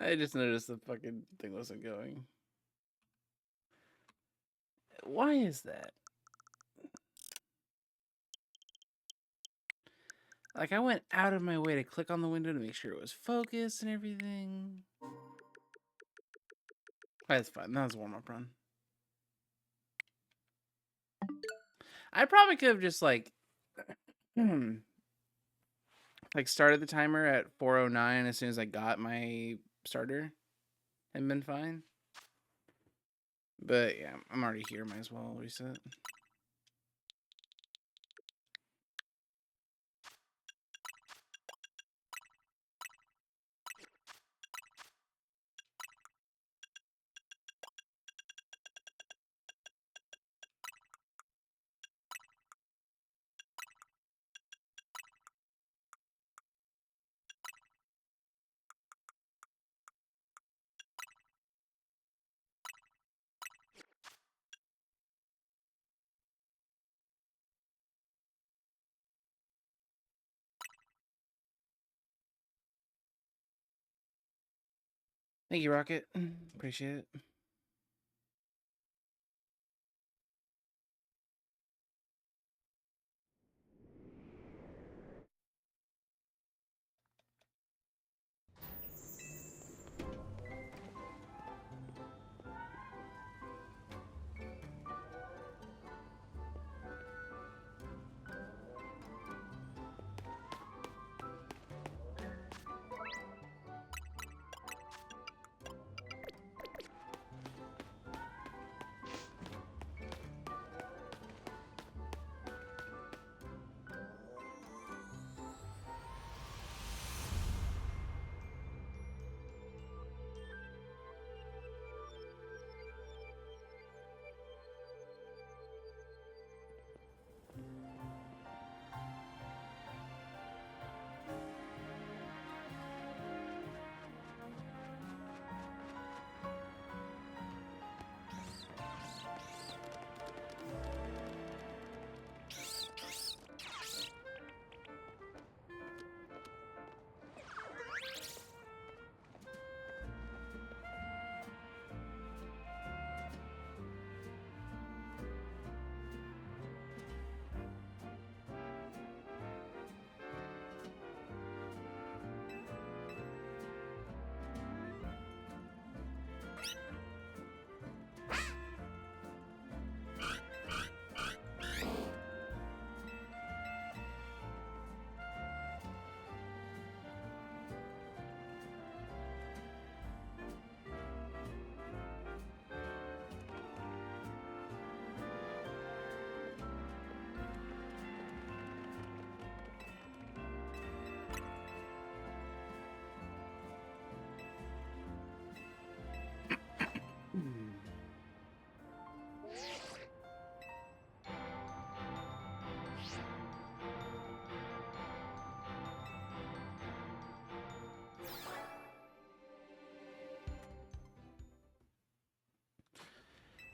I just noticed the fucking thing wasn't going. Why is that? Like, I went out of my way to click on the window to make sure it was focused and everything. That's fine. That was a warm-up run. I probably could have just, like started the timer at 4:09 as soon as I got my starter and been fine. But, yeah, I'm already here. Might as well reset. Thank you, Rocket. Appreciate it.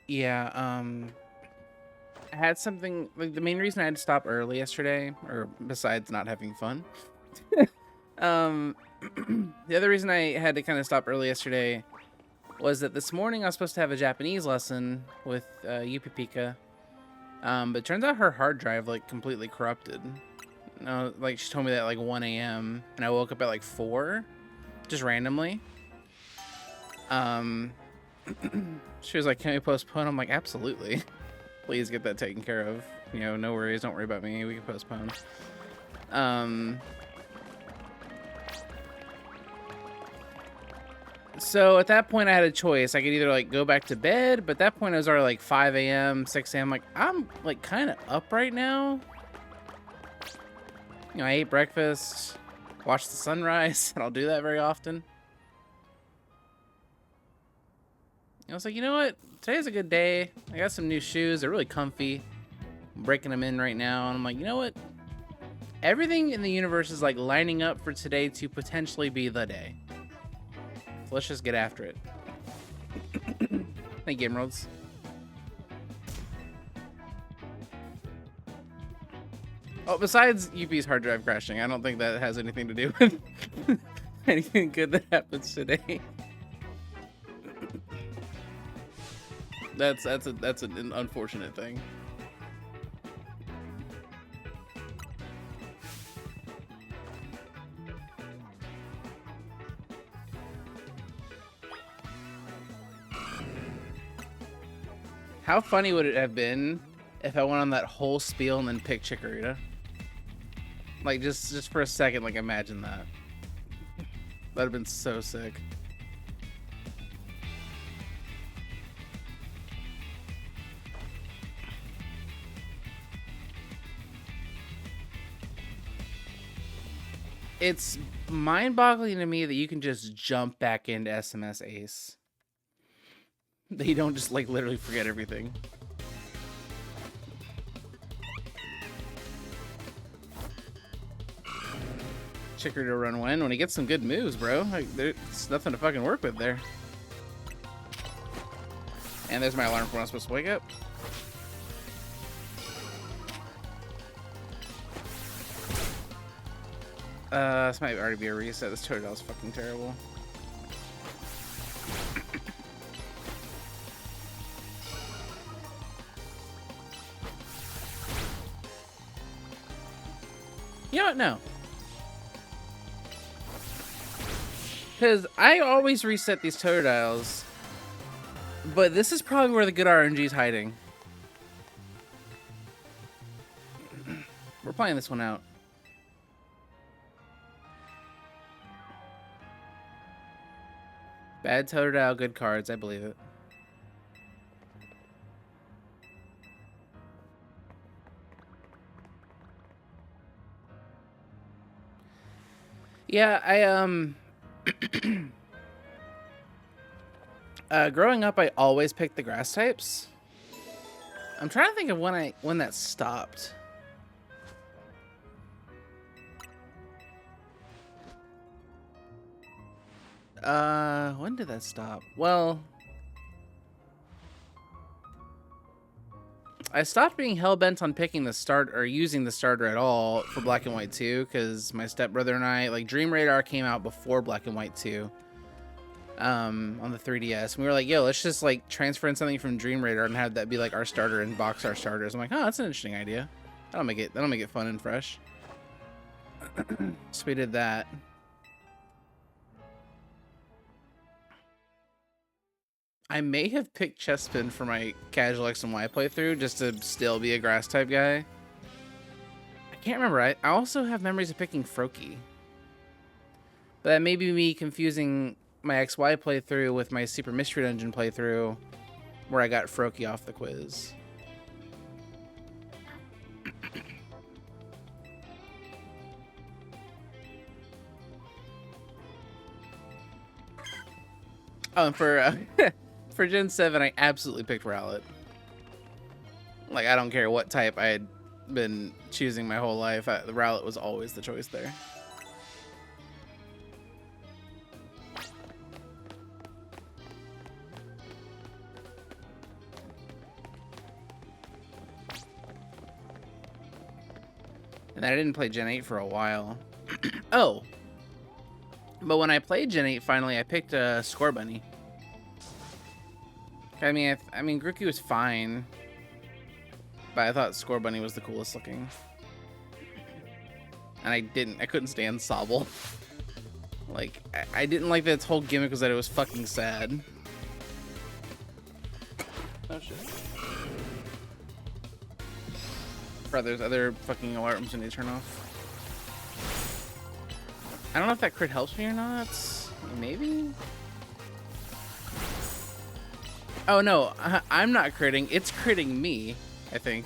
Yeah, I had something, like, the main reason I had to stop early yesterday, or besides not having fun, the other reason I had to kind of stop early yesterday was that this morning I was supposed to have a Japanese lesson with Yupipika, but it turns out her hard drive, like, completely corrupted. No, like, she told me that at, like, 1 a.m., and I woke up at, like, 4, just randomly. She was like, can we postpone? I'm like, absolutely. Please get that taken care of. You know, no worries. Don't worry about me. We can postpone. So at that point, I had a choice. I could either, like, go back to bed, but at that point, it was already, like, 5 a.m., 6 a.m. Like, I'm, like, kind of up right now. You know, I ate breakfast, watched the sunrise. I don't do that very often. I was like, you know what? Today's a good day. I got some new shoes. They're really comfy. I'm breaking them in right now. And I'm like, you know what? Everything in the universe is, like, lining up for today to potentially be the day. So let's just get after it. Thank you, Emeralds. Oh, besides UP's hard drive crashing, I don't think that has anything to do with anything good that happens today. That's an unfortunate thing. How funny would it have been if I went on that whole spiel and then picked Chikorita? Like, just for a second, like, imagine that. That'd have been so sick. It's mind-boggling to me that you can just jump back into SMS Ace. That you don't just, like, literally forget everything. Chikorita run when he gets some good moves, bro. Like, there's nothing to fucking work with there. And there's my alarm for when I'm supposed to wake up. This might already be a reset. This Totodile is fucking terrible. You know what? No. Because I always reset these Totodiles. But this is probably where the good RNG is hiding. We're playing this one out. Bad Totodile, good cards. I believe it. Yeah, growing up, I always picked the grass types. I'm trying to think of when that stopped. When did that stop? Well, I stopped being hell-bent on picking the start or using the starter at all for Black and White 2 because my stepbrother and I, like, Dream Radar came out before Black and White 2 on the 3DS. And we were like, yo, let's just, like, transfer in something from Dream Radar and have that be, like, our starter and box our starters. I'm like, oh, that's an interesting idea. That'll make it fun and fresh. So we did that. I may have picked Chespin for my casual X and Y playthrough just to still be a grass type guy. I can't remember. I also have memories of picking Froakie. But that may be me confusing my XY playthrough with my Super Mystery Dungeon playthrough where I got Froakie off the quiz. Oh, and for Gen 7, I absolutely picked Rowlet. Like, I don't care what type I had been choosing my whole life. The Rowlet was always the choice there. And I didn't play Gen 8 for a while. Oh. But when I played Gen 8, finally, I picked a Scorbunny. I mean, Grookey was fine, but I thought Scorbunny was the coolest looking. And I couldn't stand Sobble. Like, I didn't like that its whole gimmick was that it was fucking sad. Oh shit. Bro, there's other fucking alarms I need to turn off. I don't know if that crit helps me or not. Maybe? Oh no, I'm not critting. It's critting me, I think.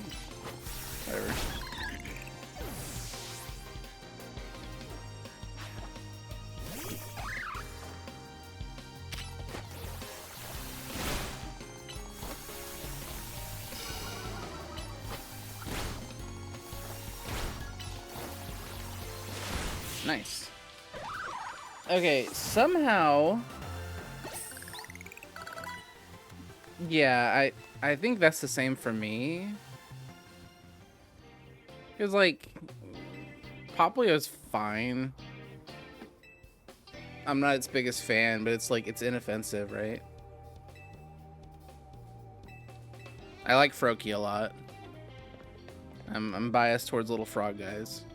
Whatever. Nice. Okay, somehow... Yeah, I think that's the same for me. Because, like, Poplio's fine. I'm not its biggest fan, but it's, like, it's inoffensive, right? I like Froakie a lot. I'm biased towards little frog guys.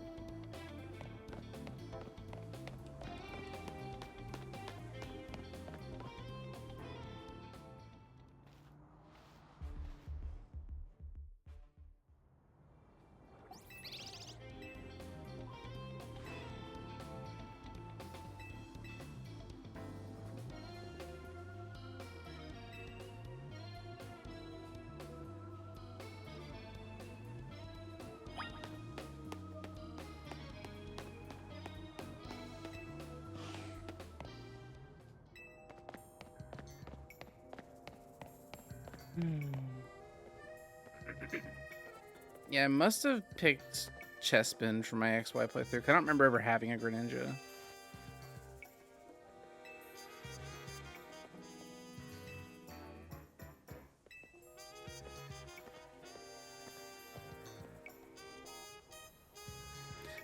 Yeah, I must have picked Chespin for my XY playthrough. I don't remember ever having a Greninja.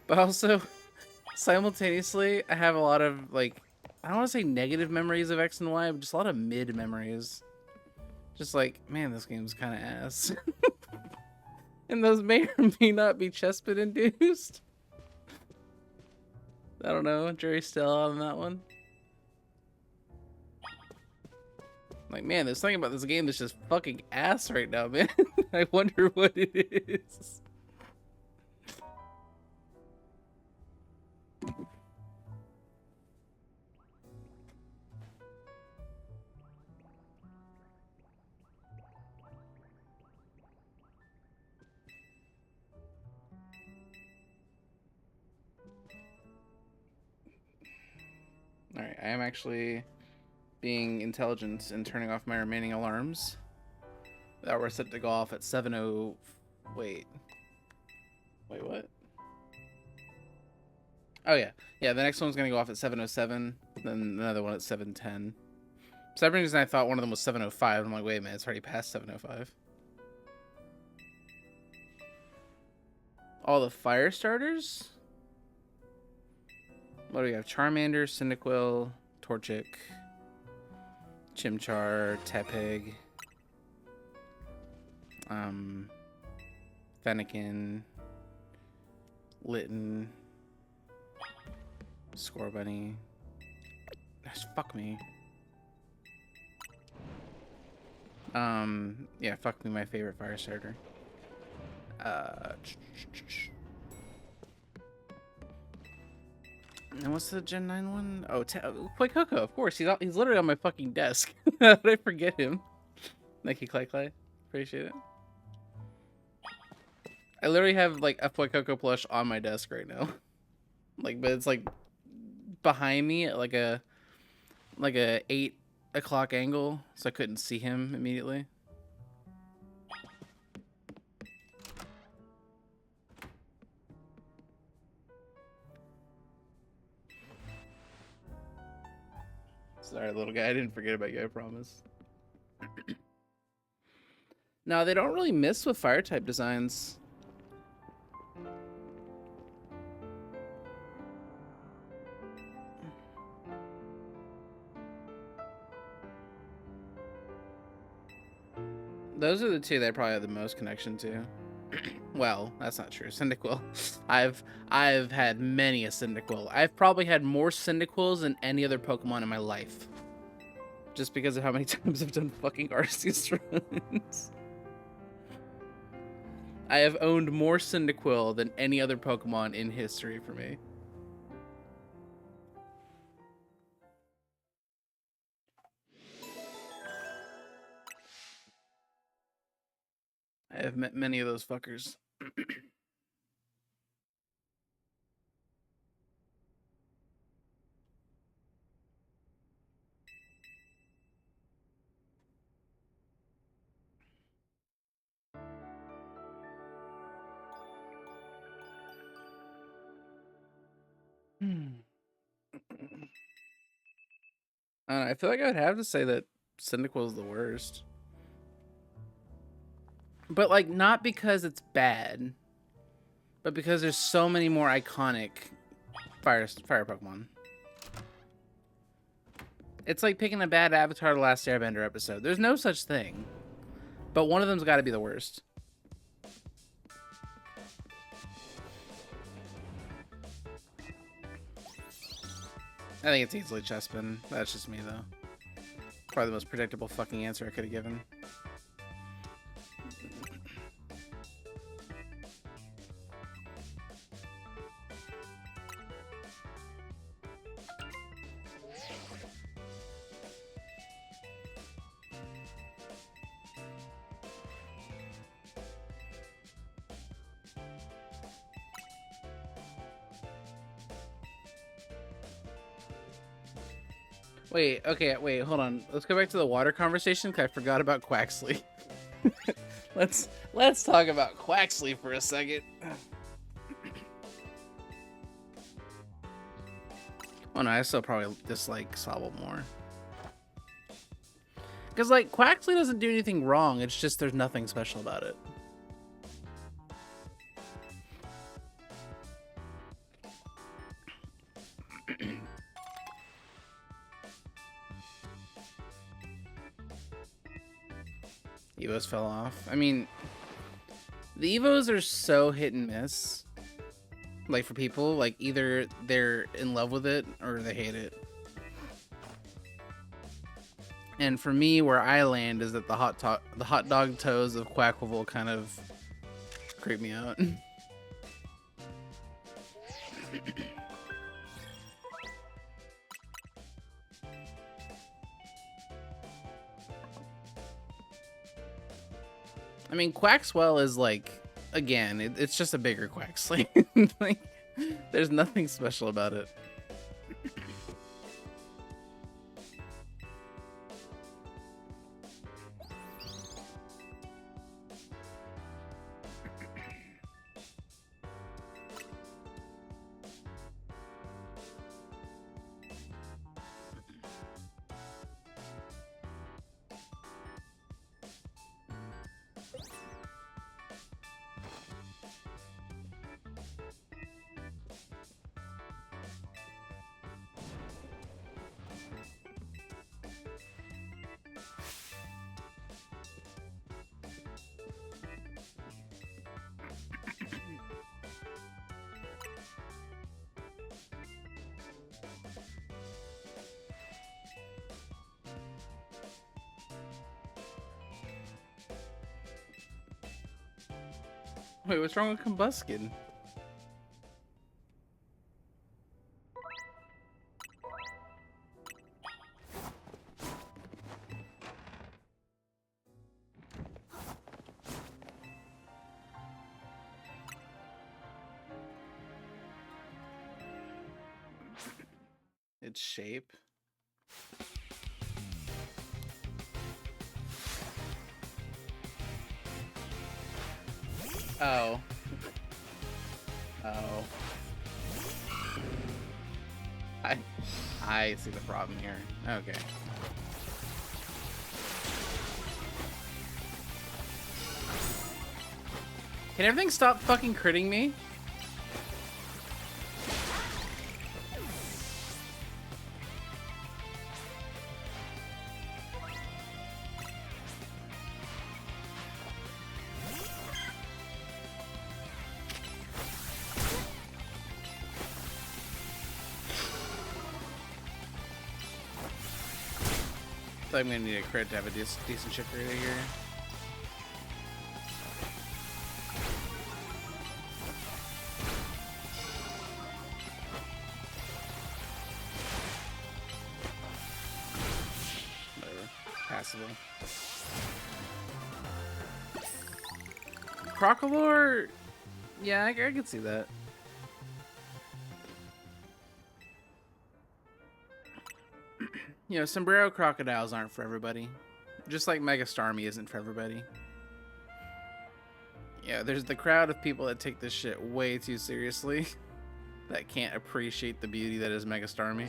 But also, simultaneously, I have a lot of, like, I don't want to say negative memories of X and Y, but just a lot of mid memories. Just like, man, this game's kind of ass. And those may or may not be Chespin induced. I don't know. Jury's still on that one. Like, man, there's something about this game that's just fucking ass right now, man. I wonder what it is. Alright, I am actually being intelligent and turning off my remaining alarms that were set to go off at 7:00. Wait, what? Oh yeah, the next one's gonna go off at 7:07, then another one at 7:10. For some reason I thought one of them was 7:05. I'm like, wait a minute, it's already past 7:05. All the fire starters? What do we have? Charmander, Cyndaquil, Torchic, Chimchar, Tepig, Fennekin, Litten, Scorbunny. Fuck me. Yeah, fuck me, my favorite fire starter. And what's the Gen 9 one? Oh, Coco, of course. He's literally on my fucking desk. How did I forget him? Thank you, Clay. Appreciate it. I literally have, like, a Coco plush on my desk right now. Like, but it's, like, behind me at, like a 8 o'clock angle, so I couldn't see him immediately. Sorry, little guy. I didn't forget about you, I promise. No, they don't really miss with fire type designs. Those are the two that I probably have the most connection to. Well, that's not true. Cyndaquil. I've had many a Cyndaquil. I've probably had more Cyndaquils than any other Pokemon in my life. Just because of how many times I've done fucking Arceus runs. I have owned more Cyndaquil than any other Pokemon in history for me. I have met many of those fuckers. I feel like I would have to say that Cyndaquil is the worst. But, like, not because it's bad, but because there's so many more iconic fire Pokemon. It's like picking a bad Avatar: The Last Airbender episode. There's no such thing. But one of them's got to be the worst. I think it's easily Chespin. That's just me, though. Probably the most predictable fucking answer I could have given. Wait, okay, wait, hold on. Let's go back to the water conversation because I forgot about Quaxley. let's talk about Quaxley for a second. Oh no, I still probably dislike Sobble more. Because, like, Quaxley doesn't do anything wrong, it's just there's nothing special about it. Evos fell off. I mean, the Evos are so hit and miss. Like, for people, like, either they're in love with it or they hate it. And for me, where I land is that the hot dog toes of Quacklevolt kind of creep me out. I mean, Quaxwell is like, again, it's just a bigger Quaxley. Like, there's nothing special about it. Wait, what's wrong with Combuskin? Its shape. Oh. Oh. I see the problem here. Okay. Can everything stop fucking critting me? I'm gonna need a crit to have a decent shift rate here. Whatever. Passable. Crocolore, yeah, I could see that. You know, sombrero crocodiles aren't for everybody. Just like Mega Starmie isn't for everybody. Yeah, there's the crowd of people that take this shit way too seriously. That can't appreciate the beauty that is Mega Starmie.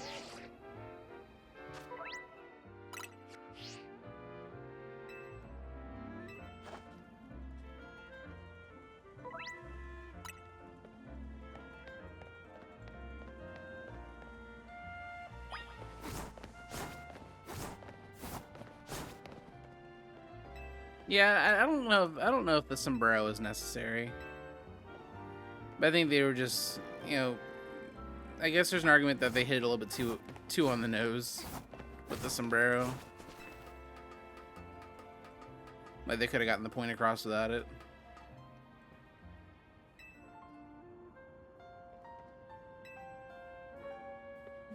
Yeah, I don't know. I don't know if the sombrero is necessary. But I think they were just, you know, I guess there's an argument that they hit it a little bit too on the nose with the sombrero. Like they could have gotten the point across without it.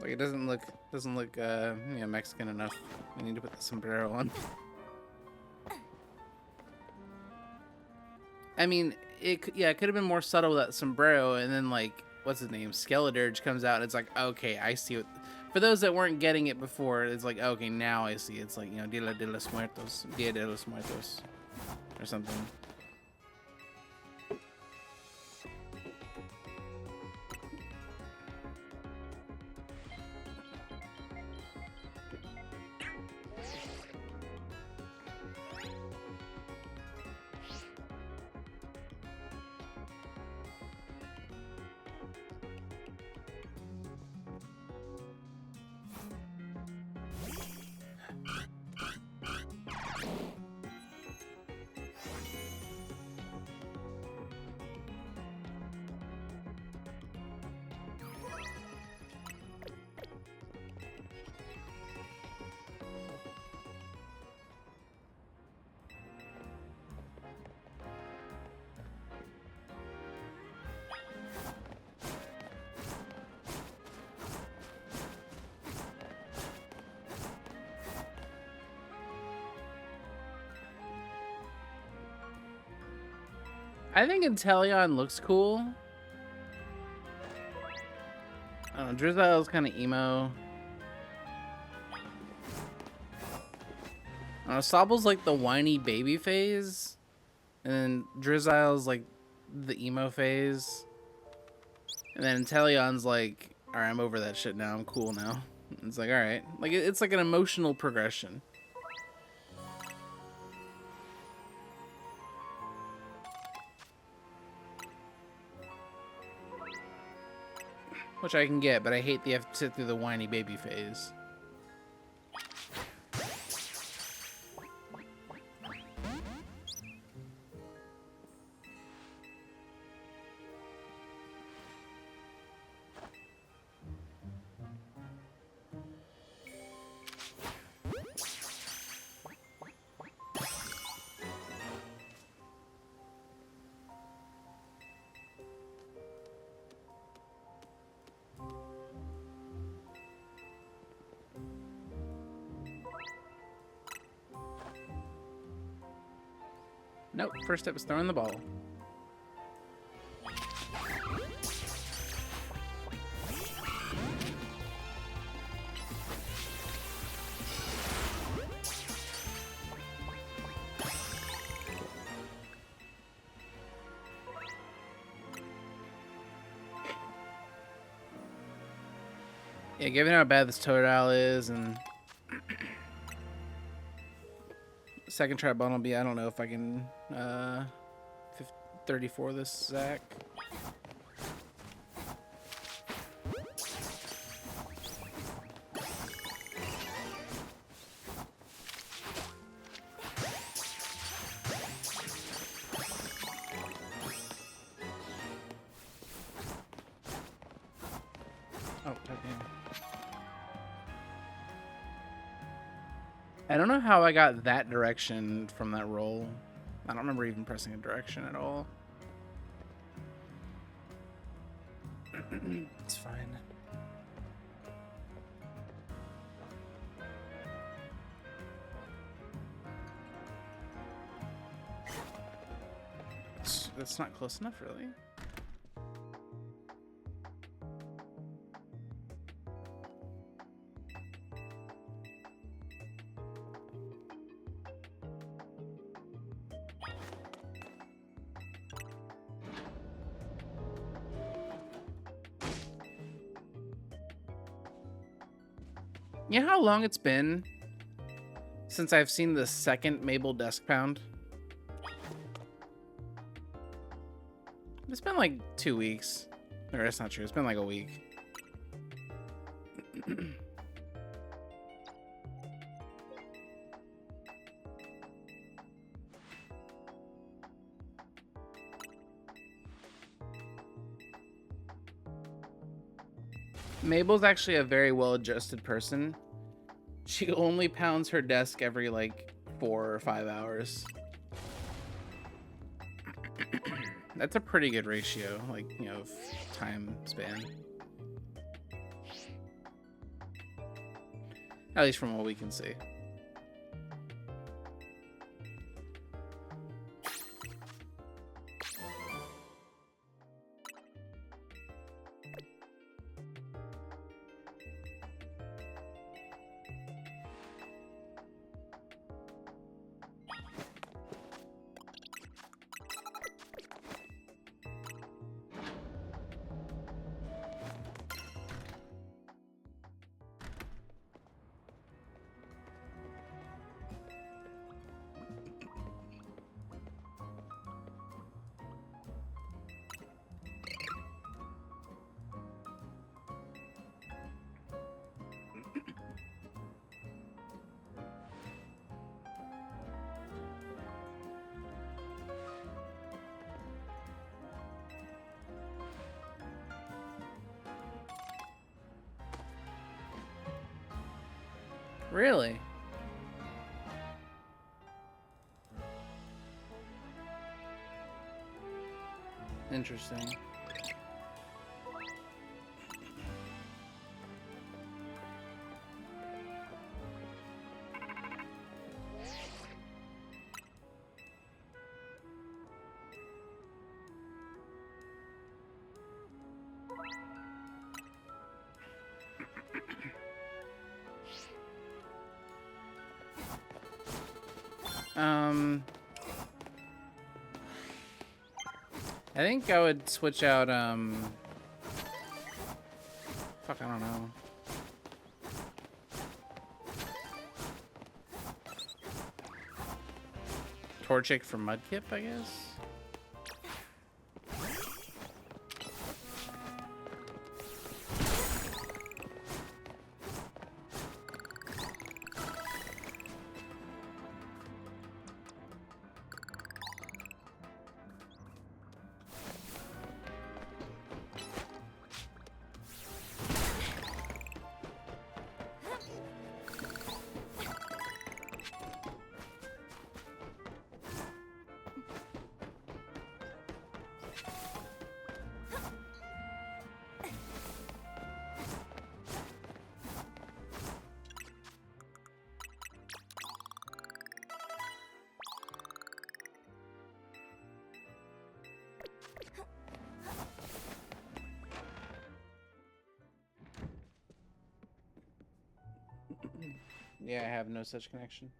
Like it doesn't look you know, Mexican enough. We need to put the sombrero on. I mean, it could have been more subtle with that sombrero, and then like what's his name, Skeledirge comes out, and it's like, okay, I see what. For those that weren't getting it before, it's like, okay, now I see. It's like, you know, Dia de los Muertos, Dia de los Muertos, or something. I think Inteleon looks cool. I don't know, Drizzle's kind of emo. I don't know, Sobble's like the whiny baby phase, and then Drizzle's like the emo phase, and then Inteleon's like, all right, I'm over that shit now. I'm cool now. It's like, all right, like it's like an emotional progression. Which I can get, but I hate that you have to sit through the whiny baby phase. Nope, first step is throwing the ball. Yeah, given how bad this Totodile is, and second try button will be, I don't know if I can 34 this Zac. Oh, okay. I don't know how I got that direction from that roll. I don't remember even pressing a direction at all. It's fine. That's not close enough, really. You know how long it's been since I've seen the second Mabel Desk Pound? It's been like 2 weeks. Or that's not true. It's been like a week. Mabel's actually a very well-adjusted person. She only pounds her desk every like 4 or 5 hours. That's a pretty good ratio, like, you know, time span. At least from what we can see. Really? Interesting. I think I would switch out, fuck, I don't know. Torchic for Mudkip, I guess? Yeah, I have no such connection.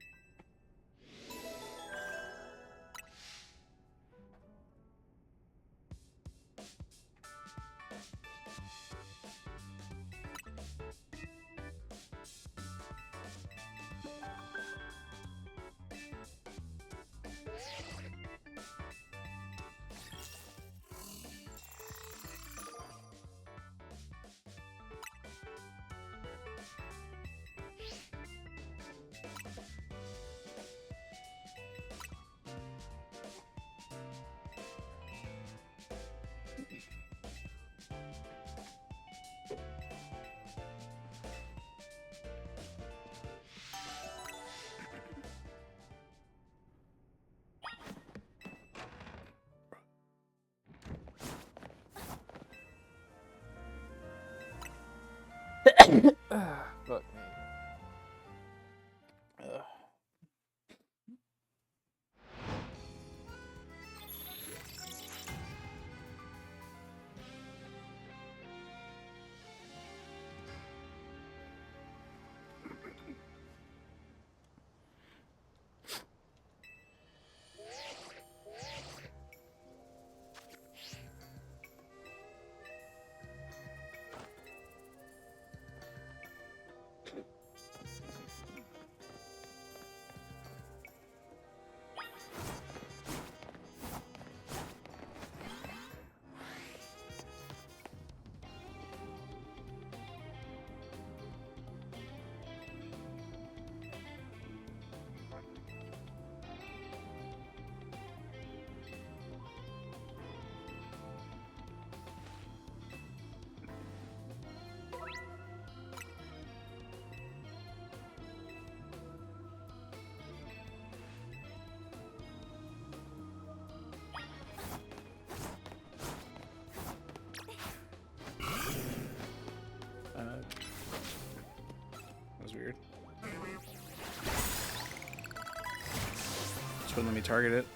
Fuck me. wouldn't let me target it.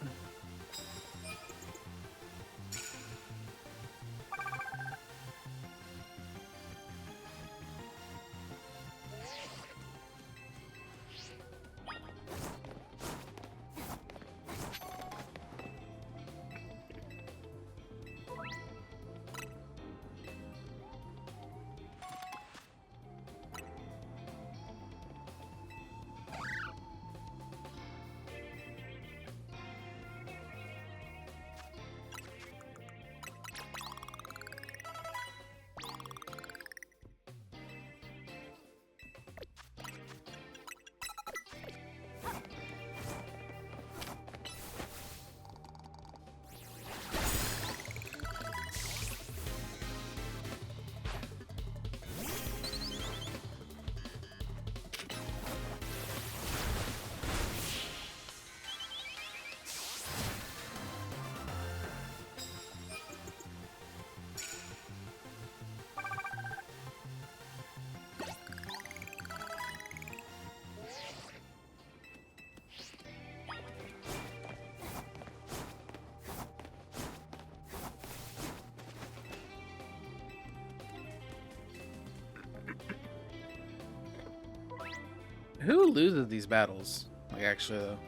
Who loses these battles? Like, actually, though.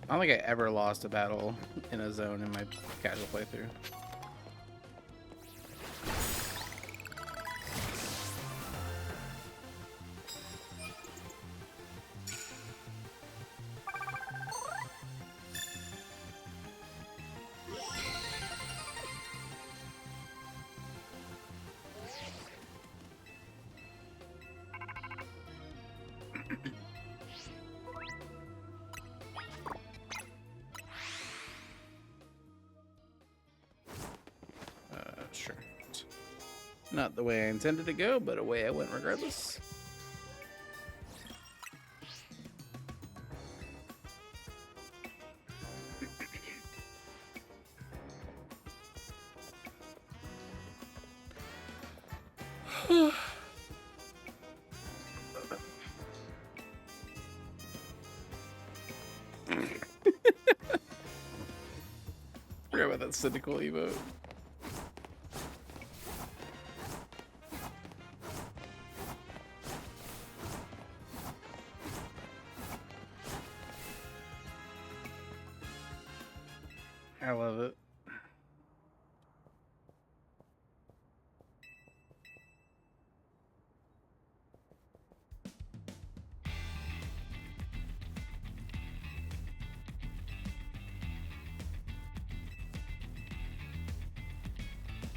I don't think I ever lost a battle in a zone in my casual playthrough. Sure. Not the way I intended to go, but a way I went regardless. Forgot about that cynical emote. I love it.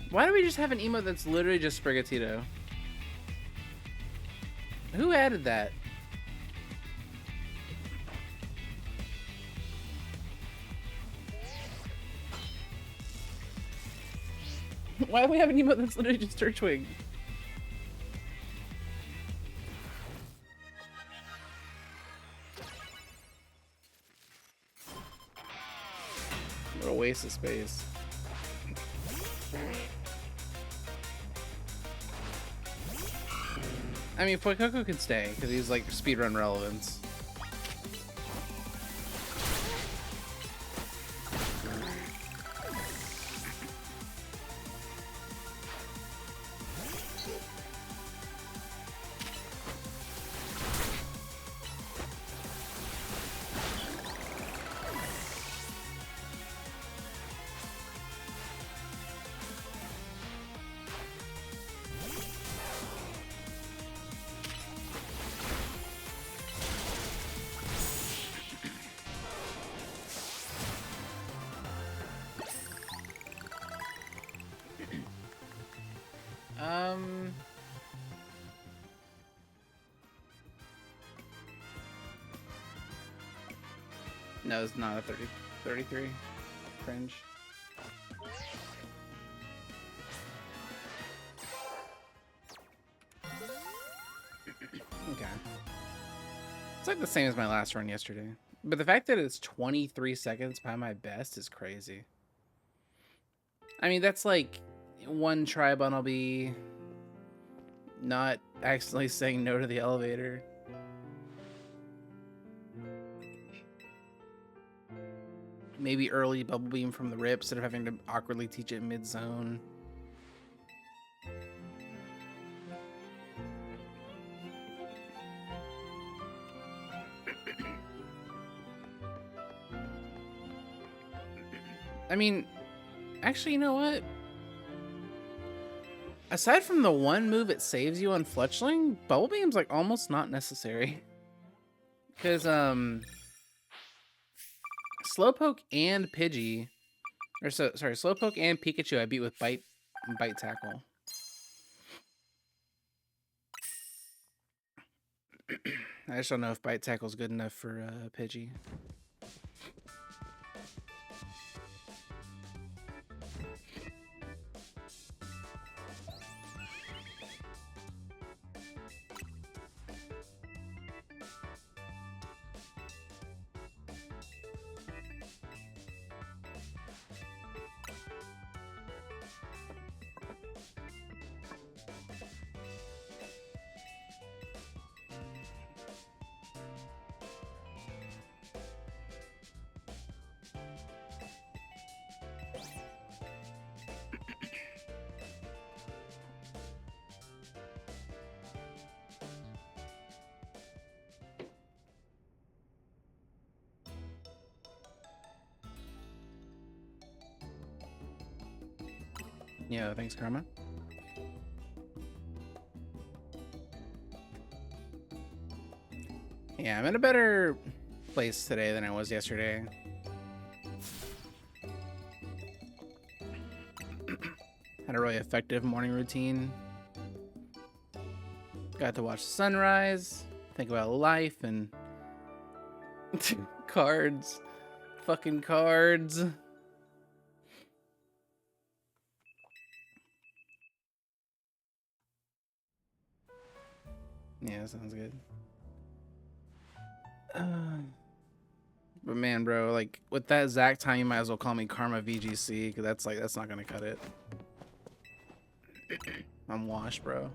Why do we just have an emote that's literally just Sprigatito? Who added that? Why do we have an emote that's literally just Turtwig? What a waste of space. I mean, Poikoko can stay, because he's like speedrun relevance. No, it's not a 33. Cringe. Okay. It's like the same as my last run yesterday. But the fact that it's 23 seconds by my best is crazy. I mean, that's like one Tribun will be not accidentally saying no to the elevator. Maybe early bubble beam from the rip instead of having to awkwardly teach it mid-zone. I mean, actually, you know what? Aside from the one move it saves you on Fletchling, Bubble Beam's like almost not necessary. Because, Slowpoke and Pidgey, or sorry, Slowpoke and Pikachu I beat with Bite Tackle. I just don't know if Bite Tackle's good enough for Pidgey. Yeah, thanks, Karma. Yeah, I'm in a better place today than I was yesterday. Had a really effective morning routine. Got to watch the sunrise, think about life, and cards. Fucking cards. Yeah, sounds good. But man, bro, like with that Zach time, you might as well call me Karma VGC, because that's not gonna cut it. I'm washed, bro.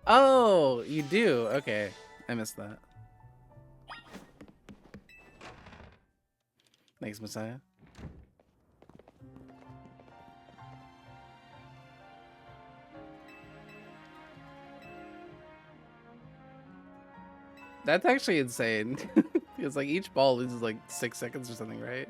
Oh, you do? Okay, I missed that. Thanks, Messiah. That's actually insane. It's like each ball loses like 6 seconds or something, right?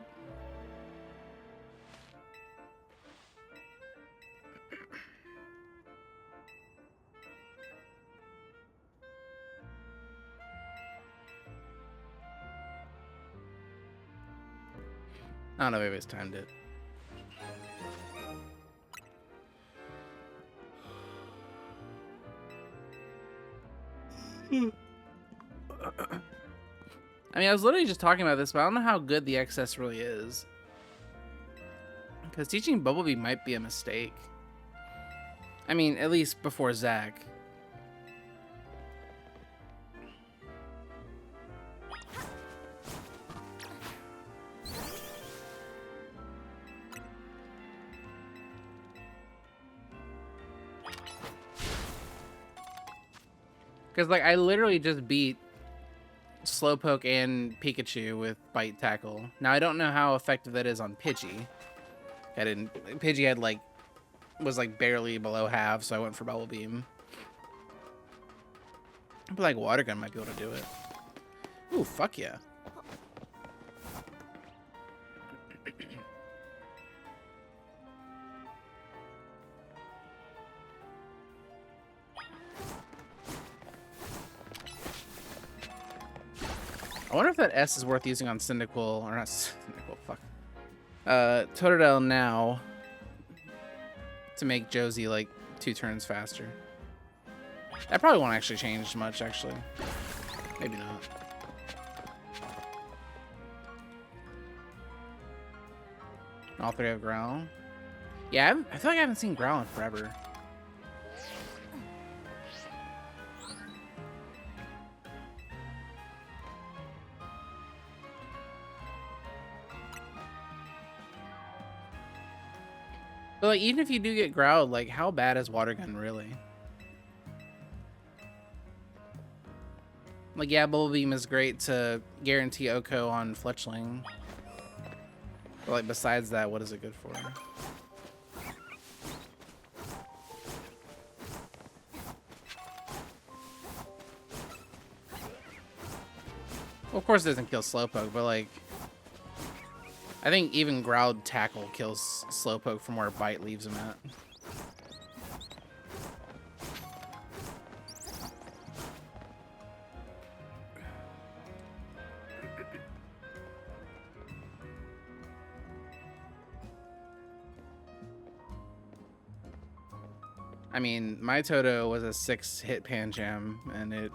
I don't know if anybody's timed it. I mean, I was literally just talking about this, but I don't know how good the XS really is. Because teaching Bumblebee might be a mistake. I mean, at least before Zach. Because, like, I literally just beat Slowpoke and Pikachu with Bite Tackle. Now, I don't know how effective that is on Pidgey. Pidgey had, like, was, like, barely below half, so I went for Bubble Beam. But, like, Water Gun might be able to do it. Ooh, fuck yeah. I wonder if that S is worth using on Cyndaquil, or not Cyndaquil, fuck. Totodile now to make Josie like 2 turns faster. That probably won't actually change much, actually. Maybe not. All 3 have Growl. Yeah, I feel like I haven't seen Growl in forever. But like, even if you do get growled, like, how bad is water gun really? Like, yeah, Bubble Beam is great to guarantee Oko on Fletchling. But like, besides that, what is it good for? Well, of course it doesn't kill Slowpoke, but like, I think even Growled Tackle kills Slowpoke from where Bite leaves him at. I mean, my Toto was a 6-hit Pancham, and it...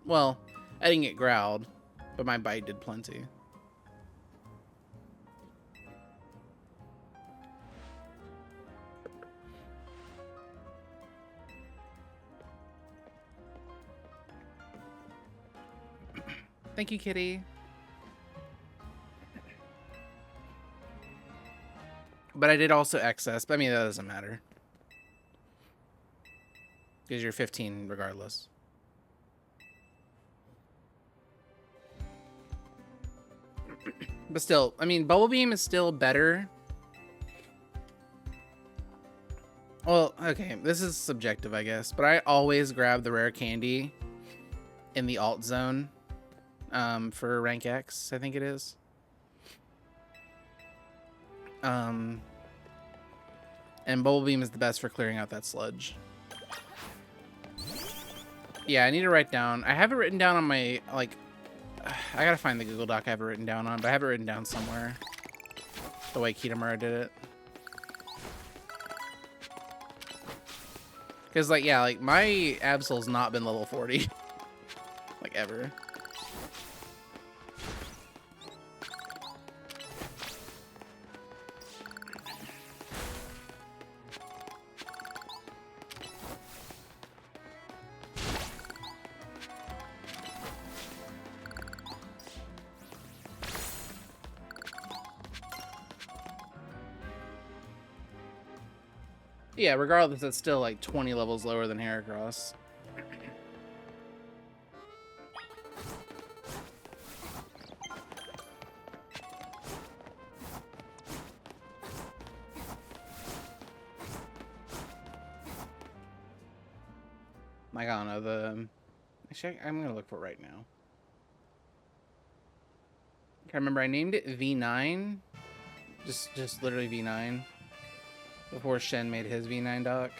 Well, I didn't get Growled, but my Bite did plenty. Thank you, kitty. But I did also excess, but I mean, that doesn't matter. Because you're 15 regardless. But still, I mean, Bubble Beam is still better. Well, okay, this is subjective, I guess. But I always grab the rare candy in the alt zone for rank X, I think it is. And Bubble Beam is the best for clearing out that sludge. Yeah, I need to write down. I have it written down on my, like, I gotta find the Google Doc I have it written down on, but I have it written down somewhere. The way Kitamura did it. Because, like, yeah, like, my Absol's not been level 40. Like, ever. Yeah, regardless, it's still like 20 levels lower than Heracross. Like, I don't know, the... Actually, I'm gonna look for it right now. I remember I named it V9. Just literally V9. Before Shen made his V9 doc.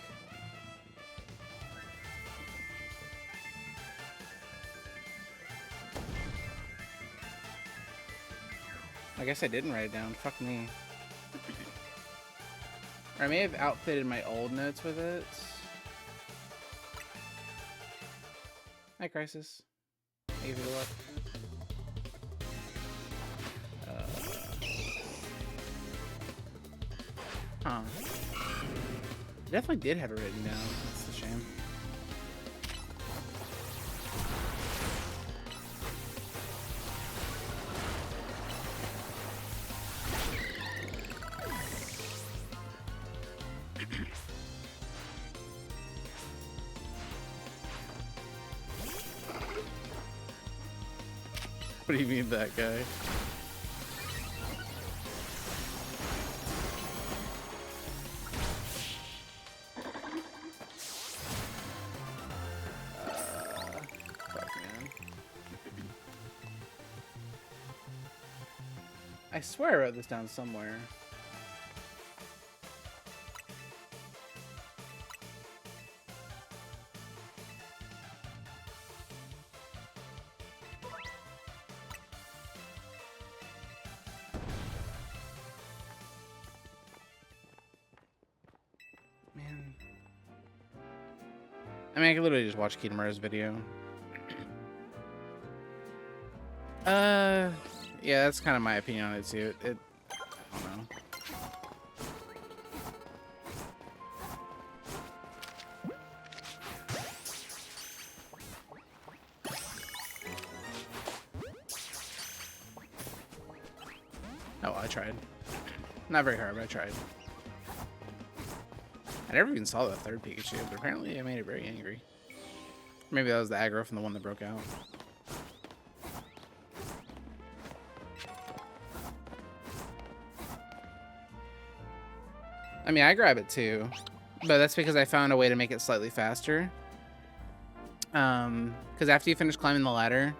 I guess I didn't write it down. Fuck me. Or I may have outfitted my old notes with it. Hi, Crisis. Thank you for the luck. Huh. Definitely did have it written down. That's a shame. What do you mean, that guy? I swear I wrote this down somewhere. Man. I mean, I could literally just watch Kitamura's video. Yeah, that's kind of my opinion on it too. I don't know. Oh, I tried. Not very hard, but I tried. I never even saw that third Pikachu, but apparently I made it very angry. Maybe that was the aggro from the one that broke out. I mean, I grab it too, but that's because I found a way to make it slightly faster. Because after you finish climbing the ladder,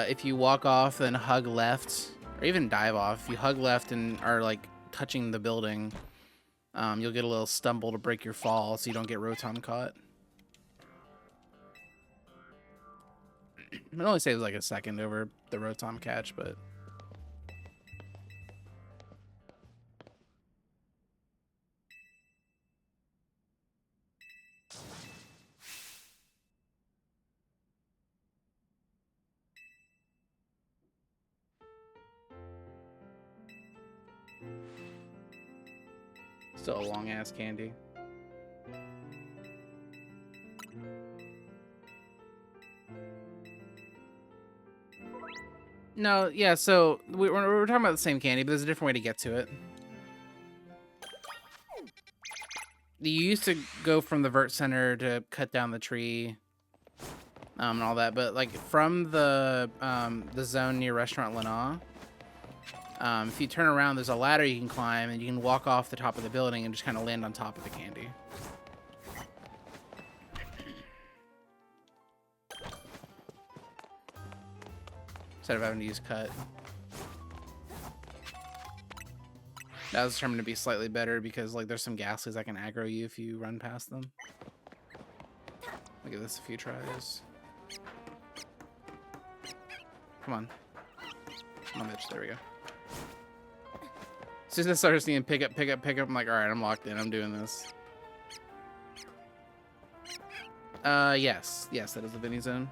if you walk off and hug left, or even dive off, if you hug left and are like touching the building, you'll get a little stumble to break your fall so you don't get Rotom caught. It only saves like a second over the Rotom catch, but... Still a long-ass candy. No, yeah, so we're talking about the same candy, but there's a different way to get to it. You used to go from the Vert Center to cut down the tree, and all that, but like from the zone near Restaurant Lana, if you turn around, there's a ladder you can climb, and you can walk off the top of the building and just kind of land on top of the candy. Instead of having to use cut. That was determined to be slightly better because like there's some ghastlies that can aggro you if you run past them. Look at this a few tries. Come on. Come on, bitch. There we go. As soon as I started seeing pick up, I'm like, alright, I'm locked in. I'm doing this. Yes. Yes, that is the Vinny Zone.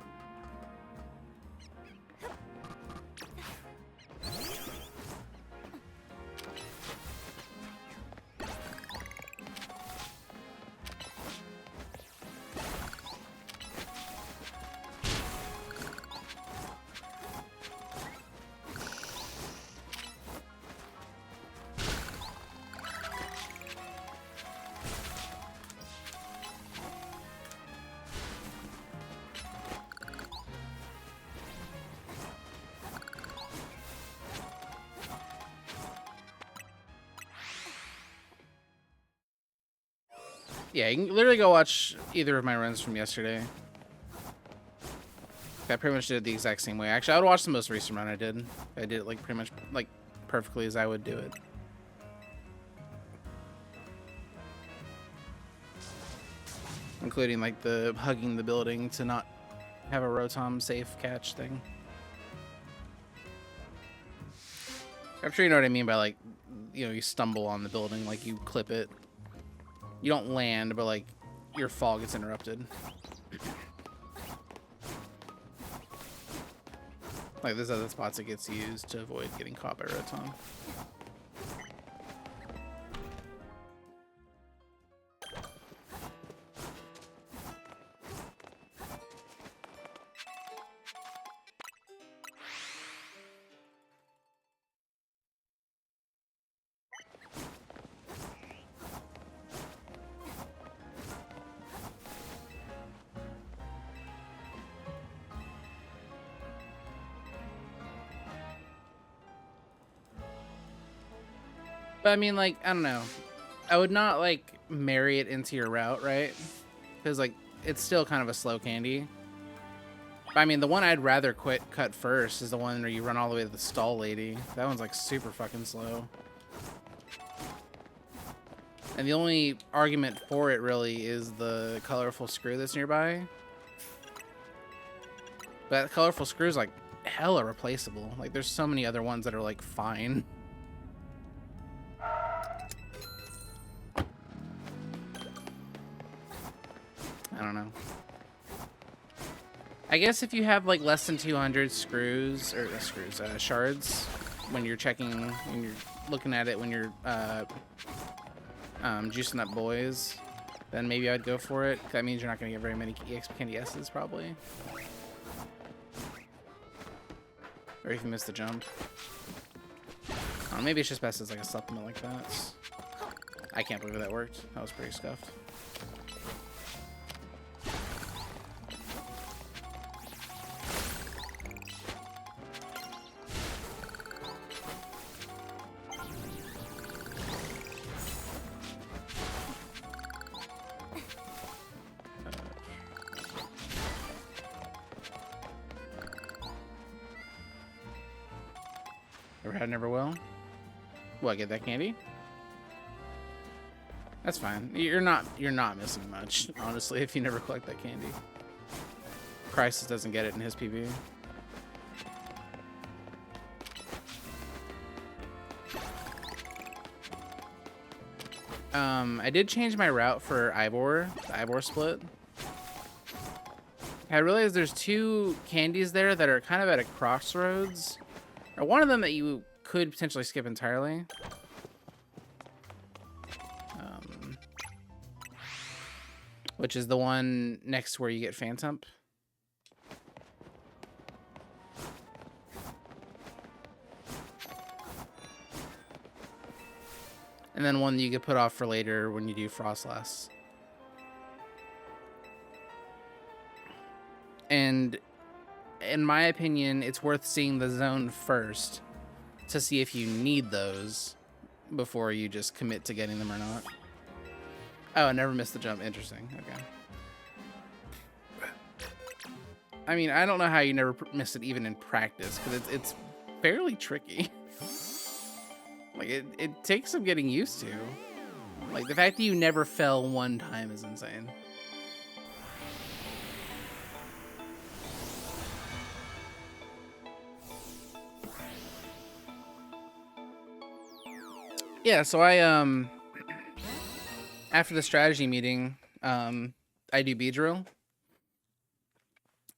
Yeah, you can literally go watch either of my runs from yesterday. I pretty much did it the exact same way. Actually, I would watch the most recent run I did. I did it like pretty much like perfectly as I would do it. Including like the hugging the building to not have a Rotom safe catch thing. I'm sure you know what I mean by like, you know, you stumble on the building, like you clip it. You don't land, but like your fall gets interrupted. Like there's other spots it gets used to avoid getting caught by Rotom. But I mean, like, I don't know. I would not, like, marry it into your route, right? Because, like, it's still kind of a slow candy. But, I mean, the one I'd rather cut first is the one where you run all the way to the stall lady. That one's, like, super fucking slow. And the only argument for it, really, is the colorful screw that's nearby. But that colorful screw is, like, hella replaceable. Like, there's so many other ones that are, like, fine. I don't know. I guess if you have like less than 200 shards when you're checking, when you're looking at it, when you're juicing up boys, then maybe I'd go for it. That means you're not going to get very many EXP Candy S's probably. Or if you miss the jump. Maybe it's just best as like a supplement like that. I can't believe that worked. That was pretty scuffed. Never had, never will. What, get that candy? That's fine. You're not missing much, honestly, if you never collect that candy. Crisis doesn't get it in his PB. I did change my route for Ivor, the Ivor split. I realized there's two candies there that are kind of at a crossroads. Or one of them that you could potentially skip entirely. Which is the one next to where you get Phantump. And then one that you could put off for later when you do Frostlass. And in my opinion, it's worth seeing the zone first to see if you need those before you just commit to getting them or not. Oh, I never missed the jump. Interesting. Okay. I mean, I don't know how you never missed it even in practice, because it's fairly tricky. Like, it takes some getting used to. Like, the fact that you never fell one time is insane. Yeah, so I, after the strategy meeting, I do Beedrill.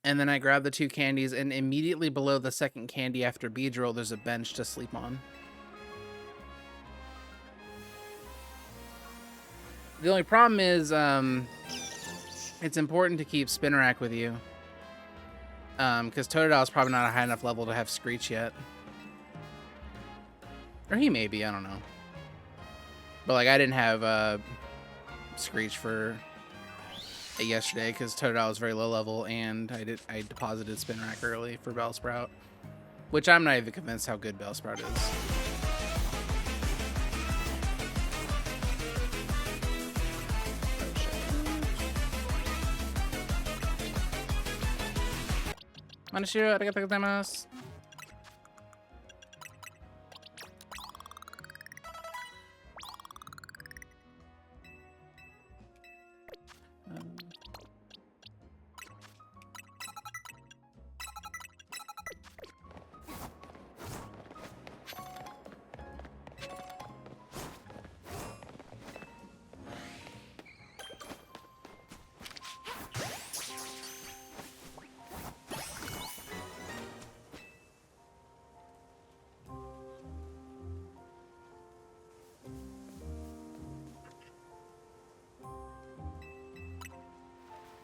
And then I grab the two candies, and immediately below the second candy after Beedrill, there's a bench to sleep on. The only problem is, it's important to keep Spinarak with you. Because Totodile is probably not a high enough level to have Screech yet. Or he may be, I don't know. But, like, I didn't have, Screech for yesterday because Totodile was very low level, and I deposited Spinarak early for Bellsprout, which I'm not even convinced how good Bellsprout is. Manashiro, arigatou gozaimasu.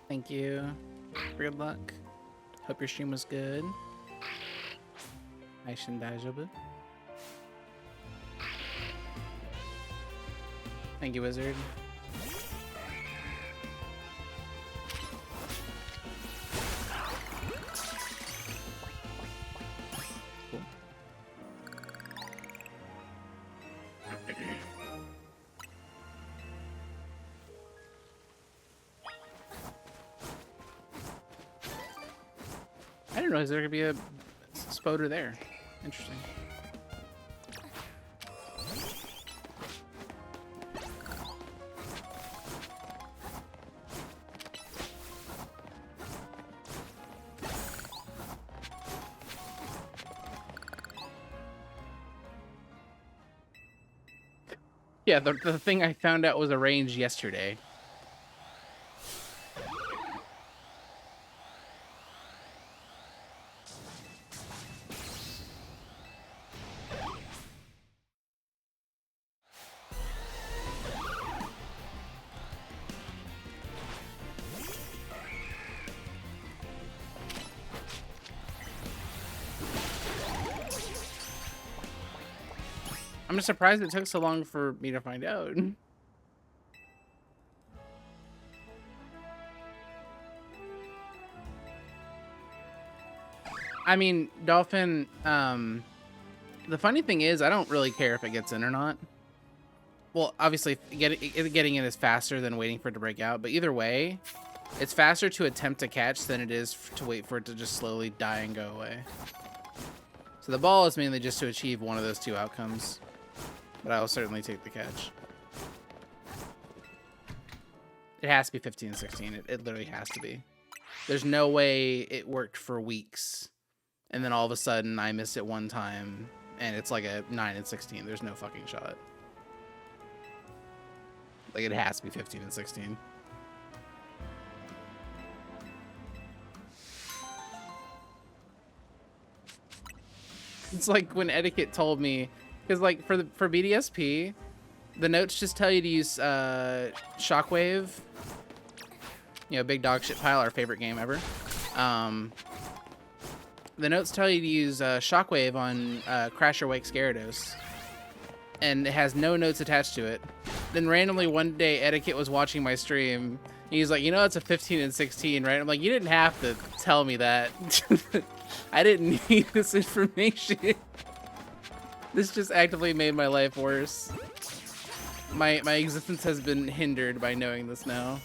Thank you. Good luck. Hope your stream was good. Aishin daijoubu. Thank you, Wizard. Cool. I didn't realize there could be a spoder there. Interesting. Yeah, the thing I found out was arranged yesterday. I'm just surprised it took so long for me to find out. I mean, Dolphin, the funny thing is, I don't really care if it gets in or not. Well, obviously, getting in is faster than waiting for it to break out, but either way, it's faster to attempt to catch than it is to wait for it to just slowly die and go away. So the ball is mainly just to achieve one of those two outcomes, but I will certainly take the catch. It has to be 15 and 16. It literally has to be. There's no way it worked for weeks, and then all of a sudden I miss it one time, and it's like a 9 and 16. There's no fucking shot. Like, it has to be 15 and 16. It's like when Etiquette told me, because like for BDSP, the notes just tell you to use Shockwave. You know, Big Dog Shit Pile, our favorite game ever. The notes tell you to use Shockwave on Crash or Wake Gyarados, and it has no notes attached to it. Then randomly one day, Etiquette was watching my stream. And he's like, you know, it's a 15 and 16, right? I'm like, you didn't have to tell me that. I didn't need this information. This just actively made my life worse. My existence has been hindered by knowing this now.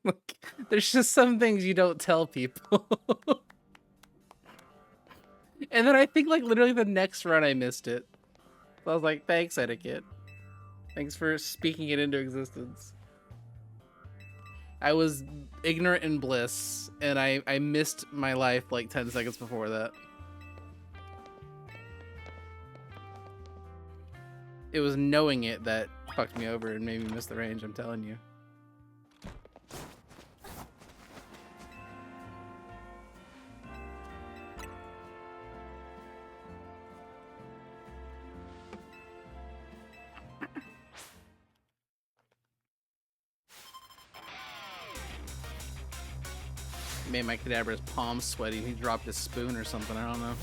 Look, there's just some things you don't tell people. And then I think like literally the next run I missed it. So I was like, thanks, Etiquette. Thanks for speaking it into existence. I was ignorant in bliss, and I missed my life like 10 seconds before that. It was knowing it that fucked me over and made me miss the range, I'm telling you. Made my Kadabra's palms sweaty. He dropped his spoon or something, I don't know.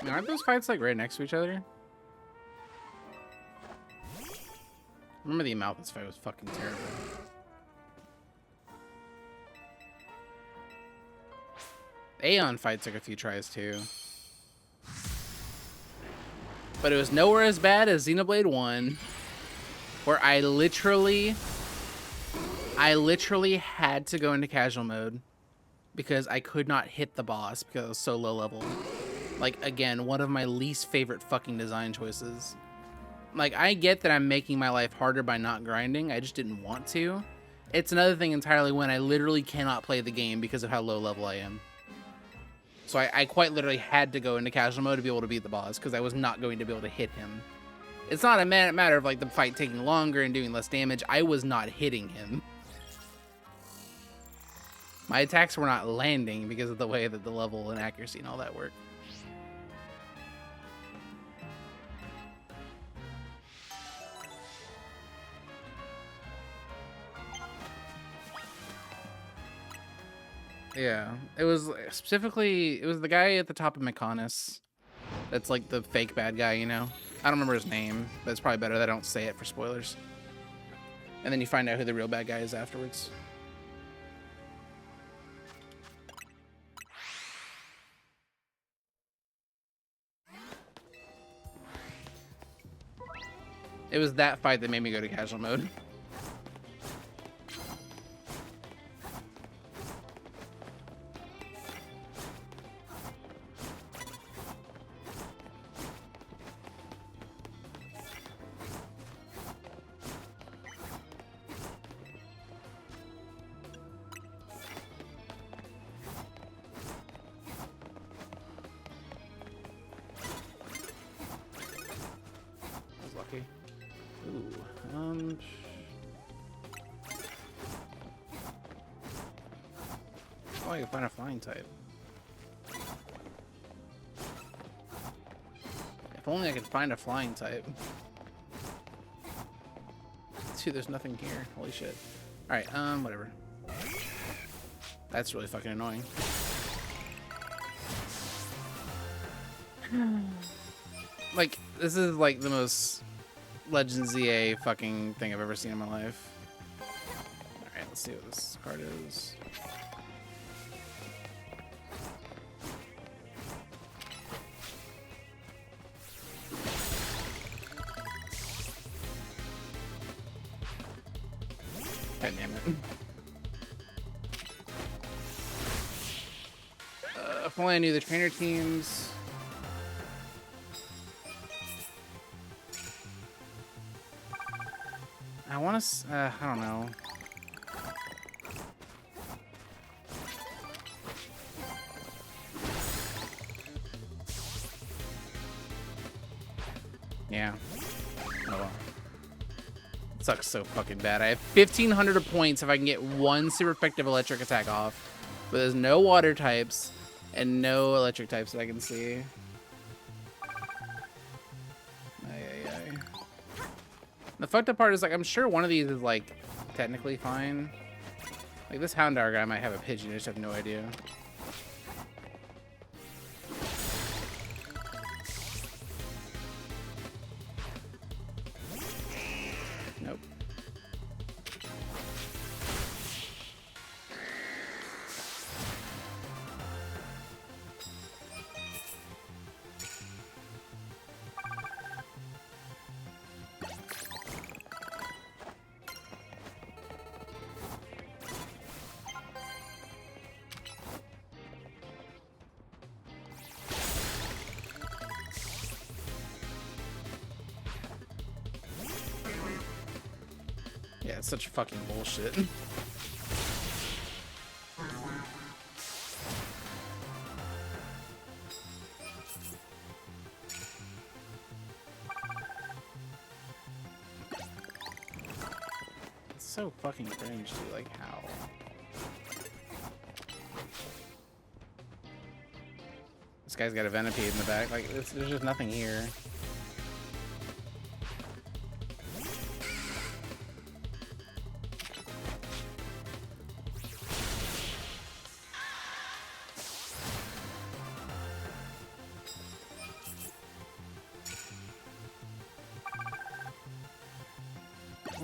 Aren't those fights like right next to each other? I remember the Amalthus fight was fucking terrible. Aeon fight took a few tries too. But it was nowhere as bad as Xenoblade 1, where I literally had to go into casual mode because I could not hit the boss because it was so low level. Like, again, one of my least favorite fucking design choices. Like, I get that I'm making my life harder by not grinding. I just didn't want to. It's another thing entirely when I literally cannot play the game because of how low level I am. So I quite literally had to go into casual mode to be able to beat the boss because I was not going to be able to hit him. It's not a matter of, like, the fight taking longer and doing less damage. I was not hitting him. My attacks were not landing because of the way that the level and accuracy and all that work. Yeah, it was specifically, it was the guy at the top of Mykonos. That's like the fake bad guy, you know? I don't remember his name, but it's probably better that I don't say it for spoilers. And then you find out who the real bad guy is afterwards. It was that fight that made me go to casual mode. Oh, I can find a flying type. If only I could find a flying type. Dude, there's nothing here. Holy shit. Alright, whatever. That's really fucking annoying. Like, this is like the most Legends ZA fucking thing I've ever seen in my life. Alright, let's see what this card is. God damn it. If only I knew the trainer teams. I want to, I don't know. Yeah. Oh well. It sucks so fucking bad. I have 1,500 points if I can get one super effective electric attack off. But there's no water types and no electric types that I can see. The fucked up part is, like, I'm sure one of these is, like, technically fine. Like, this Houndour guy might have a pigeon, I just have no idea. Nope. Yeah, it's such fucking bullshit. It's so fucking cringe, dude. Like, how? This guy's got a Venipede in the back. Like, there's just nothing here.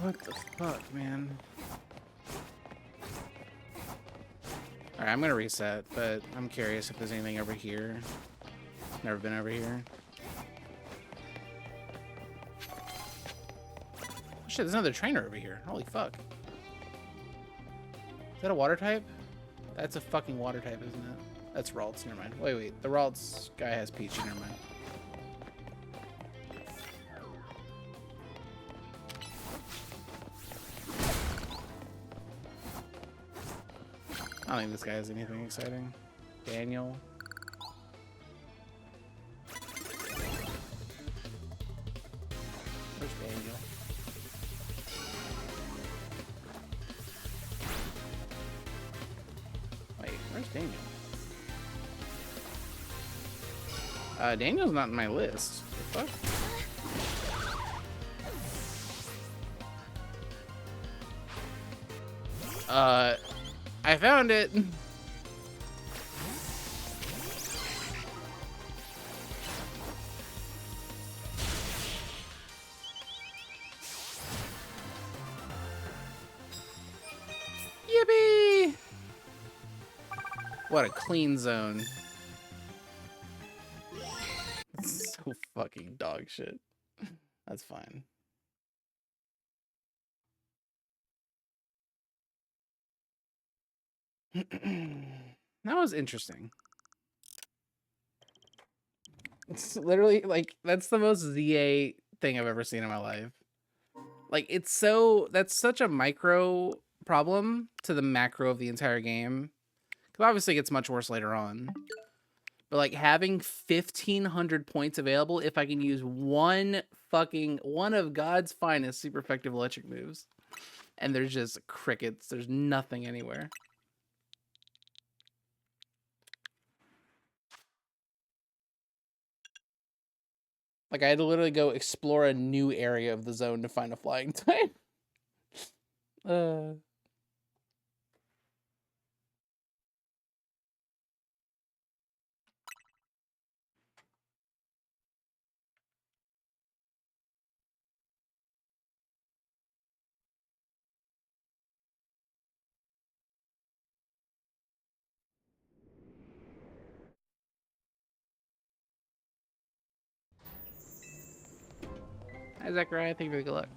What the fuck, man? Alright, I'm gonna reset, but I'm curious if there's anything over here. Never been over here. Oh, shit, there's another trainer over here. Holy fuck. Is that a water type? That's a fucking water type, isn't it? That's Ralts, never mind. Wait. The Ralts guy has Peachy, never mind. I don't think this guy has anything exciting. Daniel. Where's Daniel? Wait, where's Daniel? Daniel's not in my list. What the fuck? I found it. Yippee! What a clean zone. That's so fucking dog shit. That's fine. That was interesting. It's literally like that's the most ZA thing I've ever seen in my life. Like it's so that's such a micro problem to the macro of the entire game. Because obviously it gets much worse later on. But like having 1,500 points available if I can use one one of God's finest super effective electric moves. And there's just crickets. There's nothing anywhere. Like, I had to literally go explore a new area of the zone to find a flying type. Hi, Zachariah. Thank you for the good luck.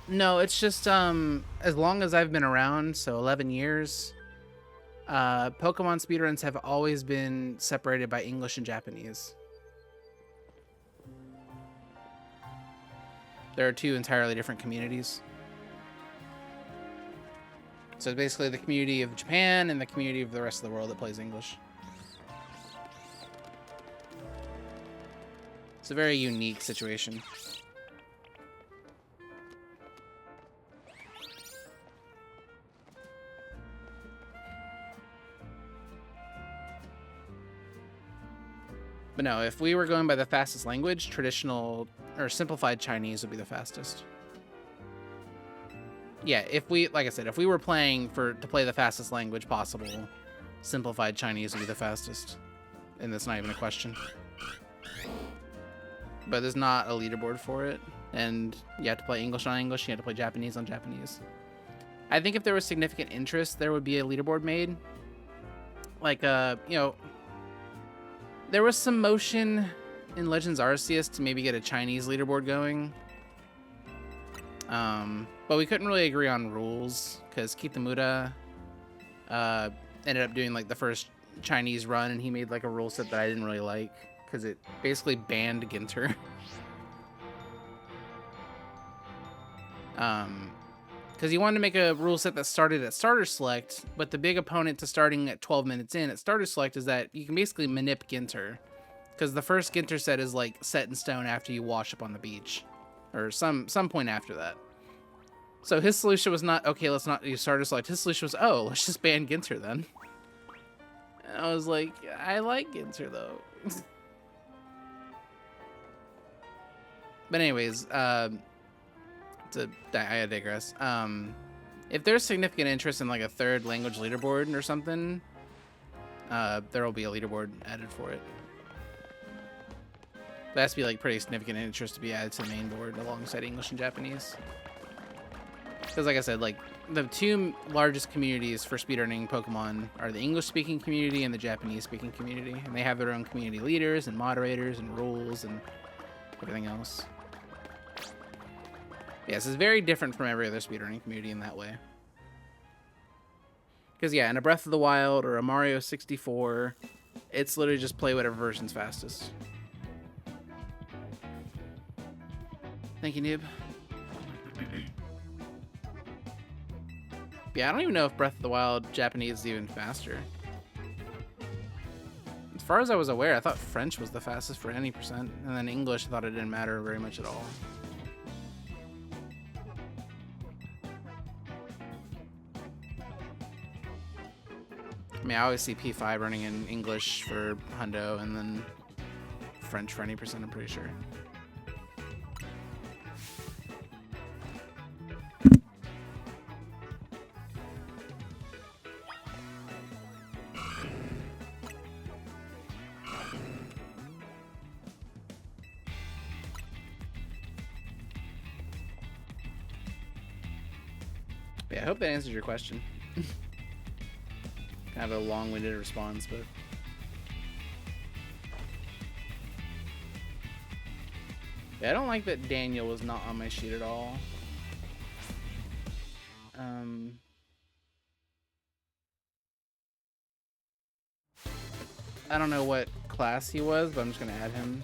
No, it's just as long as I've been around, so 11 years, Pokemon speedruns have always been separated by English and Japanese. There are two entirely different communities. So it's basically the community of Japan and the community of the rest of the world that plays English. It's a very unique situation. But no, if we were going by the fastest language, traditional or simplified Chinese would be the fastest. Yeah, if we, like I said, if we were playing to play the fastest language possible, simplified Chinese would be the fastest. And that's not even a question. But there's not a leaderboard for it. And you have to play English on English, you have to play Japanese on Japanese. I think if there was significant interest, there would be a leaderboard made. Like, you know, there was some motion in Legends Arceus to maybe get a Chinese leaderboard going. But we couldn't really agree on rules because Kitamura ended up doing like the first Chinese run, and he made like a rule set that I didn't really like because it basically banned Ginter. Because he wanted to make a rule set that started at starter select, but the big opponent to starting at 12 minutes in at starter select is that you can basically manip Ginter, because the first Ginter set is like set in stone after you wash up on the beach, or some point after that. So his solution was not, okay, let's not use starter select. His solution was, oh, let's just ban Ginter then. And I was like, I like Ginter though. But anyways, I digress. If there's significant interest in like a third language leaderboard or something, there will be a leaderboard added for it. That has to be like pretty significant interest to be added to the main board alongside English and Japanese. Because like I said, like the two largest communities for speedrunning Pokemon are the English-speaking community and the Japanese-speaking community, and they have their own community leaders and moderators and rules and everything else. Yes, it's very different from every other speedrunning community in that way. Because yeah, in a Breath of the Wild or a Mario 64, it's literally just play whatever version's fastest. Thank you, Noob. Yeah, I don't even know if Breath of the Wild Japanese is even faster. As far as I was aware, I thought French was the fastest for any percent, and then English, I thought it didn't matter very much at all. I mean, I always see P5 running in English for Hundo, and then French for any percent, I'm pretty sure. Yeah, I hope that answers your question. Kind of a long-winded response, but yeah, I don't like that Daniel was not on my sheet at all. I don't know what class he was, but I'm just gonna add him.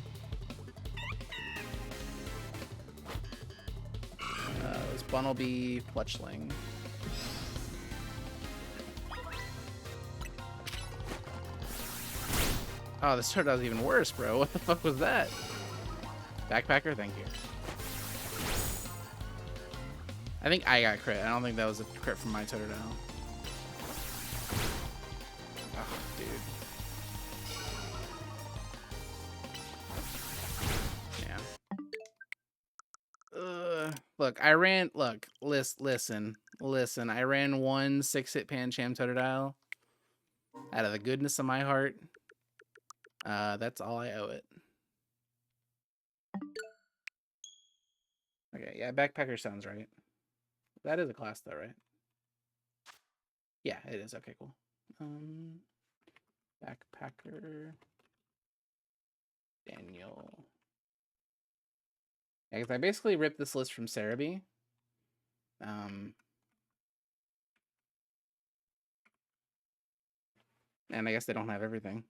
This Bunnelby Fletchling. Oh, this turned out even worse, bro. What the fuck was that? Backpacker, thank you. I think I got crit. I don't think that was a crit from my Totodile. Oh, dude. Yeah. Look, I ran. Look, listen. I ran one 6-hit Pancham Totodile out of the goodness of my heart. That's all I owe it. Okay, yeah, Backpacker sounds right. That is a class, though, right? Yeah, it is. Okay, cool. Backpacker. Daniel. Yeah, because I basically ripped this list from Cerebi. And I guess they don't have everything.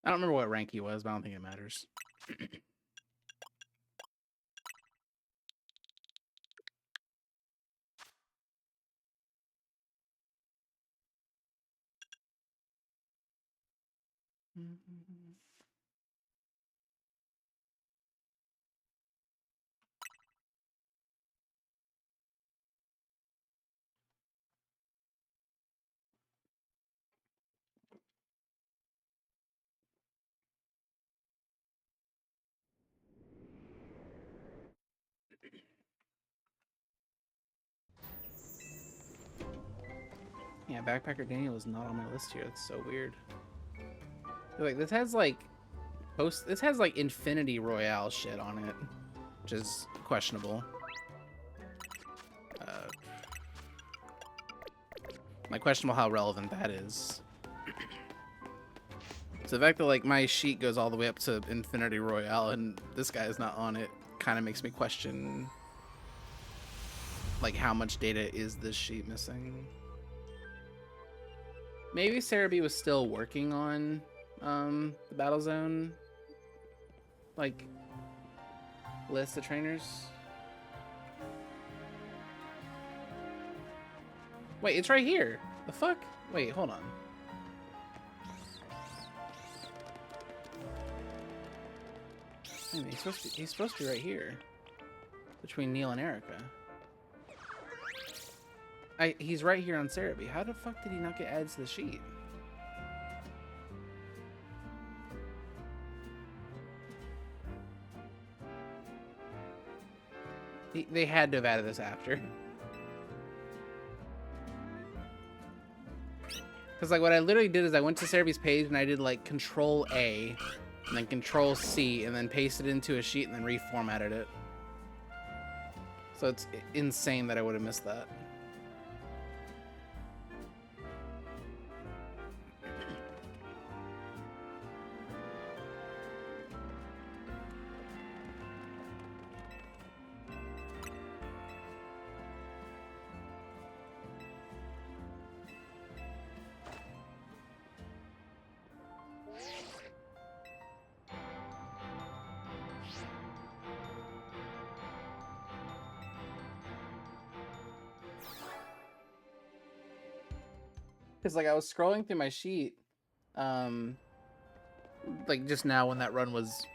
I don't remember what rank he was, but I don't think it matters. Yeah, Backpacker Daniel is not on my list here. That's so weird. Like, this has like Infinity Royale shit on it, which is questionable. Like, questionable how relevant that is. So the fact that like my sheet goes all the way up to Infinity Royale and this guy is not on it kind of makes me question like how much data is this sheet missing. Maybe Cerebi was still working on the Battle Zone like list of trainers. Wait, it's right here. The fuck? Wait, hold on. Wait, he's supposed to be right here. Between Neil and Erica. He's right here on Cerebi. How the fuck did he not get added to the sheet? They had to have added this after. Because like what I literally did is I went to Cerebi's page and I did like Control A and then Control C and then pasted it into a sheet and then reformatted it. So it's insane that I would have missed that. Because like I was scrolling through my sheet, like just now when that run was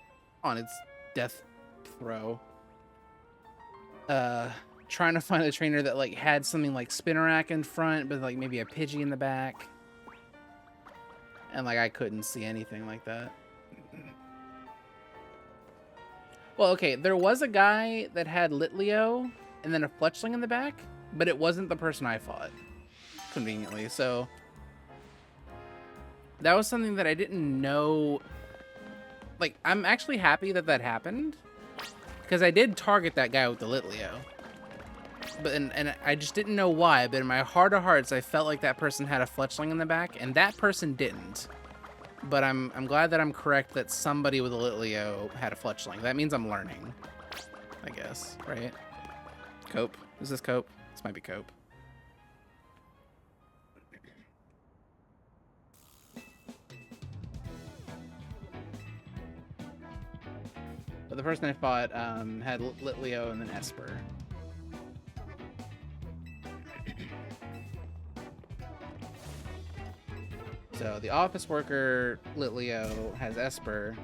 on its death throw, trying to find a trainer that like had something like Spinnerack in front, but like maybe a Pidgey in the back, and like I couldn't see anything like that. Well, okay, there was a guy that had Litleo and then a Fletchling in the back, but it wasn't the person I fought. Conveniently, so that was something that I didn't know. Like, I'm actually happy that that happened because I did target that guy with the Litleo, but and I just didn't know why. But in my heart of hearts, I felt like that person had a Fletchling in the back, and that person didn't. But I'm glad that I'm correct that somebody with a Litleo had a Fletchling. That means I'm learning, I guess, right? Cope. Is this Cope? This might be Cope. But the person I fought had Litleo and then Esper. So the office worker Litleo has Esper,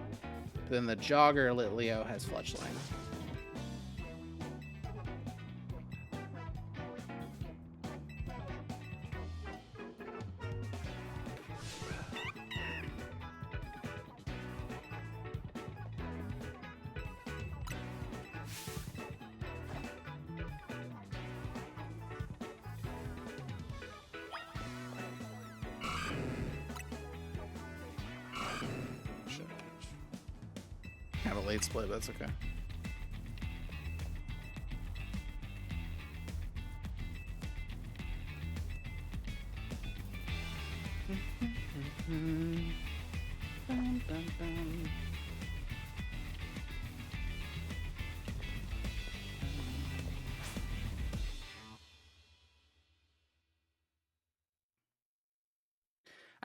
then the jogger Litleo has Fletchling. Have a late split, but that's okay.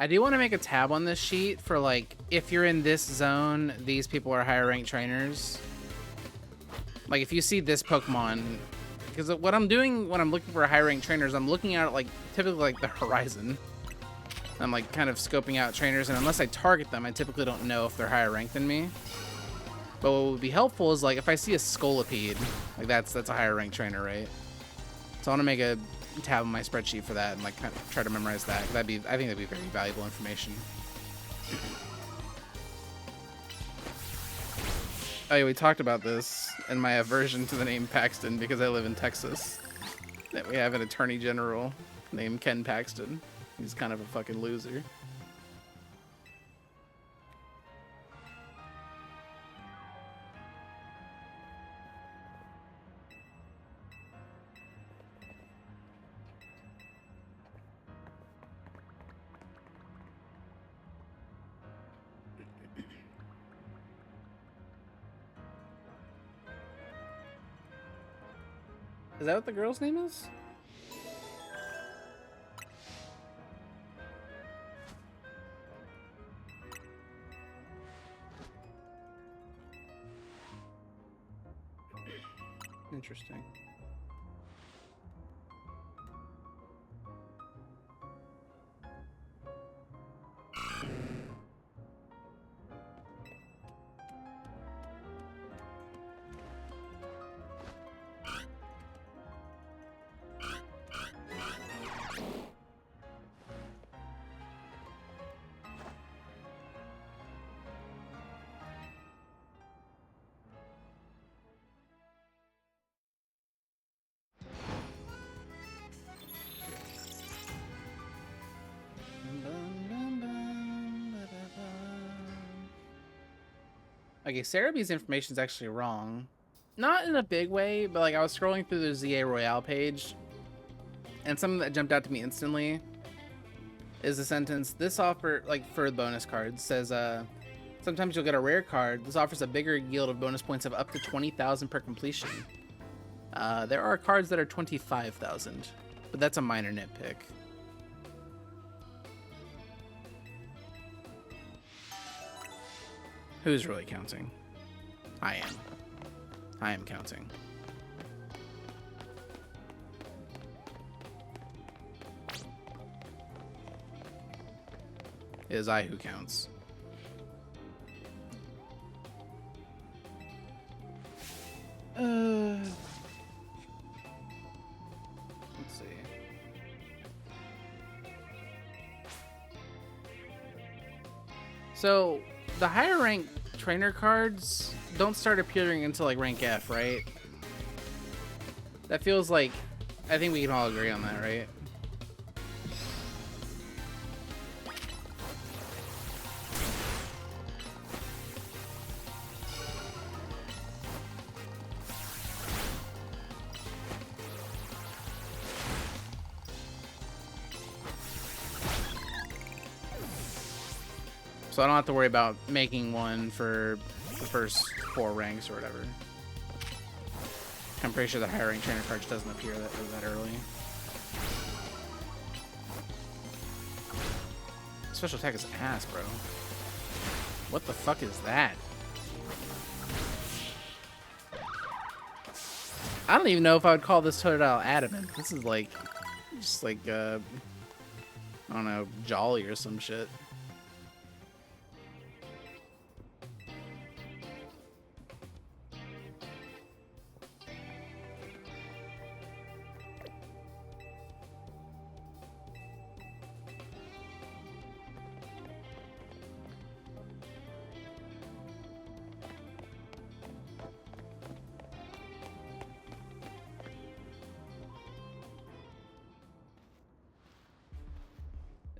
I do want to make a tab on this sheet for, like, if you're in this zone, these people are higher ranked trainers. Like, if you see this Pokemon, because what I'm doing when I'm looking for high ranked trainers, I'm looking at, like, typically, like, the horizon. I'm, like, kind of scoping out trainers, and unless I target them, I typically don't know if they're higher ranked than me. But what would be helpful is, like, if I see a Scolipede, like, that's a higher ranked trainer, right? So I want to make a tab on my spreadsheet for that and, like, kind of try to memorize that. I think that'd be very valuable information. Oh yeah, we talked about this in my aversion to the name Paxton because I live in Texas. That we have an attorney general named Ken Paxton. He's kind of a fucking loser. Is that what the girl's name is? Interesting. Okay, Cerebee's information is actually wrong. Not in a big way, but like I was scrolling through the ZA Royale page, and something that jumped out to me instantly is the sentence, this offer, like for the bonus cards, says, sometimes you'll get a rare card. This offers a bigger yield of bonus points of up to 20,000 per completion. There are cards that are 25,000, but that's a minor nitpick. Who's really counting? I am. I am counting. It is I who counts. Let's see. So the higher rank trainer cards don't start appearing until like rank F, right? That feels like, I think we can all agree on that, right? So I don't have to worry about making one for the first 4 ranks or whatever. I'm pretty sure the higher rank trainer card just doesn't appear that early. Special attack is ass, bro. What the fuck is that? I don't even know if I would call this Totodile adamant. This is like, just like, I don't know, jolly or some shit.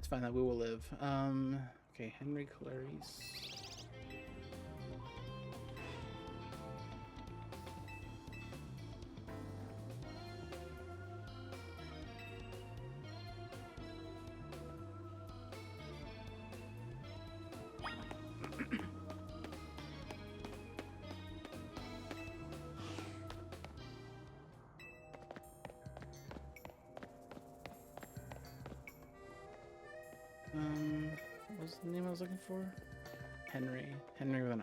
Fine, that we will live. Okay, Henry Clarice. What was the name I was looking for? Henry. Henry with an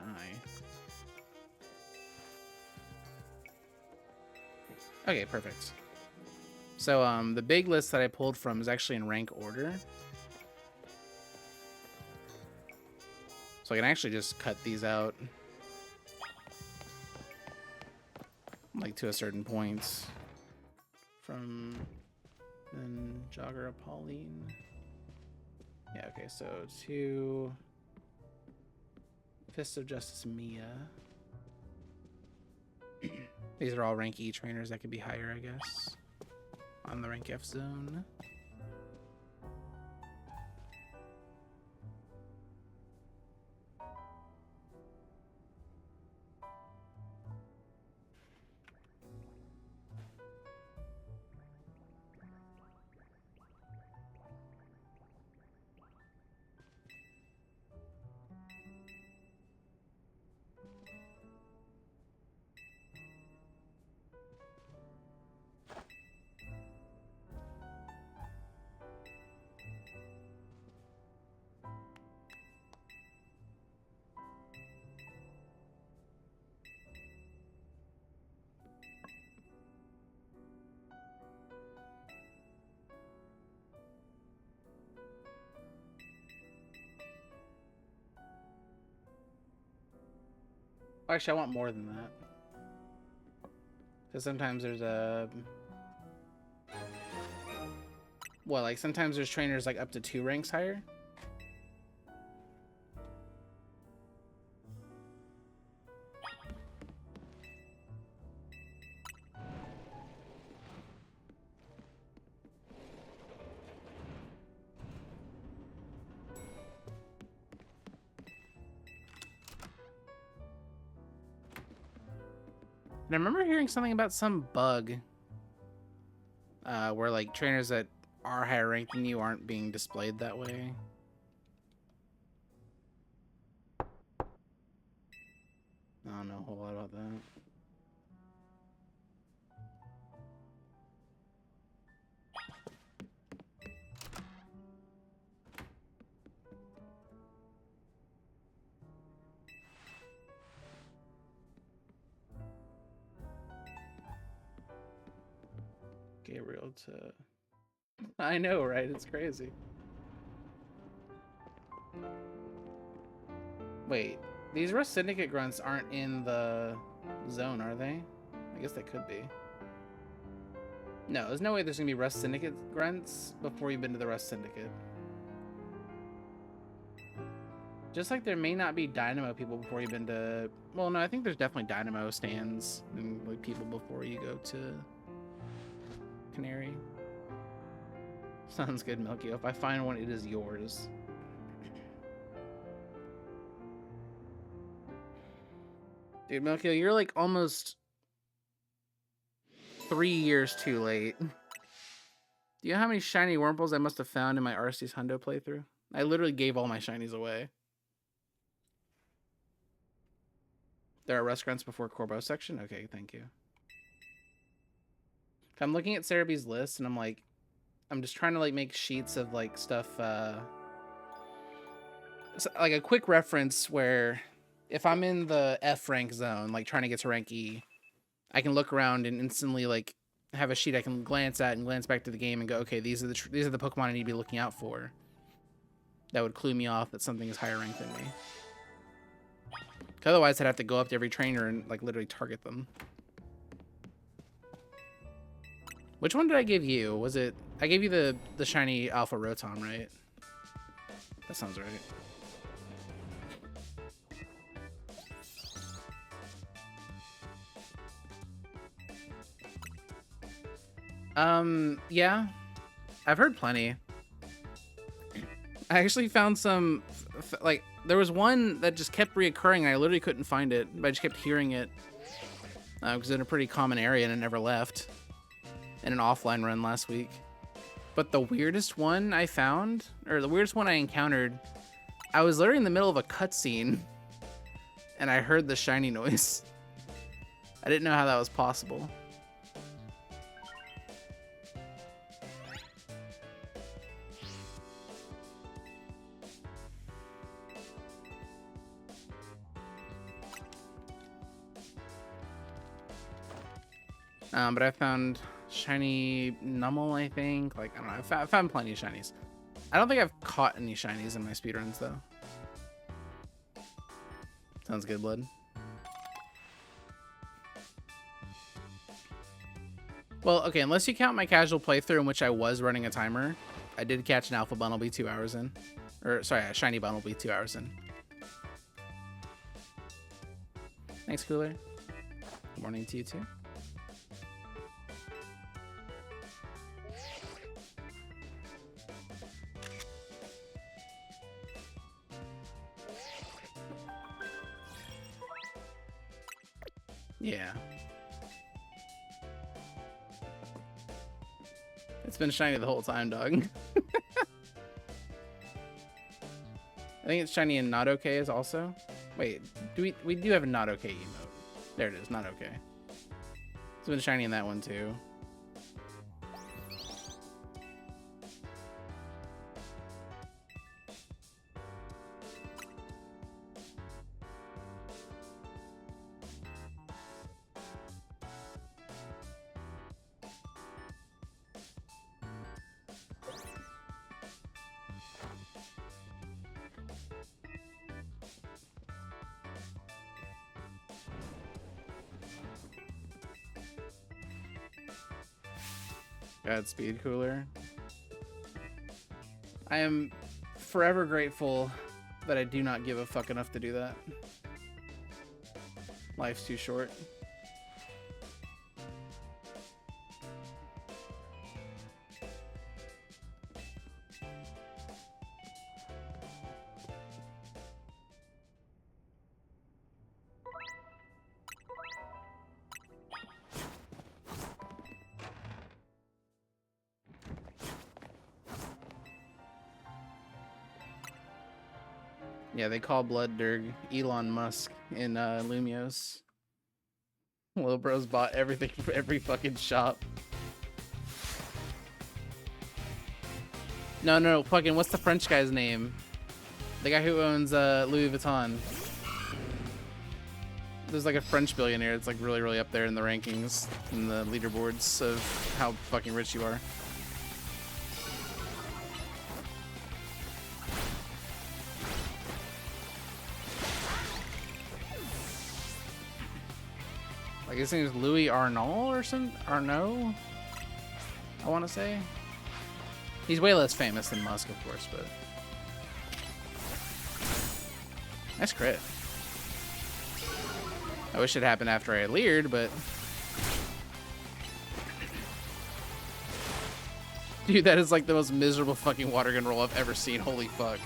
I. Okay, perfect. So, the big list that I pulled from is actually in rank order. So I can actually just cut these out. Like, to a certain point. From... then Jogger Pauline. Yeah, okay, so to Fist of Justice Mia. These are all rank E trainers that could be higher, I guess. On the rank F zone. Actually, I want more than that. Because sometimes there's a... well, like, sometimes there's trainers, like, up to 2 ranks higher. And I remember hearing something about some bug where, like, trainers that are higher ranked than you aren't being displayed that way. I don't know a whole lot about that. Gabriel to... I know, right? It's crazy. Wait, these Rust Syndicate grunts aren't in the zone, are they? I guess they could be. No, there's no way there's gonna be Rust Syndicate grunts before you've been to the Rust Syndicate. Just like there may not be Dynamo people before you've been to... well, no, I think there's definitely Dynamo stands and like people before you go to Canary. Sounds good, Milky. If I find one, it is yours. Dude, Milky, you're like almost 3 years too late. Do you know how many shiny Wurmples I must have found in my Arceus Hundo playthrough? I literally gave all my shinies away. There are restaurants before Corbo section? Okay, thank you. I'm looking at Cerebee's list and I'm like, I'm just trying to like make sheets of like stuff, like a quick reference where if I'm in the F rank zone, like trying to get to rank E, I can look around and instantly like have a sheet I can glance at and glance back to the game and go, okay, these are the Pokemon I need to be looking out for. That would clue me off that something is higher ranked than me. Otherwise, I'd have to go up to every trainer and like literally target them. Which one did I give you? Was it... I gave you the shiny Alpha Rotom, right? That sounds right. Yeah. I've heard plenty. I actually found some... like, there was one that just kept reoccurring and I literally couldn't find it, but I just kept hearing it. Because it's in a pretty common area and it never left. In an offline run last week. But the weirdest one I found, or the weirdest one I encountered, I was literally in the middle of a cutscene and I heard the shiny noise. I didn't know how that was possible. But I found shiny Numel, I think. Like, I don't know. I found plenty of shinies. I don't think I've caught any shinies in my speedruns, though. Sounds good, Blood. Well, okay, unless you count my casual playthrough in which I was running a timer, I did catch an Alpha Bundle be 2 hours in. Or, sorry, a shiny Bundle be 2 hours in. Thanks, Cooler. Good morning to you, too. Yeah. It's been shiny the whole time, dog. I think it's shiny and not okay is also. Wait, we do have a not okay emote. There it is, not okay. It's been shiny in that one too. Godspeed, Cooler. I am forever grateful that I do not give a fuck enough to do that. Life's too short. Yeah, they call Blood Durg Elon Musk in Lumios. Lil Bro's bought everything from every fucking shop. No, fucking, what's the French guy's name? The guy who owns Louis Vuitton. There's like a French billionaire that's like really, really up there in the rankings, in the leaderboards of how fucking rich you are. Like his name is Louis Arnault or something? Arnault? I want to say. He's way less famous than Musk, of course, but... Nice crit. I wish it happened after I leered, but... Dude, that is like the most miserable fucking water gun roll I've ever seen. Holy fuck.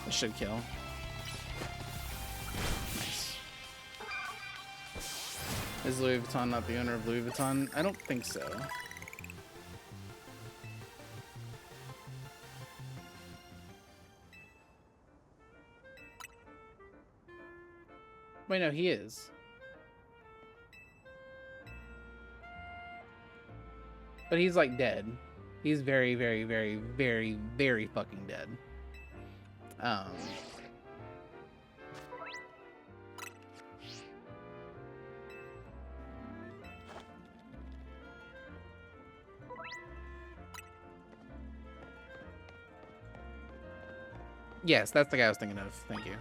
This should kill. Nice. Is Louis Vuitton not the owner of Louis Vuitton? I don't think so. Wait, no, he is. But he's like dead. He's very, very, very, very, very fucking dead. Yes, that's the guy I was thinking of. Thank you.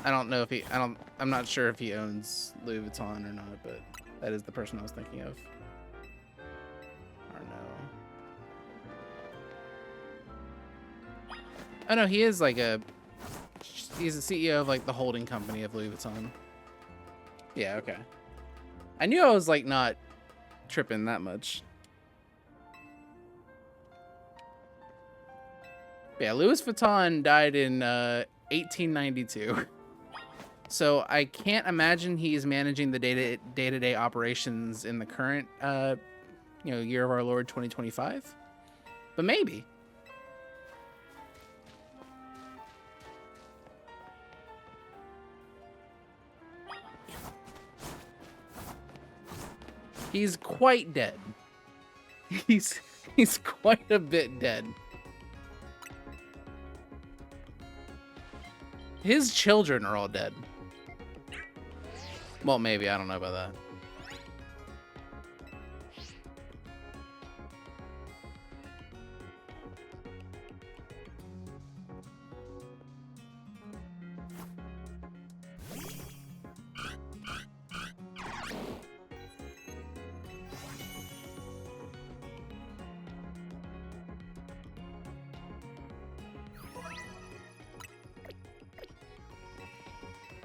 I don't know if he... I'm not sure if he owns Louis Vuitton or not, but that is the person I was thinking of. Or no. Oh, no, he is like a... He's the CEO of like the holding company of Louis Vuitton. Yeah, okay. I knew I was like not tripping that much. Yeah, Louis Vuitton died in 1892. So I can't imagine he's managing the day-to-day operations in the current year of our Lord 2025. But maybe. He's quite dead. He's quite a bit dead. His children are all dead. Well, maybe. I don't know about that.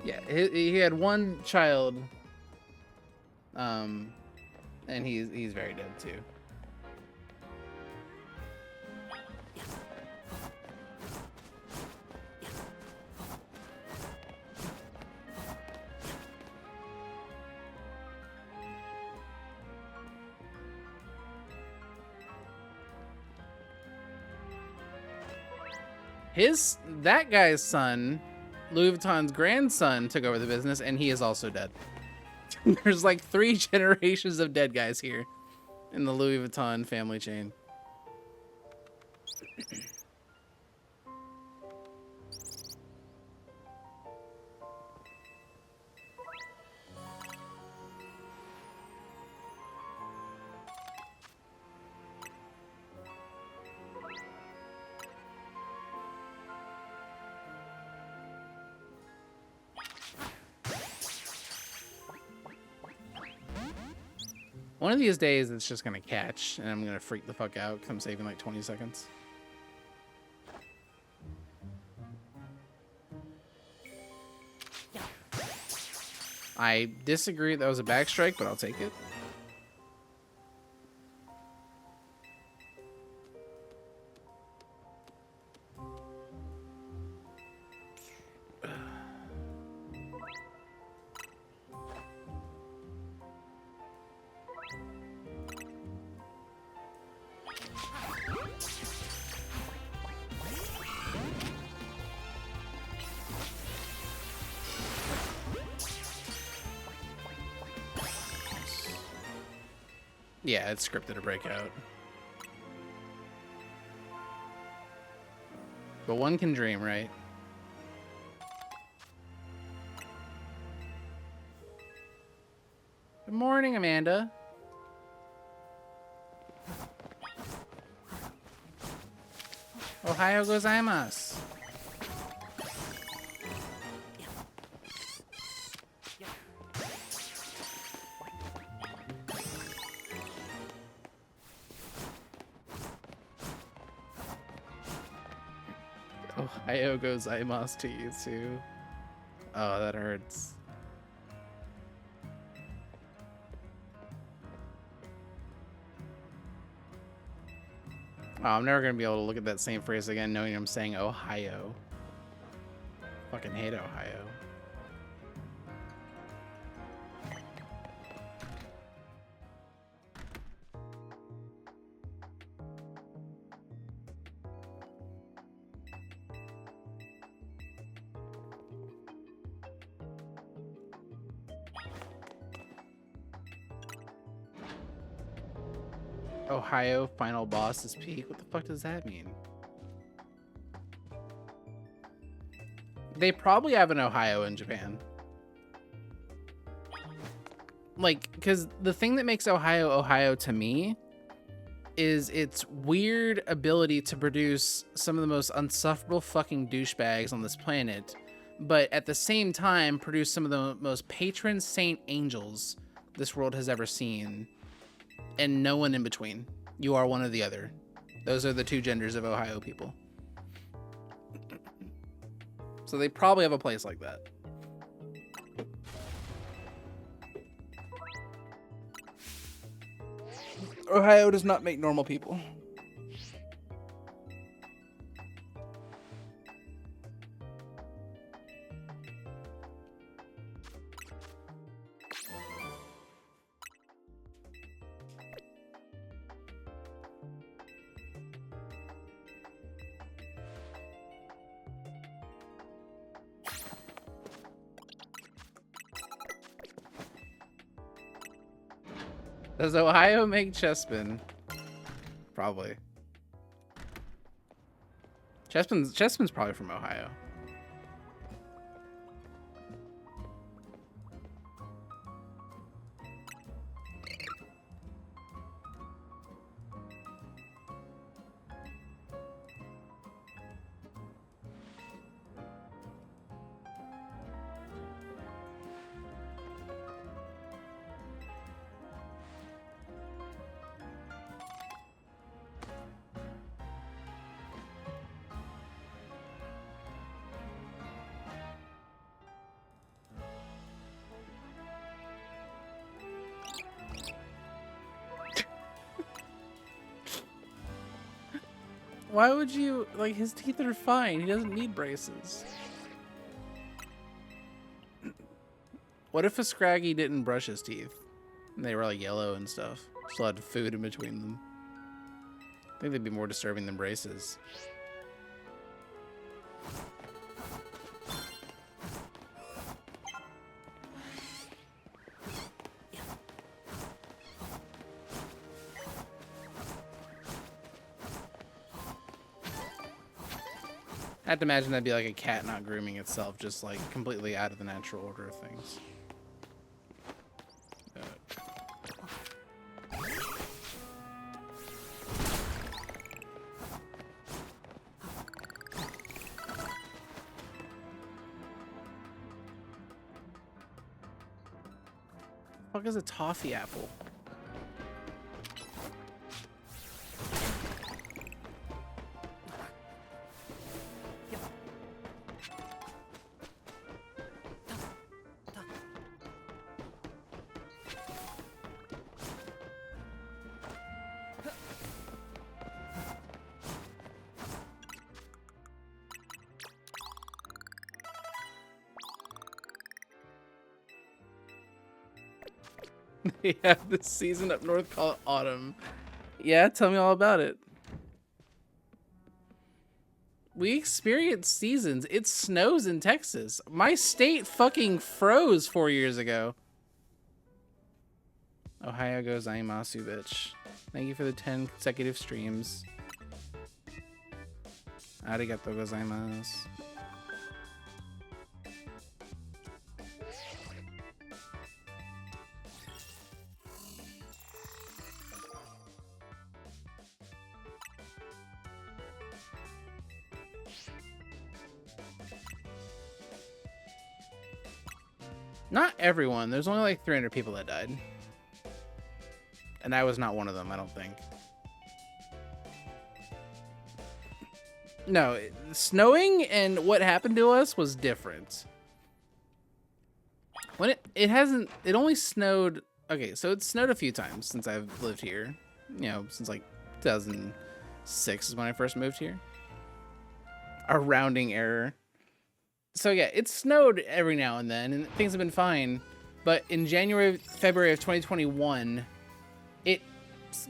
Yeah, he had one child, and he's very dead too. That guy's son, Louis Vuitton's grandson, took over the business, and he is also dead. There's like 3 generations of dead guys here in the Louis Vuitton family chain. One of these days, it's just gonna catch, and I'm gonna freak the fuck out because I'm saving like 20 seconds. I disagree that was a back strike, but I'll take it. Yeah, it's scripted to break out. But one can dream, right? Good morning, Amanda. Ohio gozaimasu. Ohio gozaimasu to you too. Oh, that hurts. Oh, I'm never gonna be able to look at that same phrase again knowing I'm saying Ohio. Fucking hate Ohio. Ohio final boss is peak. What the fuck does that mean? They probably have an Ohio in Japan. Like, because the thing that makes Ohio Ohio to me is its weird ability to produce some of the most unsufferable fucking douchebags on this planet, but at the same time produce some of the most patron saint angels this world has ever seen, and no one in between. You are one or the other. Those are the two genders of Ohio people. So they probably have a place like that. Ohio does not make normal people. Does Ohio make Chespin? Probably. Chespin's probably from Ohio. Why would you, like, his teeth are fine. He doesn't need braces. What if a Scraggy didn't brush his teeth? And they were like yellow and stuff. Still had food in between them. I think they'd be more disturbing than braces. I have to imagine that'd be like a cat not grooming itself, just like completely out of the natural order of things. What the fuck is a toffee apple? Yeah, this season up north call it autumn. Yeah, tell me all about it. We experience seasons. It snows in Texas. My state fucking froze 4 years ago. Ohio gozaimasu, bitch. Thank you for the 10 consecutive streams. Arigato gozaimasu. Not everyone. There's only like 300 people that died. And I was not one of them, I don't think. No, snowing and what happened to us was different. When it only snowed, okay, so it snowed a few times since I've lived here. You know, since like 2006 is when I first moved here. A rounding error. So yeah, it snowed every now and then, and things have been fine. But in January, February of 2021, it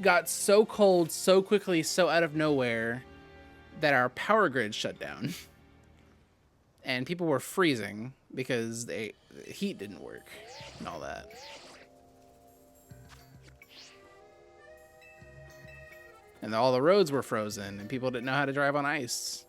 got so cold so quickly, so out of nowhere, that our power grid shut down. And people were freezing because the heat didn't work and all that. And all the roads were frozen, and people didn't know how to drive on ice.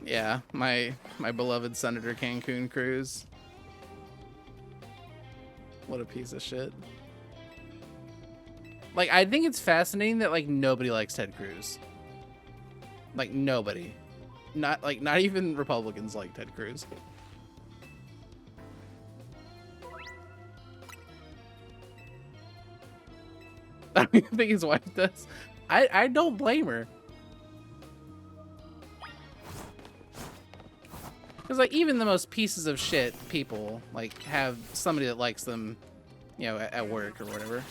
Yeah, my beloved Senator Cancun cruise. What a piece of shit. Like, I think it's fascinating that, like, nobody likes Ted Cruz. Like, nobody. Not even Republicans like Ted Cruz. I don't even think his wife does. I don't blame her. Because, like, even the most pieces of shit people, like, have somebody that likes them, you know, at work or whatever.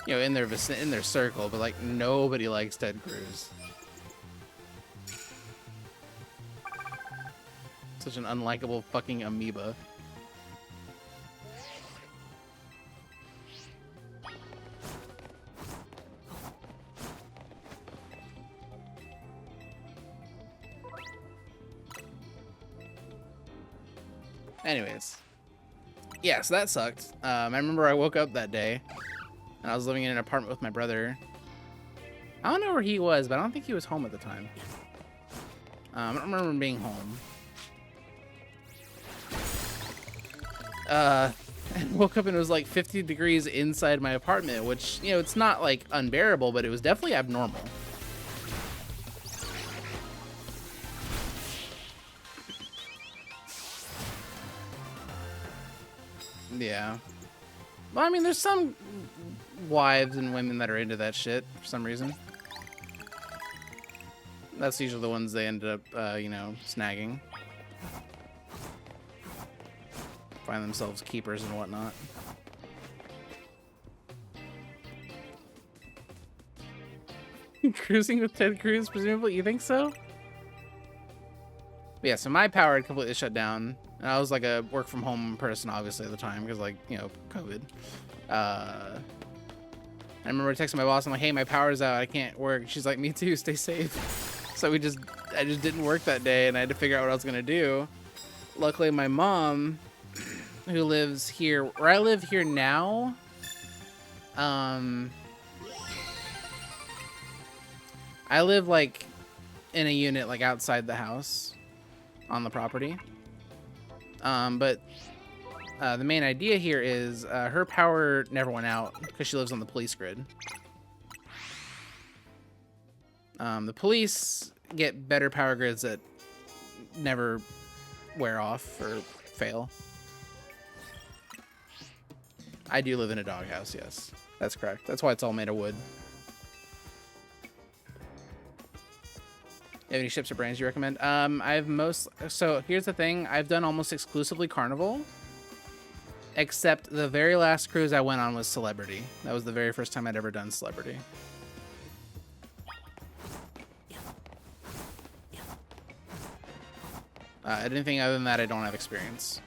You know, in their circle, but, like, nobody likes Ted Cruz. Such an unlikable fucking amoeba. Anyways. Yeah, so that sucked. I remember I woke up that day, and I was living in an apartment with my brother. I don't know where he was, but I don't think he was home at the time. I don't remember him being home. And woke up and it was like 50 degrees inside my apartment, which, you know, it's not like unbearable, but it was definitely abnormal. Yeah. Well, I mean, there's some wives and women that are into that shit for some reason. That's usually the ones they ended up, you know, snagging. Find themselves keepers and whatnot. Cruising with Ted Cruz, presumably? You think so? But yeah, so my power had completely shut down. And I was like a work from home person, obviously, at the time, because, like, you know, COVID. I remember texting my boss, I'm like, hey, my power's out, I can't work. She's like, me too, stay safe. So I just didn't work that day, and I had to figure out what I was gonna do. Luckily, my mom, who lives here, where I live here now, I live, like, in a unit, like, outside the house on the property. But the main idea here is her power never went out because she lives on the police grid. The police get better power grids that never wear off or fail. I do live in a doghouse, yes. That's correct. That's why it's all made of wood. You have any ships or brands you recommend? So here's the thing. I've done almost exclusively Carnival. Except the very last cruise I went on was Celebrity. That was the very first time I'd ever done Celebrity. Anything other than that, I don't have experience.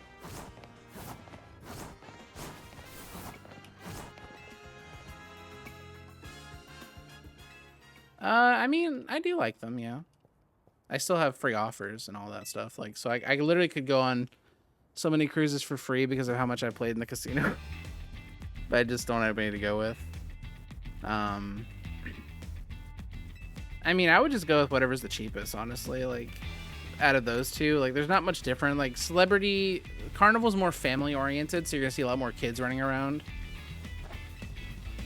I mean, I do like them, yeah. I still have free offers and all that stuff. Like, so I literally could go on so many cruises for free because of how much I played in the casino. But I just don't have anybody to go with. I mean, I would just go with whatever's the cheapest, honestly. Like, out of those two, like, there's not much different. Like, Celebrity, Carnival's more family oriented, so you're gonna see a lot more kids running around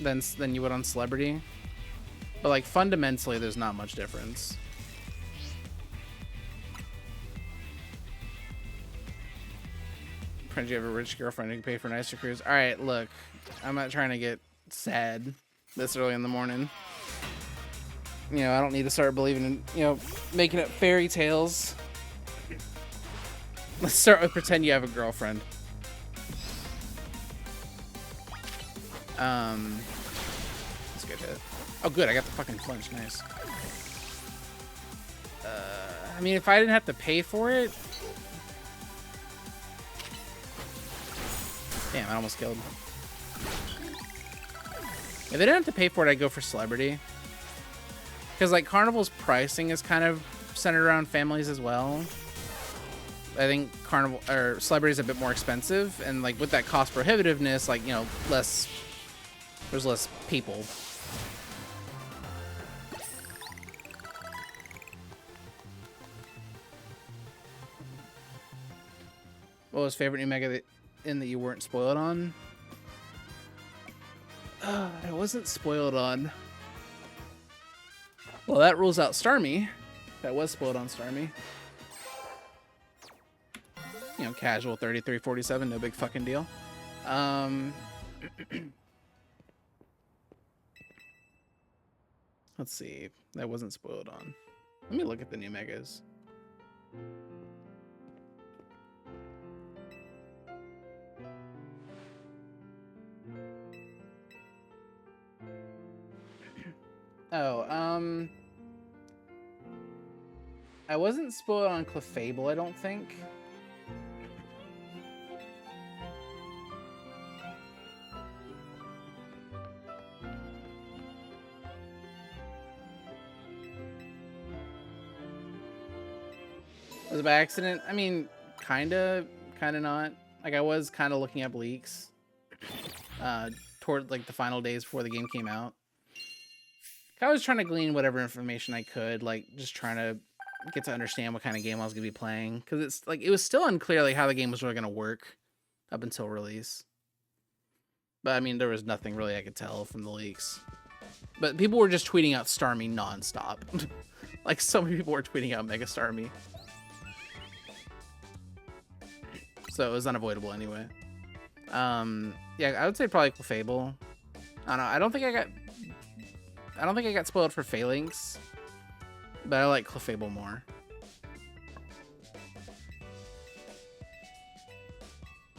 than you would on Celebrity. But, like, fundamentally, there's not much difference. Friend, you have a rich girlfriend who can pay for a nicer cruise? All right, look, I'm not trying to get sad this early in the morning. You know, I don't need to start believing in, you know, making up fairy tales. Let's start with pretend you have a girlfriend. Let's get hit. Oh, good, I got the fucking flinch. Nice. I mean, if I didn't have to pay for it. Damn, I almost killed. If they didn't have to pay for it, I'd go for Celebrity. Because, like, Carnival's pricing is kind of centered around families as well. I think Celebrity is a bit more expensive. And, like, with that cost prohibitiveness, like, you know, there's less people. What was favorite new mega that you weren't spoiled on? I wasn't spoiled on. Well, that rules out Starmie. That was spoiled on Starmie. You know, casual 3347, no big fucking deal. Let's see. That wasn't spoiled on. Let me look at the new megas. Oh, I wasn't spoiled on Clefable, I don't think. Was it by accident? I mean, kinda not. Like, I was kind of looking up leaks toward like the final days before the game came out. I was trying to glean whatever information I could, like just trying to get to understand what kind of game I was gonna be playing, because it's like it was still unclear like how the game was really gonna work up until release. But I mean, there was nothing really I could tell from the leaks. But people were just tweeting out Starmie nonstop. Like so many people were tweeting out Mega Starmie. So it was unavoidable anyway. Yeah, I would say probably Clefable. I don't know. I don't think I got spoiled for Phalanx, but I like Clefable more.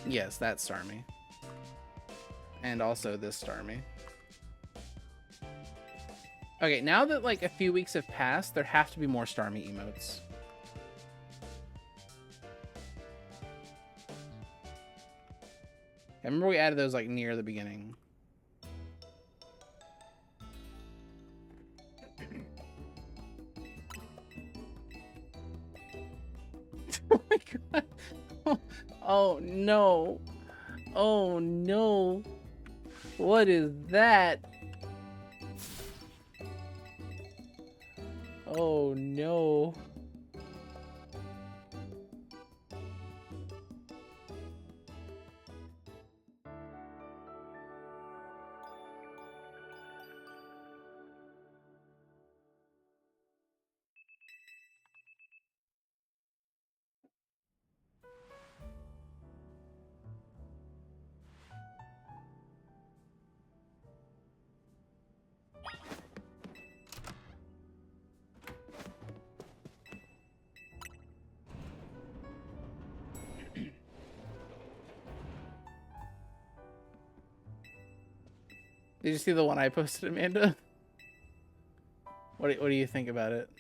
Yes, that's Starmie. And also this Starmie. Okay, now that like a few weeks have passed, there have to be more Starmie emotes. I remember we added those like near the beginning. Oh my god. Oh no. Oh no. What is that? Oh no. Did you see the one I posted, Amanda? What do you think about it?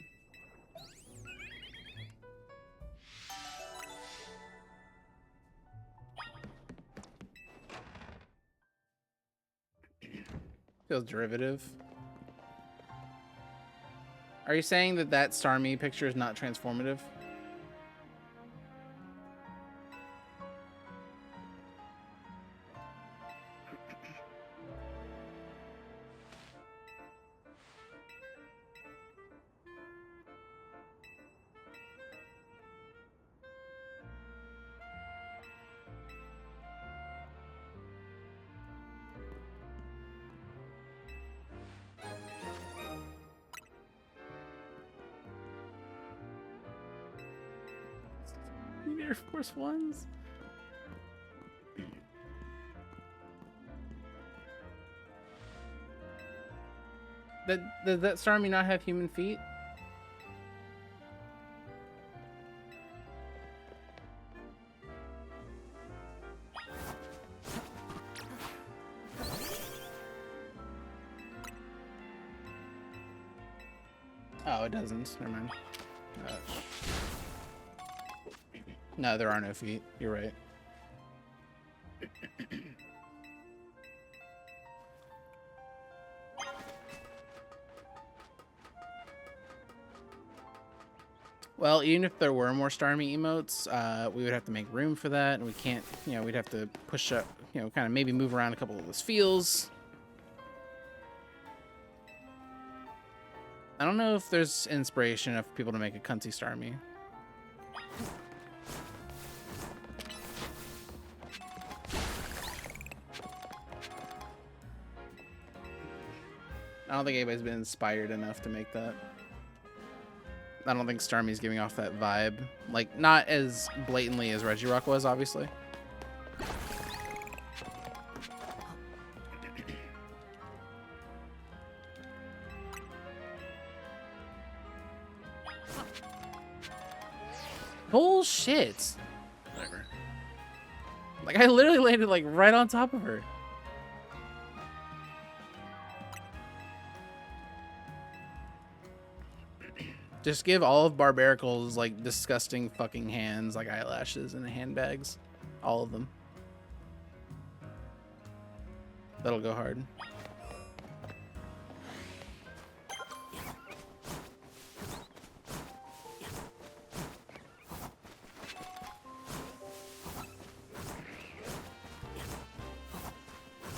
Feels derivative. Are you saying that that Starmie picture is not transformative? Air Force Ones? Does that Starmie not have human feet? Oh, it doesn't. Never mind. No, there are no feet. You're right. Well, even if there were more Starmie emotes, we would have to make room for that, and we can't, you know, we'd have to push up, you know, kind of maybe move around a couple of those fields. I don't know if there's inspiration of people to make a cunty Starmie. don't think anybody's been inspired enough to make that. I don't think Starmie's giving off that vibe. Like, not as blatantly as Regirock was, obviously. Bullshit. Whatever. Like, I literally landed, like, right on top of her. Just give all of Barbaricle's, like, disgusting fucking hands, like, eyelashes and handbags. All of them. That'll go hard.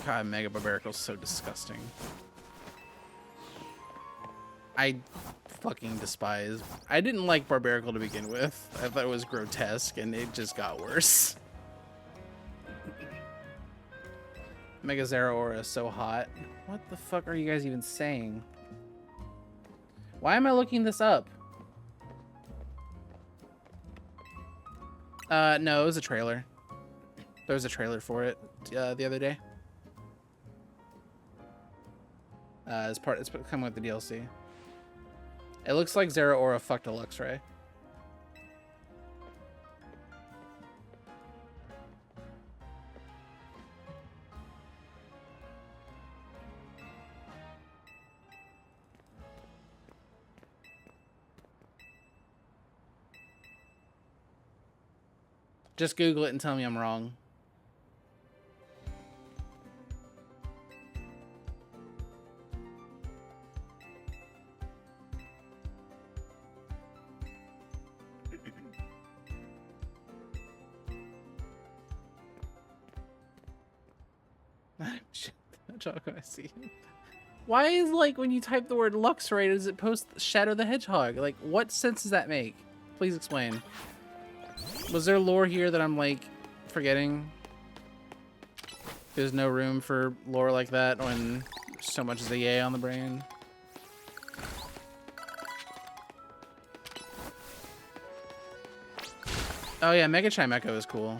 God, Mega Barbaricle's so disgusting. I fucking despise. I didn't like Barbaricle to begin with. I thought it was grotesque, and it just got worse. Mega Zeraora is so hot. What the fuck are you guys even saying? Why am I looking this up? No, it was a trailer. There was a trailer for it the other day. It's coming with the DLC. It looks like Zeraora fucked a Luxray. Just Google it and tell me I'm wrong. I see. Why is, like, when you type the word Luxray, does it post Shadow the Hedgehog? Like, what sense does that make? Please explain. Was there lore here that I'm, like, forgetting? There's no room for lore like that when so much is a yay on the brain. Oh yeah, Mega Chimecho is cool.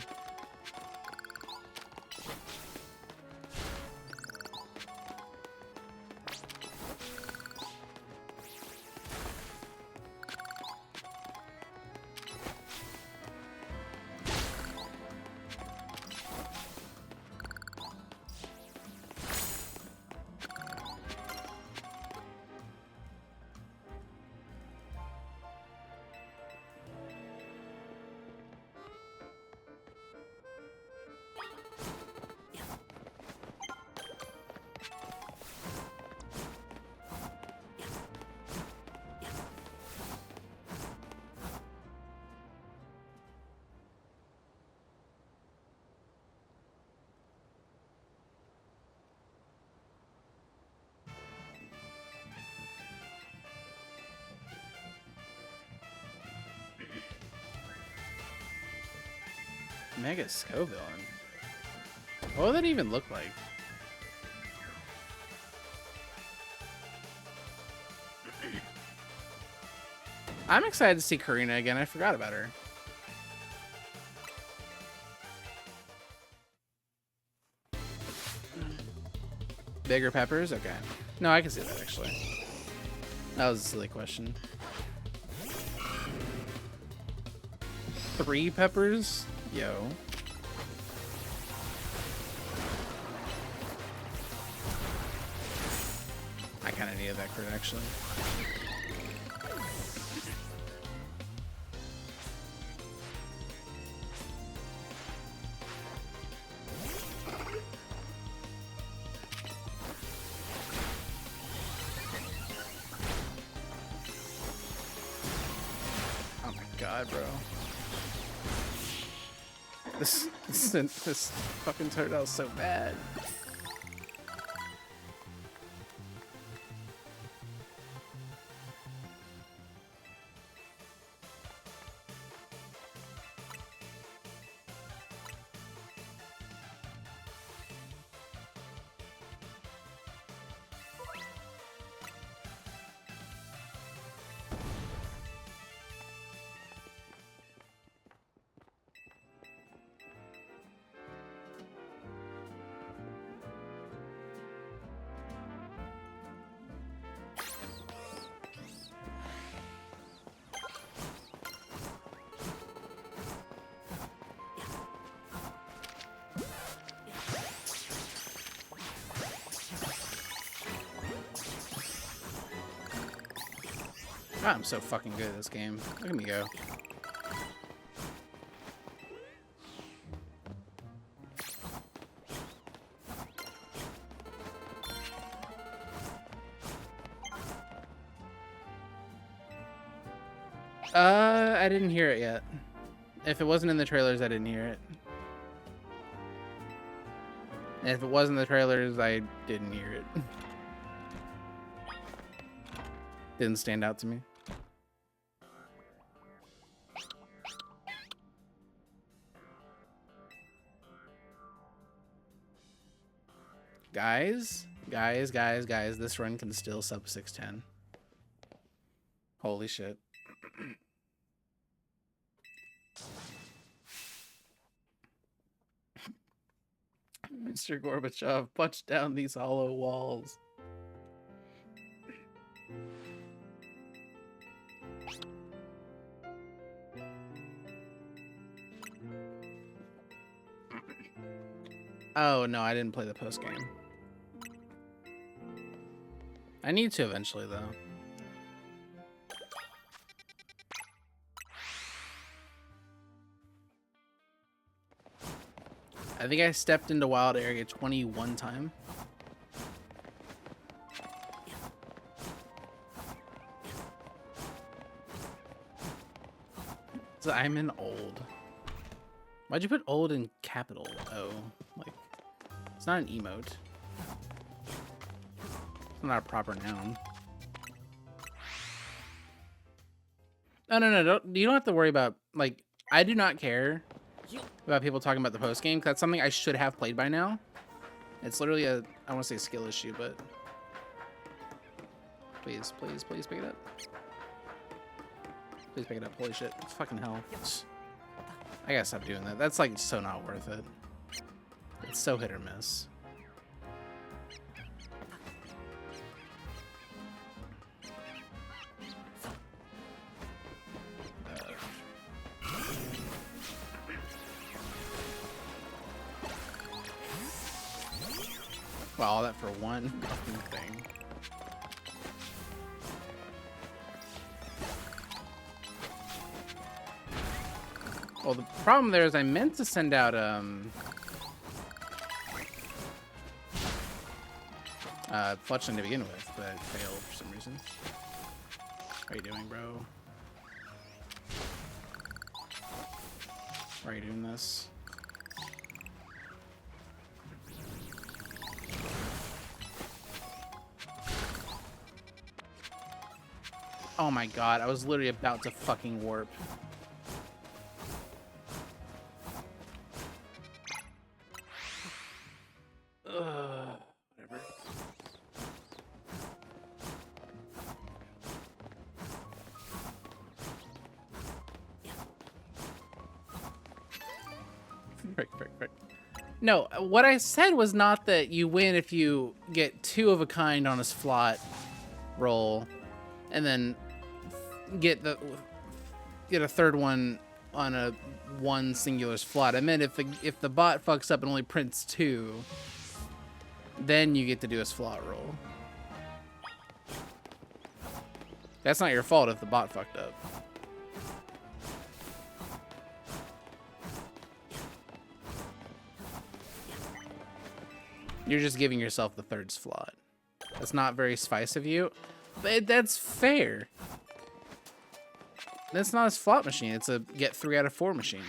Mega Scoville. What would that even look like? I'm excited to see Karina again. I forgot about her. Bigger peppers? Okay. No, I can see that actually. That was a silly question. 3 peppers? Yo. I kind of needed that crit actually. Oh my god, bro. This fucking turned out so bad. God, I'm so fucking good at this game. Look at me go. I didn't hear it yet. If it wasn't in the trailers, I didn't hear it. And if it wasn't in the trailers, I didn't hear it. Didn't stand out to me. Guys, this run can still sub 610. Holy shit. Mr. Gorbachev, punch down these hollow walls. Oh, no, I didn't play the post game. I need to eventually, though. I think I stepped into Wild Area 21 time. So I'm in old. Why'd you put old in capital O? Like, it's not an emote. It's not a proper noun. No. You don't have to worry about, like, I do not care about people talking about the post game. That's something I should have played by now. It's literally a, I want to say skill issue, but please pick it up. Please pick it up. Holy shit. Fucking hell. I gotta stop doing that. That's like so not worth it. It's so hit or miss. Wow, all that for one fucking thing. Well, the problem there is I meant to send out Fletchling to begin with, but it failed for some reason. How are you doing, bro? Why are you doing this? Oh my god, I was literally about to fucking warp. Whatever. Frick. No, what I said was not that you win if you get 2 of a kind on a slot roll, and then get a third one on a one singular slot. I meant if the bot fucks up and only prints 2, then you get to do a slot roll. That's not your fault if the bot fucked up. You're just giving yourself the 3rd slot. That's not very spice of you, but that's fair. That's not a slot machine. It's a get 3 out of 4 machine.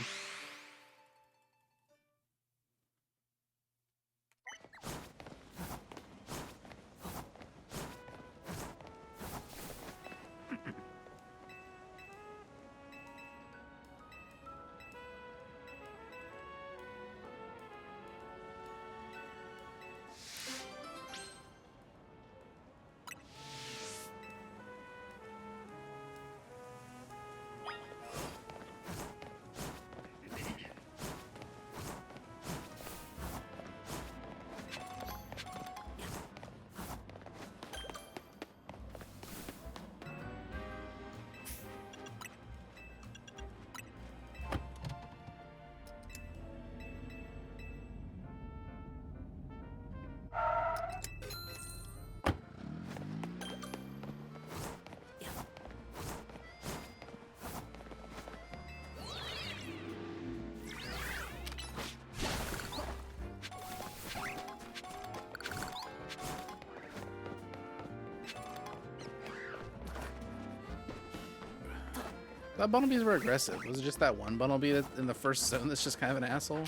That bumblebees were aggressive. Was it just that one bumblebee that in the first zone that's just kind of an asshole?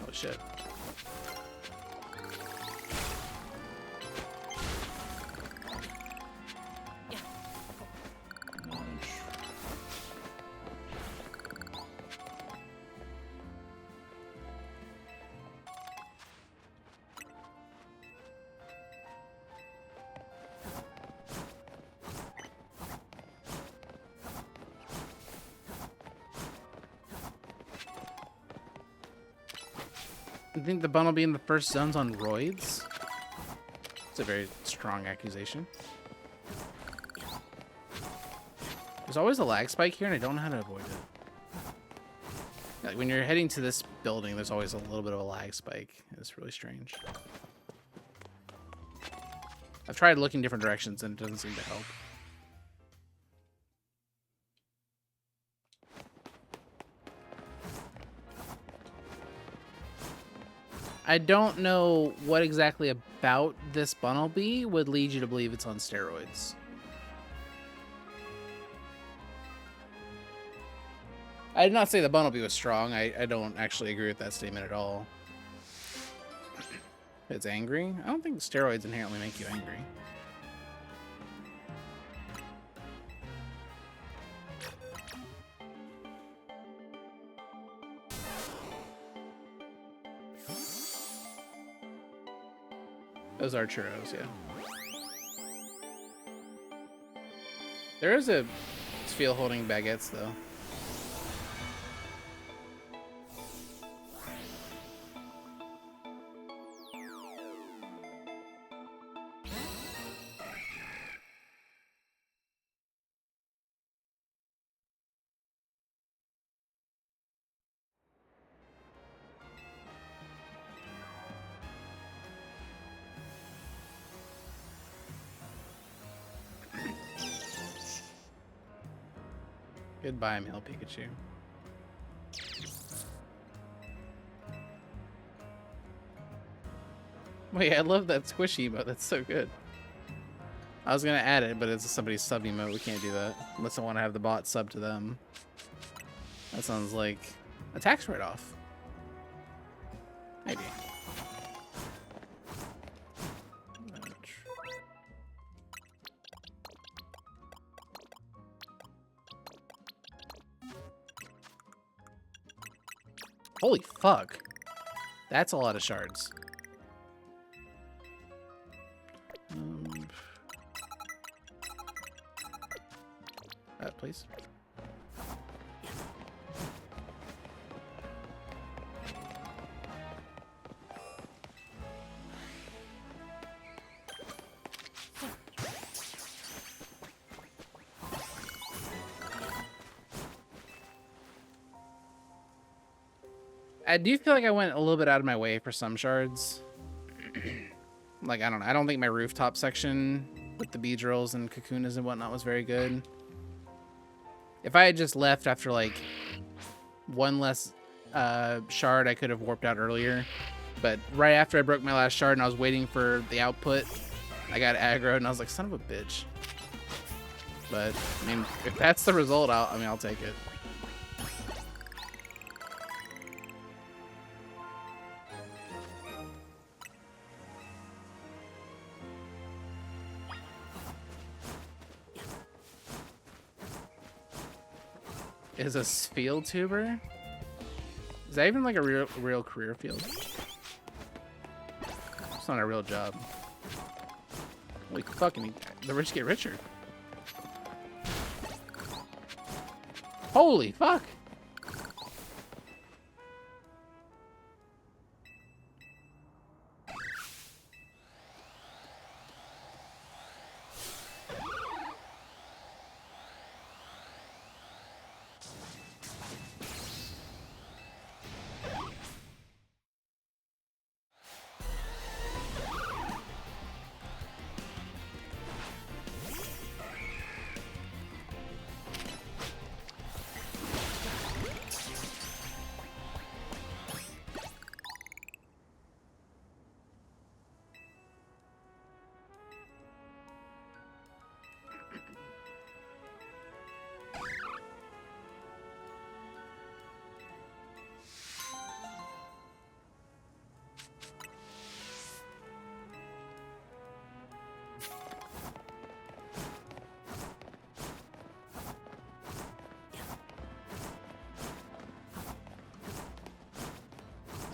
Oh shit. I think the bumblebee in the first zone's on roids. It's a very strong accusation. There's always a lag spike here, and I don't know how to avoid it. Like when you're heading to this building, there's always a little bit of a lag spike. It's really strange. I've tried looking different directions, and it doesn't seem to help. I don't know what exactly about this bumblebee would lead you to believe it's on steroids. I did not say the bumblebee was strong. I don't actually agree with that statement at all. It's angry? I don't think steroids inherently make you angry. Those are churros, yeah. There is a feel holding baguettes, though. Goodbye, male Pikachu. Wait, I love that squishy emote. That's so good. I was gonna add it, but it's somebody's sub emote. We can't do that unless I want to have the bot sub to them. That sounds like a tax write-off. Maybe. Holy fuck. That's a lot of shards. Please. I do feel like I went a little bit out of my way for some shards. Like, I don't know. I don't think my rooftop section with the bee drills and kakunas and whatnot was very good. If I had just left after, like, one less shard, I could have warped out earlier. But right after I broke my last shard and I was waiting for the output, I got aggroed and I was like, son of a bitch. But, I mean, if that's the result, I'll take it. Is a field tuber? Is that even like a real career field? It's not a real job. Holy fucking, the rich get richer. Holy fuck!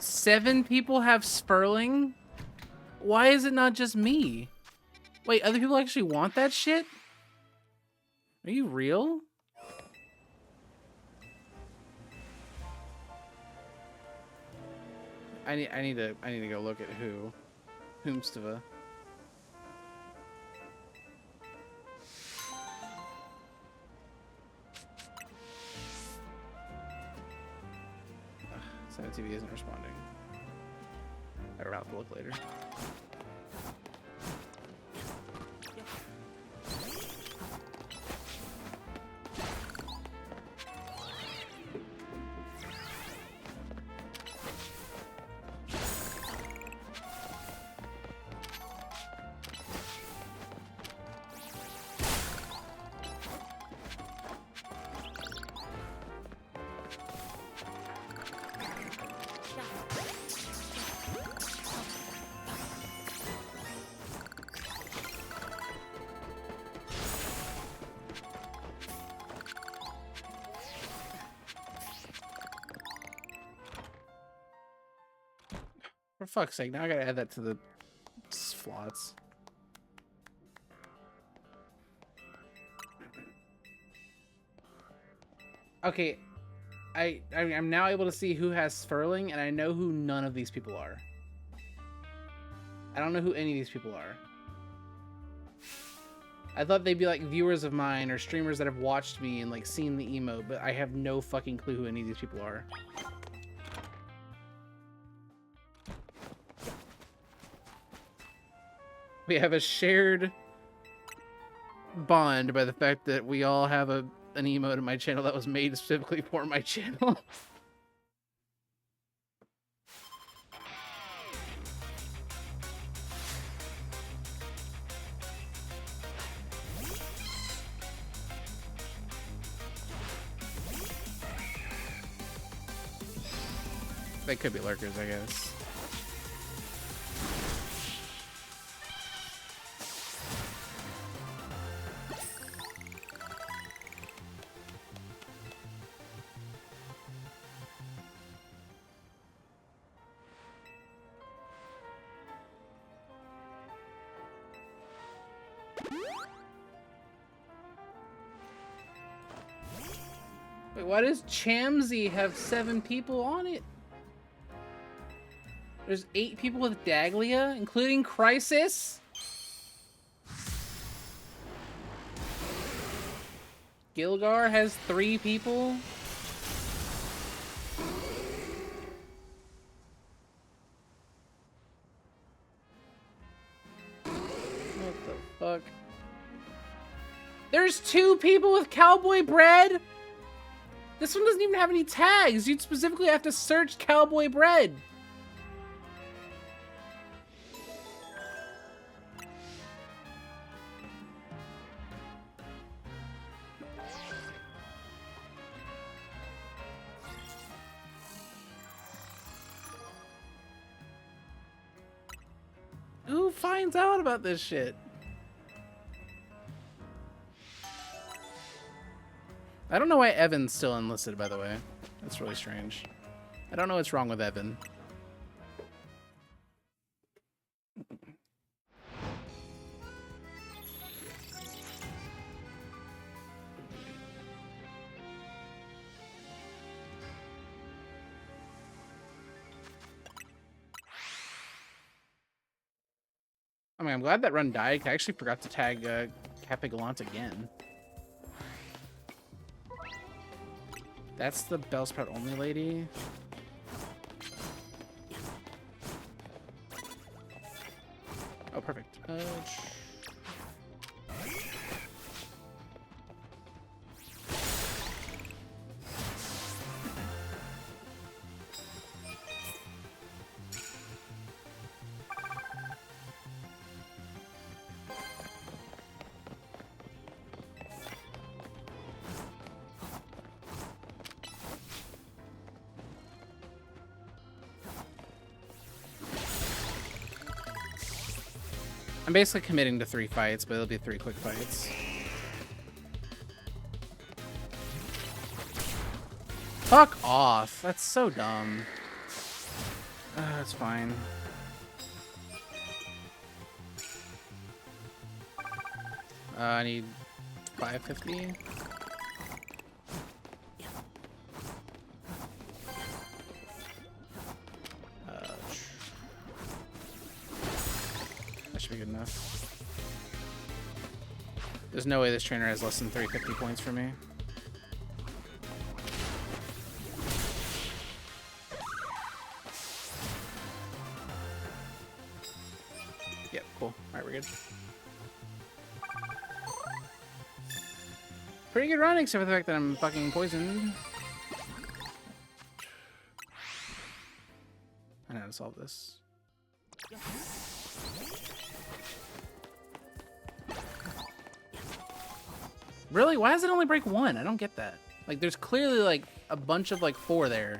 7 people have Sperling? Why is it not just me? Wait, other people actually want that shit? Are you real? I need to go look at Whomstava. Senate TV isn't responding. I'll have to look later. For fuck's sake, now I gotta add that to the slots. Okay, I'm now able to see who has Sperling, and I know who none of these people are. I don't know who any of these people are. I thought they'd be like viewers of mine or streamers that have watched me and like seen the emote, but I have no fucking clue who any of these people are. We have a shared bond by the fact that we all have an emote in my channel that was made specifically for my channel. They could be lurkers, I guess. Wait, why does Chamsy have 7 people on it? There's 8 people with Daglia, including Crisis? Gilgar has 3 people? What the fuck? There's 2 people with Cowboy Bread? This one doesn't even have any tags. You'd specifically have to search Cowboy Bread. Who finds out about this shit? I don't know why Evan's still enlisted, by the way. That's really strange. I don't know what's wrong with Evan. I mean, I'm glad that run died. I actually forgot to tag Cafe Gallant again. That's the Bellsprout only lady. Oh, perfect. I'm basically committing to 3 fights, but it'll be 3 quick fights. Fuck off. That's so dumb. That's fine. I need 550. That should be good enough. There's no way this trainer has less than 350 points for me. Yep, cool. Alright, we're good. Pretty good run, except for the fact that I'm fucking poisoned. I know how to solve this. Really? Why does it only break one? I don't get that. Like, there's clearly, like, a bunch of, like, 4 there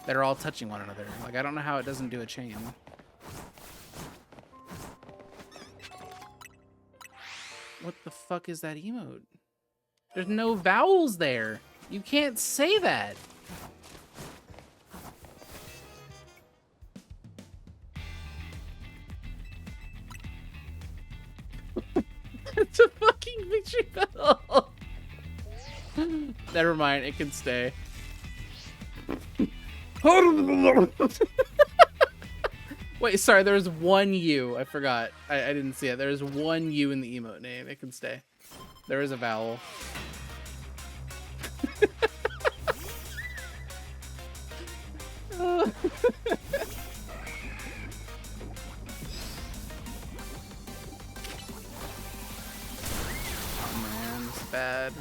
that are all touching one another. Like, I don't know how it doesn't do a chain. What the fuck is that emote? There's no vowels there. You can't say that. It's a fucking victory bell. Never mind, it can stay. Wait, sorry, there was one U. I forgot. I didn't see it. There's one U in the emote name. It can stay. There is a vowel. Oh man, it's bad.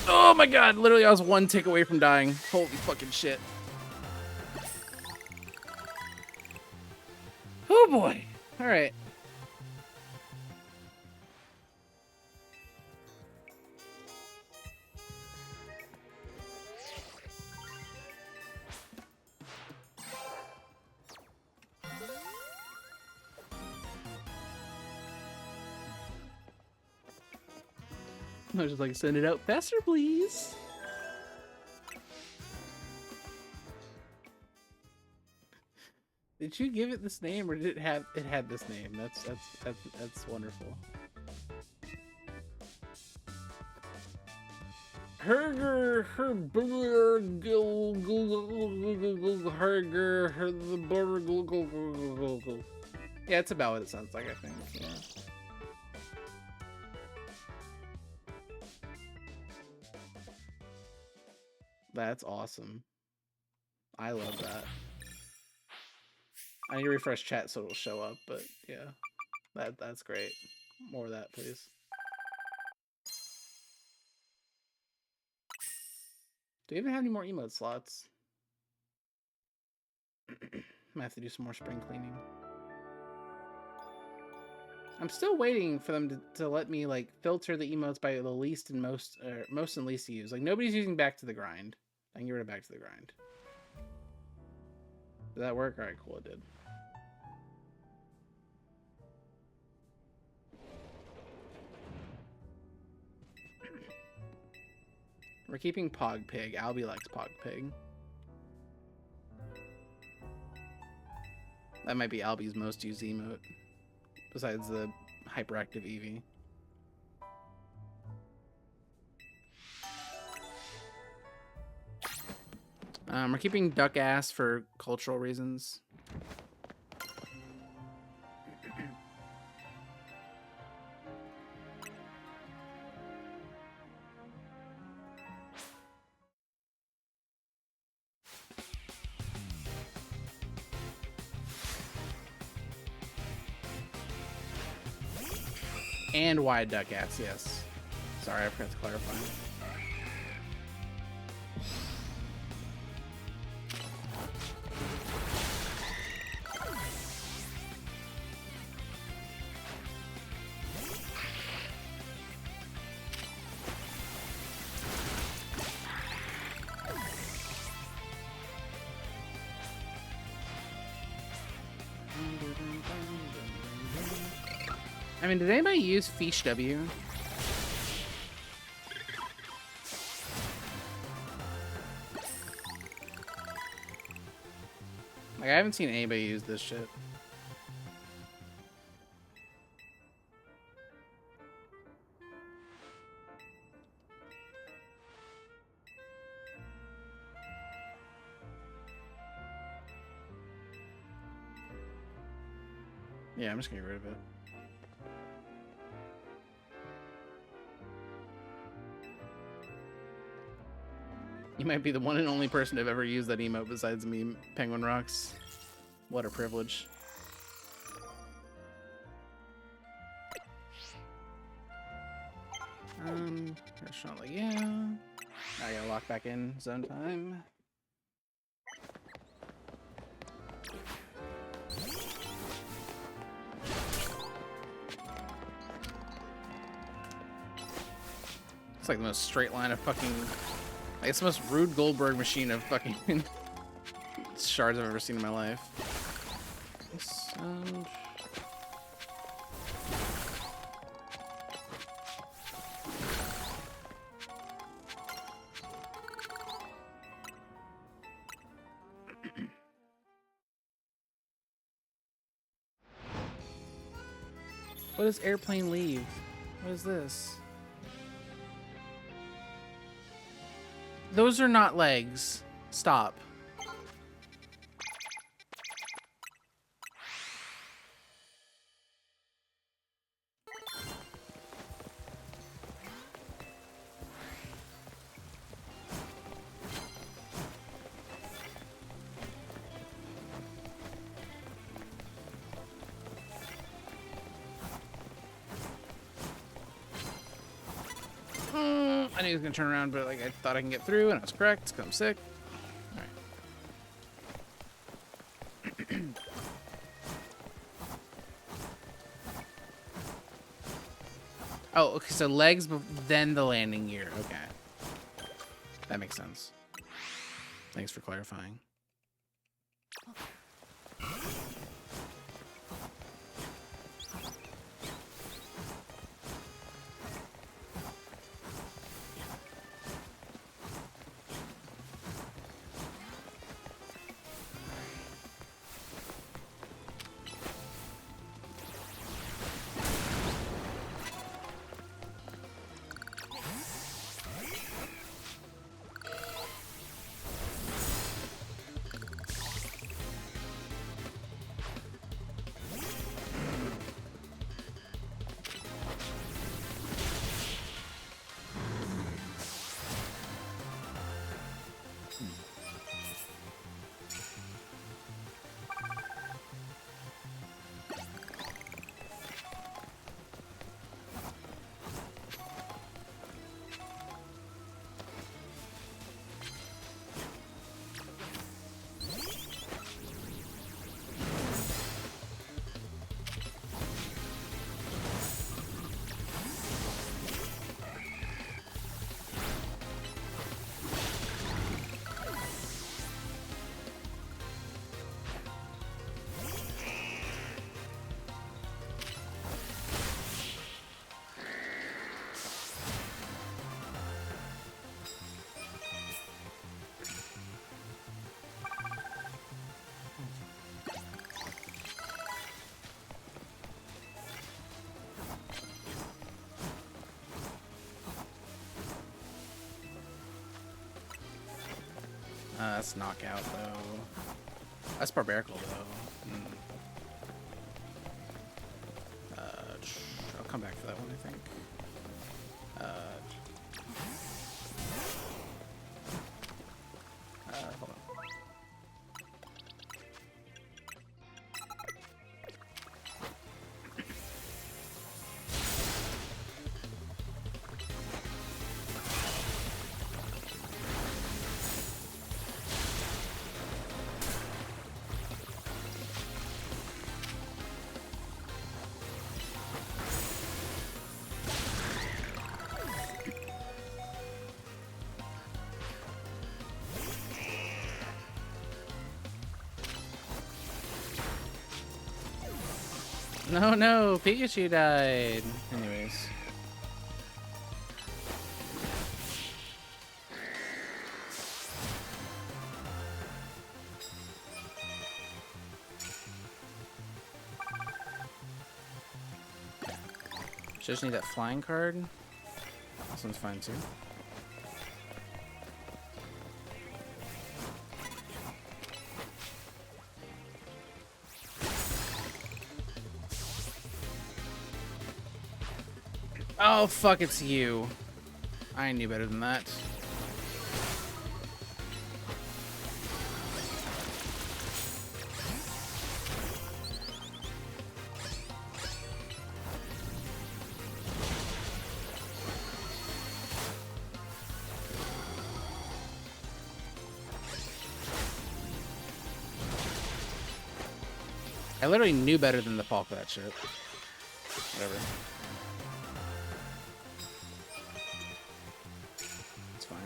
Oh my god, literally I was one tick away from dying. Holy fucking shit. Oh boy. Alright. I was just like, send it out faster, please. Did you give it this name, or did it have this name? That's wonderful. Herger, yeah, it's about what it sounds like, I think. Yeah. That's awesome. I love that. I need to refresh chat so it'll show up, but yeah, that's great. More of that, please. Do we even have any more emote slots? Might have to do some more spring cleaning. I'm still waiting for them to let me like filter the emotes by the least and most and least used. Like nobody's using back to the grind. I can get rid of back to the grind. Did that work? Alright, cool, it did. We're keeping Pog Pig. Albie likes Pog Pig. That might be Albie's most used emote, besides the hyperactive Eevee. We're keeping Duck Ass for cultural reasons. And wide Duck Ass, yes. Sorry, I forgot to clarify. I mean, did anybody use Fish W? Like, I haven't seen anybody use this shit. Yeah, I'm just gonna get rid of it. You might be the one and only person to have ever used that emote besides me, Penguin Rocks. What a privilege. Restaurant, like, yeah. I gotta lock back in zone time. It's like the most straight line of fucking... Like, it's the most Rube Goldberg machine of fucking shards I've ever seen in my life. What does airplane leave? What is this? Those are not legs. Stop. I knew he was gonna turn around, but like I thought I can get through, and I was correct because I'm sick. All right. Oh, okay. So legs, then the landing gear. Okay, that makes sense. Thanks for clarifying. That's knockout though. That's barbarical though. I'll come back for that one, I think. Hold on. No, no, Pikachu died. Anyways. Just need that flying card. This one's fine too. Oh, fuck, it's you. I knew better than that. I literally knew better than the fall for that shit. Whatever. It's fine.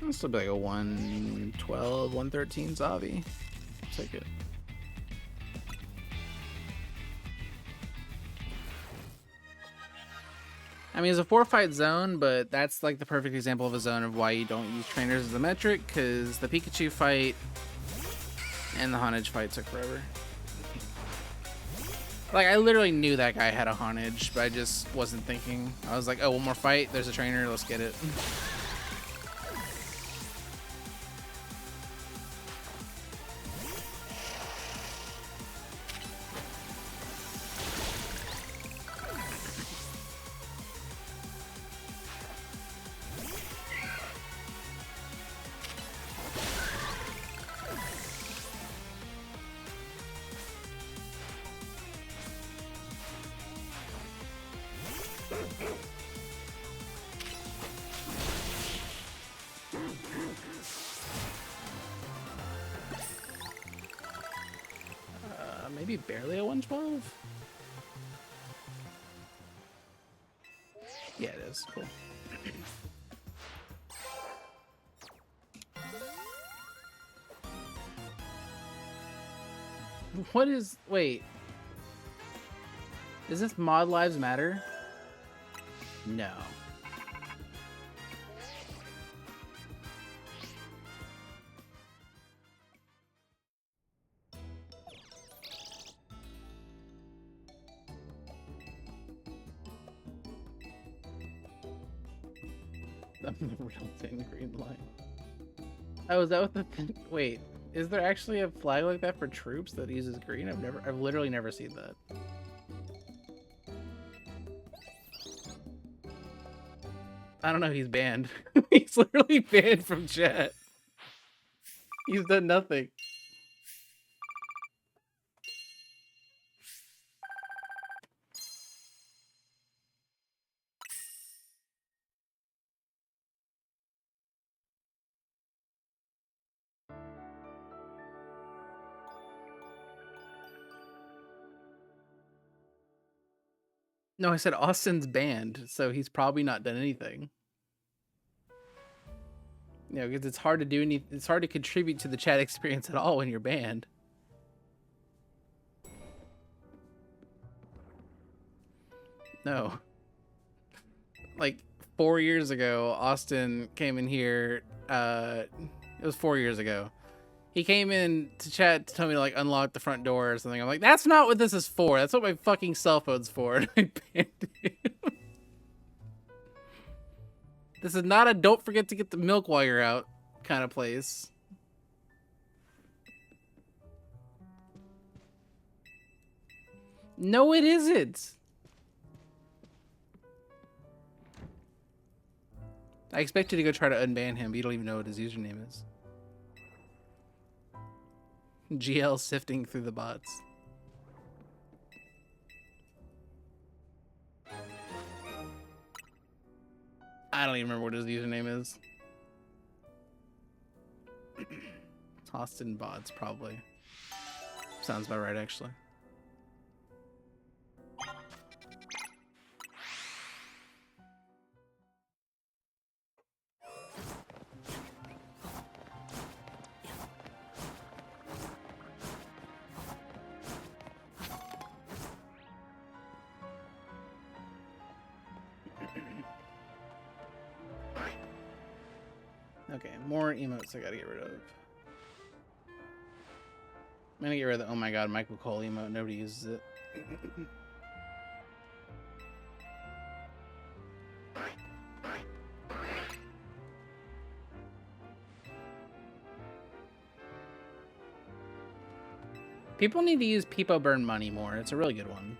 It'll still be like a 112, 113 Zavi. Take it. I mean, it's a 4-fight zone, but that's like the perfect example of a zone of why you don't use trainers as a metric, because the Pikachu fight and the Honedge fight took forever. Like, I literally knew that guy had a Honedge, but I just wasn't thinking. I was like, oh, one more fight, there's a trainer, let's get it. Maybe barely a 112? Yeah, it is. Cool. What is... Wait. Is this Mod Lives Matter? No. I'm the real thin green line. Oh, is that what the... Wait. Is there actually a flag like that for troops that uses green? I've literally never seen that. I don't know, he's banned. He's literally banned from chat. He's done nothing. No, I said Austin's banned, so he's probably not done anything. You know, because it's hard to do it's hard to contribute to the chat experience at all when you're banned. No. Like 4 years ago, Austin came in here. It was 4 years ago. He came in to chat to tell me to like unlock the front door or something. I'm like, that's not what this is for. That's what my fucking cell phone's for. And I banned him. This is not a don't forget to get the milk while you're out kind of place. No, it isn't. I expect you to go try to unban him, but you don't even know what his username is. GL sifting through the bots. I don't even remember what his username is. Austin Bods, probably. Sounds about right, actually. Okay, more emotes I gotta get rid of. I'm gonna get rid of the oh my god Michael Cole emote. Nobody uses it. People need to use Peepo Burn Money more. It's a really good one.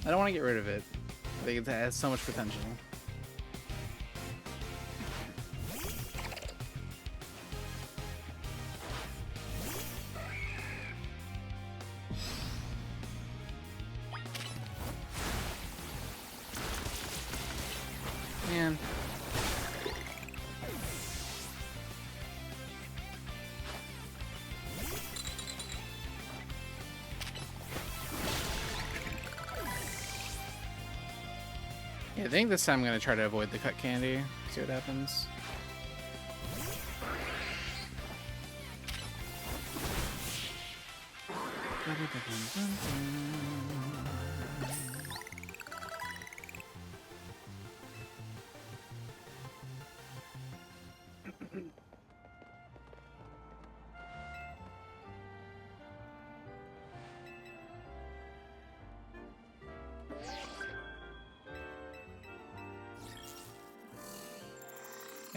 I don't want to get rid of it. I think it has so much potential. Man. Yeah, I think this time I'm going to try to avoid the cut candy. See what happens.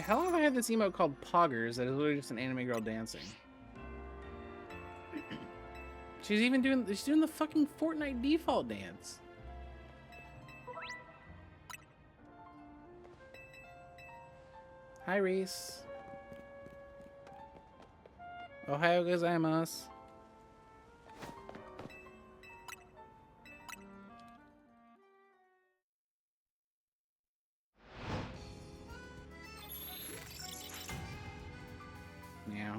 How long have I had this emote called Poggers that is literally just an anime girl dancing? She's doing the fucking Fortnite default dance. Hi, Reese. Ohayou gozaimasu. Yeah.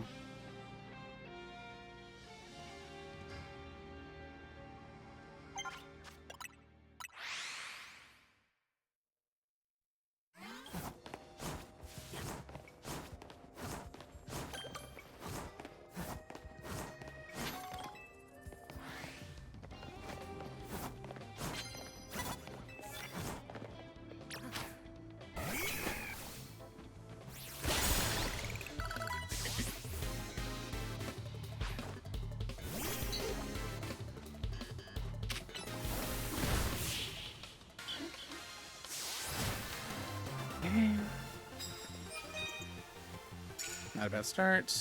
Not a bad start.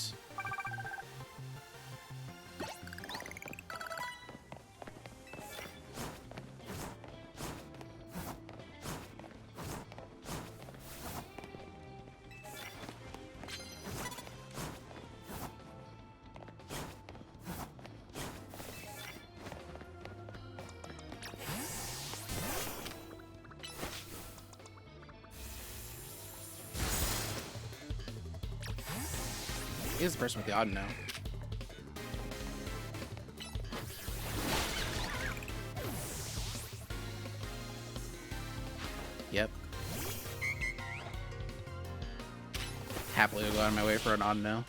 He's the person with the odd no. Yep. Happily will go out of my way for an odd no.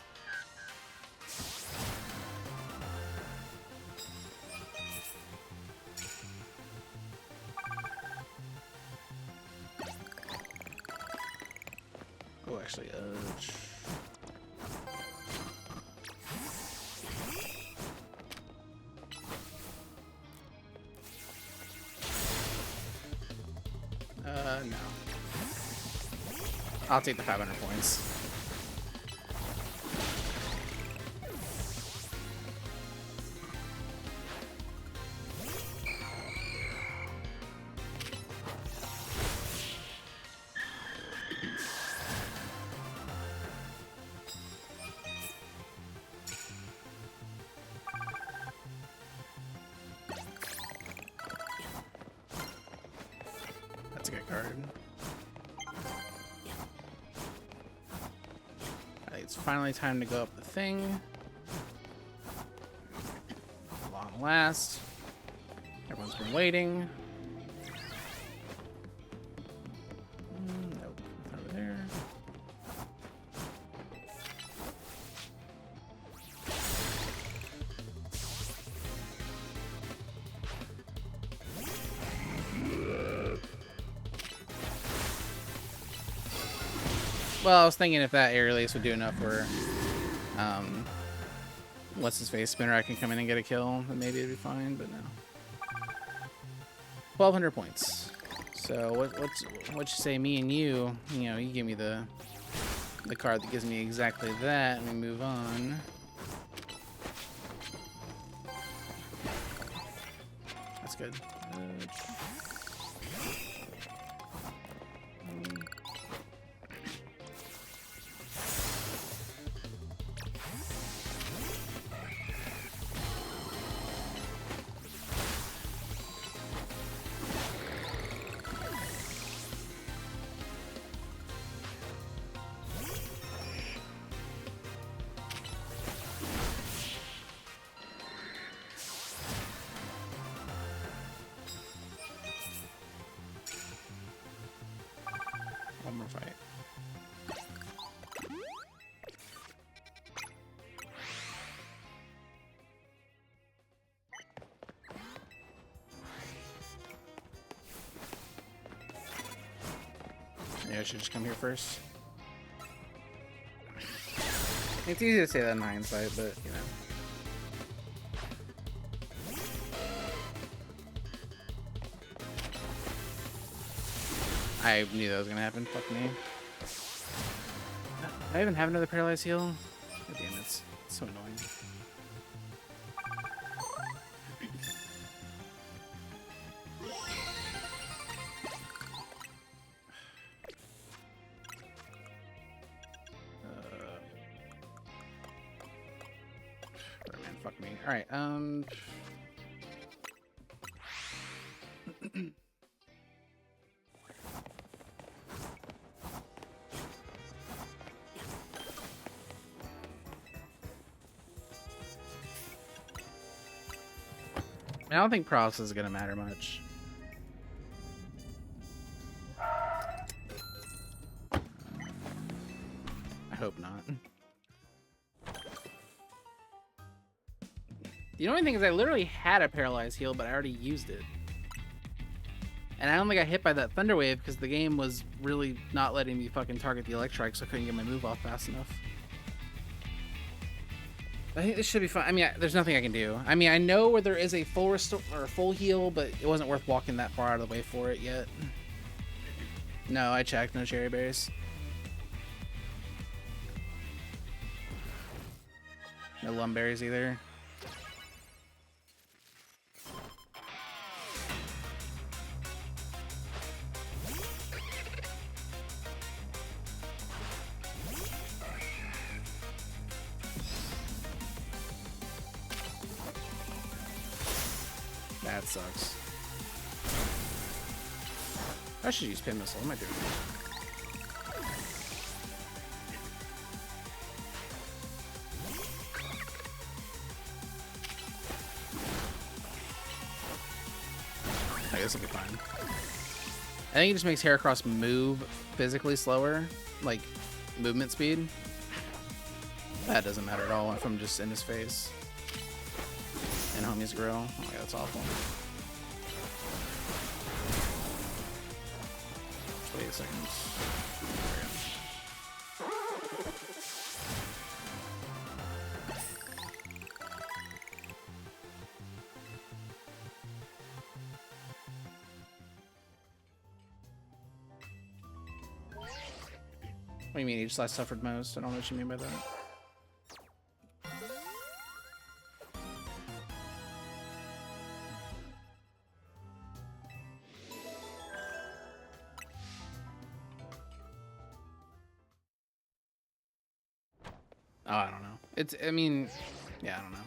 Oh, actually, no. I'll take the 500 points. card. Alright, it's finally time to go up the thing. Long last. Everyone's been waiting. Nope, over there. Well, I was thinking if that air release would do enough where, what's his face, Spinner, I can come in and get a kill, then maybe it'd be fine, but no. 1,200 points. So what you say, me and you know, you give me the card that gives me exactly that, and we move on. That's good. One more fight. Maybe I should just come here first. It's easy to say that in hindsight, but you know. I knew that was gonna happen. Fuck me. Do I even have another paralyzed heal? God damn, it's so annoying. Whatever, man, fuck me. All right. I don't think Pross is gonna matter much. I hope not. The only thing is I literally had a paralyzed heal, but I already used it. And I only got hit by that Thunder Wave because the game was really not letting me fucking target the Electrike, so I couldn't get my move off fast enough. I think this should be fine. I mean, there's nothing I can do. I mean, I know where there is a full restore or a full heal, but it wasn't worth walking that far out of the way for it yet. No, I checked. No cherry berries. No lumberries either. That sucks. I should use Pin Missile. What am I doing? I guess it'll be fine. I think it just makes Heracross move physically slower, like movement speed. That doesn't matter at all if I'm just in his face. And homie's grill. Oh yeah, that's awful. Wait a second. What do you mean each slice suffered most? I don't know what you mean by that. Oh, I don't know. It's, I mean, yeah, I don't know.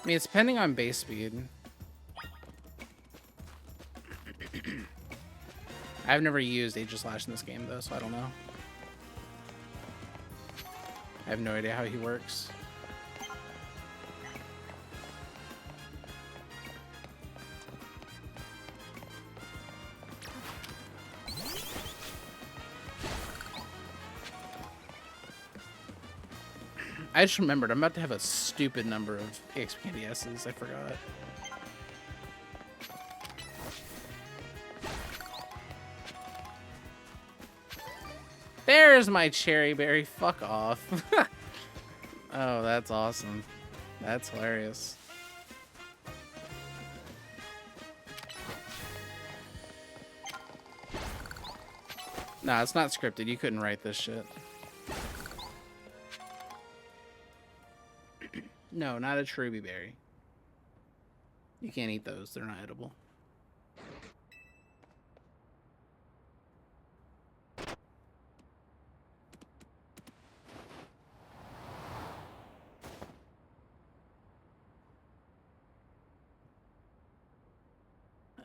mean, it's depending on base speed. I've never used Aegislash in this game, though, so I don't know. I have no idea how he works. I just remembered I'm about to have a stupid number of EXP Candy S's. I forgot. There's my cherry berry. Fuck off. Oh, that's awesome. That's hilarious. Nah, it's not scripted. You couldn't write this shit. No, not a cherubi berry. You can't eat those. They're not edible.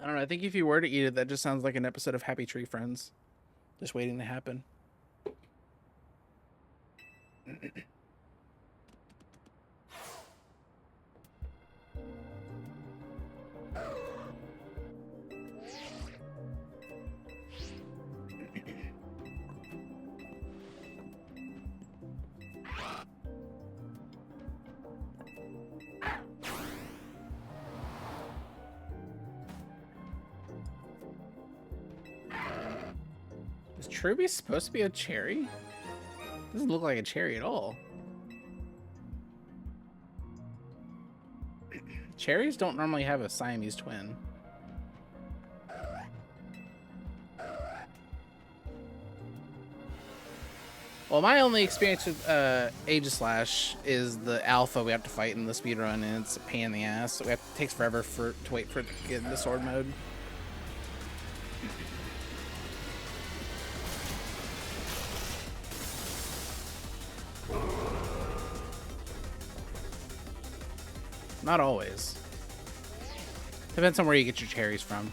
I don't know. I think if you were to eat it, that just sounds like an episode of Happy Tree Friends. Just waiting to happen. Is cherubi supposed to be a cherry? Doesn't look like a cherry at all. Cherries don't normally have a Siamese twin. Well, my only experience with Aegislash is the alpha we have to fight in the speedrun, and it's a pain in the ass. So it takes forever to wait for it to get into sword mode. Not always. Depends on where you get your cherries from.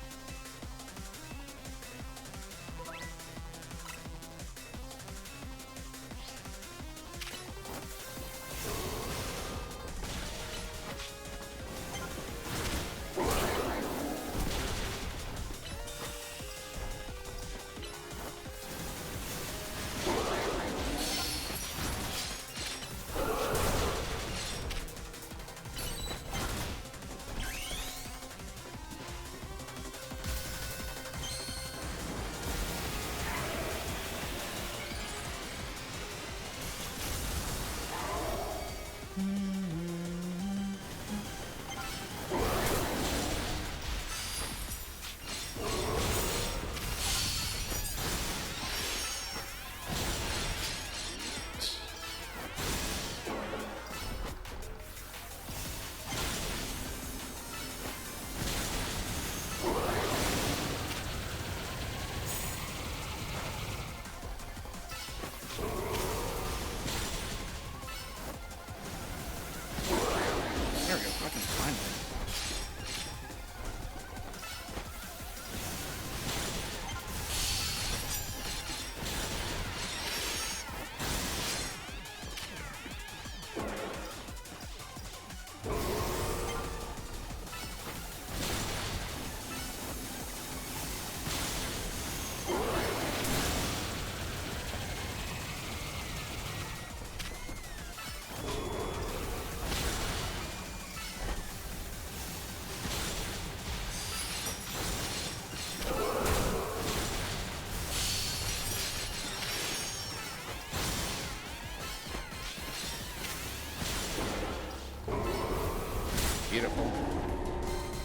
Beautiful.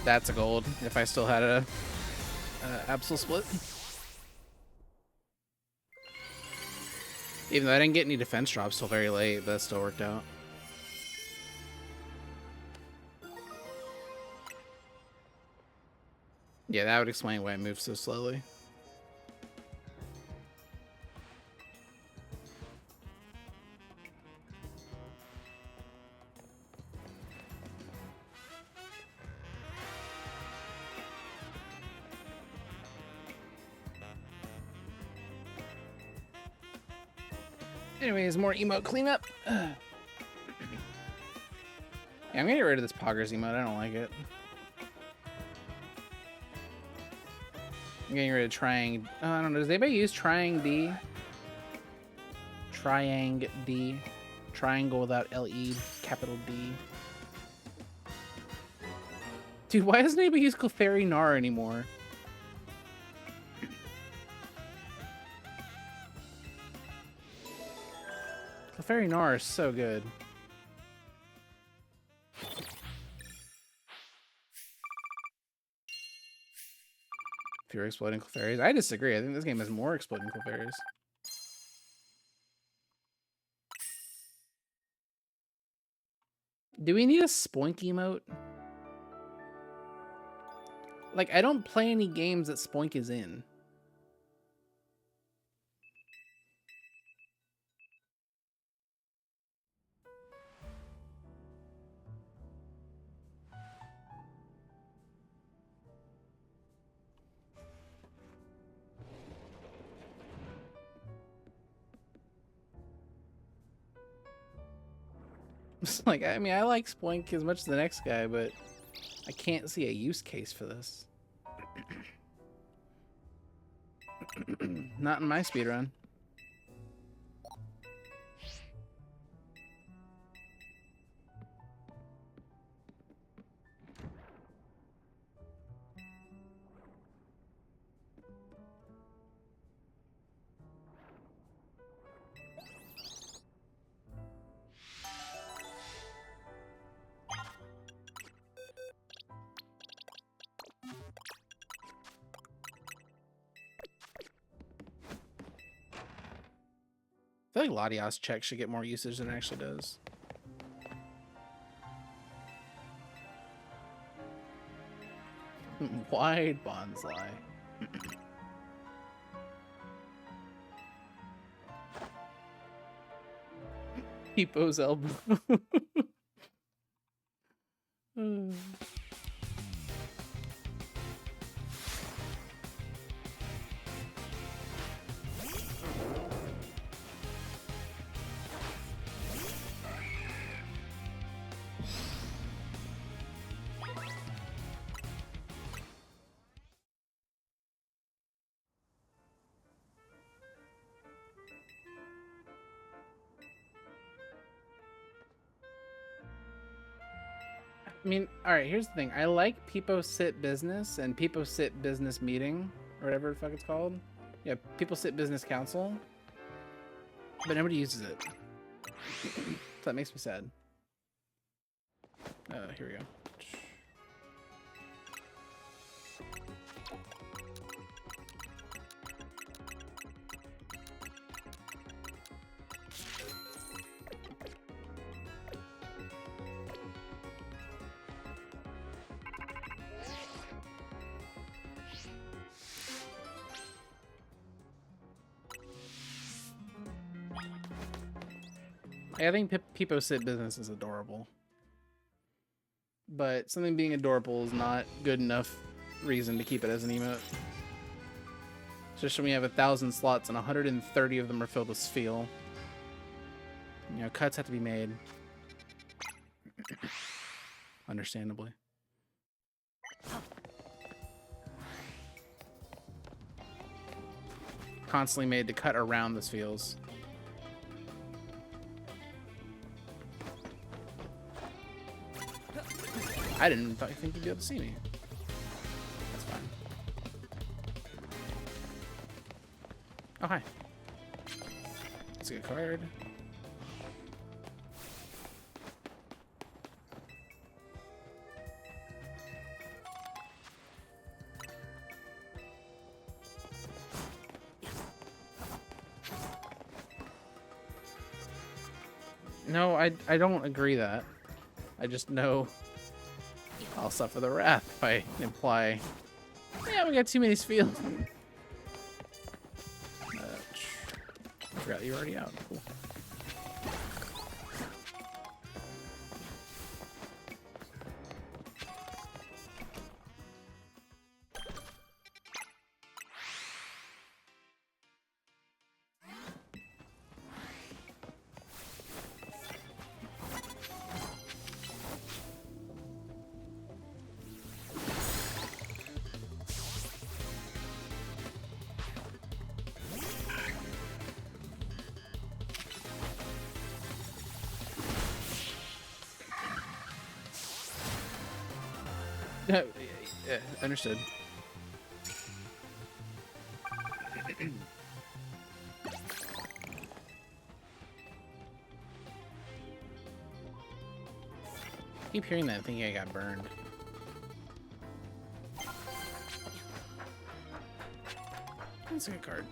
That's a gold if I still had a Absol split. Even though I didn't get any defense drops till very late, but that still worked out. Yeah, that would explain why it moves so slowly. Anyways, more emote cleanup. Yeah, I'm gonna get rid of this Poggers emote. I don't like it. I'm getting rid of Triang. Oh, I don't know. Does anybody use Triang D? Triang D. Triangle without L-E, capital D. Dude, why doesn't anybody use Clefairy Gnar anymore? Clefairy Gnar is so good. Fewer exploding Clefairies. I disagree. I think this game has more exploding Clefairies. Do we need a Spoink emote? Like, I don't play any games that Spoink is in. Like, I mean, I like Spoink as much as the next guy, but I can't see a use case for this. Not in my speedrun. I feel like Latias check should get more usage than it actually does. Wide bonsai. Peepo's elbow. I mean, alright, here's the thing. I like Peepo Sit Business and Peepo Sit Business Meeting, or whatever the fuck it's called. Yeah, People Sit Business Council. But nobody uses it. So that makes me sad. Here we go. I think Peepo Sit Business is adorable. But something being adorable is not good enough reason to keep it as an emote. Just when we have 1,000 slots and 130 of them are filled with Spheal. You know, cuts have to be made. Understandably. Constantly made to cut around the Spheals. I didn't think you'd be able to see me. That's fine. Oh, hi. That's a good card. No, I don't agree that. I just know I'll suffer the wrath if I imply, yeah, we got too many Spheals. I forgot you were already out. Cool. Yeah, understood. Keep hearing that, thinking I got burned. That's a good card.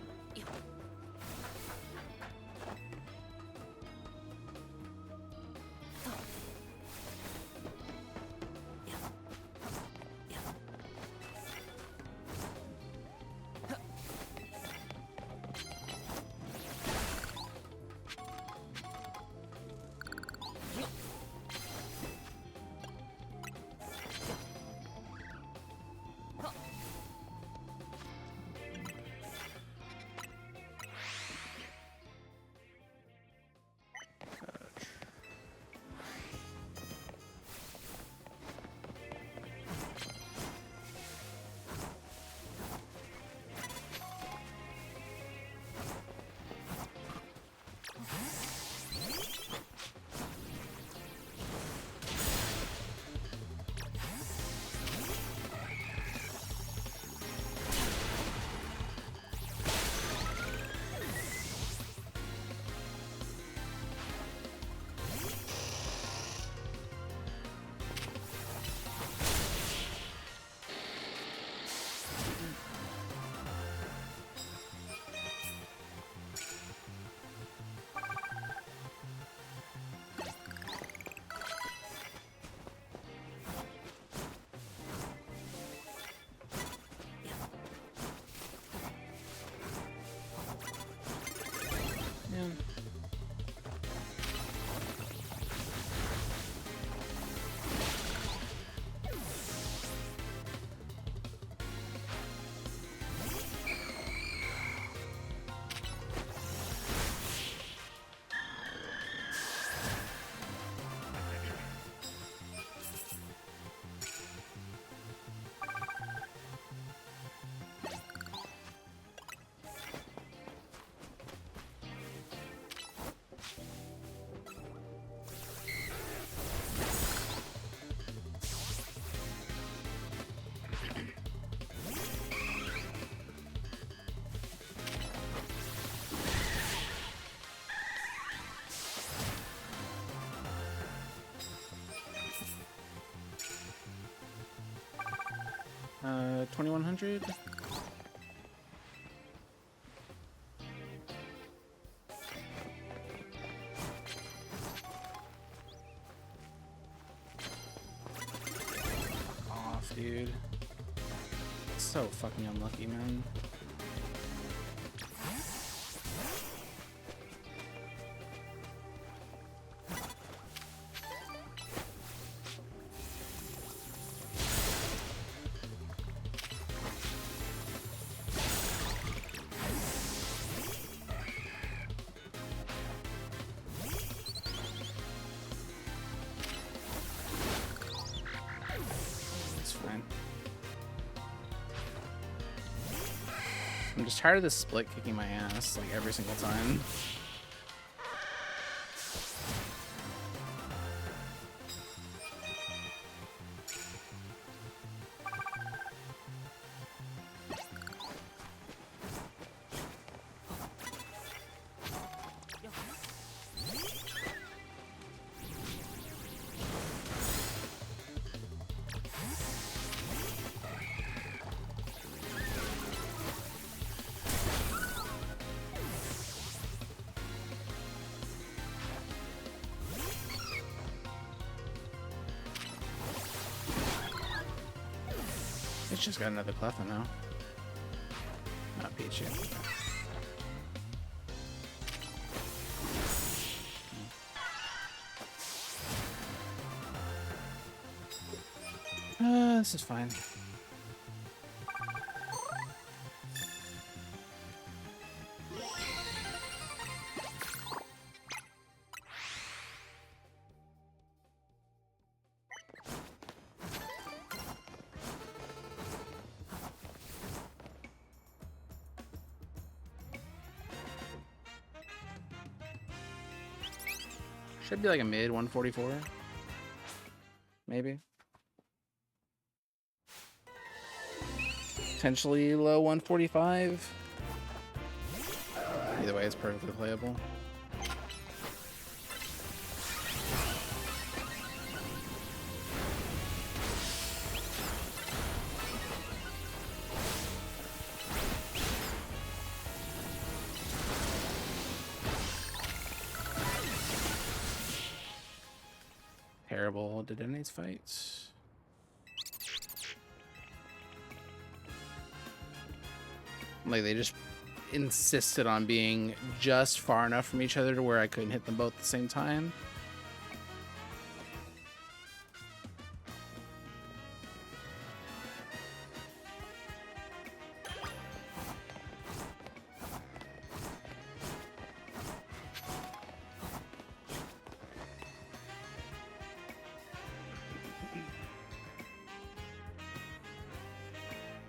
Yeah. Uh, 2100. Off, dude. So fucking unlucky, man. I'm just tired of this split kicking my ass like every single time. It's just got another Cleffa now. Not Pichu. This is fine. Should be like a mid 144, maybe. potentially low 145. Either way, it's perfectly playable. Terrible. Did any fights? Like, they just insisted on being just far enough from each other to where I couldn't hit them both at the same time.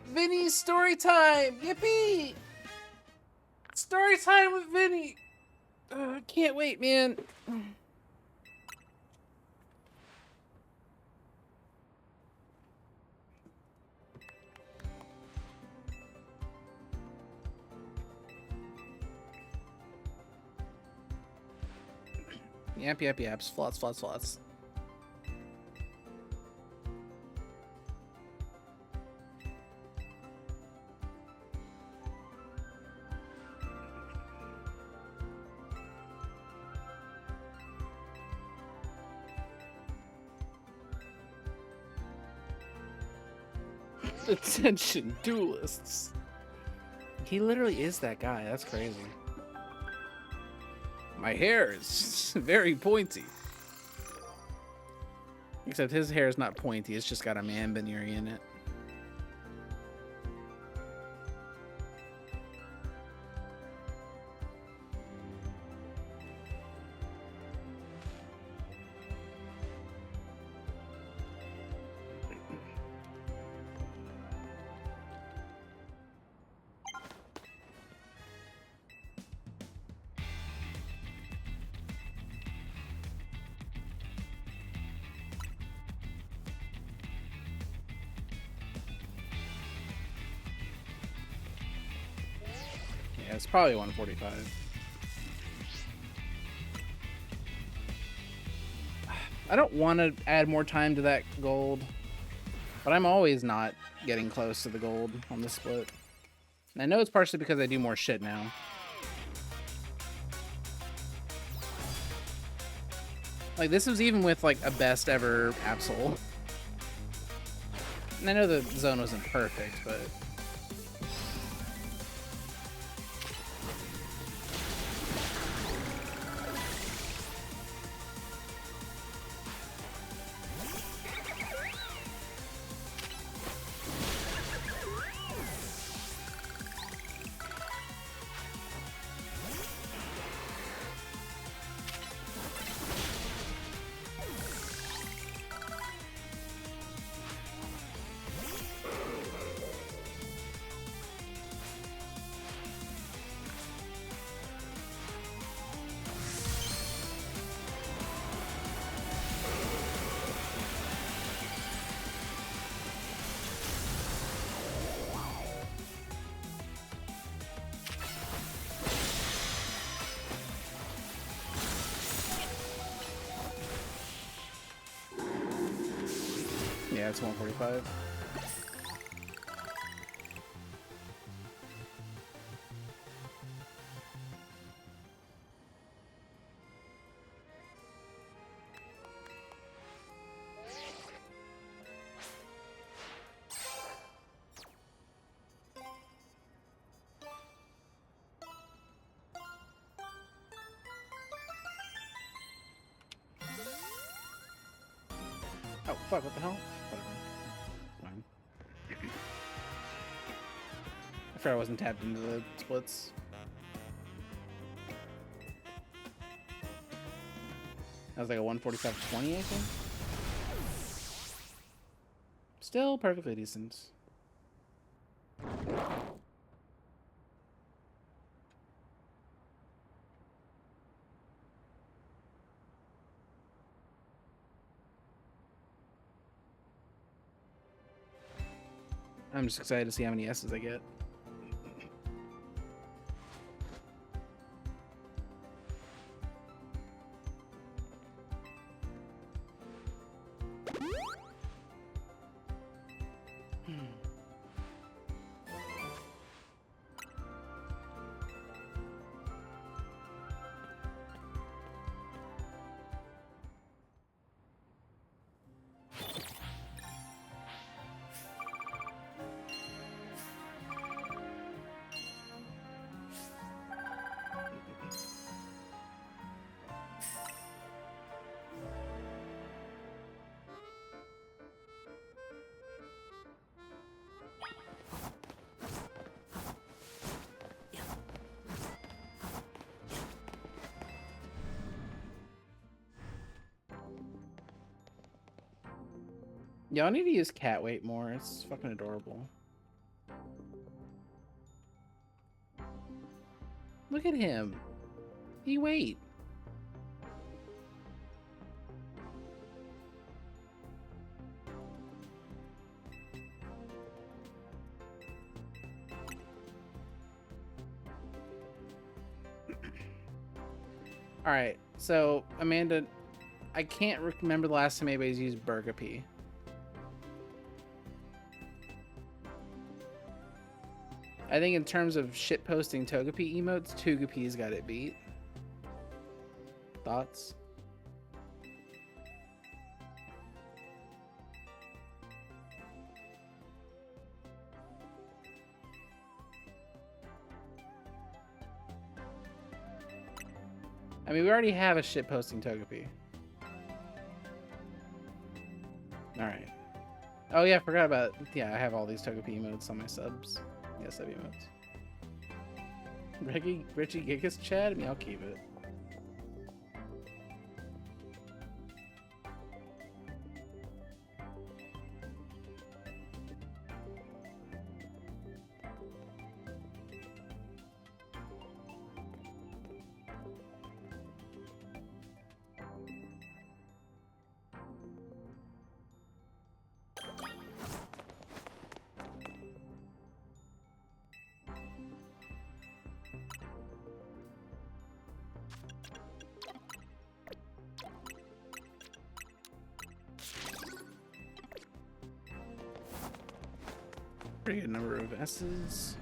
Vinny's story time! Yippee! Story time with Vinny! Can't wait, man. Yaps. Flots. Attention, duelists. He literally is that guy. That's crazy. My hair is very pointy. Except his hair is not pointy. It's just got a man veneer in it. Yeah, it's probably 145. I don't want to add more time to that gold, but I'm always not getting close to the gold on the split. And I know it's partially because I do more shit now. Like, this was even with, like, a best ever Absol. And I know the zone wasn't perfect, but... Yeah, it's 145. Oh, fuck, what the hell? Whatever. Fine. I forgot I wasn't tapped into the splits. That was like a 145-20, I think. Still perfectly decent. I'm just excited to see how many S's I get. Y'all need to use cat weight more. It's fucking adorable. Look at him. He wait. All right. So Amanda, I can't remember the last time anybody's used Burgapee. I think in terms of shitposting Togepi emotes, Togepi's got it beat. Thoughts? I mean, we already have a shitposting Togepi. Alright. Oh yeah, I forgot about... Yeah, I have all these Togepi emotes on my subs. Yeah, sub emotes. Richie Gigas Chad? I mean, I'll keep it. Pretty good number of S's.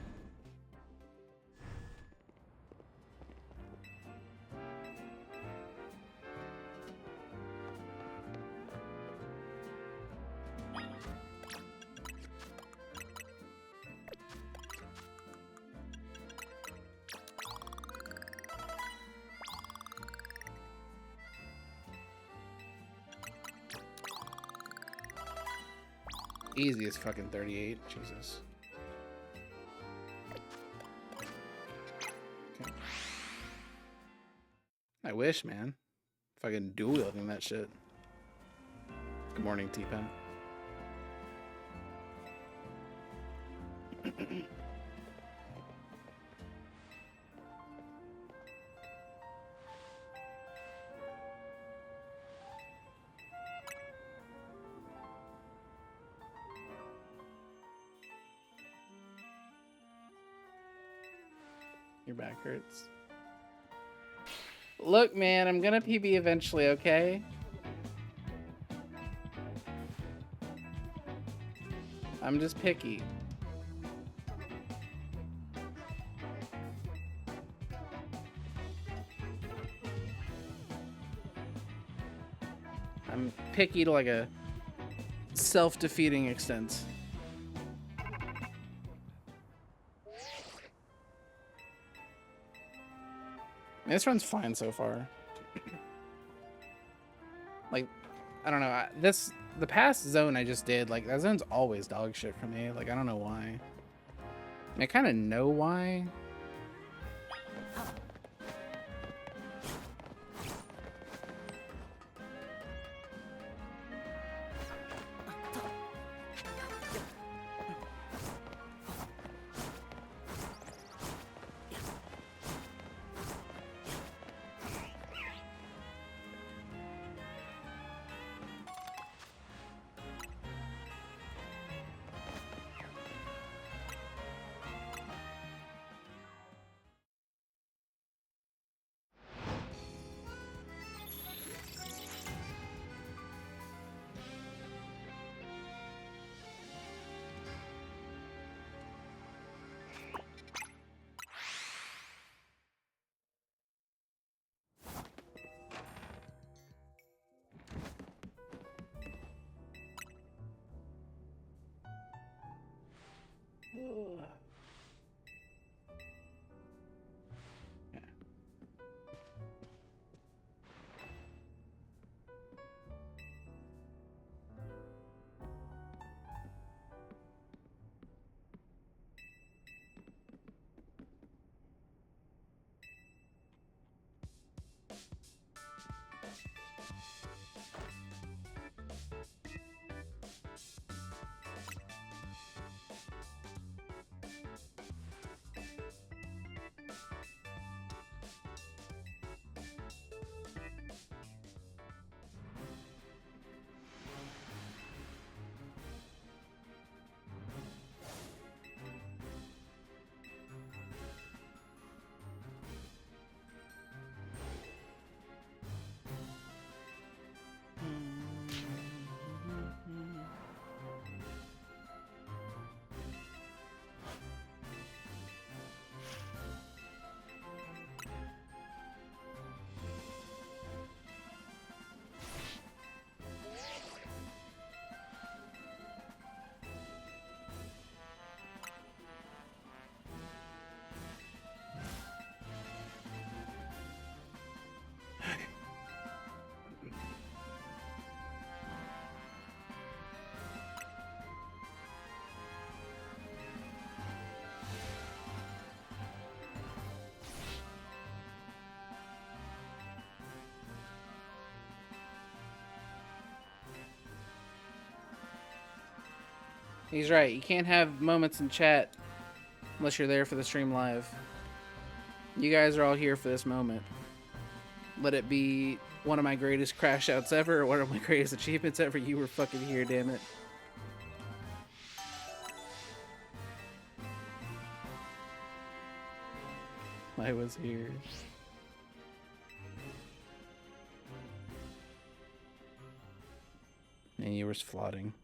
Easy as fucking 38. Jesus. Okay. I wish, man. Fucking dual wielding that shit. Good morning, T-Pen. Your back hurts. Look, man, I'm gonna PB eventually, okay? I'm just picky. I'm picky to like a self-defeating extent. This run's fine so far. Like, I don't know. The past zone I just did, like, that zone's always dog shit for me. Like, I don't know why. I kind of know why. He's right. You can't have moments in chat unless you're there for the stream live. You guys are all here for this moment. Let it be one of my greatest crash outs ever or one of my greatest achievements ever. You were fucking here, damn it. I was here. And you were flooding.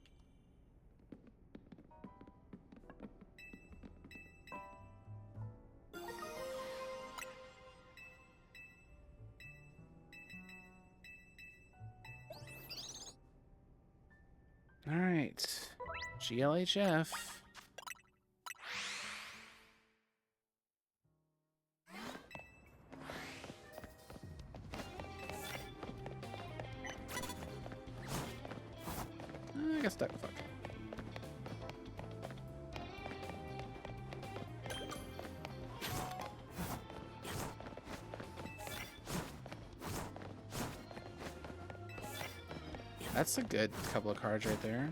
All right, GLHF. I got stuck. Fuck. That's a good couple of cards right there.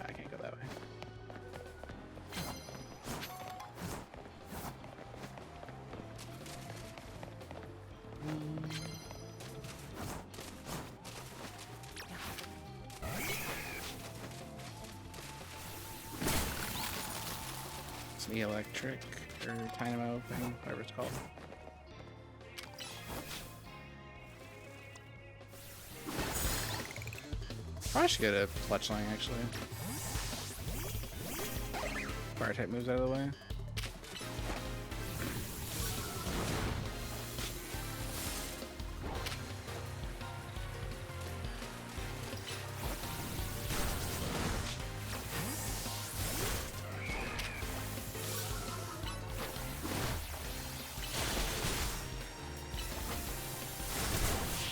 I can't go that way. The electric or dynamo thing, whatever it's called. Probably should get a clutch line actually. Fire type moves out of the way.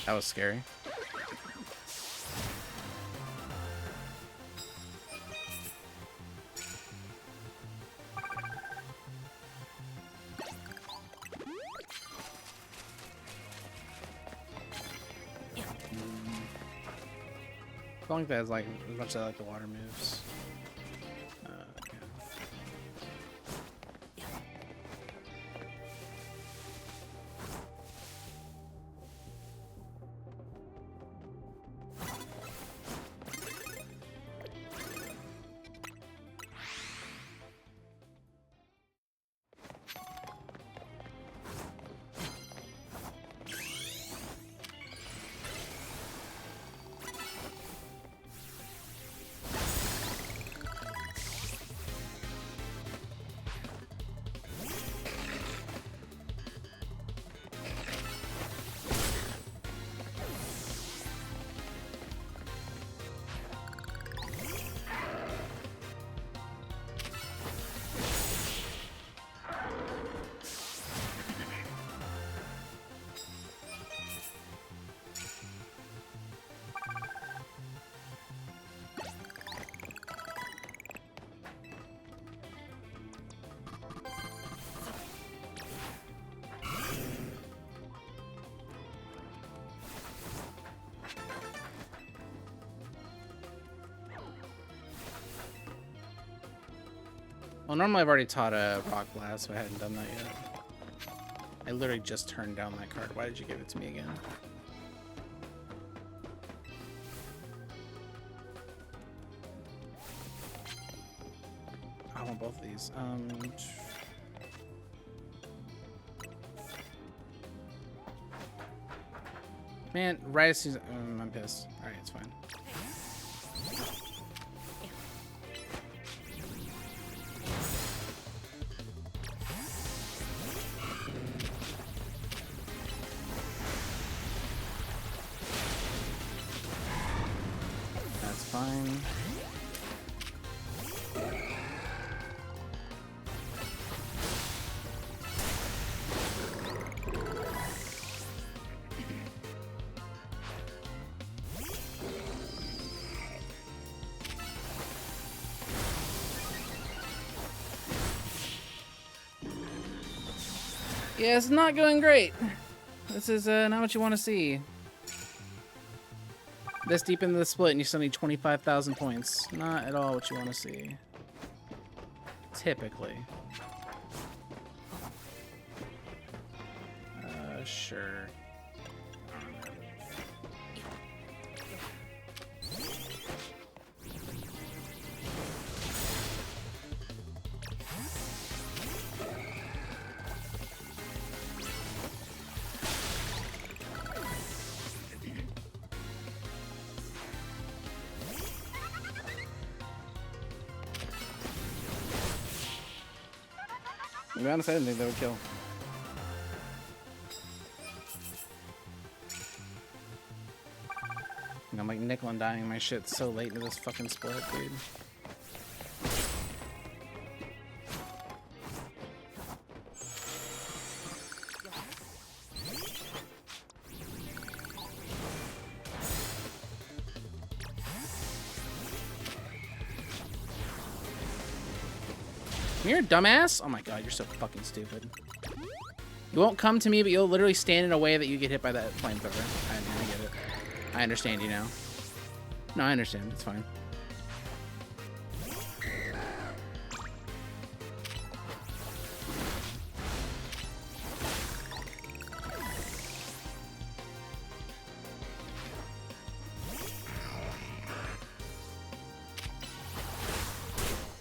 That was scary. I don't think that's like as much as I like the water moves. Okay. Well, normally I've already taught a Rock Blast, so I hadn't done that yet. I literally just turned down that card. Why did you give it to me again? I want both of these. Man, right as soon as I'm pissed. All right, it's fine. That's fine. Yeah, it's not going great. This is not what you want to see. This deep into the split and you still need 25,000 points. Not at all what you want to see. Typically. Sure. To be honest, I didn't think that would kill. And I'm like nickel and diming my shit so late into this fucking split, dude. You're a dumbass? Oh my god, you're so fucking stupid. You won't come to me, but you'll literally stand in a way that you get hit by that flamethrower. I get it. I understand you now. No, I understand. It's fine.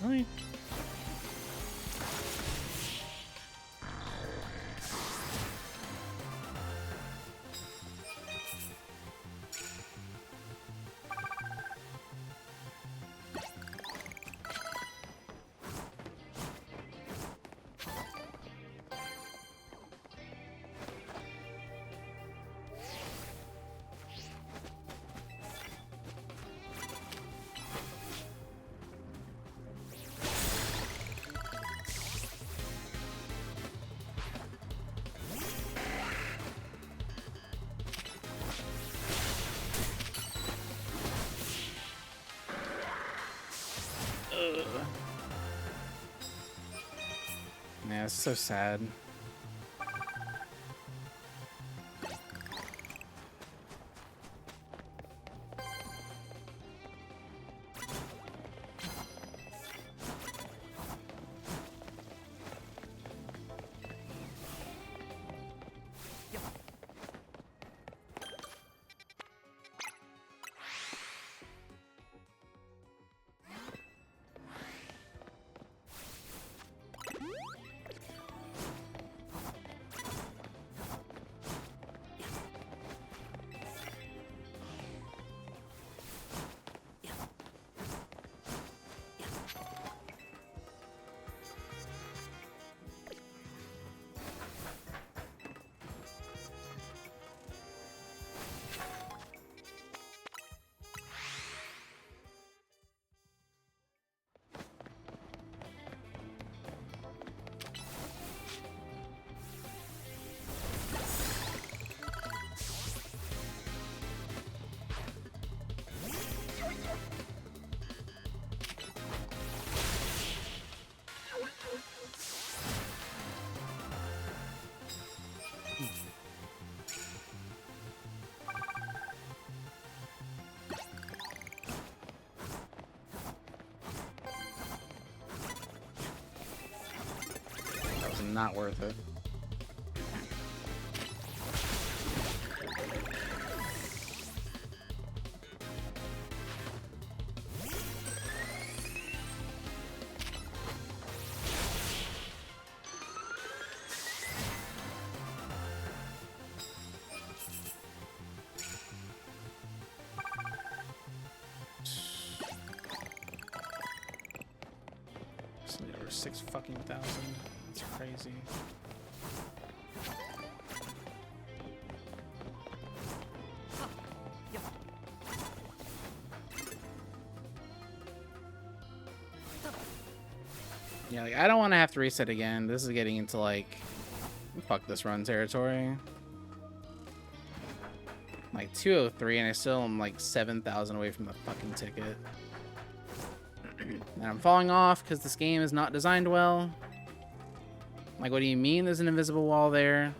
Alright. Yeah, it's so sad. not worth it. Over 6 fucking thousand. It's crazy. Yeah, like I don't want to have to reset again. This is getting into like fuck this run territory. Like 203 and I still am like 7,000 away from the fucking ticket. And I'm falling off because this game is not designed well. Like, what do you mean there's an invisible wall there?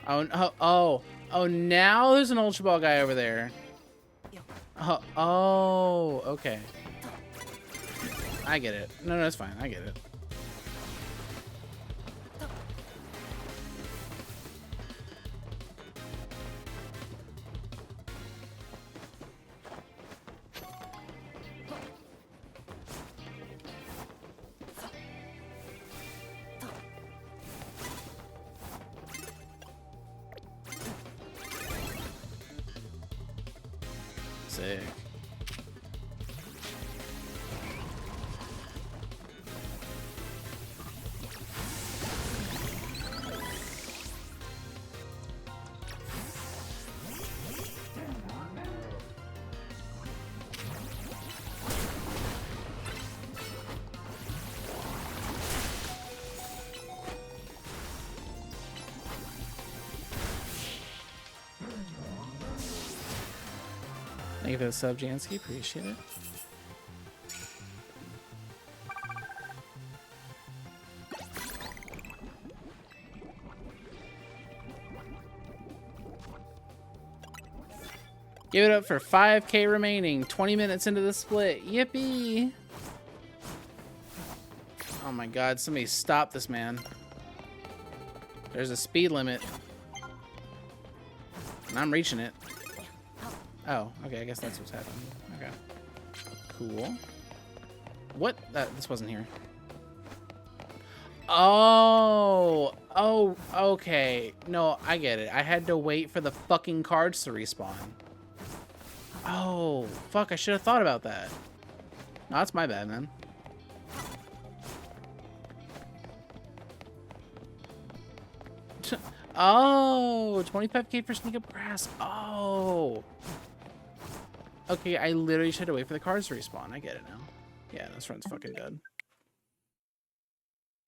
Oh, now there's an Ultra Ball guy over there. Oh, okay. I get it. No, it's fine. I get it. Sick. Thank you for the sub, Jansky. Appreciate it. Give it up for 5K remaining. 20 minutes into the split. Yippee! Oh my god, somebody stop this man. There's a speed limit. And I'm reaching it. Oh, okay, I guess that's what's happening. Okay. Cool. What? This wasn't here. Oh, okay. No, I get it. I had to wait for the fucking cards to respawn. Oh, fuck, I should have thought about that. No, that's my bad, man. Oh, 25K for sneak up grass. Oh. Okay, I literally should have waited for the cards to respawn. I get it now. Yeah, this run's fucking dead.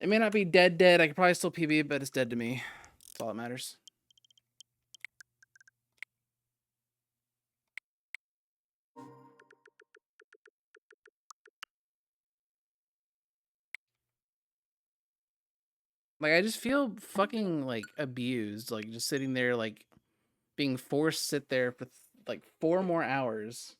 It may not be dead. I could probably still PB, but it's dead to me. That's all that matters. Like, I just feel fucking, like, abused. Like, just sitting there, like, being forced to sit there for, like, 4 more hours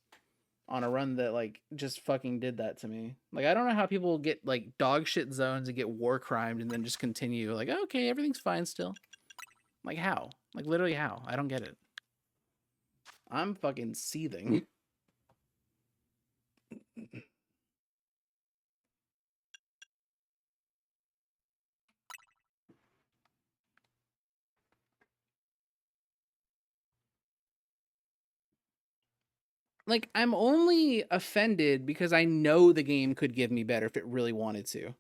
on a run that, like, just fucking did that to me. Like, I don't know how people get, like, dog shit zones and get war crimed and then just continue. Like, okay, everything's fine still. Like, how? Like, literally how? I don't get it. I'm fucking seething. Like, I'm only offended because I know the game could give me better if it really wanted to.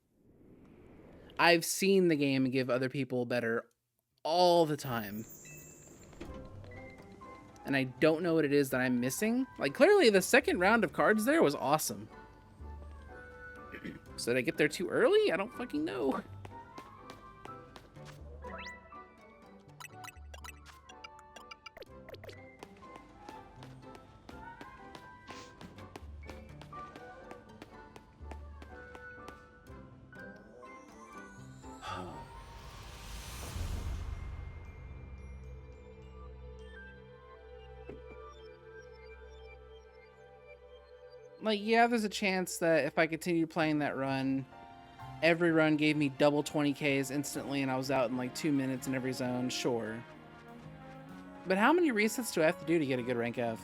I've seen the game give other people better all the time. And I don't know what it is that I'm missing. Like, clearly the second round of cards there was awesome. So did I get there too early? I don't fucking know. Like, yeah, there's a chance that if I continued playing that run, every run gave me double 20Ks instantly and I was out in like 2 minutes in every zone, sure. But how many resets do I have to do to get a good rank F?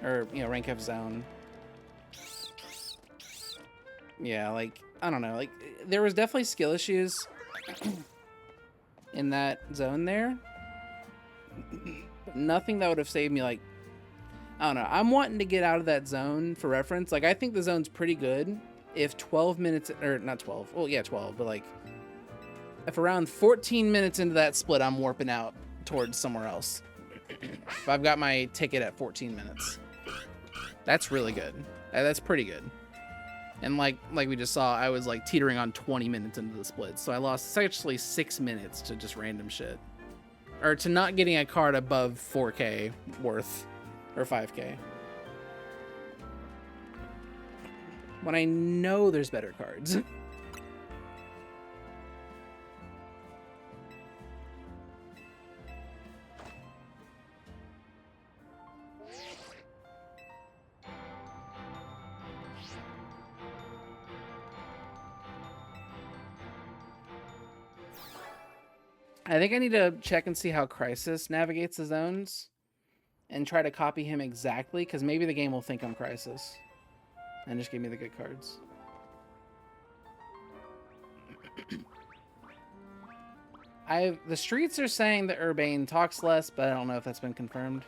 Or, you know, rank F zone. Yeah, like, I don't know. Like, there was definitely skill issues in that zone there. But nothing that would have saved me, like, I don't know. I'm wanting to get out of that zone for reference. Like, I think the zone's pretty good. If 12 minutes, or not 12, well, yeah, 12, but like, if around 14 minutes into that split, I'm warping out towards somewhere else. If I've got my ticket at 14 minutes. That's really good. That's pretty good. And like we just saw, I was like teetering on 20 minutes into the split. So I lost essentially 6 minutes to just random shit. Or to not getting a card above 4K worth. Or 5K. When I know there's better cards. I think I need to check and see how Crisis navigates the zones and try to copy him exactly, because maybe the game will think I'm Crisis and just give me the good cards. The streets are saying that Urbane talks less, but I don't know if that's been confirmed.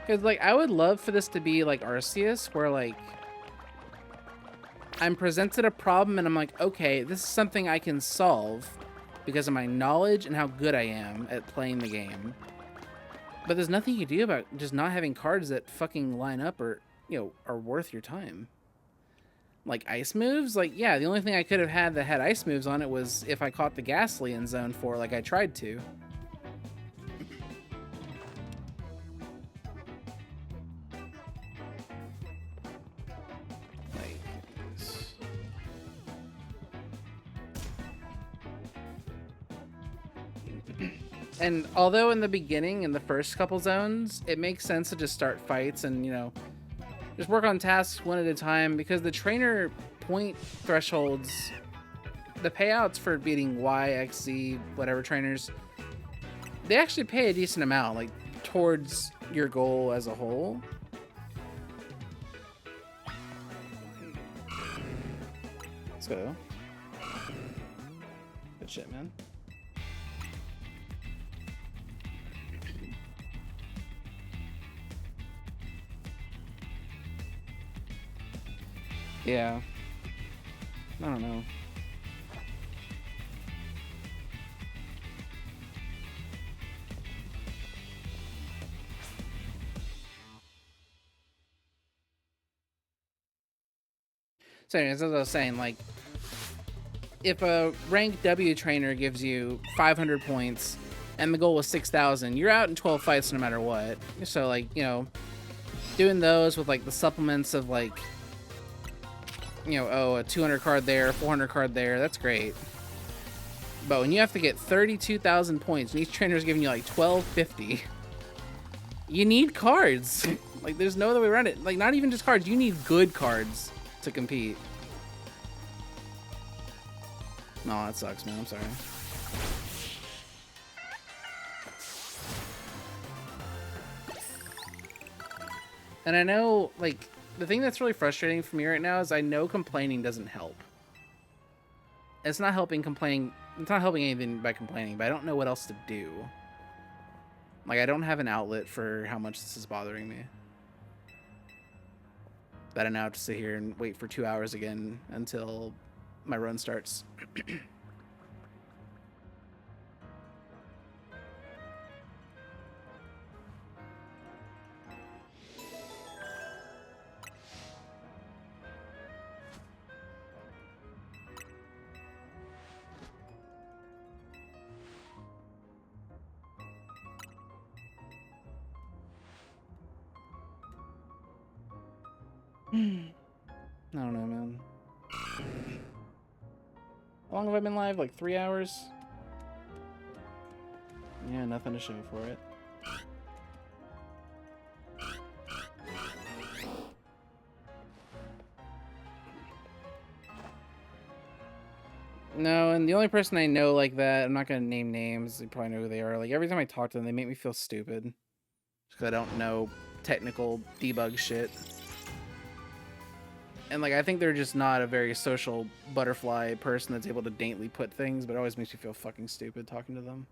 Because, like, I would love for this to be like Arceus, where, like, I'm presented a problem and I'm like, okay, this is something I can solve because of my knowledge and how good I am at playing the game. But there's nothing you can do about just not having cards that fucking line up or, you know, are worth your time. Like, ice moves? Like, yeah, the only thing I could have had that had ice moves on it was if I caught the Ghastly in Zone 4 like I tried to. And although in the beginning, in the first couple zones, it makes sense to just start fights and, you know, just work on tasks one at a time, because the trainer point thresholds, the payouts for beating Y, X, Z, whatever trainers, they actually pay a decent amount, like, towards your goal as a whole. Let's go. Good shit, man. Yeah. I don't know. So anyways, as I was saying, like, if a rank W trainer gives you 500 points and the goal was 6,000, you're out in 12 fights no matter what. So, like, you know, doing those with, like, the supplements of, like, you know, oh, a 200 card there, 400 card there, that's great. But when you have to get 32,000 points and each trainer is giving you, like, 1250, you need cards. Like, there's no other way around it. Like, not even just cards, you need good cards to compete. No, that sucks, man. I'm sorry. And I know, like, the thing that's really frustrating for me right now is I know complaining doesn't help. It's not helping complaining. It's not helping anything by complaining, but I don't know what else to do. Like, I don't have an outlet for how much this is bothering me. That I now have to sit here and wait for 2 hours again until my run starts. I don't know, man. How long have I been live? Like 3 hours? Yeah, nothing to show for it. No, and the only person I know like that, I'm not gonna name names, you probably know who they are. Like every time I talk to them, they make me feel stupid. Because I don't know technical debug shit. And like I think they're just not a very social butterfly person that's able to daintily put things, but it always makes me feel fucking stupid talking to them.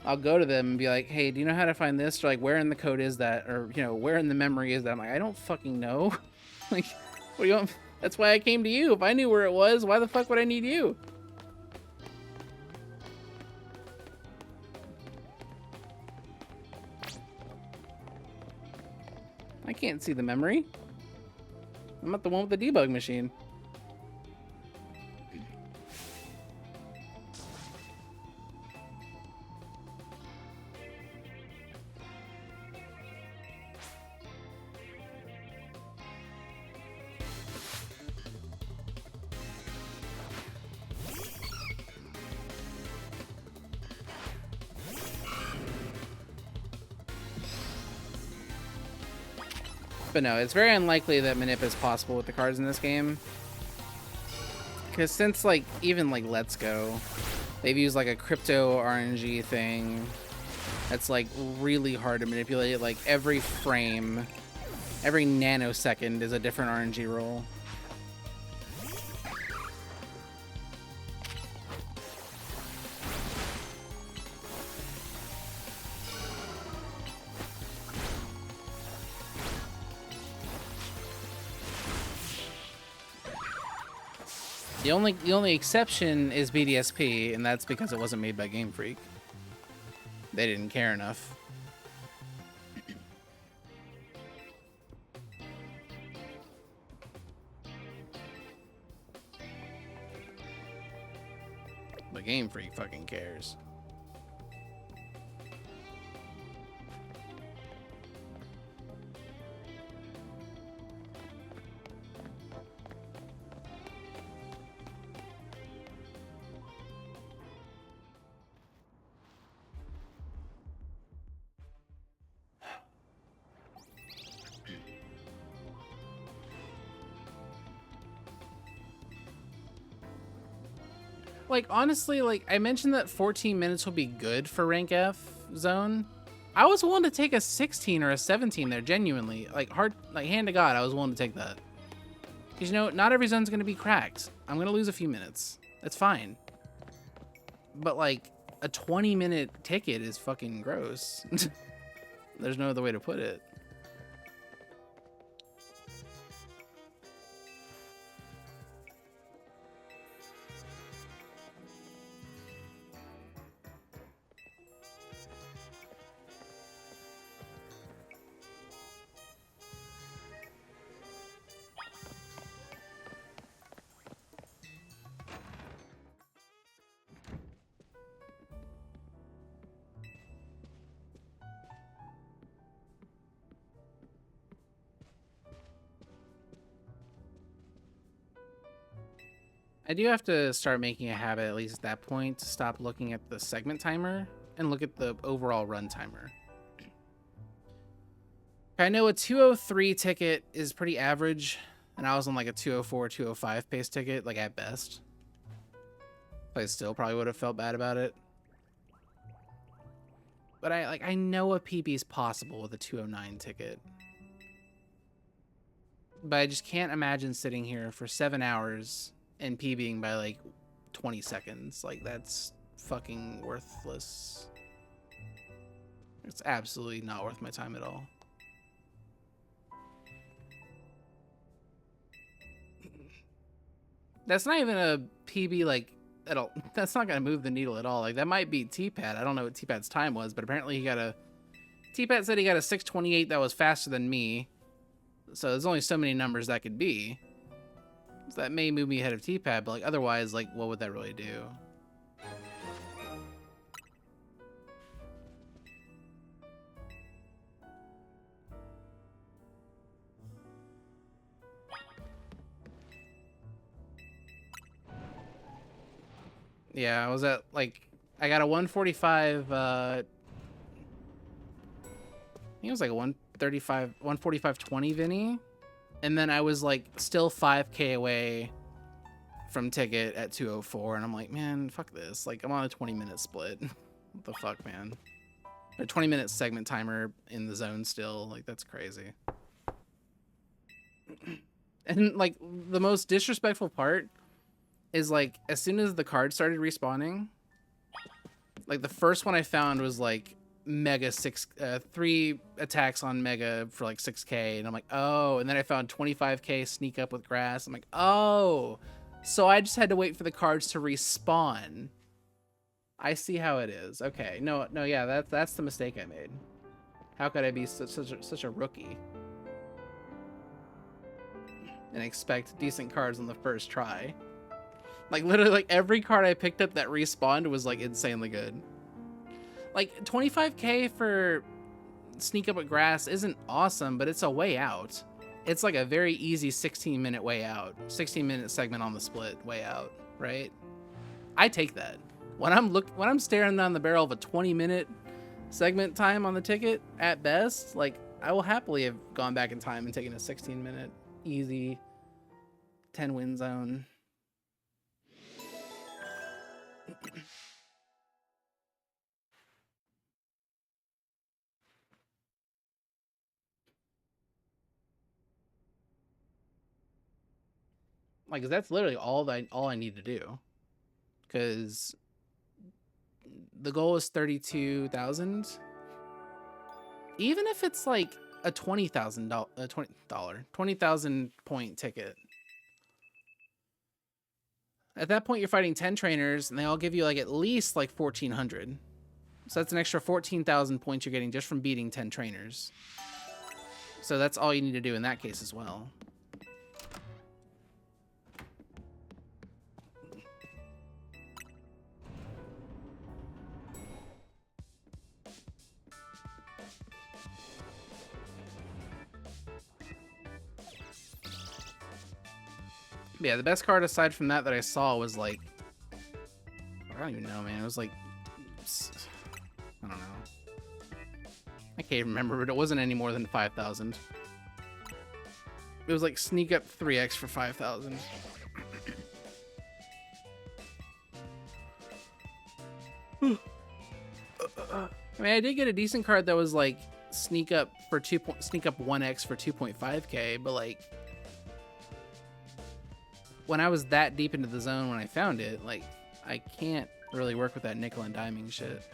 I'll go to them and be like, hey, do you know how to find this? Or like, where in the code is that? Or, you know, where in the memory is that? I'm like, I don't fucking know. Like, what do you want? That's why I came to you. If I knew where it was, why the fuck would I need you? I can't see the memory. I'm not the one with the debug machine. But no, it's very unlikely that manip is possible with the cards in this game. Because since, like, even, like, Let's Go, they've used, like, a crypto RNG thing that's, like, really hard to manipulate. Like, every frame, every nanosecond is a different RNG roll. The only exception is BDSP, and that's because it wasn't made by Game Freak. They didn't care enough. But Game Freak fucking cares. Like, honestly, like, I mentioned that 14 minutes will be good for rank F zone. I was willing to take a 16 or a 17 there, genuinely. Like, hand to God, I was willing to take that. Because, you know, not every zone's going to be cracked. I'm going to lose a few minutes. That's fine. But, like, a 20-minute ticket is fucking gross. There's no other way to put it. I do have to start making a habit, at least at that point, to stop looking at the segment timer and look at the overall run timer. I know a 203 ticket is pretty average, and I was on like a 204, 205 pace ticket, like at best. But I still probably would have felt bad about it. But I know a PB is possible with a 209 ticket. But I just can't imagine sitting here for 7 hours and PBing by like 20 seconds. Like, that's fucking worthless. It's absolutely not worth my time at all. That's not even a PB, like, at all. That's not gonna move the needle at all. Like, that might be T-Pad. I don't know what T-Pad's time was, but apparently he got a T-Pat said he got a 628 that was faster than me. So there's only so many numbers that could be. So that may move me ahead of T-Pat, but like otherwise, like what would that really do? Yeah, I was at like I got a 145 I think it was like a 135 145.20 Vinny. And then I was like still 5k away from ticket at 204, and I'm like, man, fuck this. Like I'm on a 20-minute split. What the fuck, man? A 20-minute segment timer in the zone still. Like that's crazy. And like the most disrespectful part is like as soon as the card started respawning, like the first one I found was like mega 3 attacks on mega for like 6k, and I'm like, oh. And then I found 25k sneak up with grass. I'm like, oh, so I just had to wait for the cards to respawn. I see how it is. Okay, no, yeah, that's the mistake I made. How could I be such a rookie and expect decent cards on the first try? Like literally, like every card I picked up that respawned was like insanely good. Like 25k for sneak up with grass isn't awesome, but it's a way out. It's like a very easy 16-minute way out. 16-minute segment on the split way out, right? I take that. When I'm staring down the barrel of a 20-minute segment time on the ticket at best, like I will happily have gone back in time and taken a 16-minute easy 10-win zone. Like, that's literally all I need to do, because the goal is 32,000. Even if it's like a $20,000 point ticket, at that point you're fighting 10 trainers, and they all give you like at least like 1,400. So that's an extra 14,000 points you're getting just from beating 10 trainers. So that's all you need to do in that case as well. But yeah, the best card aside from that I saw was like, I don't even know, man. It was like, I don't know. I can't remember, but it wasn't any more than 5,000. It was like sneak up 3x for 5,000. I mean, I did get a decent card that was like sneak up 1x for 2.5k, but like when I was that deep into the zone when I found it, like I can't really work with that nickel and diming shit.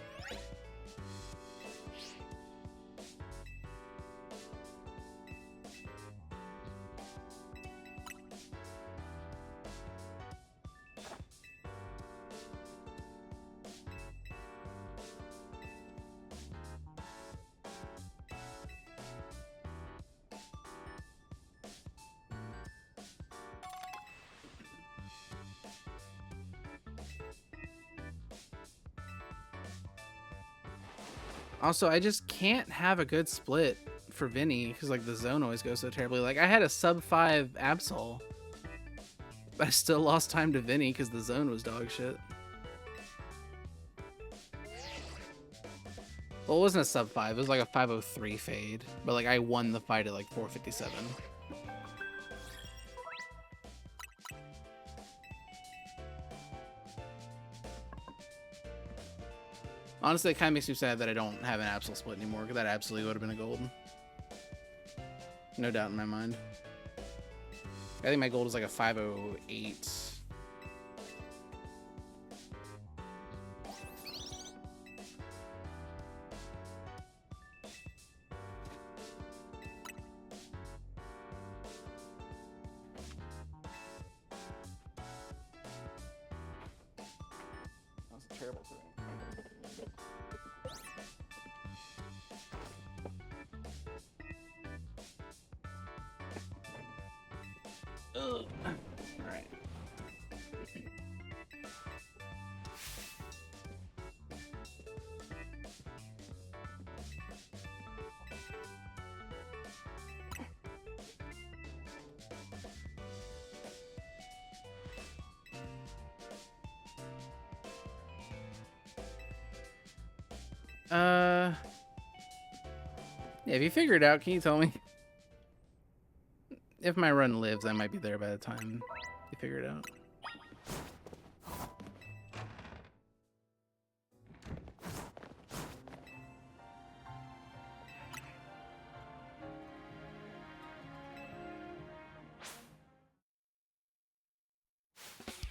Also, I just can't have a good split for Vinny because like the zone always goes so terribly. Like I had a sub 5 Absol, but I still lost time to Vinny because the zone was dog shit. Well, it wasn't a sub 5, it was like a 503 fade, but like I won the fight at like 457. Honestly, it kind of makes me sad that I don't have an Absol split anymore, because that absolutely would have been a gold. No doubt in my mind. I think my gold is like a 508. That's a terrible thing. Ugh. All right. Yeah, if you figure it out, can you tell me? If my run lives, I might be there by the time you figure it out.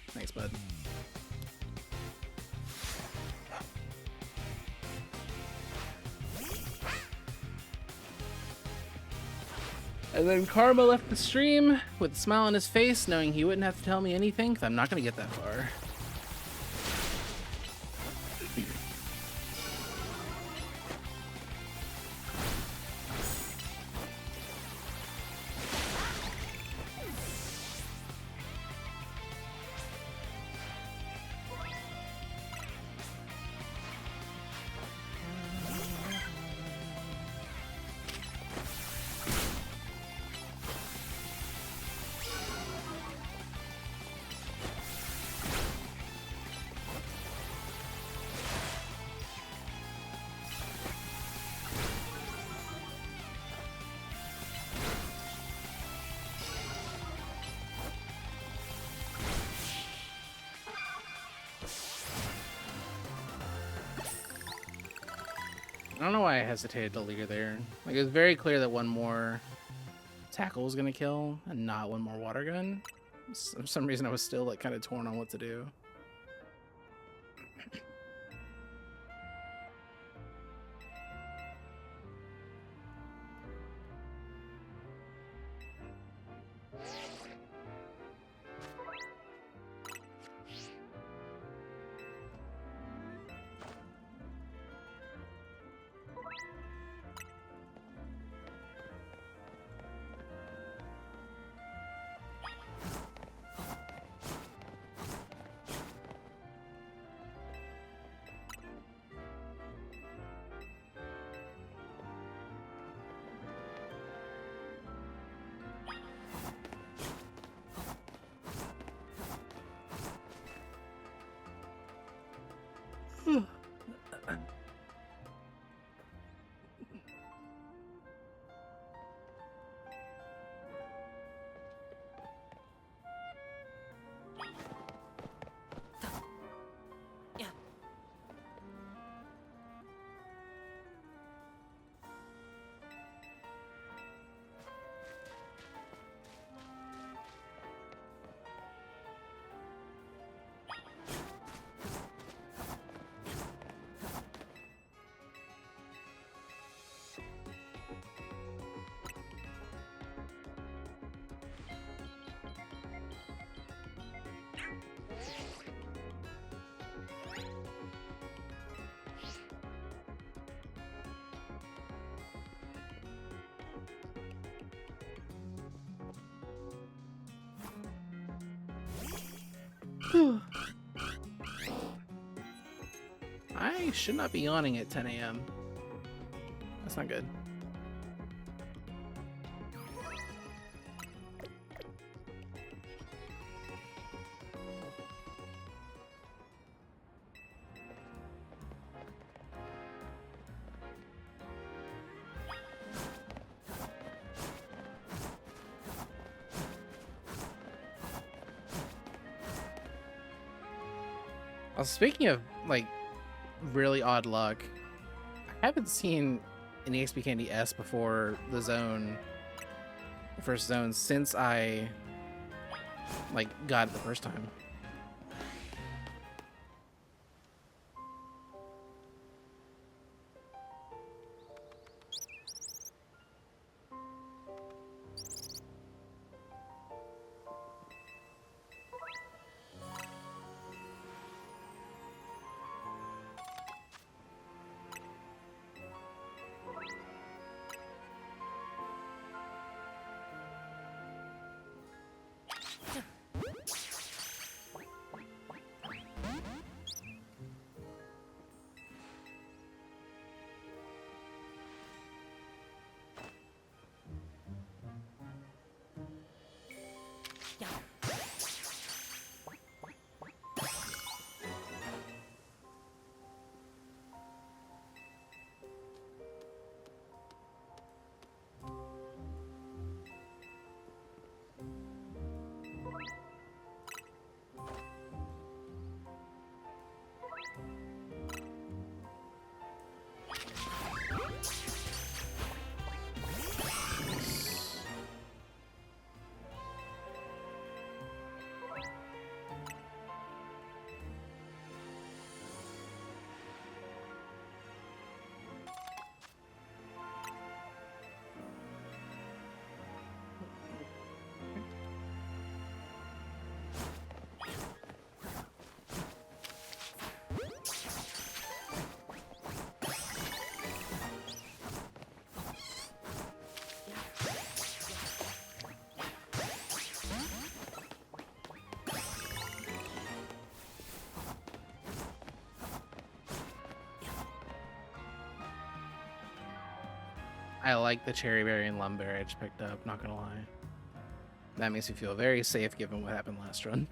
Thanks, bud. And then Karma left the stream with a smile on his face, knowing he wouldn't have to tell me anything, because I'm not going to get that far. I don't know why I hesitated to leer there. Like, it was very clear that one more tackle was gonna kill and not one more water gun. For some reason I was still like kind of torn on what to do. I should not be yawning at 10 a.m. That's not good. Speaking of, like, really odd luck, I haven't seen an EXP Candy S before the zone, the first zone, since I, like, got it the first time. I like the cherry berry and lumberry I just picked up, not gonna lie. That makes me feel very safe given what happened last run.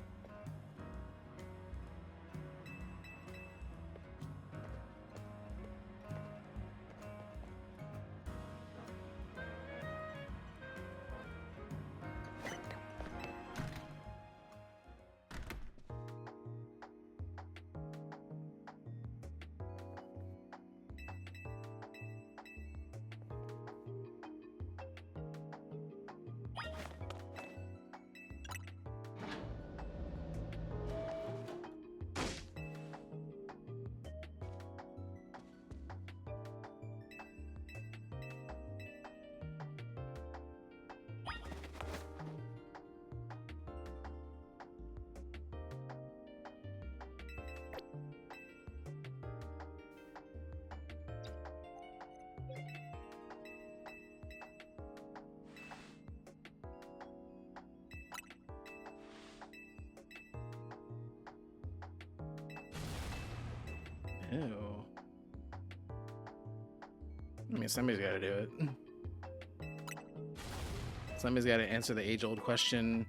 Ew. I mean, somebody's got to do it. Somebody's got to answer the age-old question,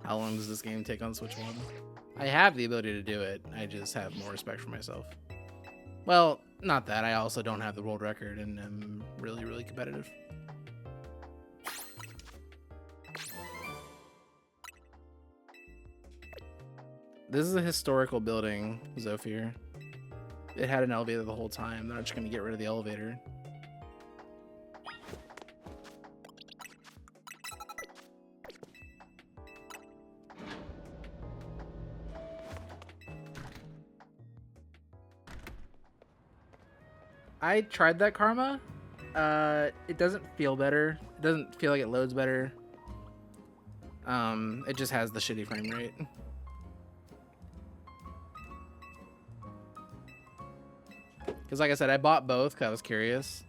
how long does this game take on Switch 1? I have the ability to do it. I just have more respect for myself. Well, not that. I also don't have the world record and am really, really competitive. This is a historical building, Zofir. It had an elevator the whole time. They're not just going to get rid of the elevator. I tried that karma. It doesn't feel better. It doesn't feel like it loads better. It just has the shitty frame rate. Because like I said, I bought both because I was curious.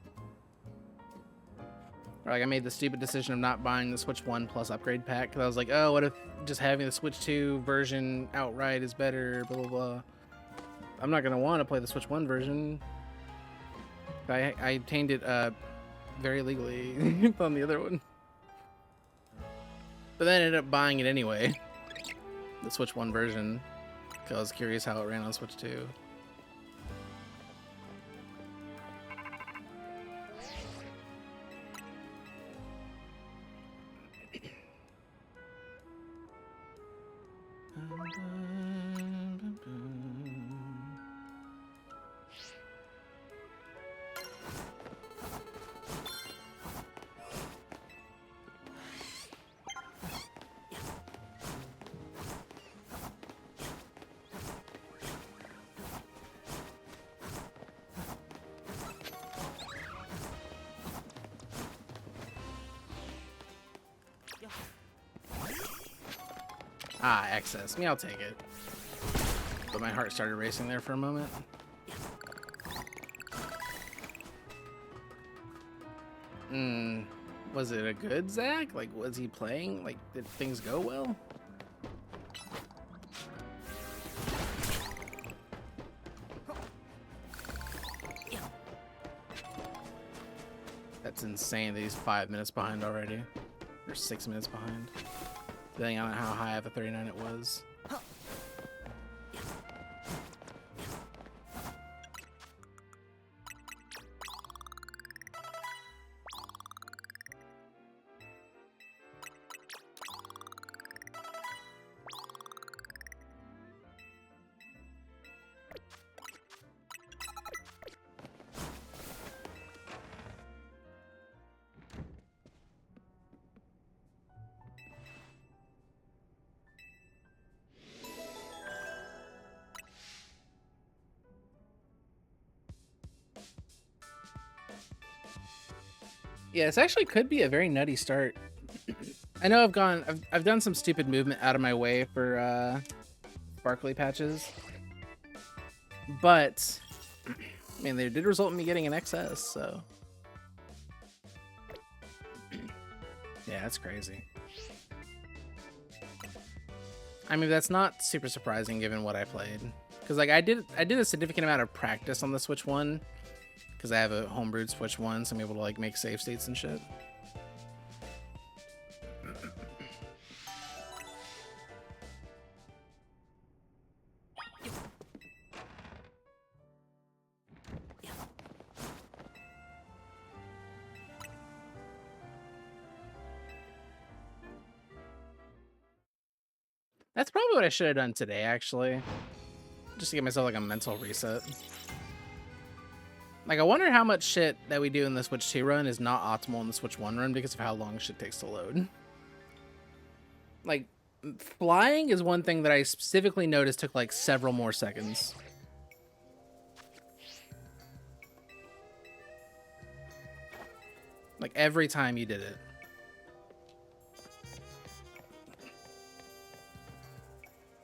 Or like I made the stupid decision of not buying the Switch 1 Plus upgrade pack because I was like, oh, what if just having the Switch 2 version outright is better, blah, blah, blah. I'm not going to want to play the Switch 1 version. I obtained it very legally on the other one. But then I ended up buying it anyway. The Switch 1 version. Because I was curious how it ran on Switch 2. Ah, excess. Me, I'll take it. But my heart started racing there for a moment. Was it a good Zach? Like, was he playing? Like, did things go well? That's insane that he's 5 minutes behind already. Or 6 minutes behind. depending on how high of a 39 it was. Yeah, this actually could be a very nutty start. I know I've done some stupid movement out of my way for sparkly patches, but I mean, they did result in me getting an XS, so yeah, that's crazy. I mean, that's not super surprising given what I played, because like I did a significant amount of practice on the Switch 1. Because I have a homebrewed Switch 1, so I'm able to like make save states and shit. That's probably what I should have done today, actually. Just to give myself like a mental reset. Like, I wonder how much shit that we do in the Switch 2 run is not optimal in the Switch 1 run because of how long shit takes to load. Like, flying is one thing that I specifically noticed took like several more seconds. Like, every time you did it.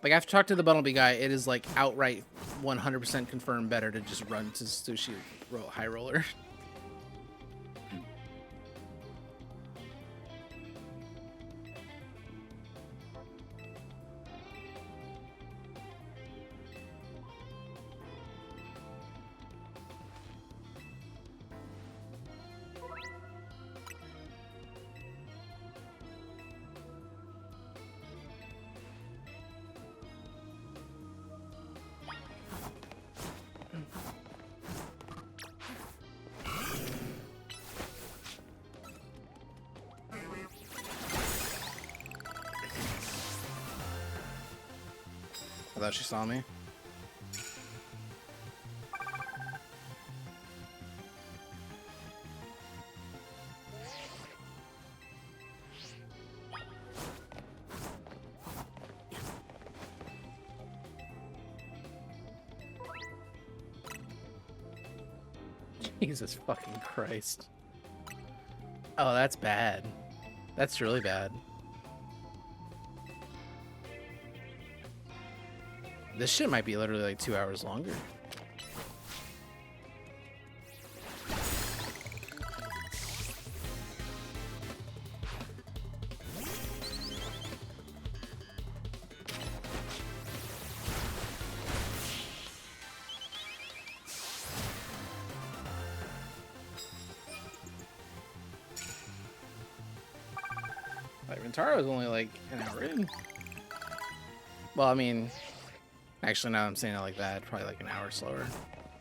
Like, I've talked to the Bumblebee guy, it is like outright 100% confirmed better to just run to Sushi High Roller. I thought she saw me. Jesus fucking Christ. Oh, that's bad. That's really bad. This shit might be literally like 2 hours longer. Like, Rentaro is only like an hour in. Well, I mean, actually, now I'm saying it like that, probably like an hour slower,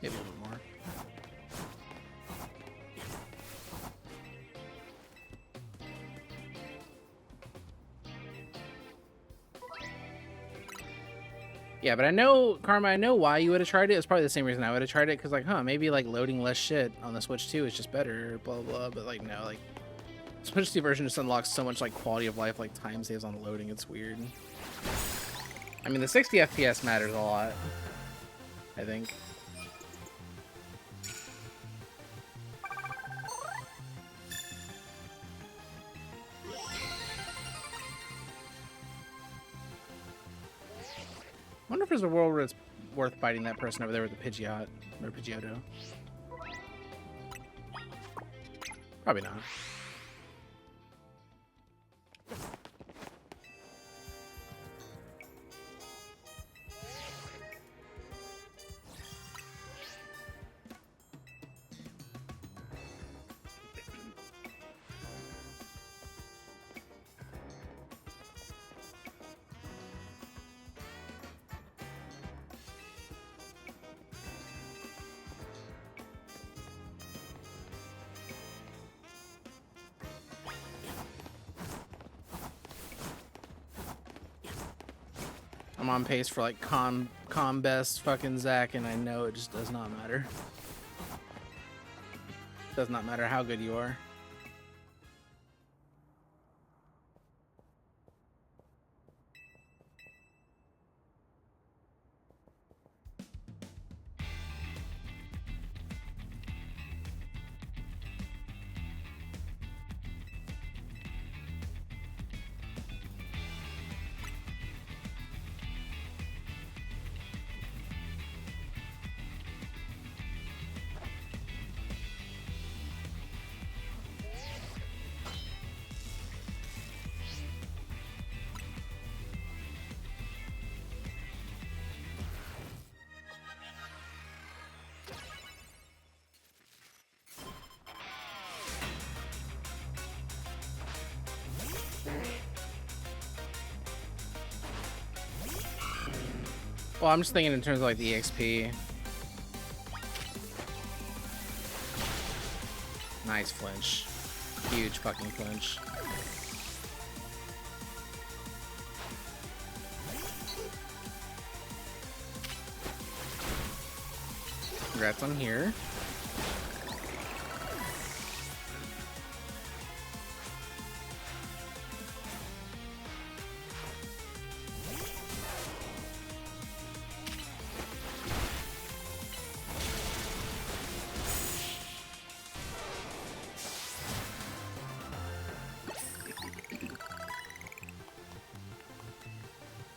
maybe a little bit more. Yeah, but I know, Karma, I know why you would have tried it. It's probably the same reason I would have tried it, because like, huh, maybe like loading less shit on the Switch 2 is just better, blah, blah, blah. But like, no, like, Switch 2 version just unlocks so much like quality of life, like time saves on loading. It's weird. I mean, the 60 FPS matters a lot, I think. I wonder if there's a world where it's worth fighting that person over there with the Pidgeot or Pidgeotto. Probably not. I'm on pace for like com best fucking Zach, and I know it just does not matter. Does not matter how good you are. Well, I'm just thinking in terms of like the EXP. Nice flinch. Huge fucking flinch. Congrats on here.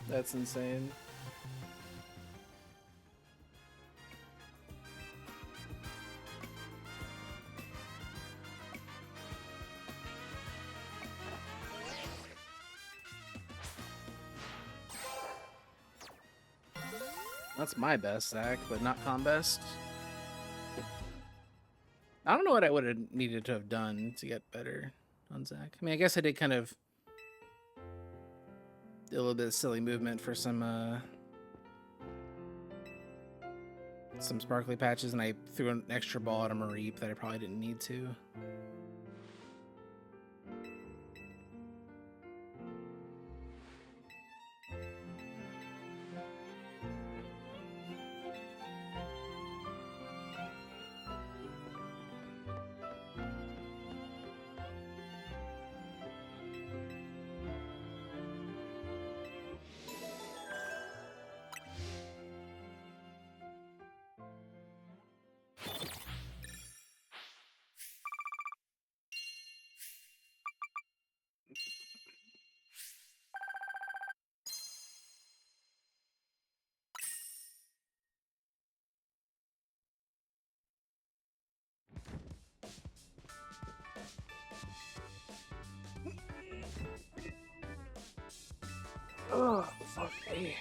That's insane. That's my best, Zach, but not com best. I don't know what I would have needed to have done to get better on Zach. I mean, I guess I did kind of do a little bit of silly movement for some sparkly patches, and I threw an extra ball at a Mareep that I probably didn't need to. Oh, fuck me.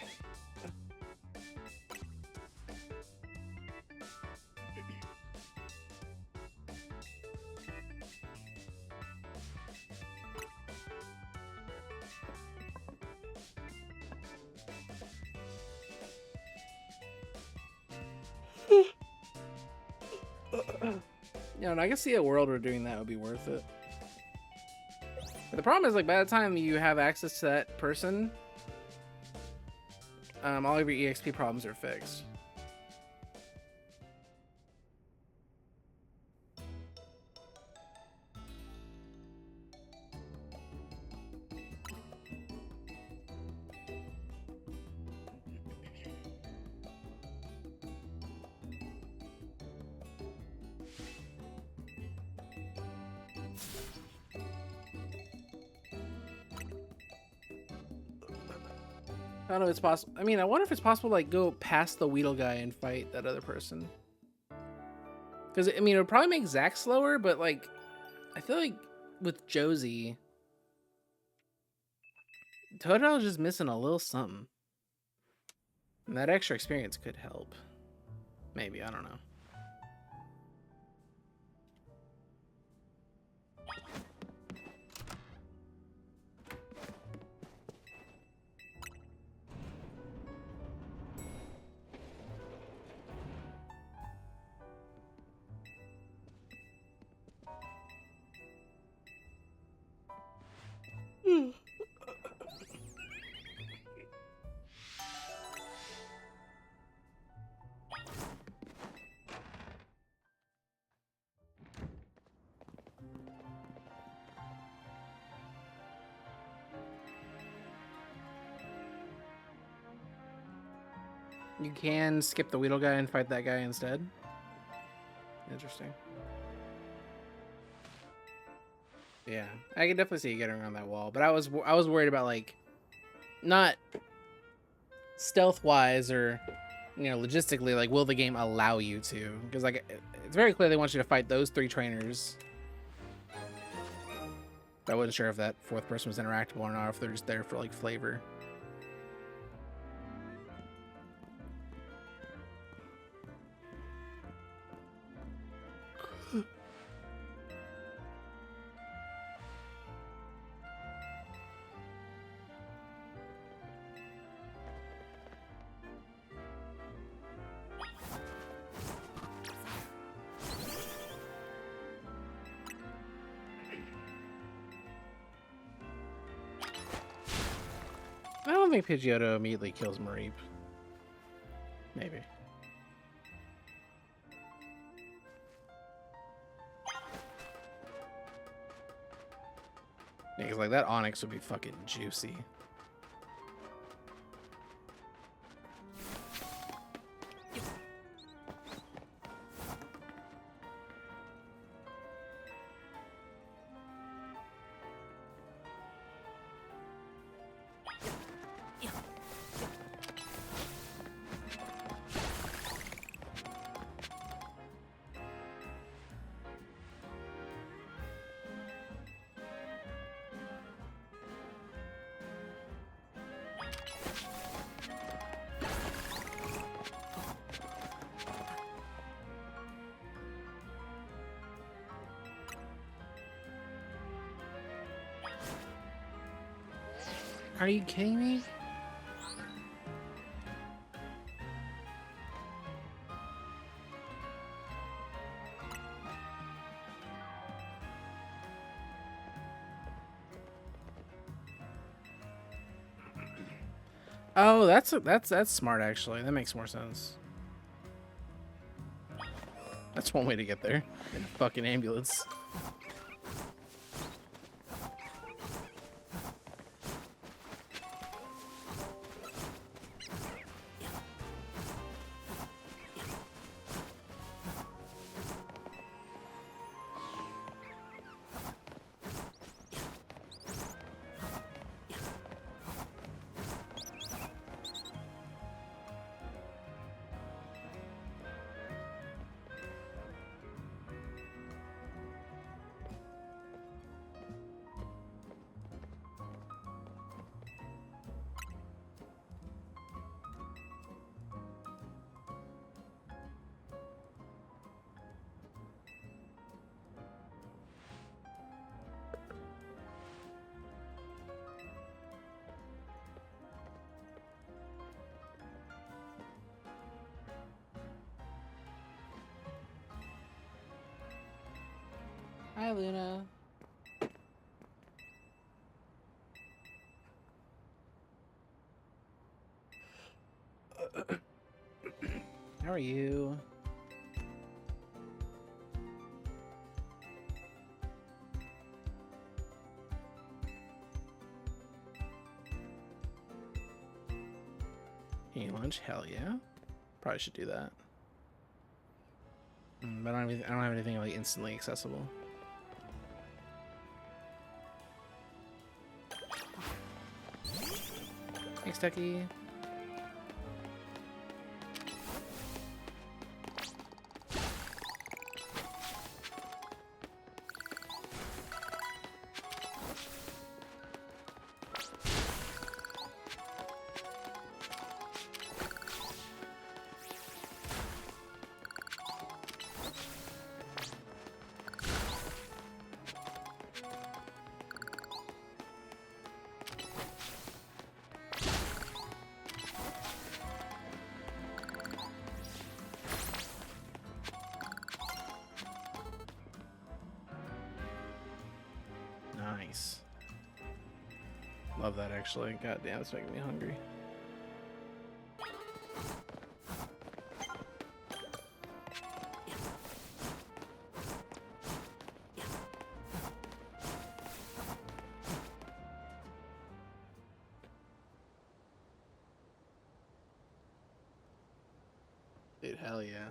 Yeah, and I can see a world where doing that would be worth it. But the problem is, like, by the time you have access to that person, all of your EXP problems are fixed. I don't know if it's possible. I mean, I wonder if it's possible to, like, go past the Weedle guy and fight that other person. Because, I mean, it would probably make Zach slower, but, like, I feel like with Josie, Totodile is just missing a little something. And that extra experience could help. Maybe, I don't know. You can skip the Weedle guy and fight that guy instead. Interesting. Yeah, I can definitely see you getting around that wall, but I was worried about, like, not stealth wise or, you know, logistically, like, will the game allow you to? Because, like, it's very clear they want you to fight those 3 trainers. But I wasn't sure if that 4th person was interactable or not, or if they're just there for, like, flavor. I don't think Pidgeotto immediately kills Mareep. Maybe. Yeah, because, like, that Onyx would be fucking juicy. Are you kidding me? Oh, that's smart actually. That makes more sense. That's one way to get there. In a fucking ambulance. Hi, Luna. How are you? Eat lunch? Hell yeah. Probably should do that. But I don't have anything like instantly accessible. Thanks, Tucky. Nice. Love that actually. God damn, it's making me hungry. Hell yeah.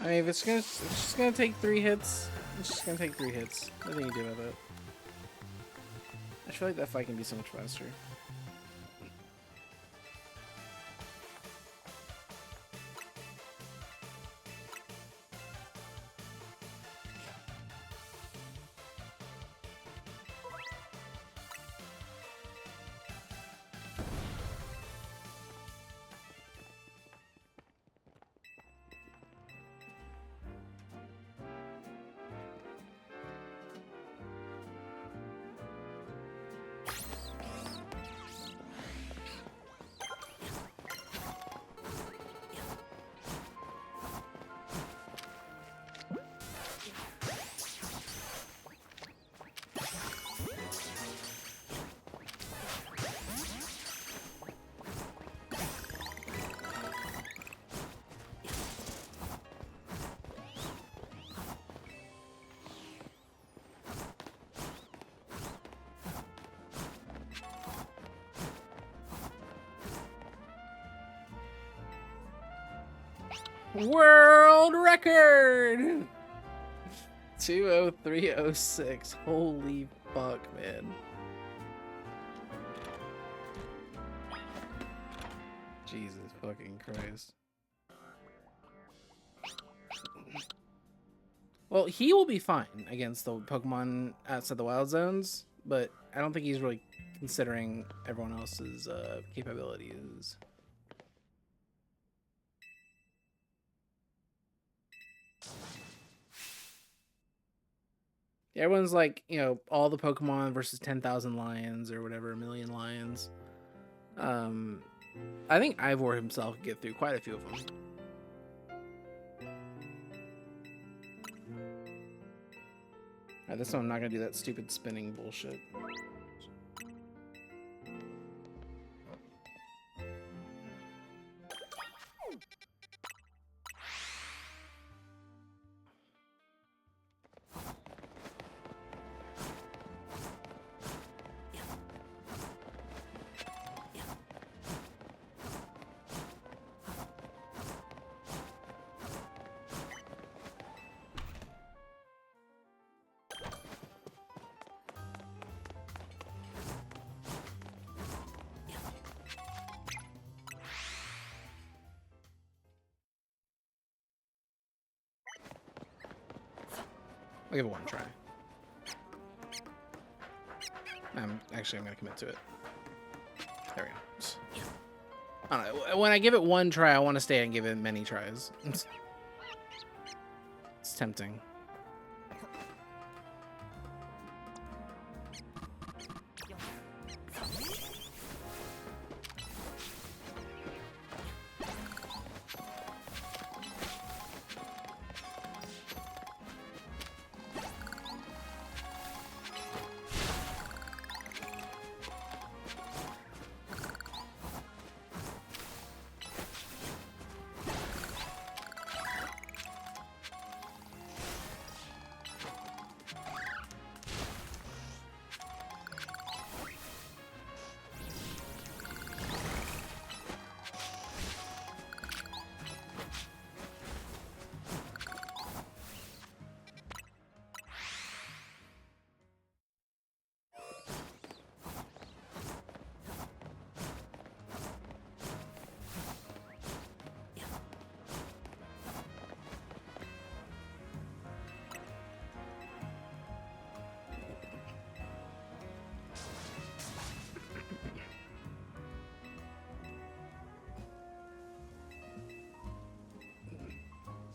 I mean, if it's just gonna take 3 hits, it's just gonna take 3 hits. Nothing you do about that. I feel like that fight can be so much faster. World record! 20306. Holy fuck, man. Jesus fucking Christ. Well, he will be fine against the Pokemon outside the Wild Zones, but I don't think he's really considering everyone else's capabilities. Everyone's like, you know, all the Pokemon versus 10,000 lions or whatever, a million lions. I think Ivor himself could get through quite a few of them. Alright, this one I'm not gonna do that stupid spinning bullshit. I'll give it one try. I'm gonna commit to it. There we go. I don't know. When I give it one try, I want to stay and give it many tries. It's tempting.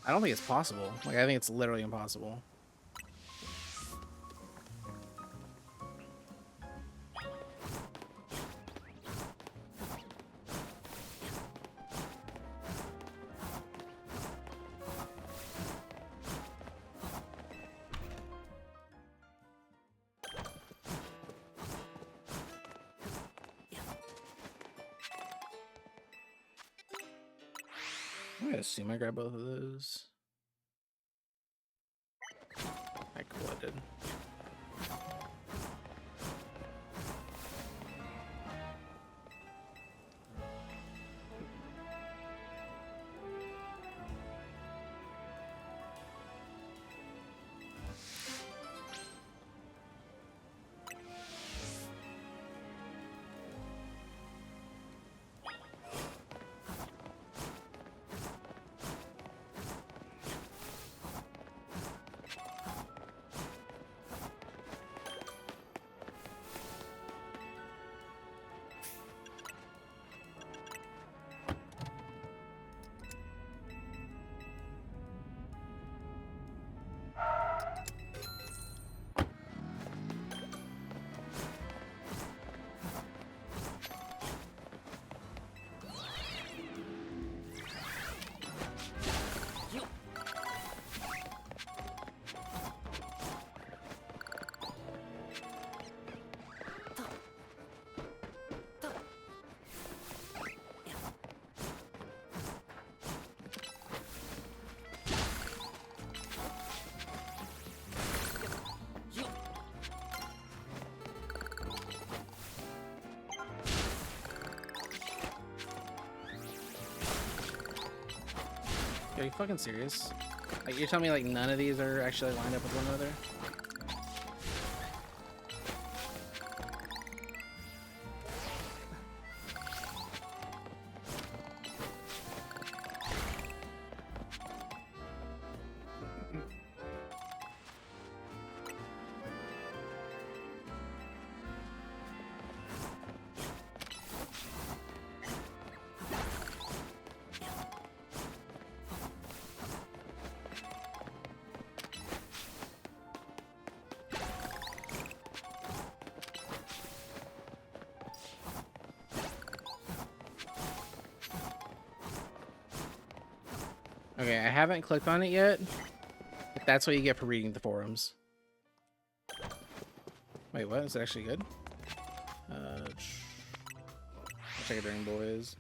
I don't think it's possible. Like, I think it's literally impossible. I assume I grabbed both of those. I cool, I did. Are you fucking serious? Like, you're telling me like none of these are actually lined up with one another? Okay, I haven't clicked on it yet, but that's what you get for reading the forums. Wait, what? Is it actually good? Check it during boys.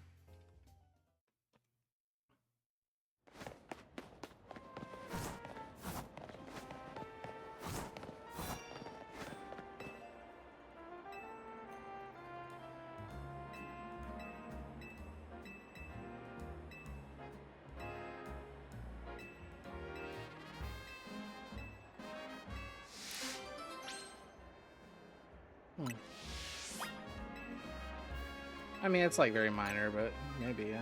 I mean, it's like very minor, but maybe, yeah.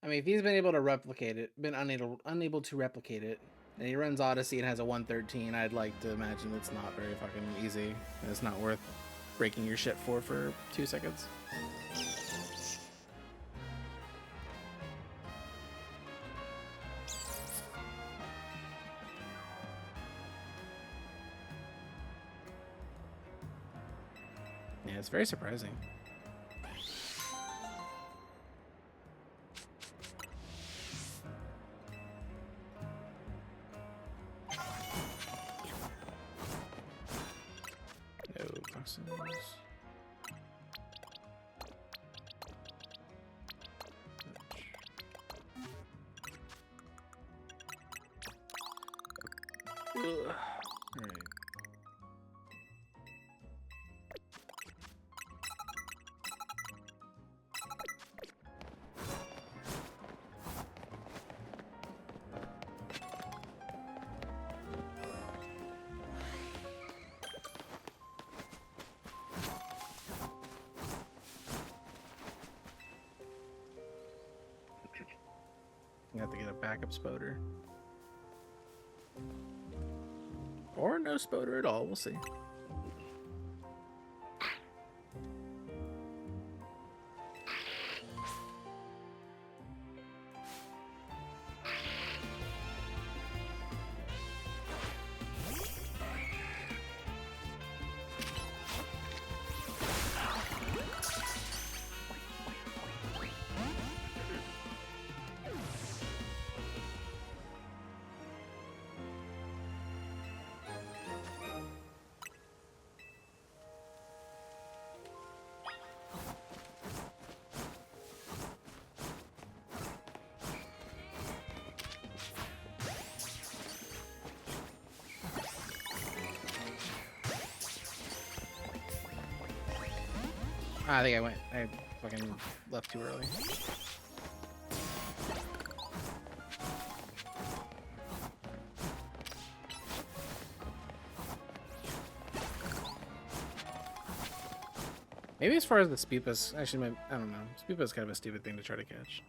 I mean, if he's been able to replicate it, been unable to replicate it, and he runs Odyssey and has a 113, I'd like to imagine it's not very fucking easy, and it's not worth breaking your shit for 2 seconds. Yeah, it's very surprising. No toxins. All right. have to get a backup spoder. Or no spoder at all, we'll see. I think I fucking left too early. Maybe as far as the Speepas, actually, I don't know. Speepa's kind of a stupid thing to try to catch.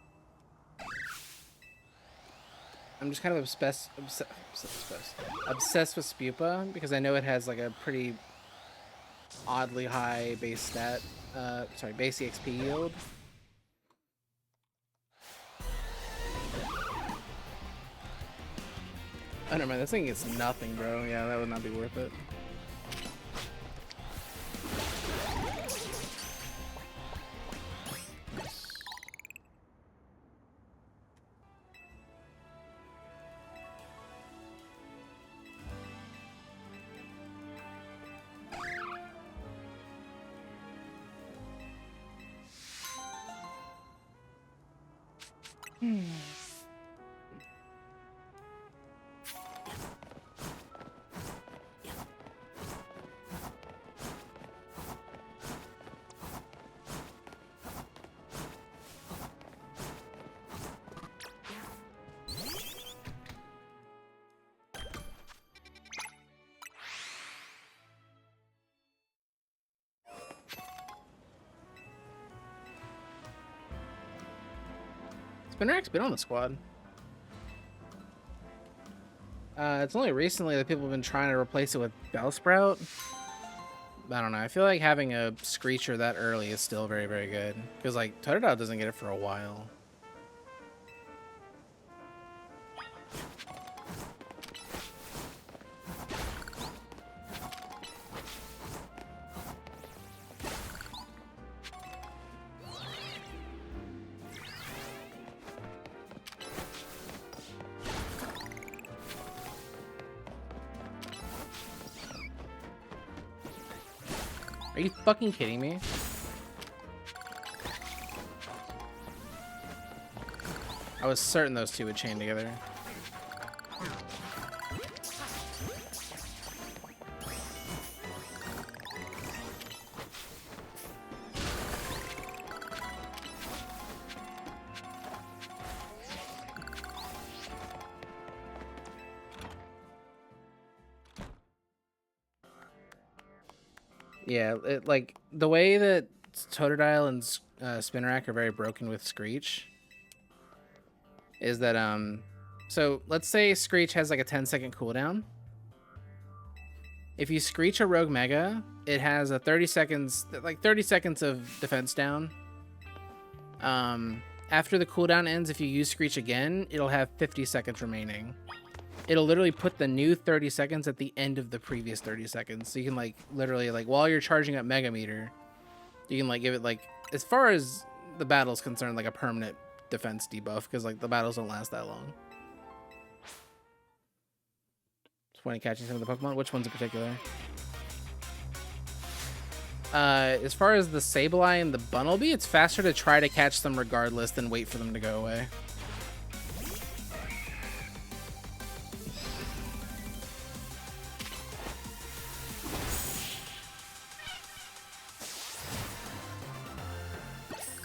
I'm just kind of obsessed with Spupa because I know it has like a pretty oddly high base stat, base EXP yield. Oh no, man, this thing is nothing, bro. Yeah, that would not be worth it. Spinrack's been on the squad. It's only recently that people have been trying to replace it with Bellsprout. I don't know. I feel like having a Screecher that early is still very, very good. Because, like, Totodile doesn't get it for a while. Are you fucking kidding me? I was certain those two would chain together. Yeah, like the way that Totodile and Spinarak are very broken with Screech is that so let's say Screech has like a 10-second cooldown. If you Screech a Rogue Mega, it has a 30 seconds of defense down. After the cooldown ends, if you use Screech again, it'll have 50 seconds remaining. It'll literally put the new 30 seconds at the end of the previous 30 seconds. So you can like literally like while you're charging up Mega Meter, you can like give it like, as far as the battle's concerned, like a permanent defense debuff because like the battles don't last that long. Just when catching some of the Pokemon, which ones in particular? As far as the Sableye and the Bunnelby, it's faster to try to catch them regardless than wait for them to go away.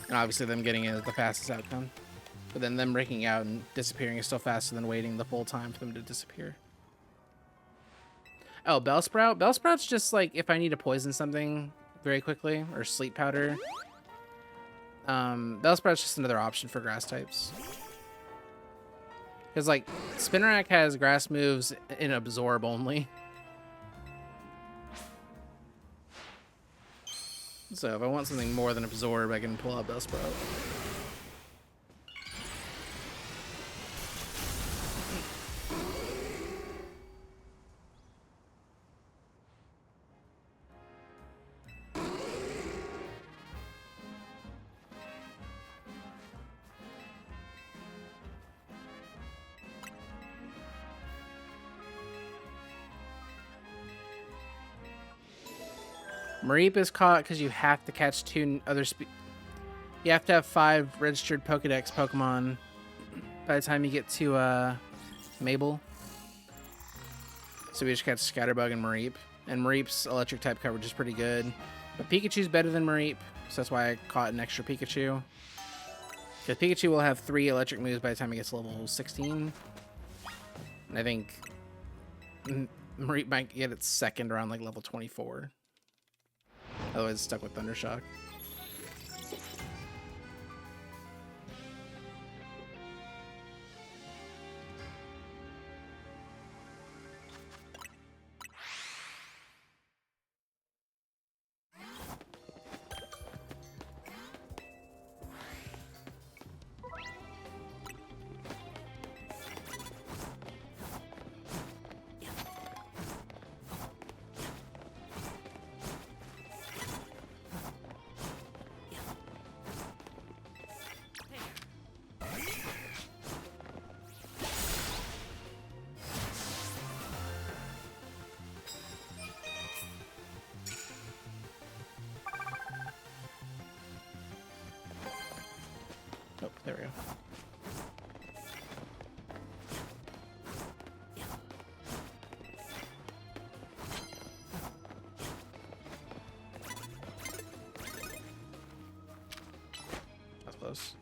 And obviously them getting in is the fastest outcome. But then them breaking out and disappearing is still faster than waiting the full time for them to disappear. Oh, Bellsprout? Bellsprout's just like if I need to poison something very quickly, or Sleep Powder. Bellsprout's just another option for grass types. Because, like, Spinarak has grass moves in Absorb only. So if I want something more than Absorb, I can pull out Bellsprout. Mareep is caught because you have to catch 2 other You have to have 5 registered Pokedex Pokemon by the time you get to Mabel. So we just catch Scatterbug and Mareep. And Mareep's electric type coverage is pretty good. But Pikachu's better than Mareep, so that's why I caught an extra Pikachu. Because Pikachu will have 3 electric moves by the time it gets to level 16. And I think Mareep might get its second around like level 24. Otherwise, it's stuck with Thundershock. Oh, there we go. That's close.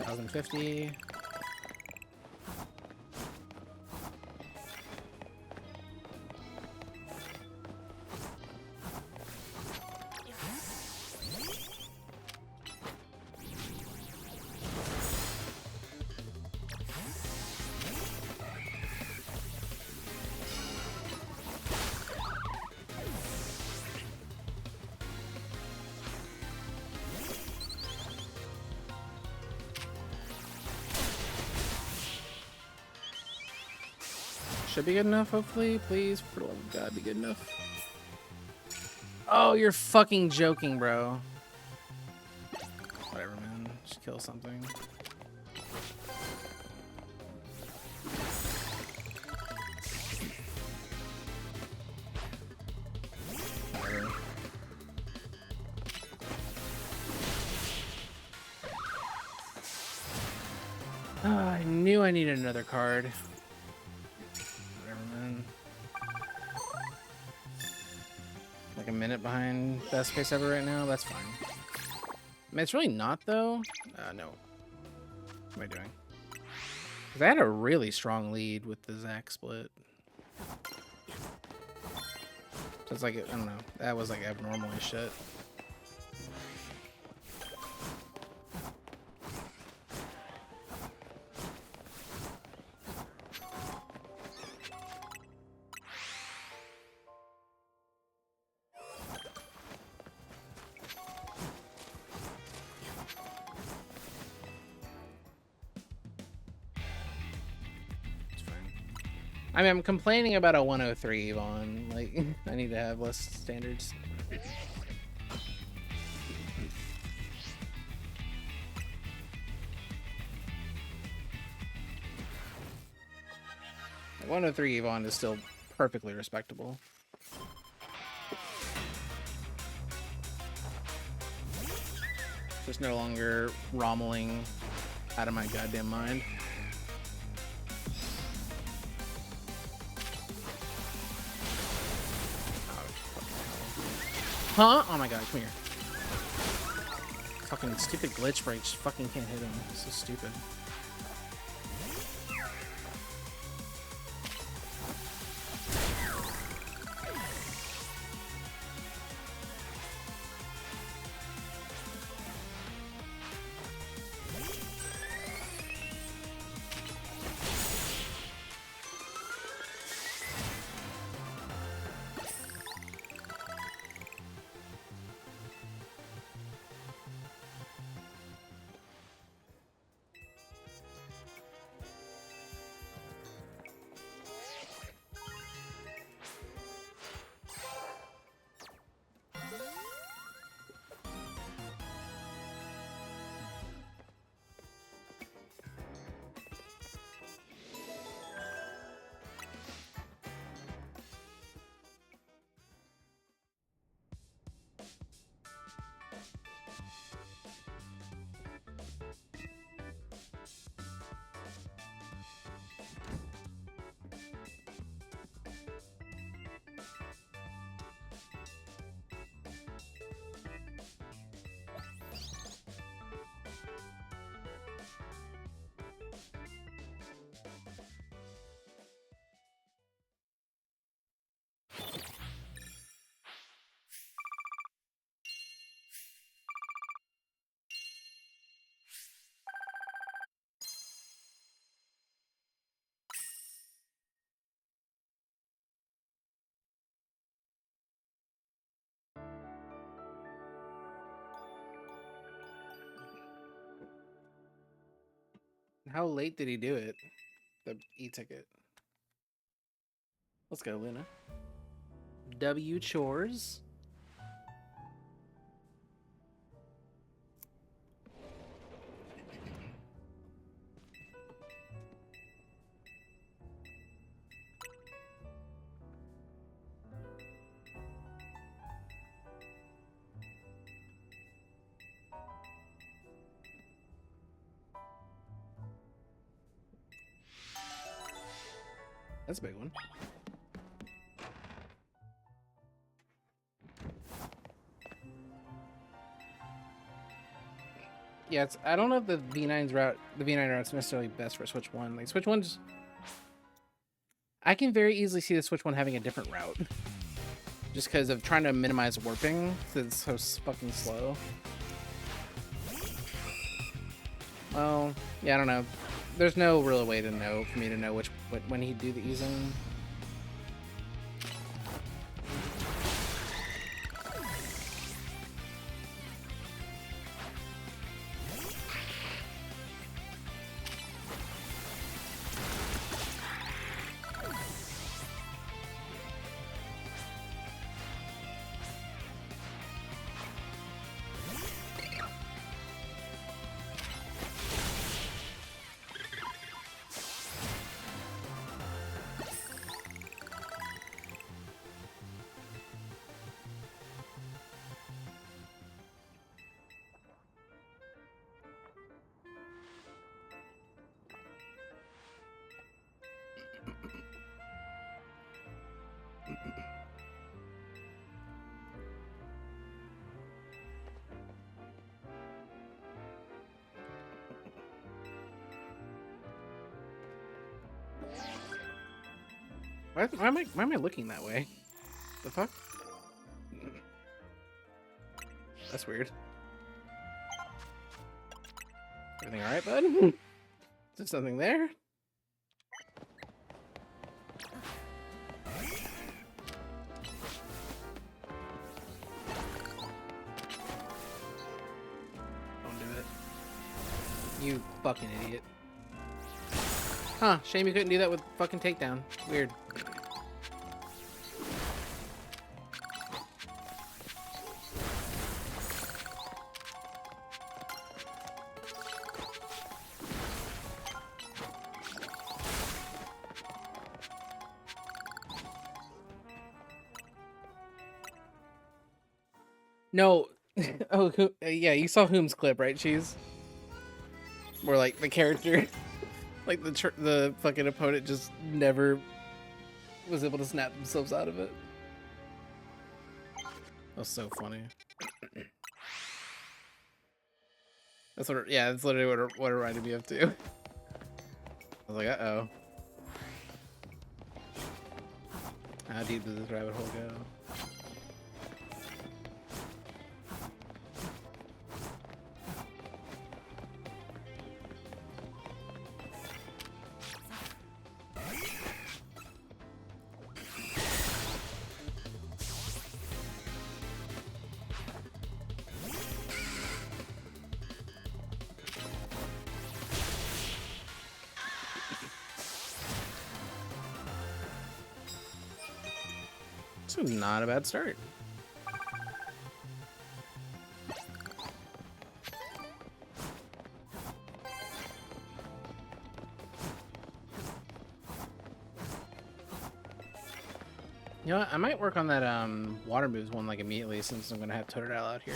$1,050. Should be good enough, hopefully. Please, for the love of God, be good enough. Oh, you're fucking joking, bro. Whatever, man. Just kill something. Whatever. Oh, I knew I needed another card. Like a minute behind best case ever right now. That's fine. I mean, it's really not though. No. What am I doing? Because I had a really strong lead with the Zac split. So it's like, I don't know. That was like abnormal as shit. I mean, I'm complaining about a 103 Yvonne. Like, I need to have less standards. Like, 103 Yvonne is still perfectly respectable. Just no longer rommeling out of my goddamn mind. Huh? Oh my god, come here. Fucking stupid glitch break. Just fucking can't hit him. So stupid. How late did he do it? The e-ticket. Let's go, Luna. W chores. That's a big one. Yeah, it's, I don't know if the V9's route, the V9 route's necessarily best for Switch 1. Like, Switch 1's... I can very easily see the Switch 1 having a different route. Just because of trying to minimize warping, because it's so fucking slow. Well, yeah, I don't know. There's no real way to know, for me to know when he'd do the E-Zone. Why am I looking that way? The fuck? That's weird. Everything alright, bud? Is there something there? Don't do it. You fucking idiot. Huh, shame you couldn't do that with fucking takedown. Weird. No. Oh, yeah, you saw Whom's clip, right, Cheese? Where, like, the character, like, the fucking opponent just never was able to snap themselves out of it. That's so funny. That's what. Yeah, that's literally what it reminded me of too. I was like, uh-oh. How deep does this rabbit hole go? This was not a bad start. You know what? I might work on that water moves one like immediately since I'm gonna have Totodile out here.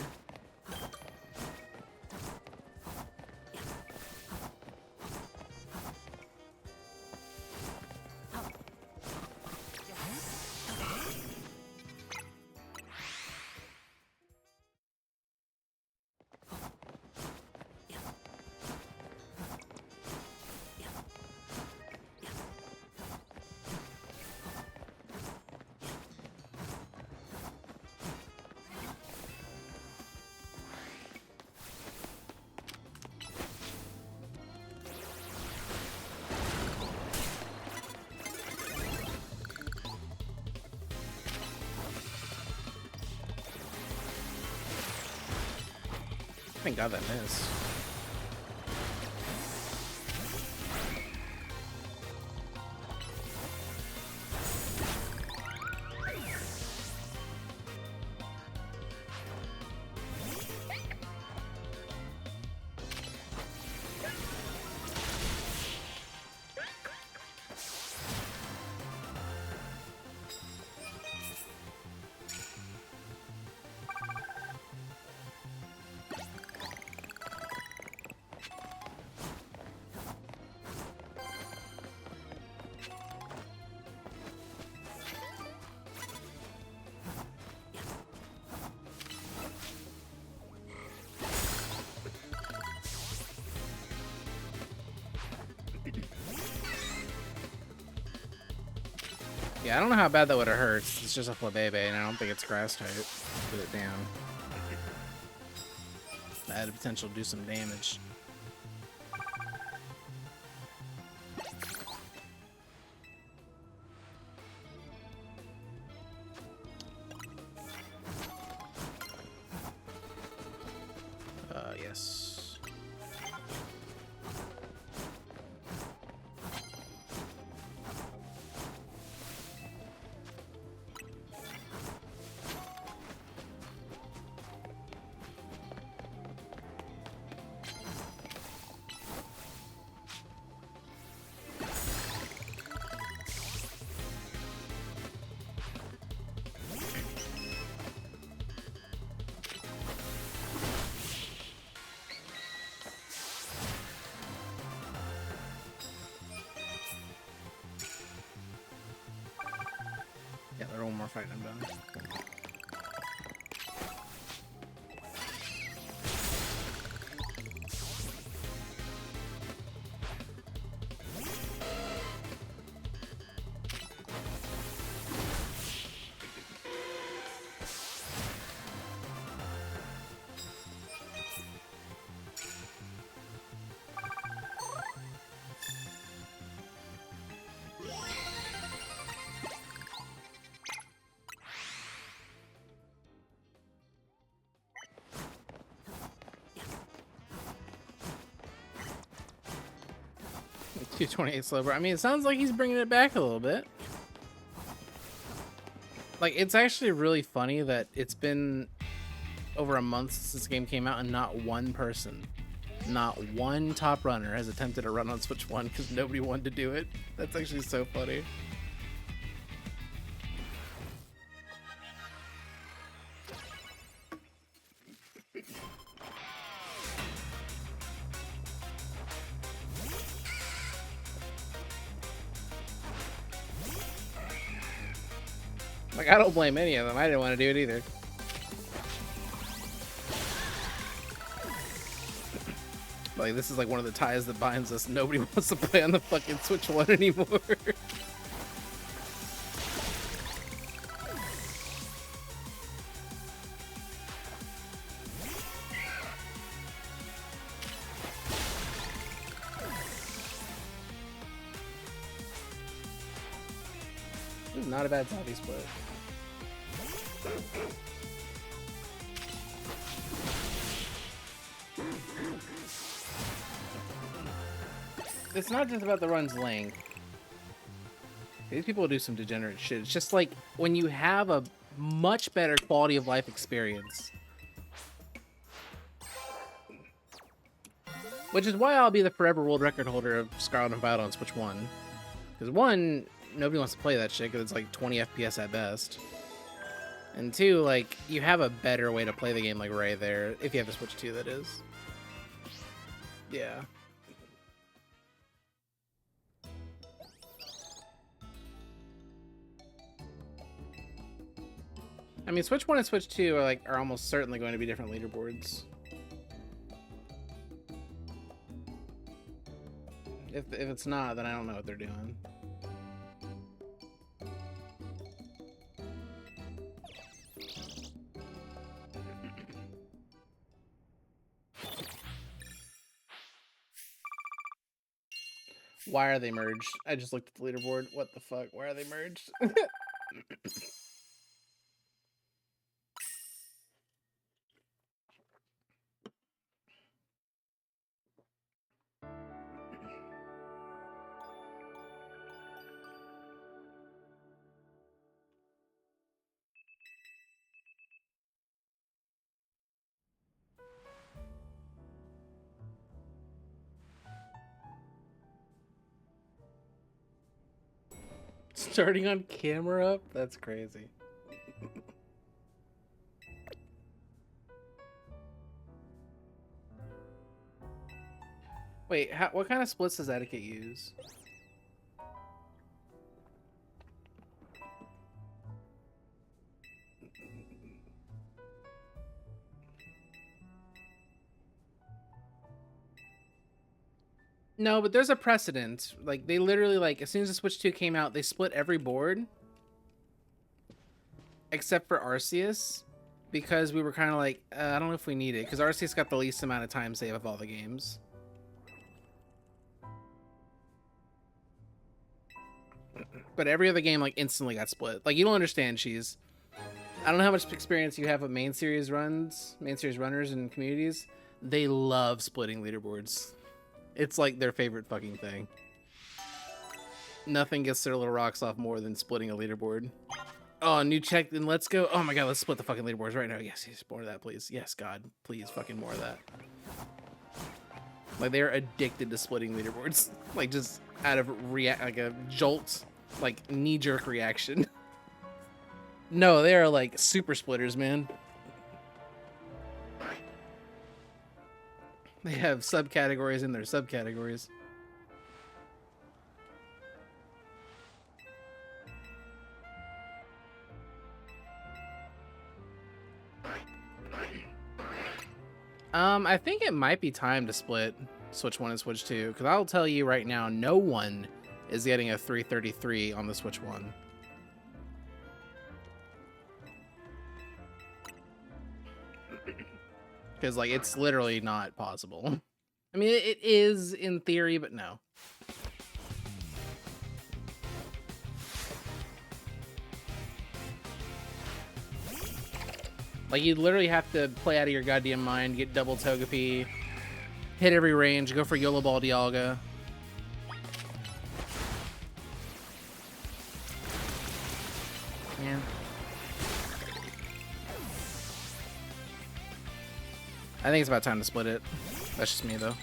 Thank God that missed. Yeah, I don't know how bad that would have hurt. It's just a Flabebe, and I don't think it's grass type. Put it down. That had the potential to do some damage. Yes. Yeah, they're one more fight and I'm done. Like 228 slow. I mean, it sounds like he's bringing it back a little bit. Like, it's actually really funny that it's been over a month since this game came out and not one person, not one top runner has attempted a run on Switch 1 because nobody wanted to do it. That's actually so funny. Like, I don't blame any of them. I didn't want to do it either. Like, this is like one of the ties that binds us. Nobody wants to play on the fucking Switch 1 anymore. This is not a bad zombie split. It's not just about the run's length. These people do some degenerate shit. It's just like when you have a much better quality of life experience. Which is why I'll be the forever world record holder of Scarlet and Violet on Switch 1. Because 1, nobody wants to play that shit because it's like 20 FPS at best. And 2, like, you have a better way to play the game, like, right there. If you have the Switch 2, that is. Yeah. I mean, Switch 1 and Switch 2 are almost certainly going to be different leaderboards. If it's not, then I don't know what they're doing. Why are they merged? I just looked at the leaderboard. What the fuck? Why are they merged? Starting on camera up? That's crazy. Wait, what kind of splits does Etiquette use? No, but there's a precedent. Like, they literally, like, as soon as the Switch 2 came out, they split every board. Except for Arceus. Because we were kind of like, I don't know if we need it. Because Arceus got the least amount of time save of all the games. But every other game, like, instantly got split. Like, you don't understand, Cheese. I don't know how much experience you have with main series runners and communities. They love splitting leaderboards. It's like their favorite fucking thing. Nothing gets their little rocks off more than splitting a leaderboard. Oh, new check, then let's go. Oh my god, let's split the fucking leaderboards right now. Yes, more of that, please. Yes, God, please, fucking more of that. Like, they're addicted to splitting leaderboards. Like, just out of like a jolt, like, knee-jerk reaction. No, they are like super splitters, man. They have subcategories in their subcategories. I think it might be time to split Switch 1 and Switch 2, because I'll tell you right now, no one is getting a 333 on the Switch 1. Because, like, it's literally not possible. I mean, it is in theory, but no. Like, you literally have to play out of your goddamn mind, get double Togepi, hit every range, go for YOLO Ball Dialga. Yeah. I think it's about time to split it. That's just me, though.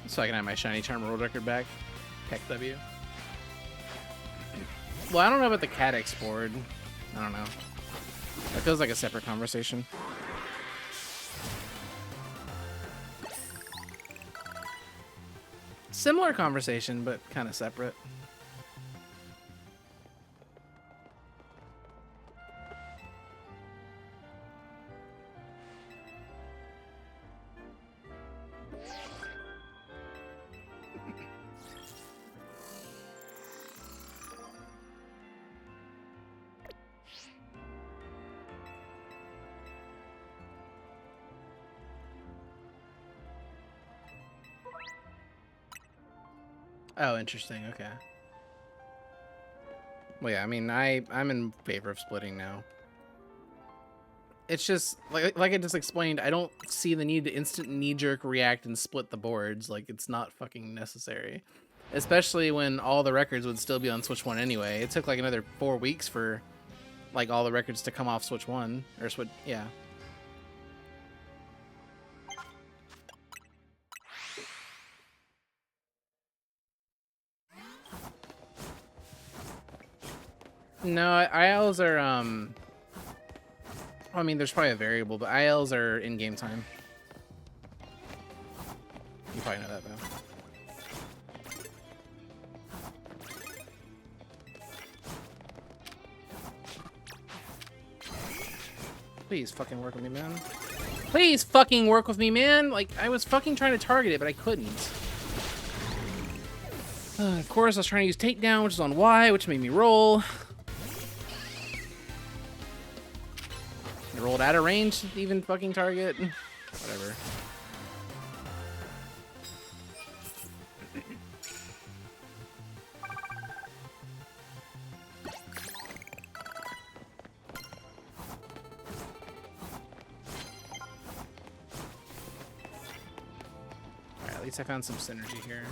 So I can have my shiny charm world record back. Heck W. Well, I don't know about the Cadex board. I don't know. That feels like a separate conversation. Similar conversation, but kind of separate. Oh, interesting. Okay. Well, yeah, I mean, I'm in favor of splitting now. It's just like I just explained, I don't see the need to instant knee-jerk react and split the boards. Like, it's not fucking necessary. Especially when all the records would still be on Switch 1 anyway. It took like another 4 weeks for like all the records to come off Switch 1 or Switch, yeah. No, ILs are I mean, there's probably a variable, but ILs are in game time. You probably know that though. Please fucking work with me, man. Please fucking work with me, man. Like, I was fucking trying to target it, but I couldn't. Of course, I was trying to use takedown, which is on Y, which made me roll. I rolled out of range to even fucking target. Whatever. Alright, at least I found some synergy here.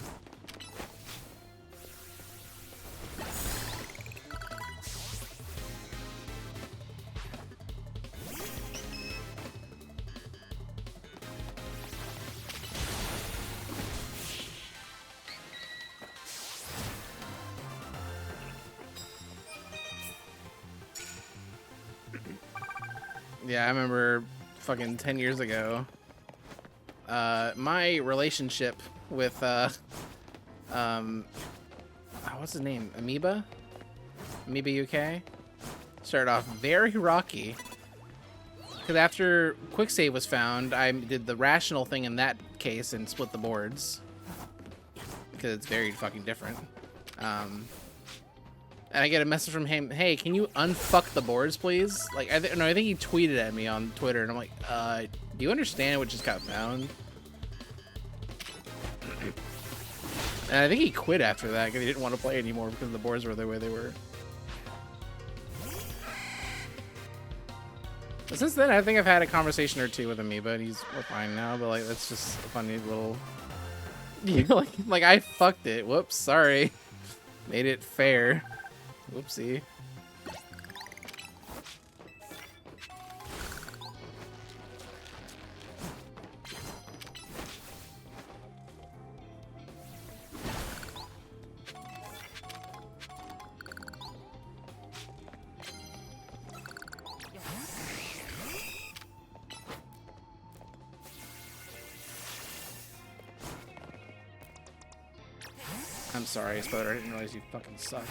Yeah, I remember fucking 10 years ago. My relationship with, what's his name? Amoeba UK? Started off very rocky. Because after Quick Save was found, I did the rational thing in that case and split the boards. Because it's very fucking different. And I get a message from him, hey, can you unfuck the boards, please? Like, I think he tweeted at me on Twitter, and I'm like, do you understand what just got found? And I think he quit after that because he didn't want to play anymore because the boards were the way they were. But since then, I think I've had a conversation or two with Amoeba, and we're fine now, but like, that's just a funny little, you know, like I fucked it. Whoops, sorry. Made it fair. Whoopsie. I'm sorry, Spoder. I didn't realize you fucking sucked.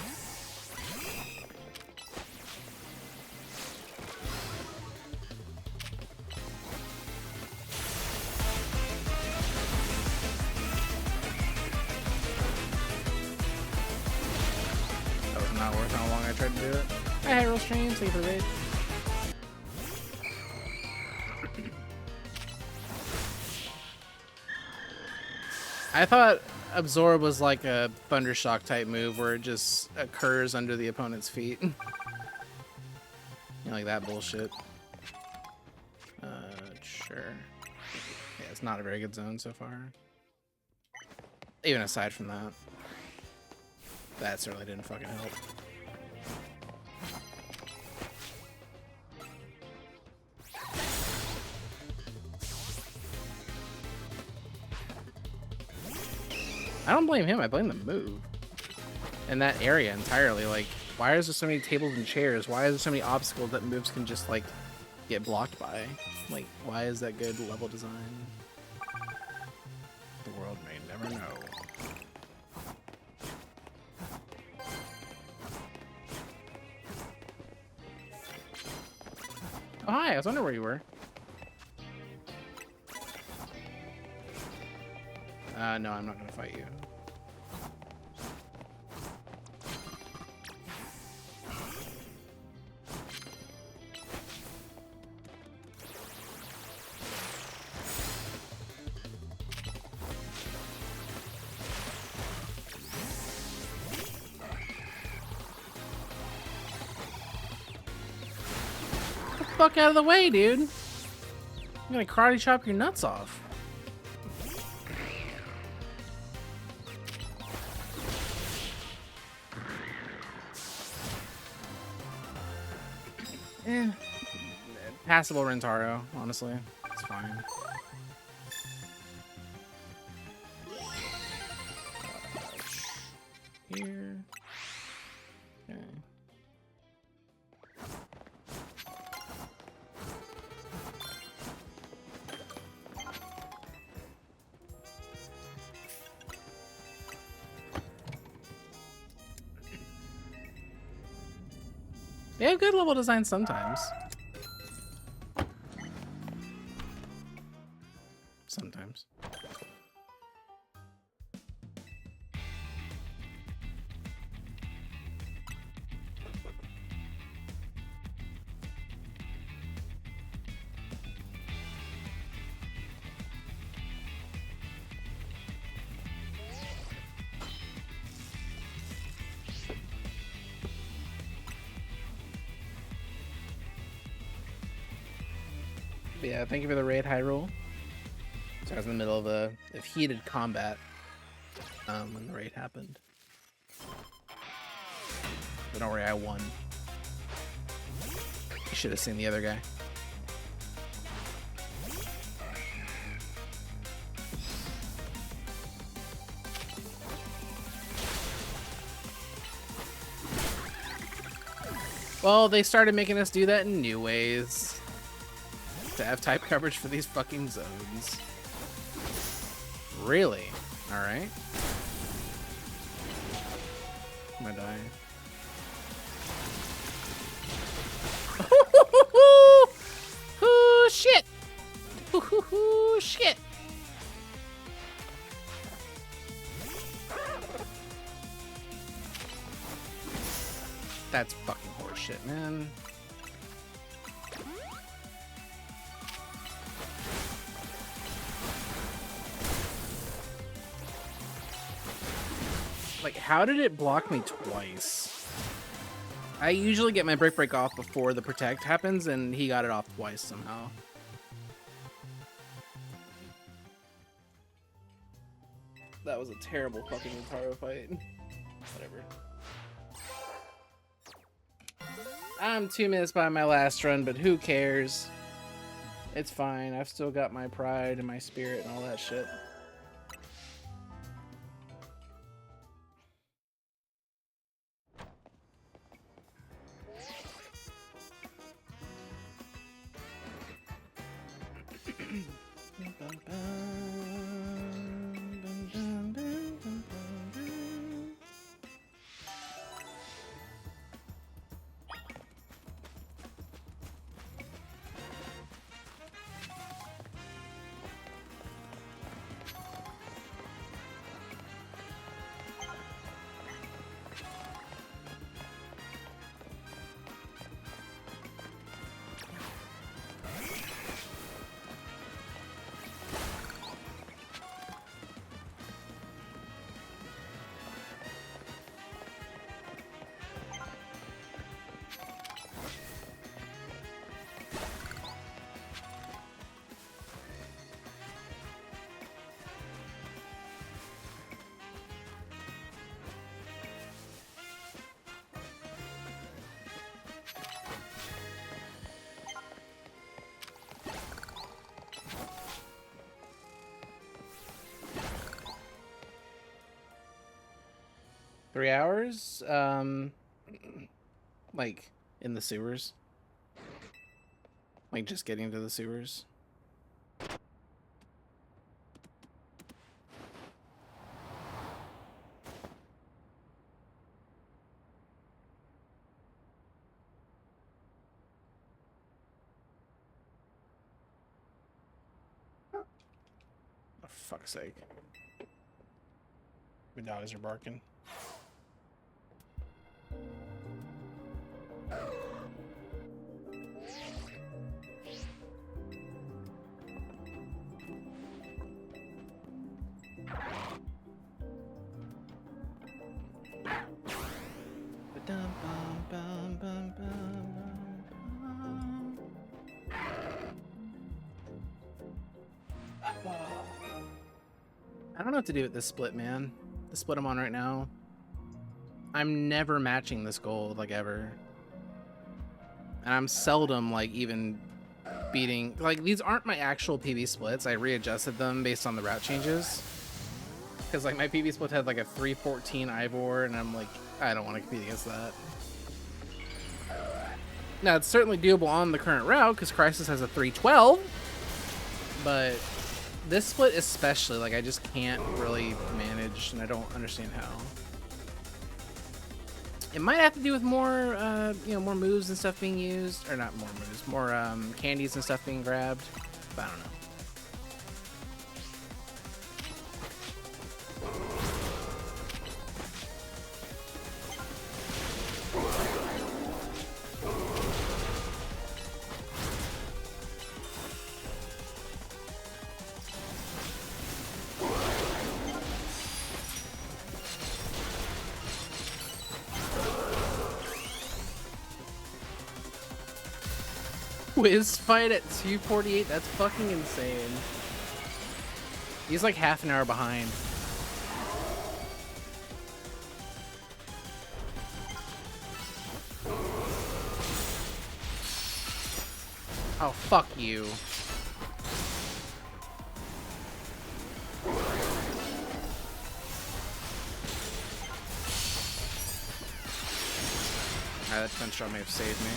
Not worth how long I tried to do it. Hi, Hyrule Stream, thank you for the raid. I thought Absorb was like a Thundershock type move where it just occurs under the opponent's feet. You know, like that bullshit. Sure. Yeah, it's not a very good zone so far. Even aside from that. That certainly didn't fucking help. I don't blame him, I blame the move. And that area entirely, like, why is there so many tables and chairs? Why is there so many obstacles that moves can just, like, get blocked by? Like, why is that good level design? The world may never know. Oh, hi, I was wondering where you were. No, I'm not gonna fight you. fuck out of the way, dude. I'm gonna karate chop your nuts off. Passable Rentaro, honestly. It's fine. Here. Okay. They have good level design sometimes. Sometimes. Yeah, thank you for the raid, Hyrule. So I was in the middle of a heated combat when the raid happened. But don't worry, I won. You should have seen the other guy. Well, they started making us do that in new ways. To have type coverage for these fucking zones. Really? Alright. I'm gonna die. Oh shit! Shit! That's fucking horseshit, man. Like, how did it block me twice? I usually get my break off before the protect happens, and he got it off twice somehow. That was a terrible fucking Rentaro fight. Whatever. I'm 2 minutes by my last run, but who cares? It's fine. I've still got my pride and my spirit and all that shit. Three hours? Like, in the sewers? Like, just getting to the sewers? For fuck's sake. My dogs are barking. I don't know what to do with this split, man. The split I'm on right now. I'm never matching this gold, like, ever. And I'm seldom, like, even beating... Like, these aren't my actual PB splits. I readjusted them based on the route changes. Because, like, my PB split had, like, a 314 Ivor, and I'm like, I don't want to compete against that. Now, it's certainly doable on the current route, because Crisis has a 312. But this split especially, like, I just can't really manage, and I don't understand how. It might have to do with more, you know, more moves and stuff being used. Or not more moves, more candies and stuff being grabbed. But I don't know. Whiz fight at 2:48? That's fucking insane. He's like half an hour behind. Oh, fuck you. Alright, that defense shot may have saved me.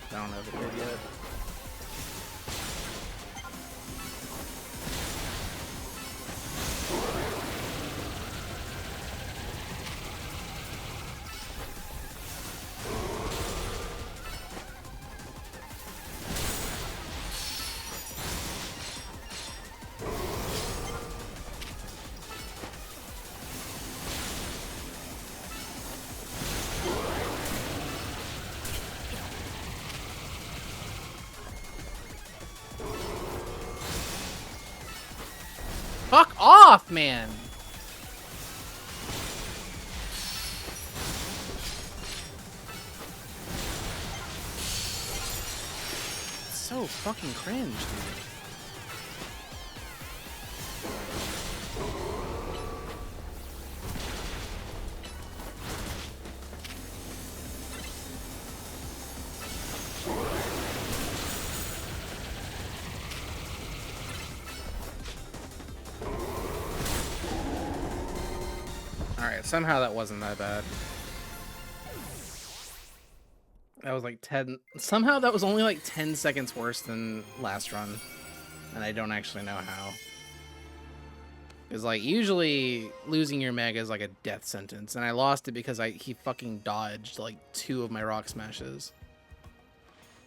I don't know if it did yet. Fuck off, man! It's so fucking cringe, dude. Alright, somehow that wasn't that bad. That was like 10... Somehow that was only like 10 seconds worse than last run. And I don't actually know how. Because, like, usually losing your Mega is like a death sentence. And I lost it because he fucking dodged like 2 of my rock smashes.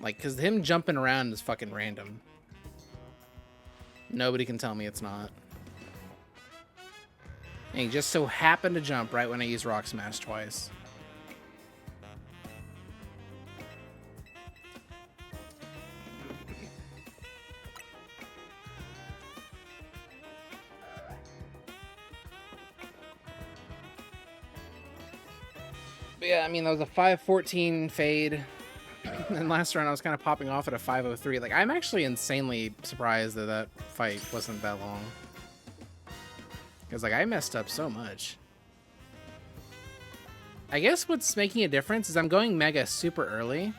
Like, because him jumping around is fucking random. Nobody can tell me it's not. And he just so happened to jump right when I used Rock Smash twice. But yeah, I mean, that was a 514 fade. And last round I was kind of popping off at a 503. Like, I'm actually insanely surprised that that fight wasn't that long. Because, like, I messed up so much. I guess what's making a difference is I'm going Mega super early.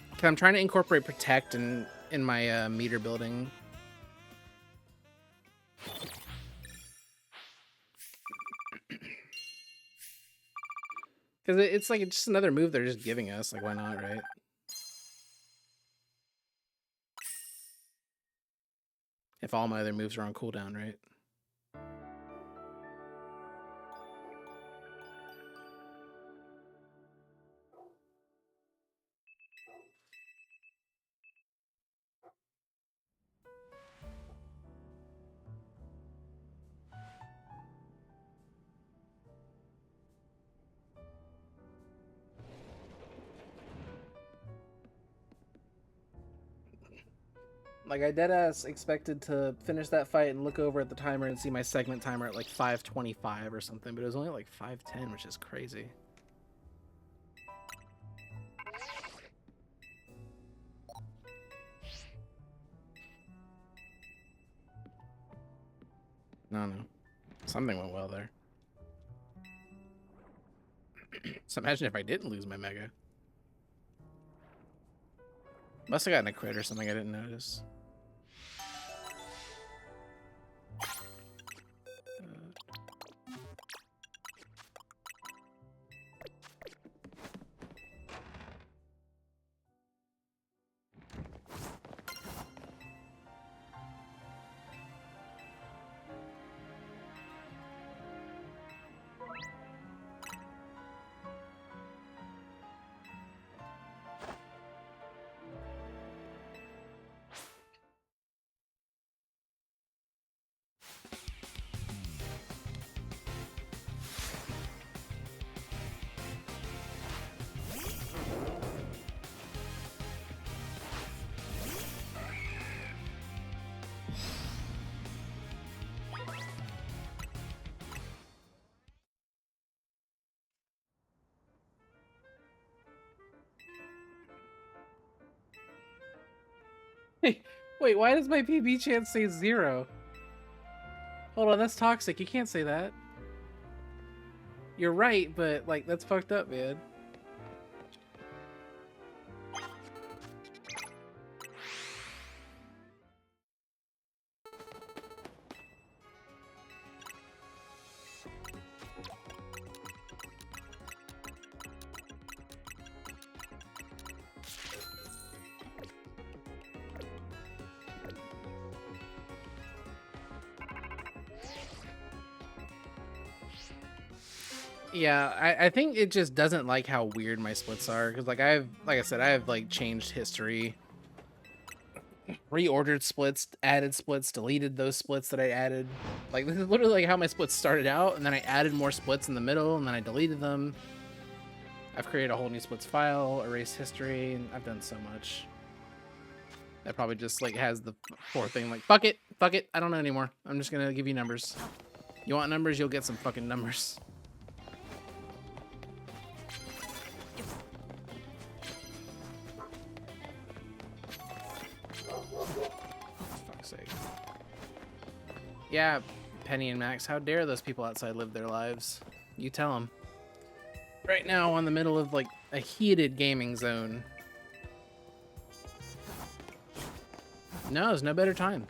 Because I'm trying to incorporate Protect in my meter building. Because it's like it's just another move they're just giving us. Like, why not, right? If all my other moves are on cooldown, right? Like, I deadass expected to finish that fight and look over at the timer and see my segment timer at like 5:25 or something, but it was only like 5:10, which is crazy. No, no. Something went well there. So imagine if I didn't lose my mega. Must have gotten a crit or something I didn't notice. Wait, why does my PB chance say 0? Hold on, that's toxic. You can't say that. You're right, but, like, that's fucked up, man. Yeah, I think it just doesn't like how weird my splits are, because like I said, I have like changed history, reordered splits, added splits, deleted those splits that I added. Like this is literally like how my splits started out, and then I added more splits in the middle, and then I deleted them. I've created a whole new splits file, erased history, and I've done so much. That probably just like has the poor thing like fuck it, I don't know anymore. I'm just gonna give you numbers. You want numbers, you'll get some fucking numbers. Yeah, Penny and Max, how dare those people outside live their lives? You tell them. Right now, in the middle of, like, a heated gaming zone. No, there's no better time.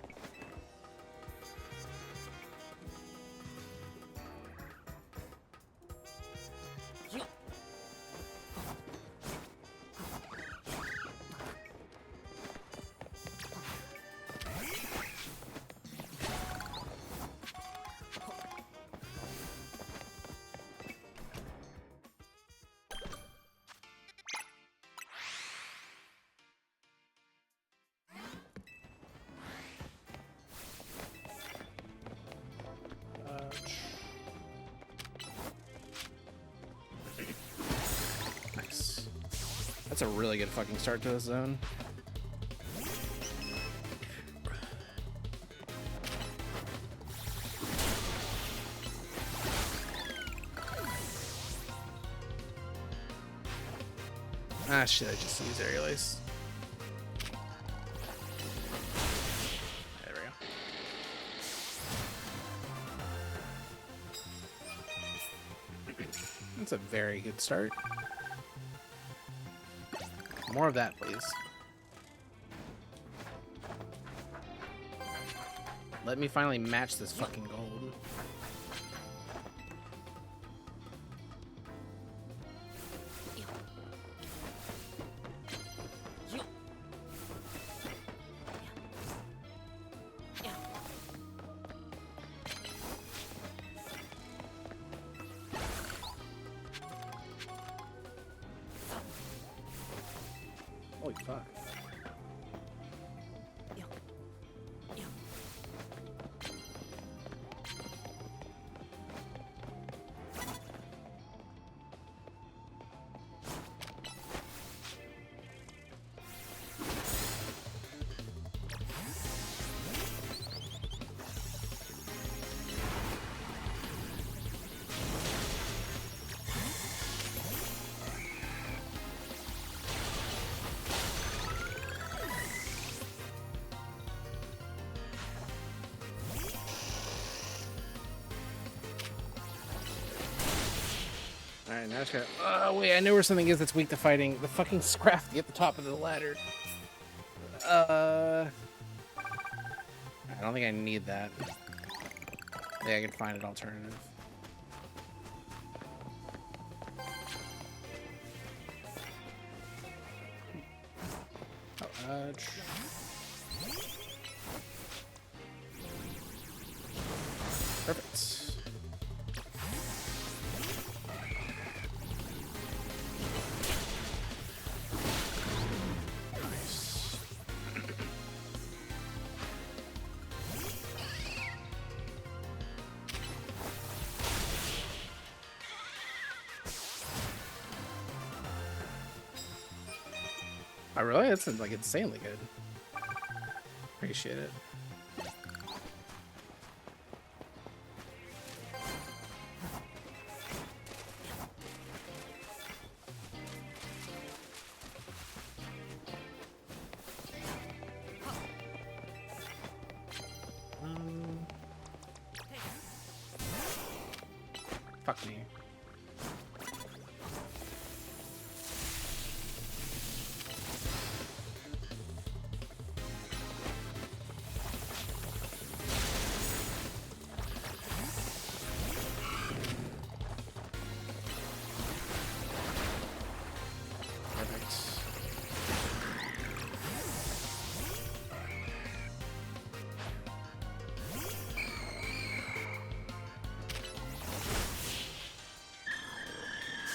Nice. That's a really good fucking start to this zone. Ah, shit, I just used aerial ace. There we go. That's a very good start. More of that, please. Let me finally match this fucking gold. Holy fuck. Alright, now I just gotta... Oh, wait, I know where something is that's weak to fighting. The fucking Scrafty at the top of the ladder. I don't think I need that. Yeah, I can find an alternative. Oh, perfect. Nice. Oh, really? That's like insanely good. Appreciate it. Fuck me.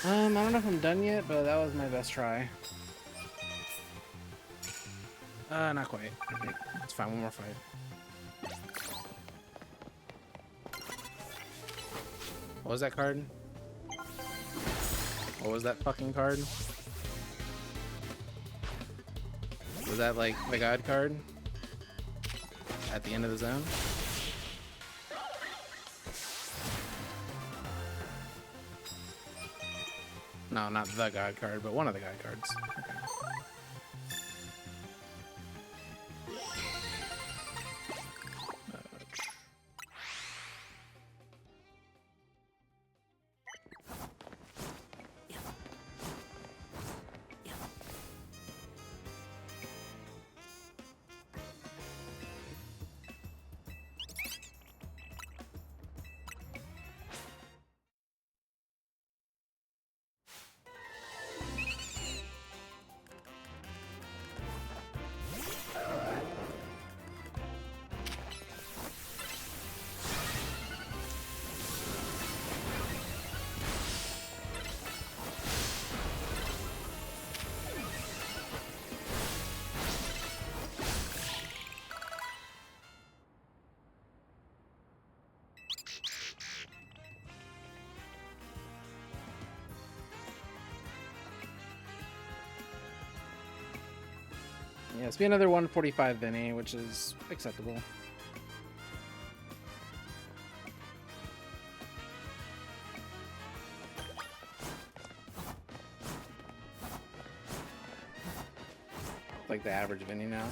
I don't know if I'm done yet, but that was my best try. Not quite. It's fine, one more fight. What was that card? What was that fucking card? Was that like the god card? At the end of the zone? No, not the god card, but one of the god cards. Okay. Yeah, it's be another 145 Vinny, which is acceptable. Like the average Vinny now.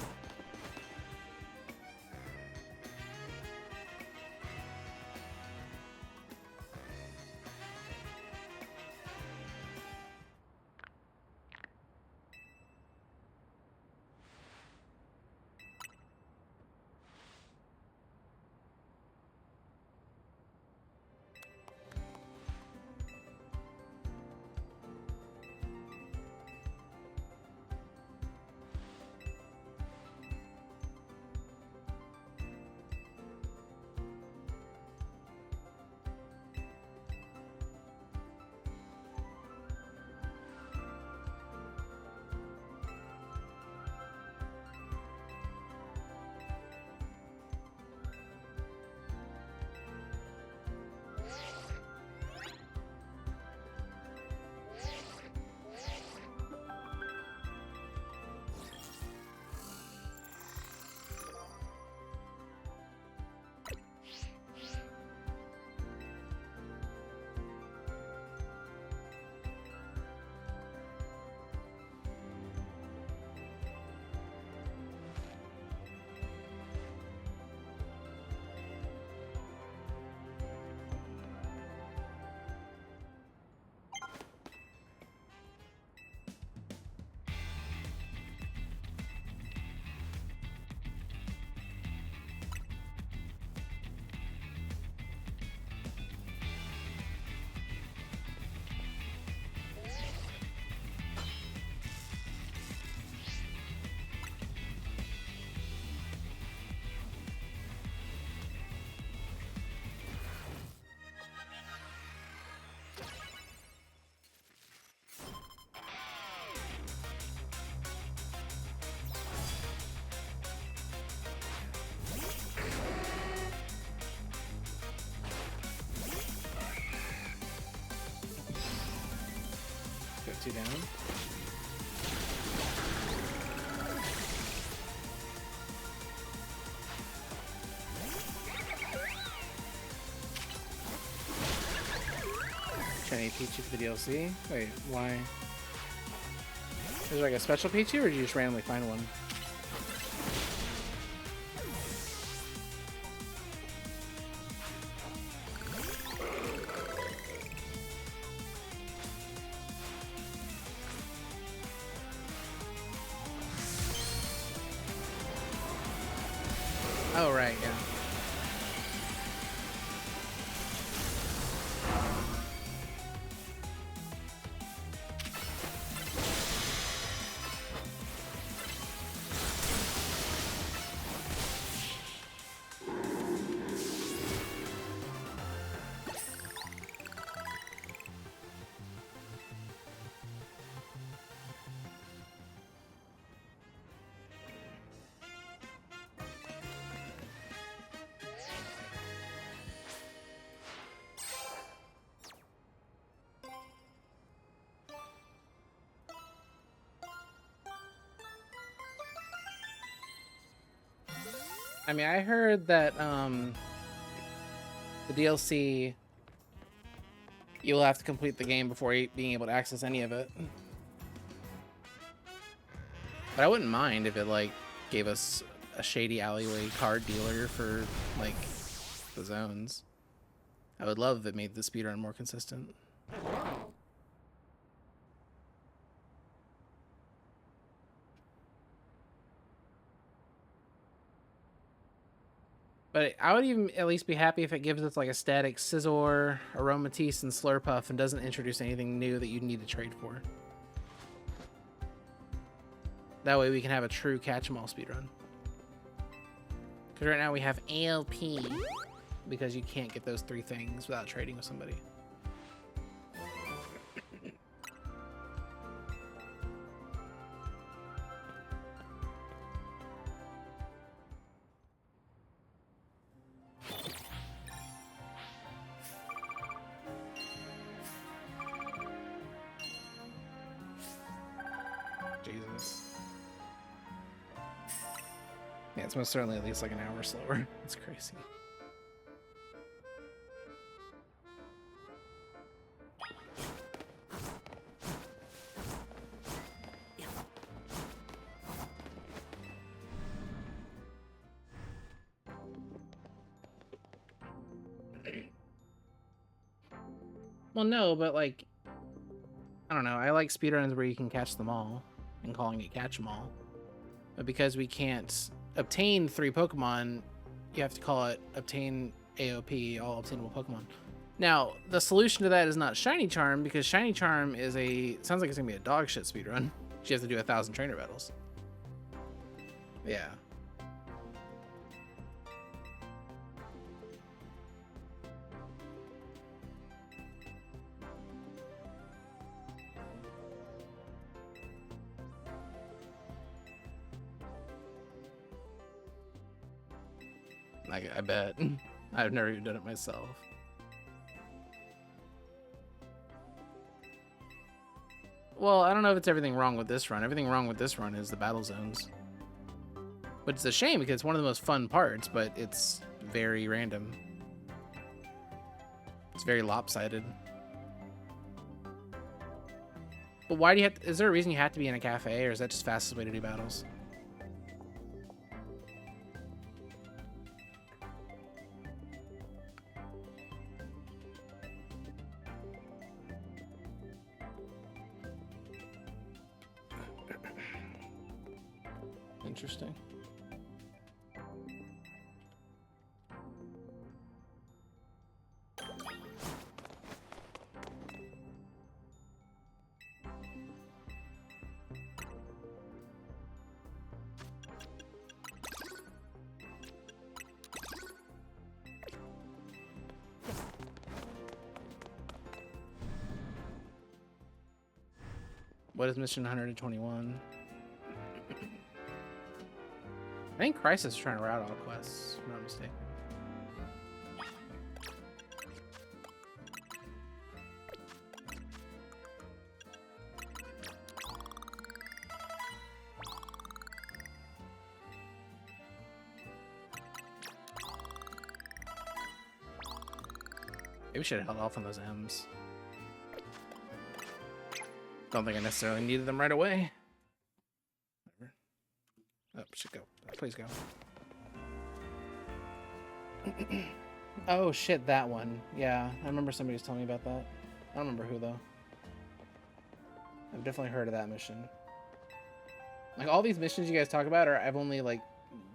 two down. Shiny Pichu for the DLC. Wait, why? Is there like a special Pichu, or did you just randomly find one? Oh, right, yeah. I mean, I heard that the DLC, you'll have to complete the game before being able to access any of it. But I wouldn't mind if it like gave us a shady alleyway card dealer for like the zones. I would love if it made the speedrun more consistent. But I would even at least be happy if it gives us like a static Scizor, Aromatisse, and Slurpuff and doesn't introduce anything new that you'd need to trade for. That way we can have a true catch-em-all speedrun. Because right now we have ALP, because you can't get those three things without trading with somebody. Jesus. Yeah, it's most certainly at least like an hour slower. It's crazy. Well, no, but like, I don't know. I like speedruns where you can catch them all and calling it catch 'em all. But because we can't obtain 3 Pokemon, you have to call it obtain AOP, all obtainable Pokemon. Now, the solution to that is not Shiny Charm, because Shiny Charm is sounds like it's gonna be a dog shit speedrun. You have to do 1,000 trainer battles. Yeah. I bet. I've never even done it myself. Well, I don't know if it's everything wrong with this run. Everything wrong with this run is the battle zones. Which is a shame because it's one of the most fun parts, but it's very random. It's very lopsided. But why do you have to, is there a reason you have to be in a cafe, or is that just the fastest way to do battles? Interesting. What is mission 121? I think Crisis is trying to route all quests, if I'm not mistaken. Maybe we should have held off on those M's. Don't think I necessarily needed them right away. Oh, should go. Please go. Oh shit, that one. Yeah, I remember somebody was telling me about that. I don't remember who though. I've definitely heard of that mission. Like all these missions you guys talk about I've only like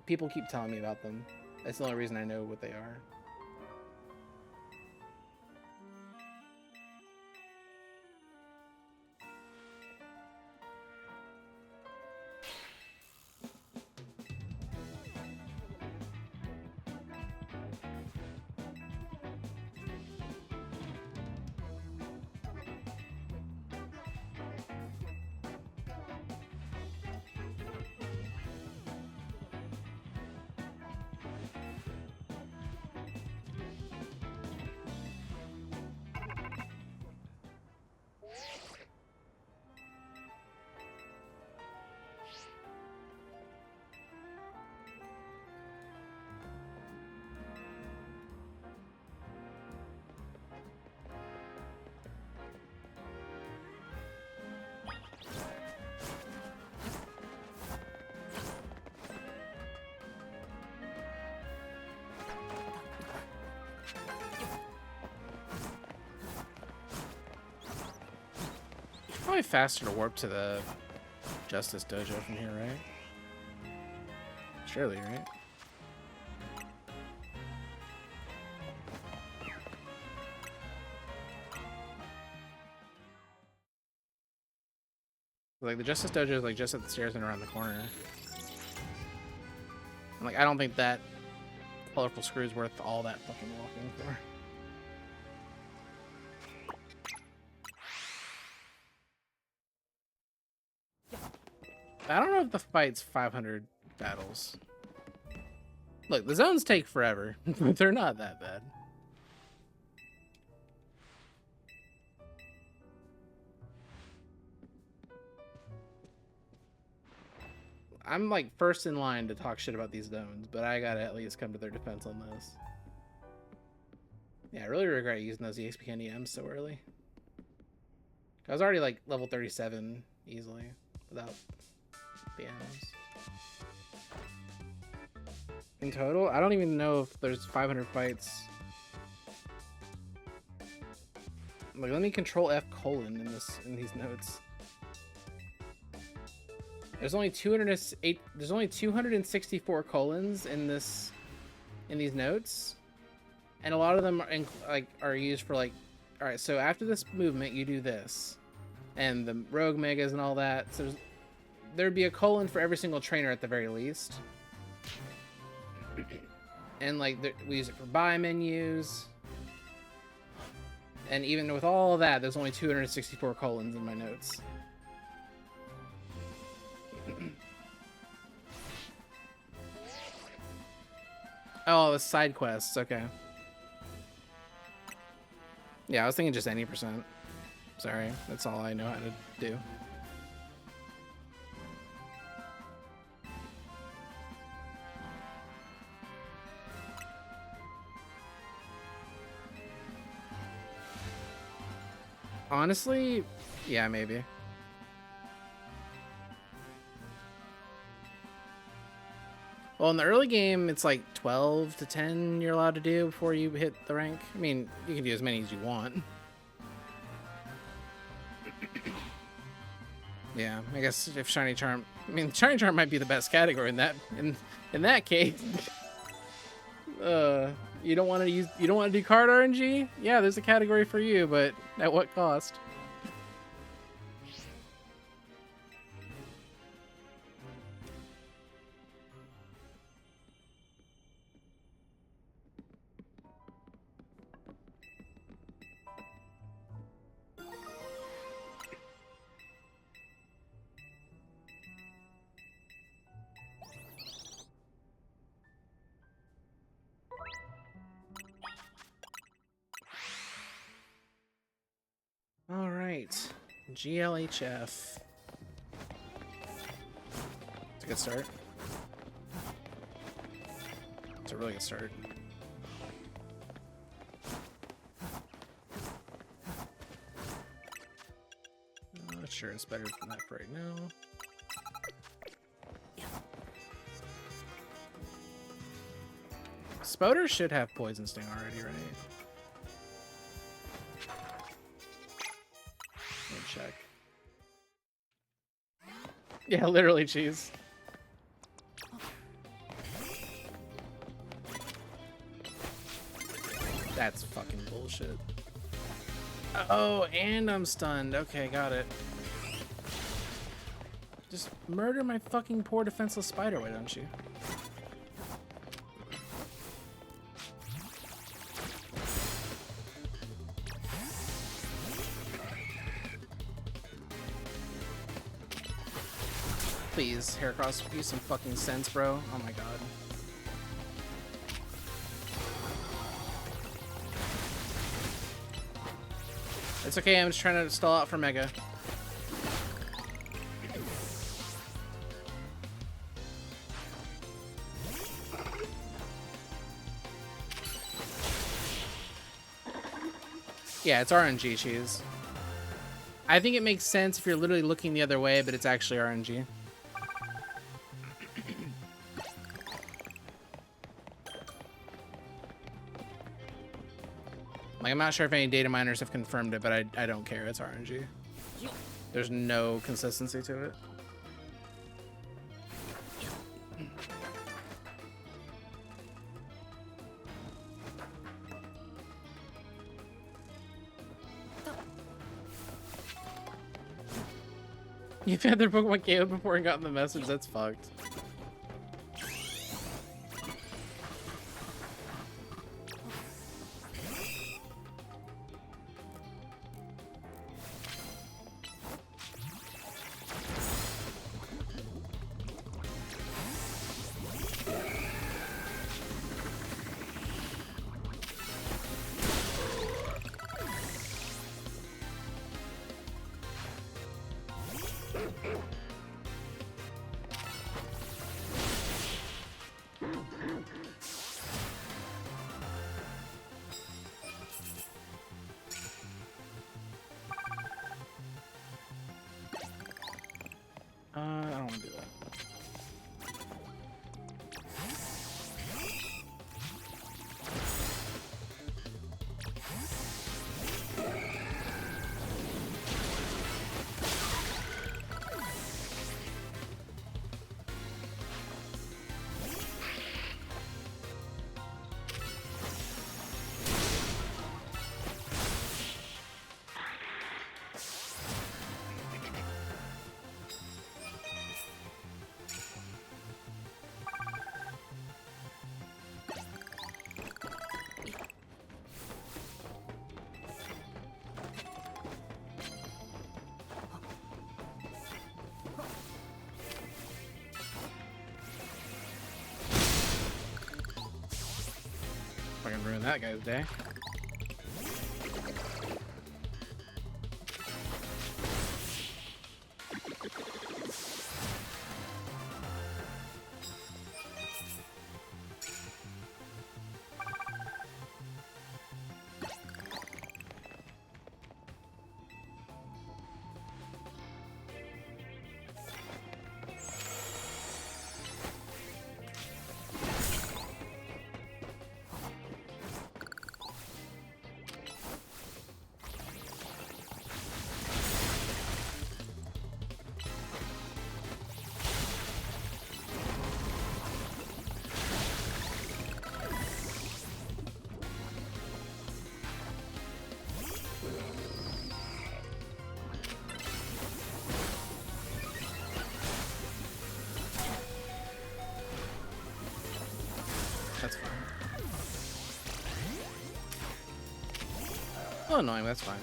people keep telling me about them. That's the only reason I know what they are. Probably faster to warp to the Justice Dojo from here, right? Surely, right? Like the Justice Dojo is like just at the stairs and around the corner. And, like I don't think that colorful screw is worth all that fucking walking for. I don't know if the fight's 500 battles. Look, the zones take forever, but they're not that bad. I'm like first in line to talk shit about these zones, but I gotta at least come to their defense on this. Yeah, I really regret using those EXP Candy M's so early. I was already like level 37 easily without the M's. In total, I don't even know if there's 500 fights. Like, let me control F colon in these notes. There's only 208. There's only 264 colons in these notes, and a lot of them are used for like. All right, so after this movement, you do this, and the rogue megas and all that. So there'd be a colon for every single trainer at the very least. And like we use it for buy menus. And even with all of that, there's only 264 colons in my notes. Oh, the side quests, okay. Yeah, I was thinking just any percent. Sorry, that's all I know how to do. Honestly, yeah, maybe. Well, in the early game, it's like 12 to 10 you're allowed to do before you hit the rank. I mean, you can do as many as you want. Yeah, I guess if Shiny Charm... I mean, Shiny Charm might be the best category in that case. You don't want to do card RNG? Yeah, there's a category for you, but at what cost? All right, GLHF. It's a good start. It's a really good start. sure it's better than that for right now. Spoder should have Poison Sting already, right? Let me check. Yeah, literally cheese. That's fucking bullshit. Oh, and I'm stunned. Okay, got it. Just murder my fucking poor defenseless spider, why don't you? Please, Heracross, use some fucking sense, bro. Oh my god. It's okay, I'm just trying to stall out for Mega. Yeah, it's RNG cheese. I think it makes sense if you're literally looking the other way, but it's actually RNG. Like, I'm not sure if any data miners have confirmed it, but I don't care. It's RNG. There's no consistency to it. You've had their Pokemon KO'd before and gotten the message? That's fucked. I don't want to do that. Fucking ruin that guy's day. That's fine. Oh, annoying, that's fine.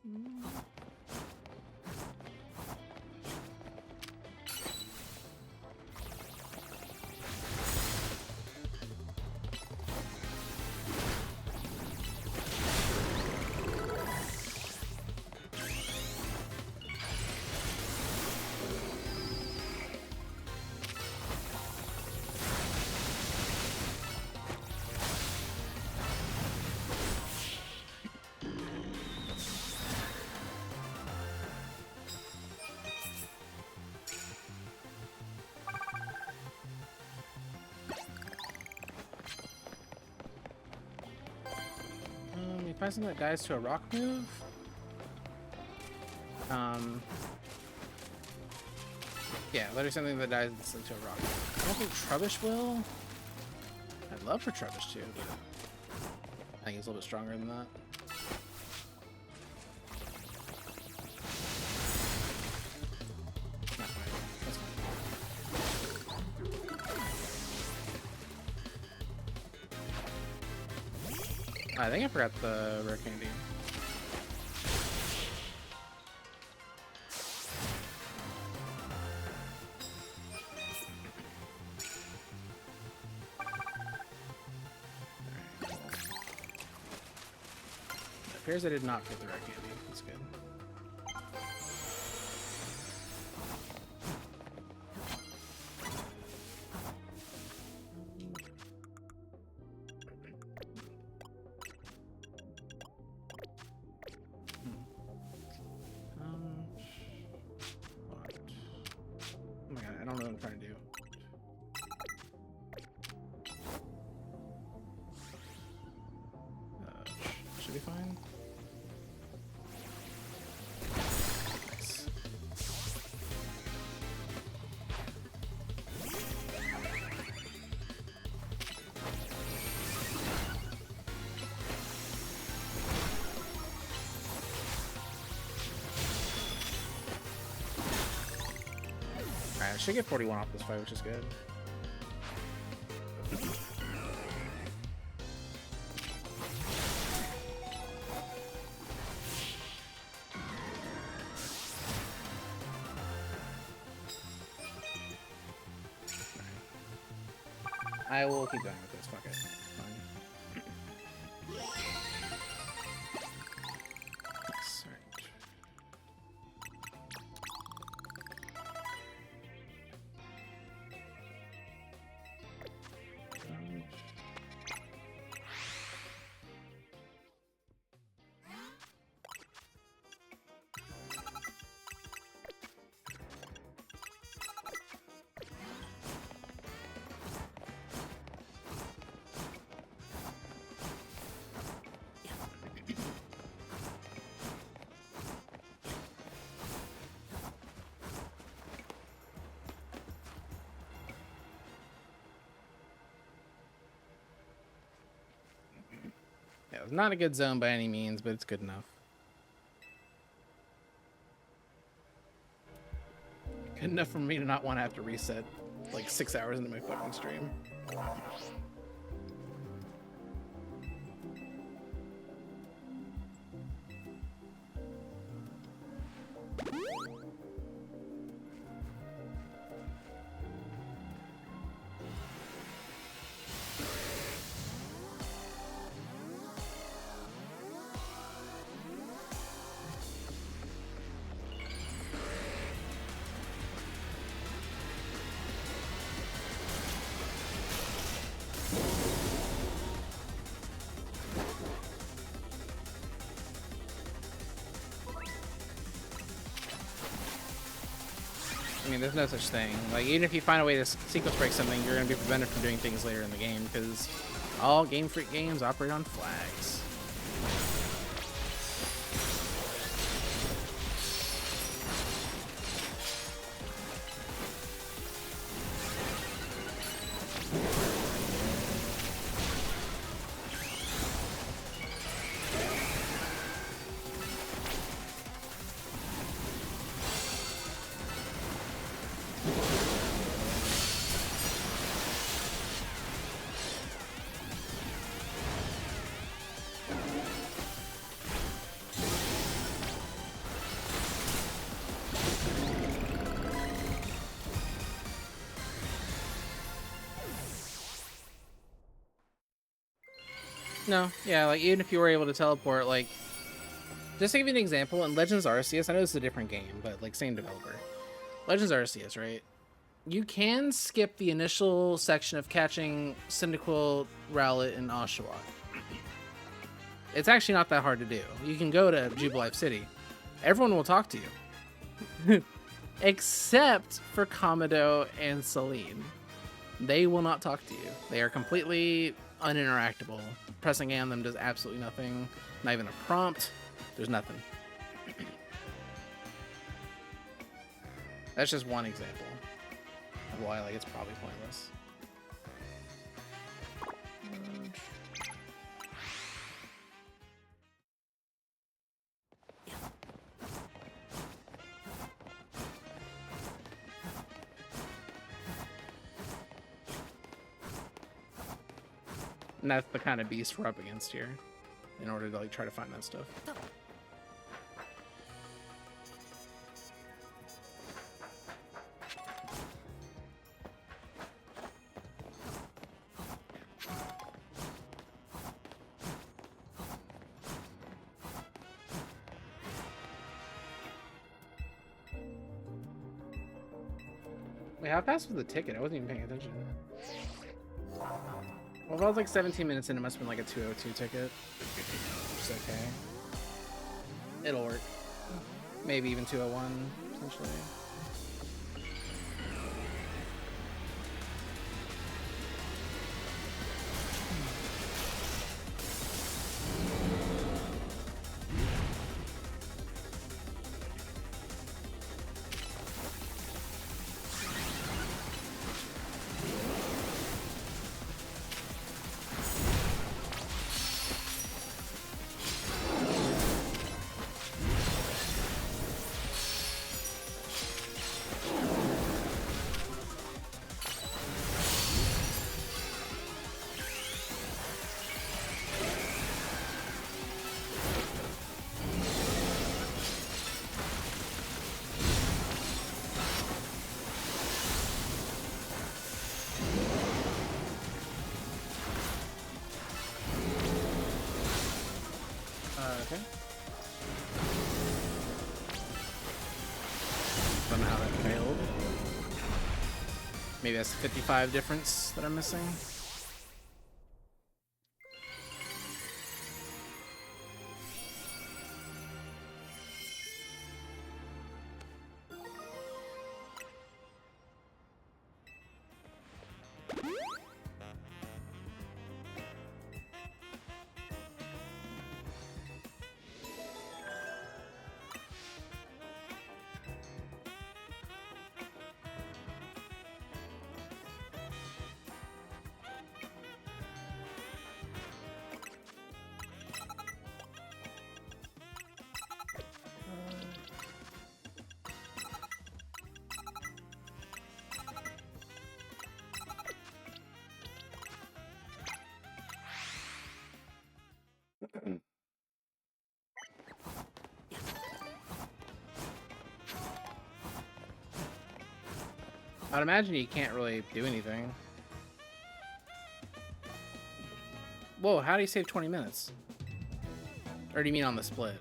You find something that dies to a rock move? Yeah, literally something that dies instantly to a rock. I don't think Trubbish will. I'd love for Trubbish to, but I think he's a little bit stronger than that. Not quite. That's fine. I think I forgot the rare candy. It appears I did not get the rare candy. That's good. What? Oh my god, I don't know what I'm trying to do. Should be fine. Nice. Alright, I should get 41 off this fight, which is good. I will keep going with this. Fuck it. Fine. Nice. Alright. Yeah, it's not a good zone by any means, but it's good enough. Good enough for me to not want to have to reset like 6 hours into my fucking stream. I mean, there's no such thing. Like, even if you find a way to sequence break something, you're going to be prevented from doing things later in the game, because all Game Freak games operate on flags. No, yeah, like even if you were able to teleport, like just to give you an example, in Legends Arceus, I know it's a different game, but like same developer. Legends Arceus, right? You can skip the initial section of catching Cyndaquil, Rowlet, and Oshawott. It's actually not that hard to do. You can go to Jubilife City. Everyone will talk to you. Except for Kamado and Celine. They will not talk to you. They are completely uninteractable. Pressing A on them does absolutely nothing. Not even a prompt. There's nothing. That's just one example of why like it's probably pointless. And that's the kind of beast we're up against here in order to like try to find that stuff. Wait, how fast was the ticket? I wasn't even paying attention. Well, if I was like 17 minutes in, it must have been like a 202 ticket. Which is okay. It'll work. Maybe even 201, potentially. Okay. Somehow that failed. Maybe that's the 55 difference that I'm missing. I'd imagine you can't really do anything. Whoa, how do you save 20 minutes? Or do you mean on the split?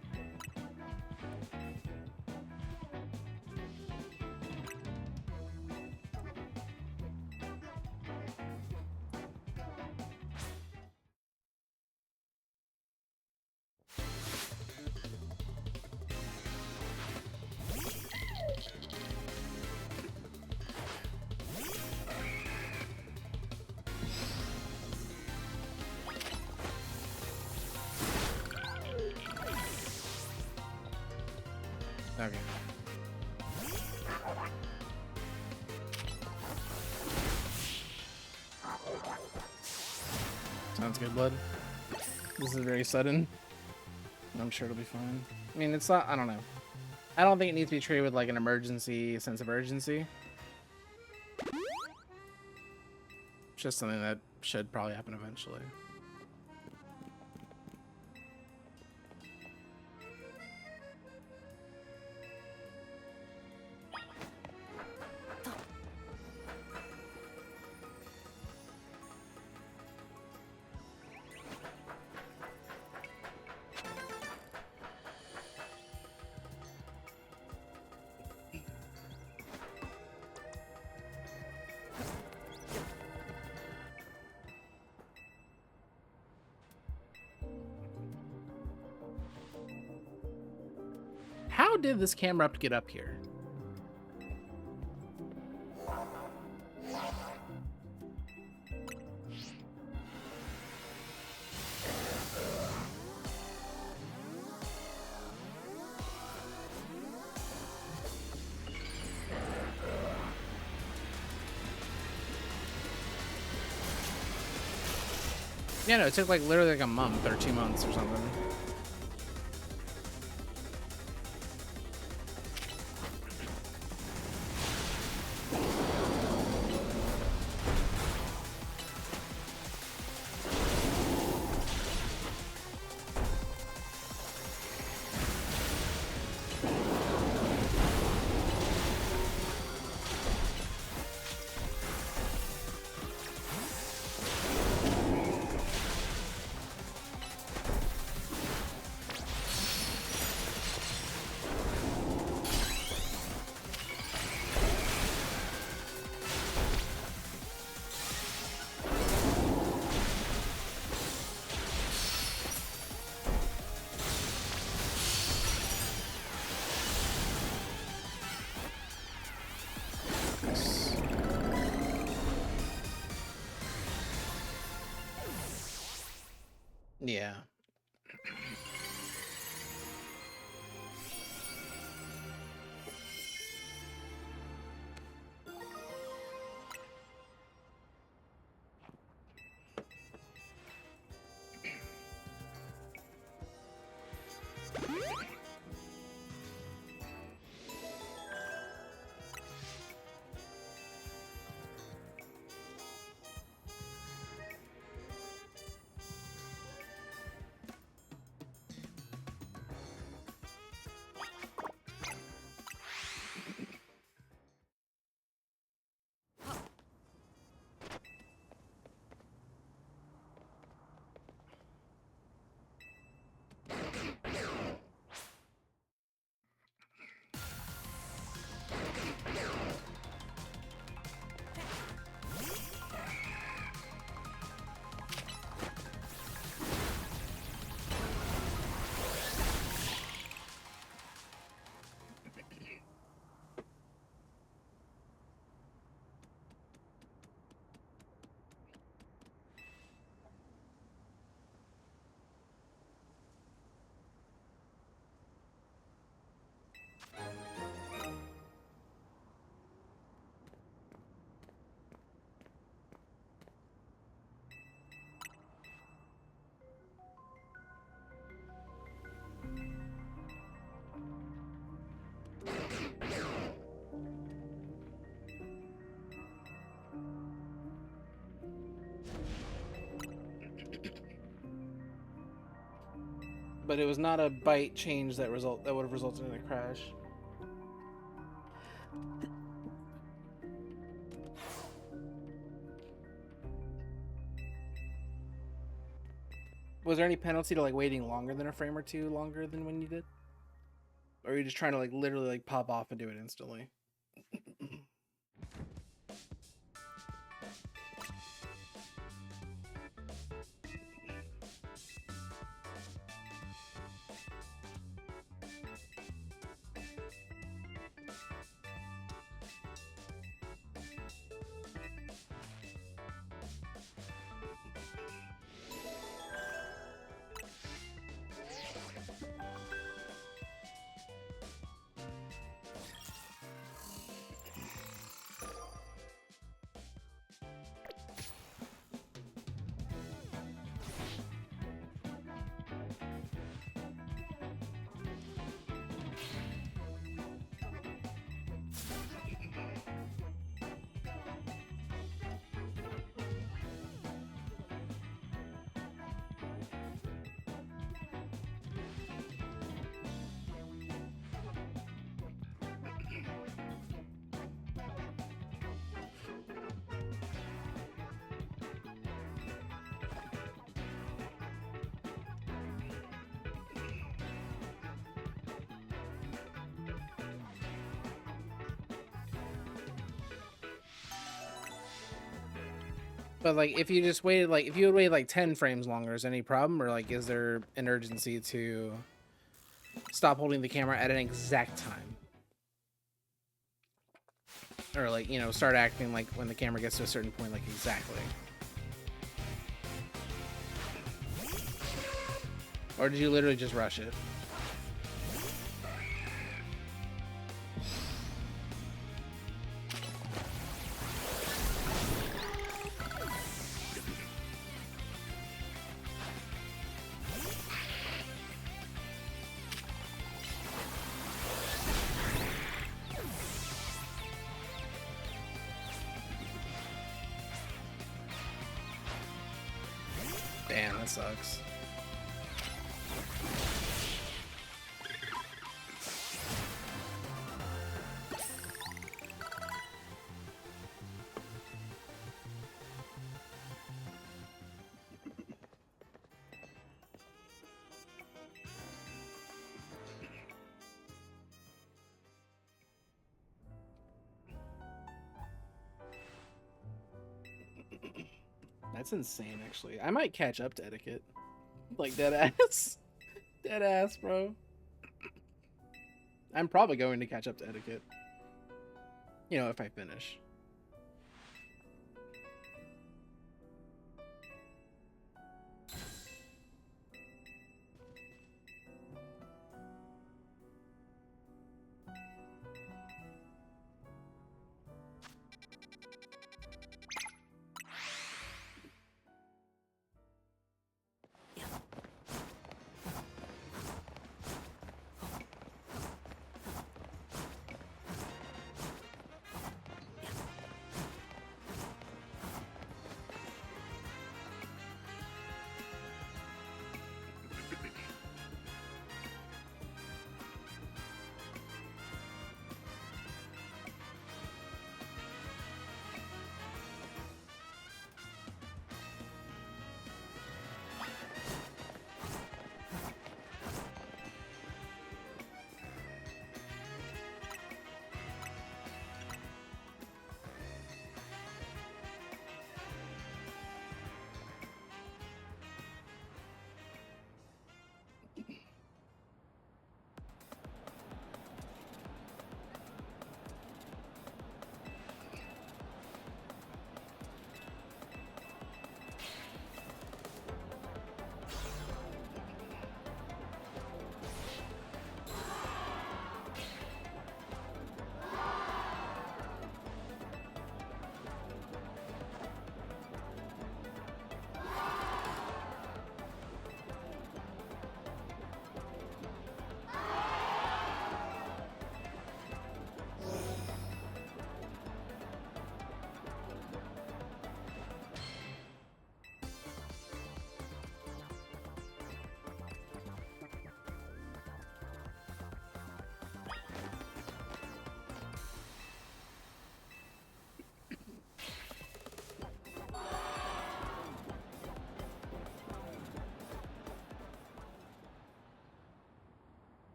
Okay. Sounds good, bud. This is very sudden. I'm sure it'll be fine. I mean, it's not, I don't know. I don't think it needs to be treated with like an emergency sense of urgency. It's just something that should probably happen eventually. How did this camera get up here? Yeah, no, it took like literally like a month or 2 months or something. Yeah. But it was not a byte change that would have resulted in a crash. Was there any penalty to like waiting longer than a frame or two longer than when you did? Or are you just trying to like literally like pop off and do it instantly? But like, if you just waited, like, if you would wait like 10 frames longer, is any problem, or like, is there an urgency to stop holding the camera at an exact time. Or like, you know, start acting like when the camera gets to a certain point, like exactly. Or did you literally just rush it? Damn, that sucks. That's insane, actually. I might catch up to etiquette. Like, dead ass. Dead ass, bro. I'm probably going to catch up to etiquette. You know, if I finish.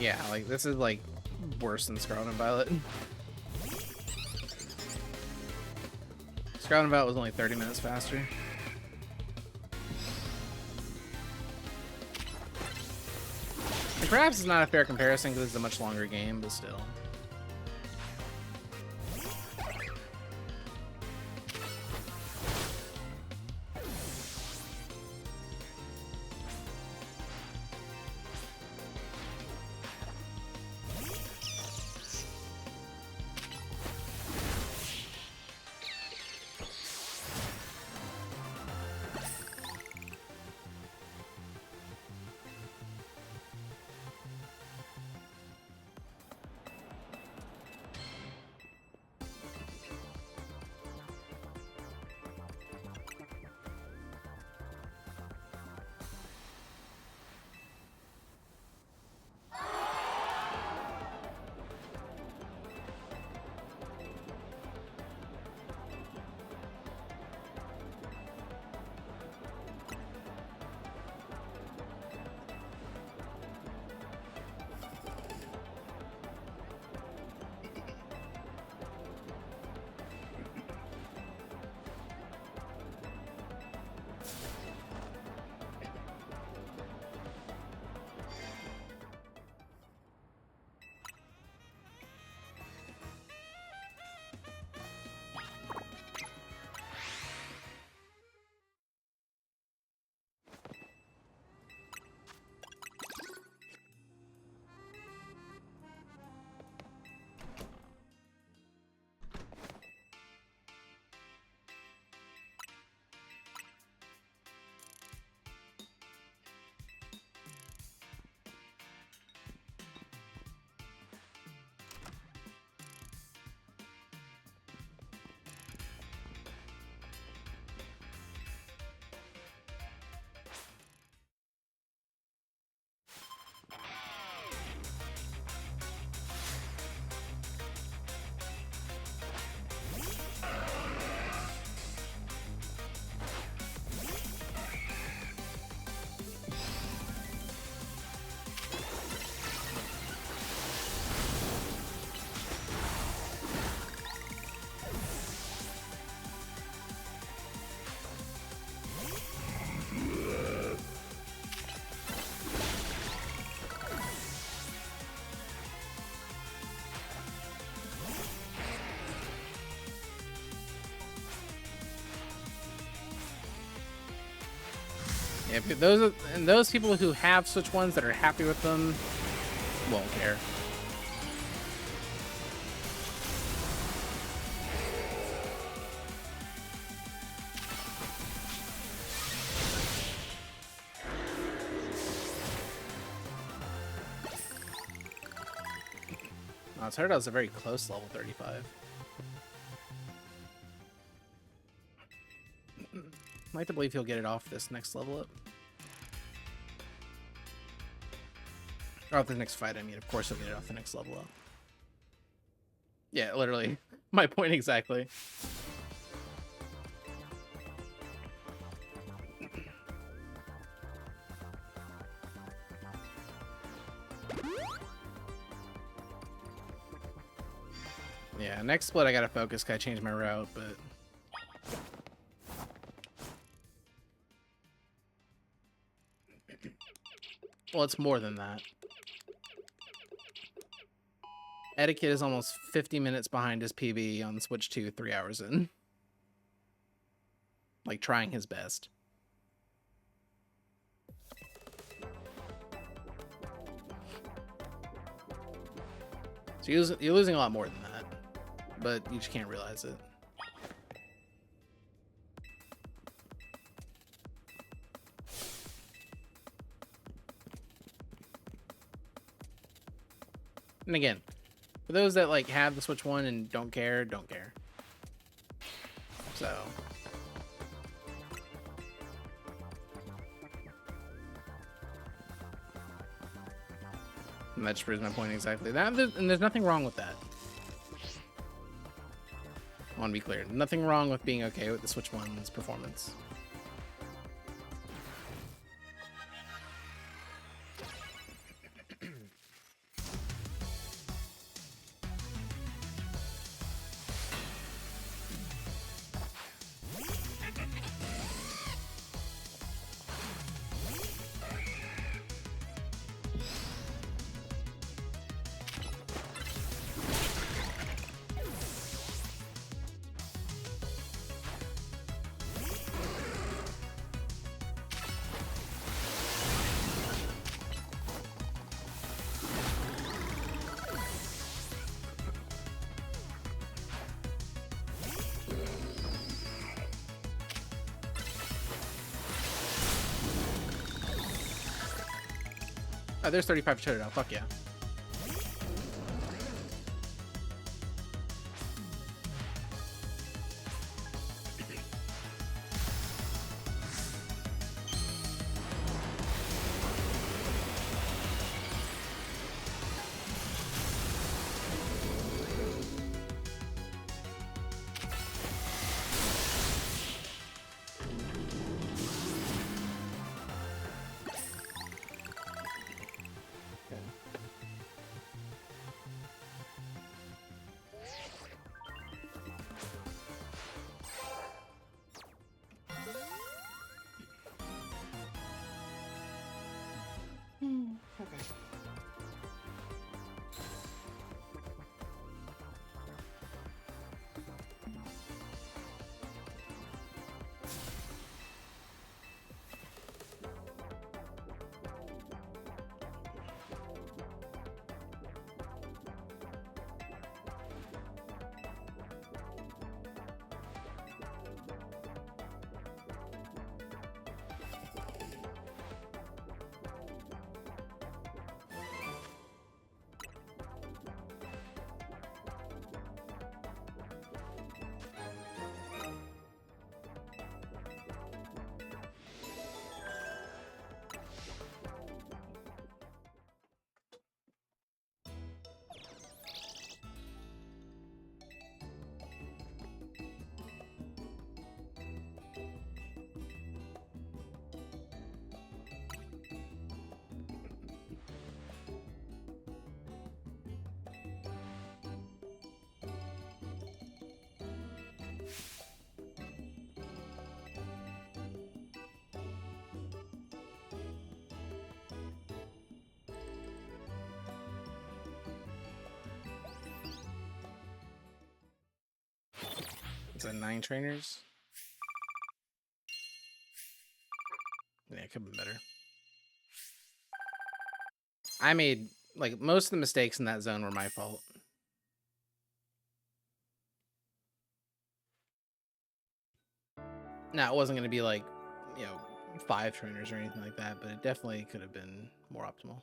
Yeah, like this is like worse than Scarlet and Violet. Scarlet and Violet was only 30 minutes faster. And perhaps it's not a fair comparison because it's a much longer game, but still. Yeah, those people who have Switch ones that are happy with them won't care. Oh, it's heard I was a very close level 35. I'd like to believe he'll get it off this next level up. Or off the next fight, I mean. Of course he'll get it off the next level up. Yeah, literally. My point exactly. Yeah, next split I gotta focus, gotta change my route, but... Well, it's more than that. Etiquette is almost 50 minutes behind his PB on Switch 2, 3 hours in. Like, trying his best. So you're losing a lot more than that. But you just can't realize it. And again, for those that like have the Switch 1 and don't care, don't care. So and that just proves my point exactly. And there's nothing wrong with that. I want to be clear. Nothing wrong with being okay with the Switch 1's performance. Oh, there's 35 to Totodile. Fuck yeah. Is that 9 trainers? Yeah, it could have been better. I made, like, most of the mistakes in that zone were my fault. Now, it wasn't going to be like, you know, 5 trainers or anything like that, but it definitely could have been more optimal.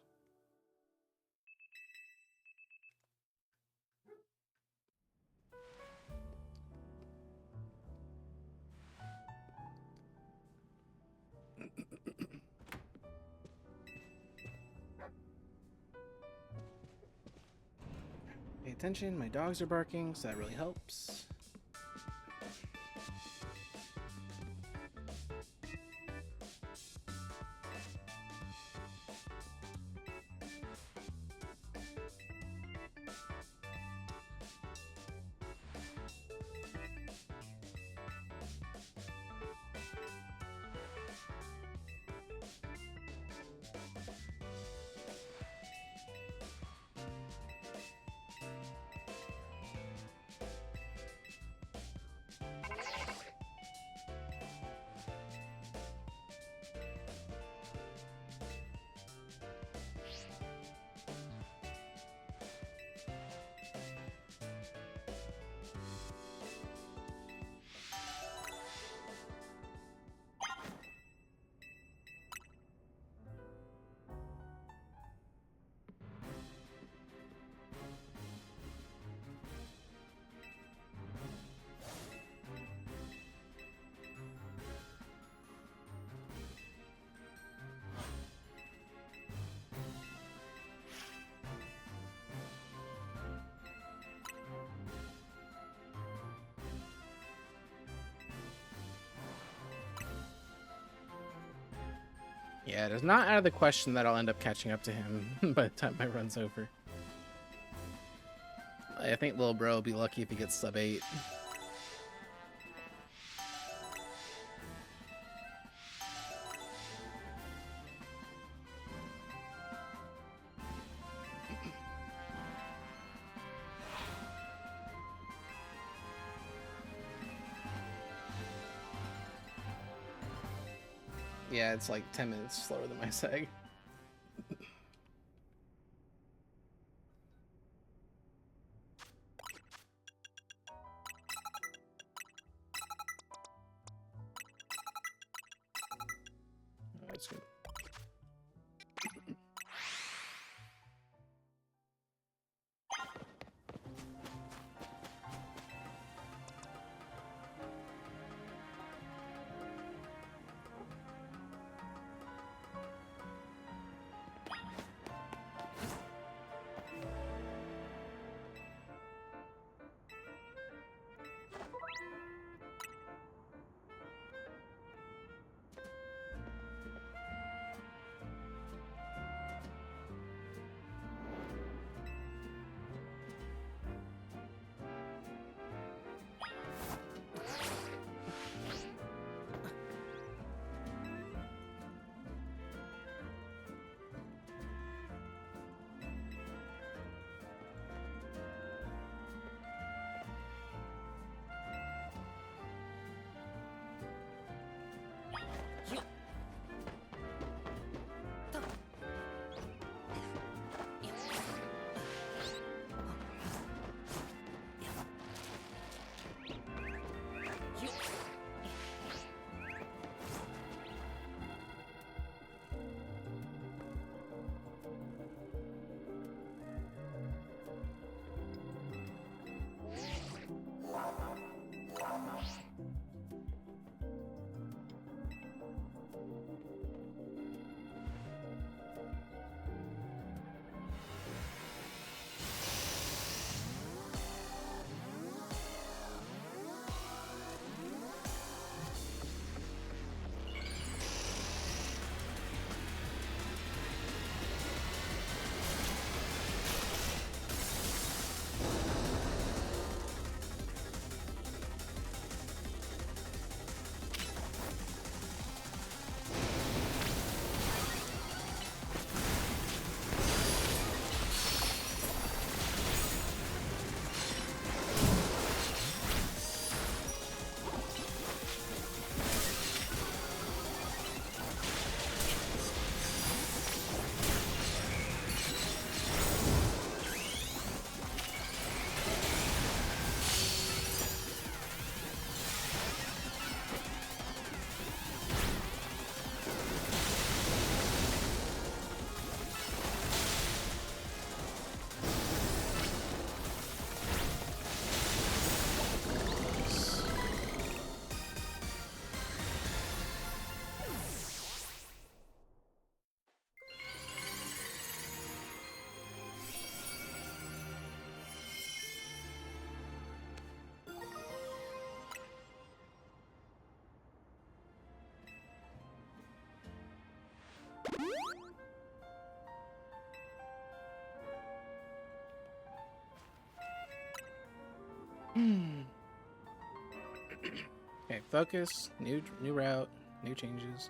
Pay attention, my dogs are barking, so that really helps. Yeah, it is not out of the question that I'll end up catching up to him by the time my run's over. I think Lil Bro will be lucky if he gets sub 8. Yeah, it's like 10 minutes slower than my seg. That's good. Okay, focus. New route. New changes.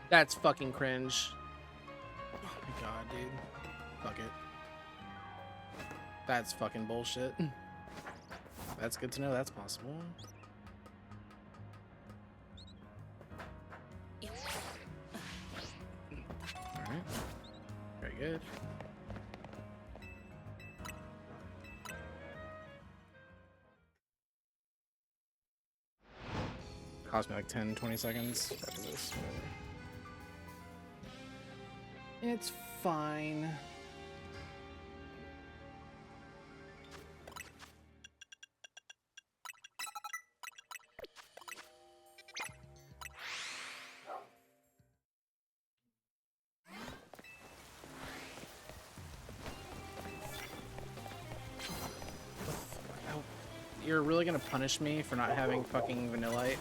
That's fucking cringe. Oh my god, dude. Fuck it. That's fucking bullshit. That's good to know that's possible. Alright. Very good. Cost me like 10-20 seconds after this. Whatever. It's fine. You're really gonna punish me for not having fucking Vanillite?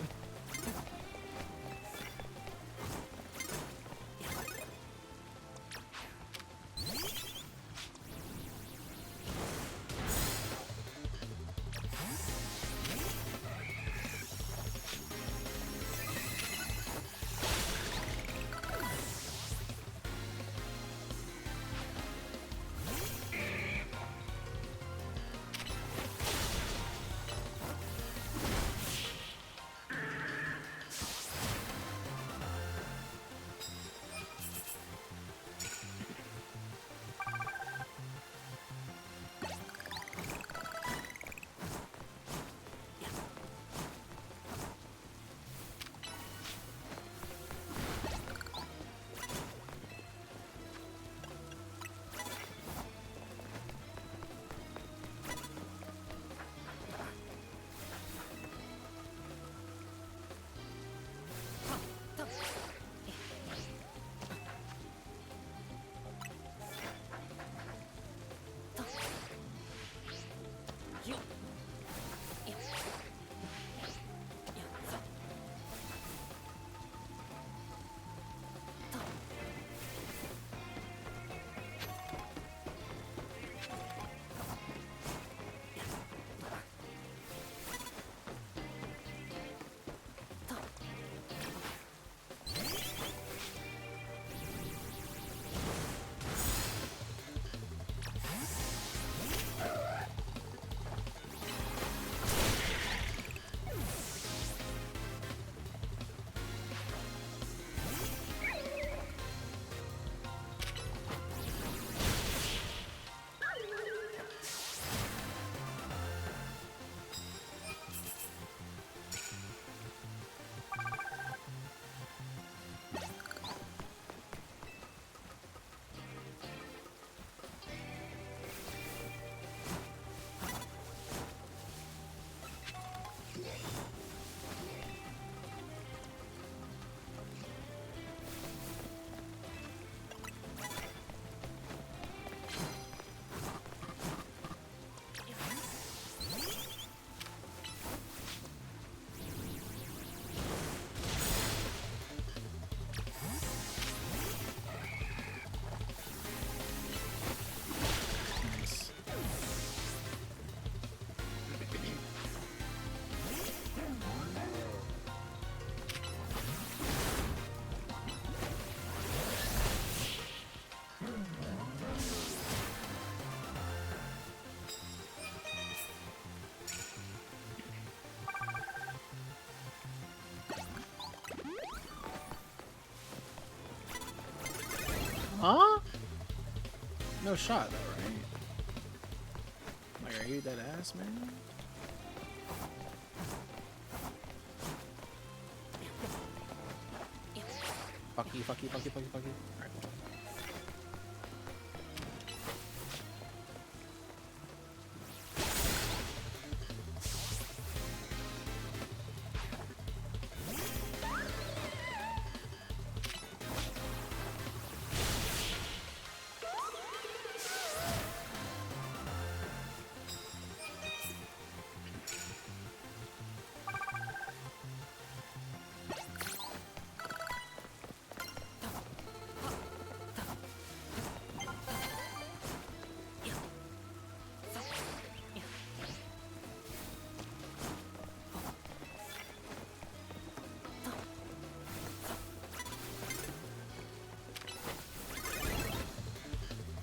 Huh? No shot though, right? Like, are you dead ass, man? you, fuck you, fuck you, fuck you, fuck you. Alright, cool.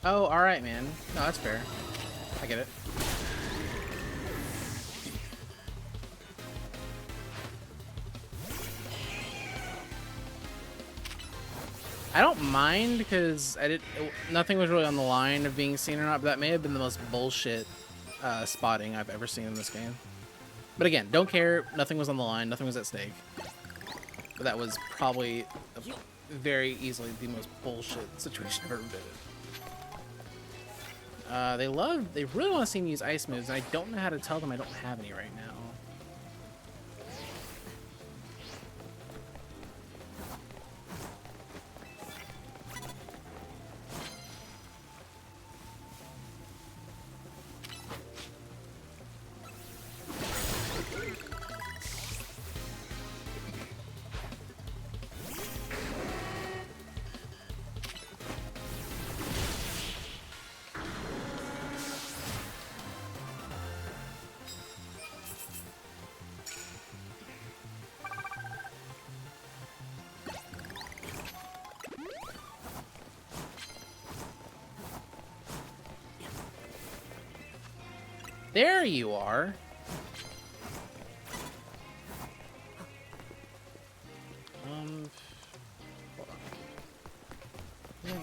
Oh, alright, man. No, that's fair. I get it. I don't mind because nothing was really on the line of being seen or not, but that may have been the most bullshit spotting I've ever seen in this game. But again, don't care. Nothing was on the line. Nothing was at stake. But that was probably very easily the most bullshit situation I've ever been in. They really want to see me use ice moves, and I don't know how to tell them I don't have any right now. There you are. Hold on. Yeah.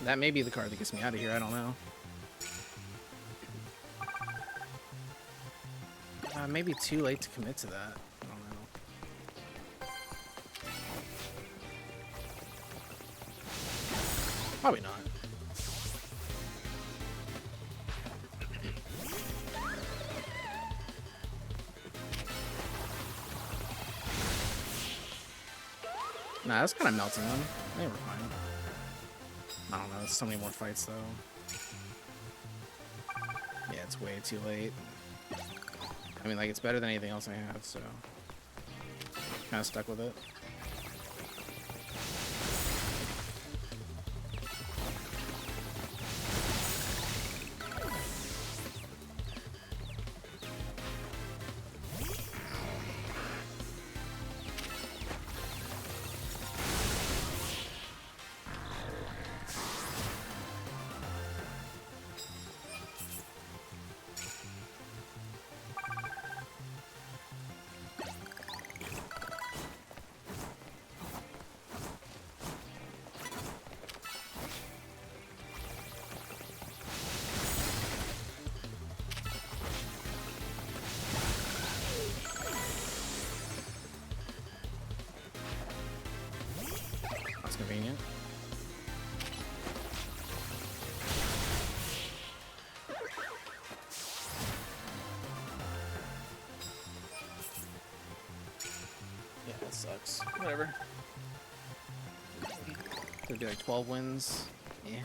That may be the card that gets me out of here, I don't know. Maybe too late to commit to that. I don't know. Probably not. Nah, that's kind of melting them. They were fine. I don't know, there's so many more fights though. Yeah, it's way too late. I mean, like, it's better than anything else I have, so kind of stuck with it. Convenient. Yeah, that sucks. Whatever. Could be like 12 wins. Yeah.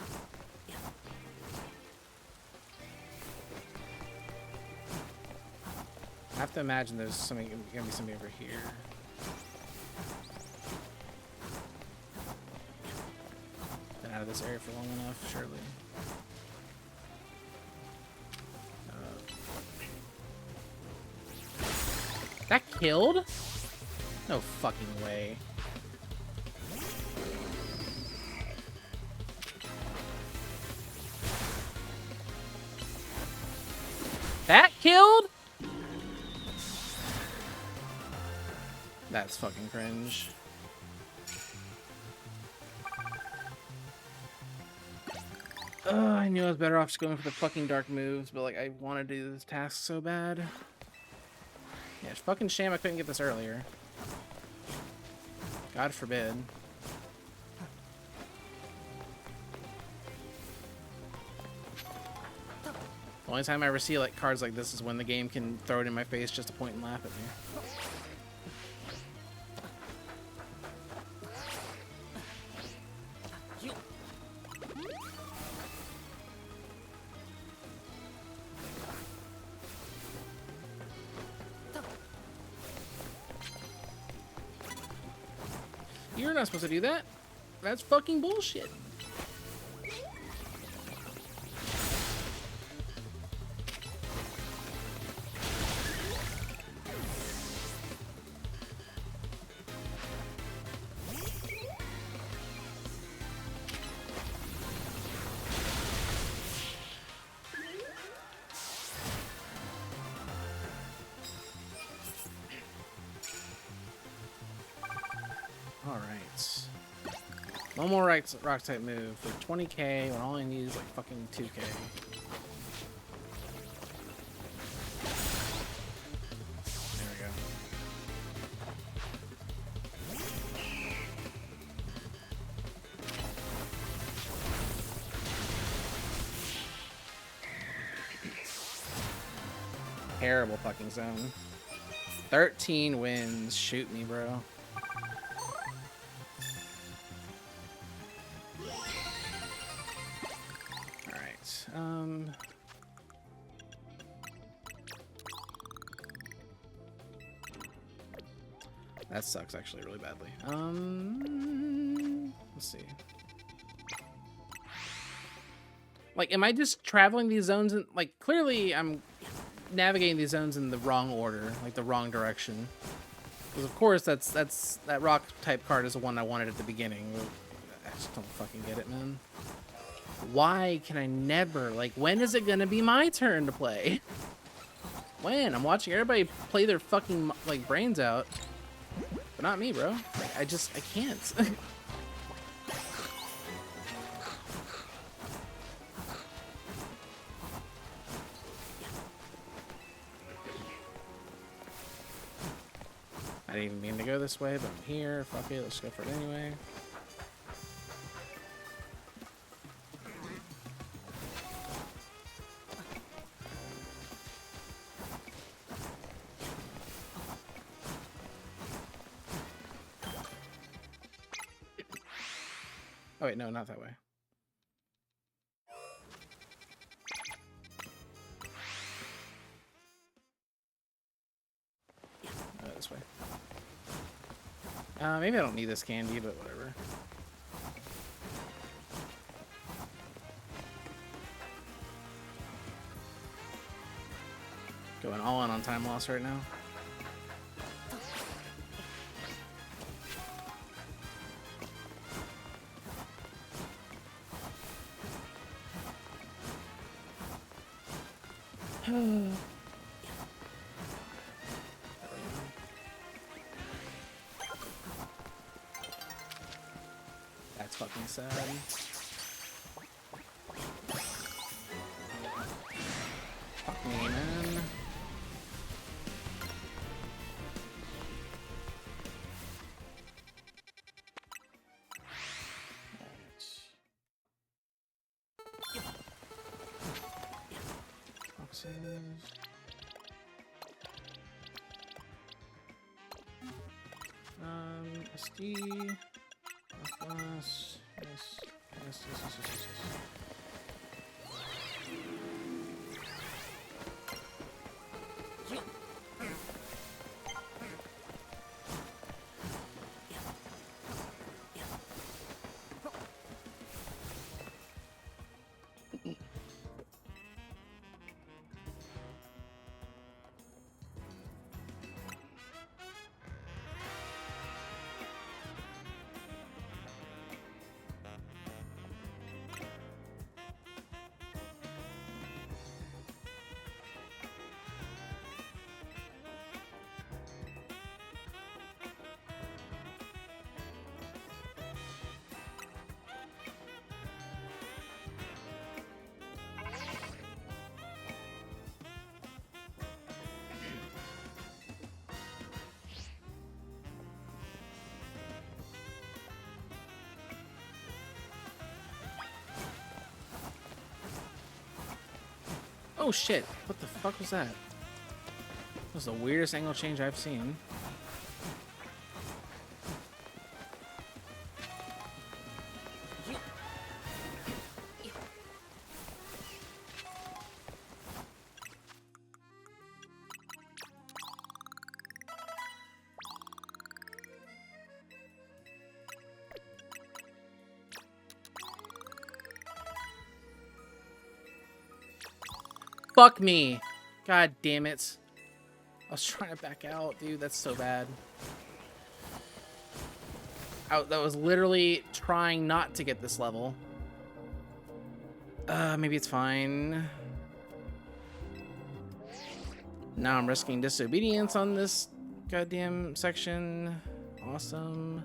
I have to imagine there's something gonna be something over here. Out of this area for long enough, surely. That killed? No fucking way. That killed? That's fucking cringe. I knew I was better off just going for the fucking dark moves, but like I want to do this task so bad. Yeah, it's fucking shame I couldn't get this earlier. God forbid. The only time I ever see like cards like this is when the game can throw it in my face just to point and laugh at me. You're not supposed to do that. That's fucking bullshit. Alright. One more rock type move for 20k when all I need is like fucking 2k. There we go. Terrible fucking zone. 13 wins. Shoot me, bro. That sucks actually really badly. Let's see. Like, am I just traveling these zones in, like, clearly I'm navigating these zones in the wrong order, like the wrong direction. Because of course that rock type card is the one I wanted at the beginning. I just don't fucking get it, man. Why can I never, like, when is it gonna be my turn to play? When? I'm watching everybody play their fucking, like, brains out. But not me, bro. Like, I can't. I didn't even mean to go this way, but I'm here. Fuck it, let's go for it anyway. Oh wait, no, not that way. This way. Maybe I don't need this candy, but whatever. Going all in on time loss right now. That's fucking sad. Fuck me, man. Boxes. SD. Plus. Yes. Oh shit! What the fuck was that? That was the weirdest angle change I've seen. Fuck me. God damn it. I was trying to back out, dude. That's so bad. That was literally trying not to get this level. Maybe it's fine. Now I'm risking disobedience on this goddamn section. Awesome.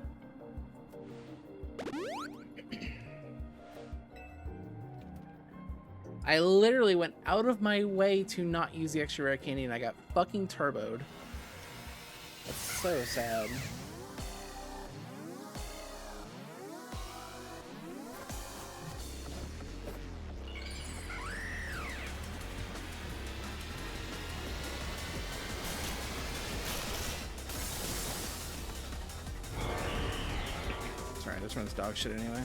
I literally went out of my way to not use the extra rare candy and I got fucking turboed. That's so sad. Sorry, this one's dog shit anyway.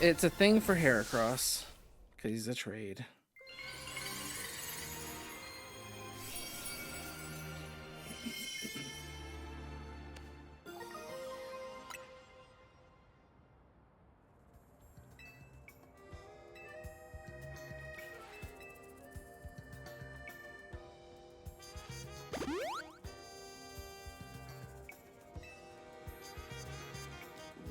It's a thing for Heracross, because he's a trade.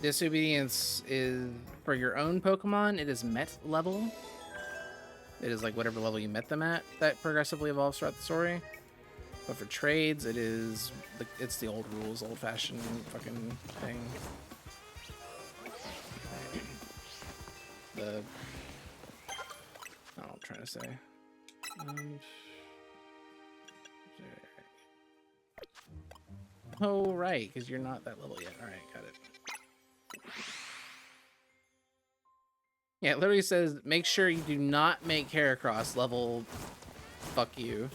Disobedience is for your own Pokemon. It is met level. It is like whatever level you met them at that progressively evolves throughout the story. But for trades, it's the old rules, old-fashioned fucking thing. I don't know what I'm trying to say. Oh, right, because you're not that level yet. All right, got it. Yeah, it literally says, make sure you do not make Heracross level fuck you.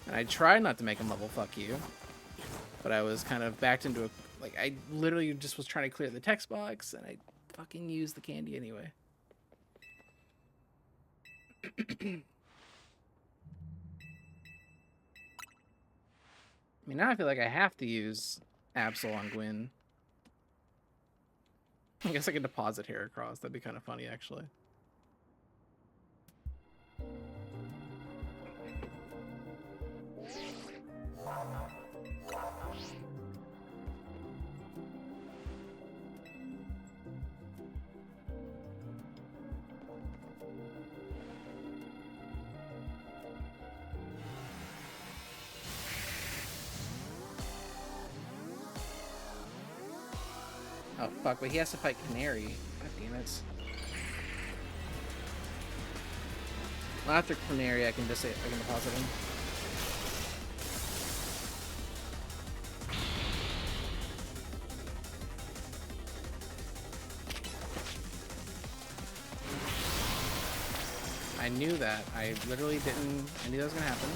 And I tried not to make him level fuck you. But I was kind of backed into a... Like, I literally just was trying to clear the text box, and I fucking used the candy anyway. I mean, now I feel like I have to use Absol on Gwyn. I guess I can deposit Heracross. That'd be kind of funny, actually. Oh, fuck, but he has to fight Canary. God damn it. Well, after Canary, I can deposit him. I knew that. I literally didn't... I knew that was gonna happen.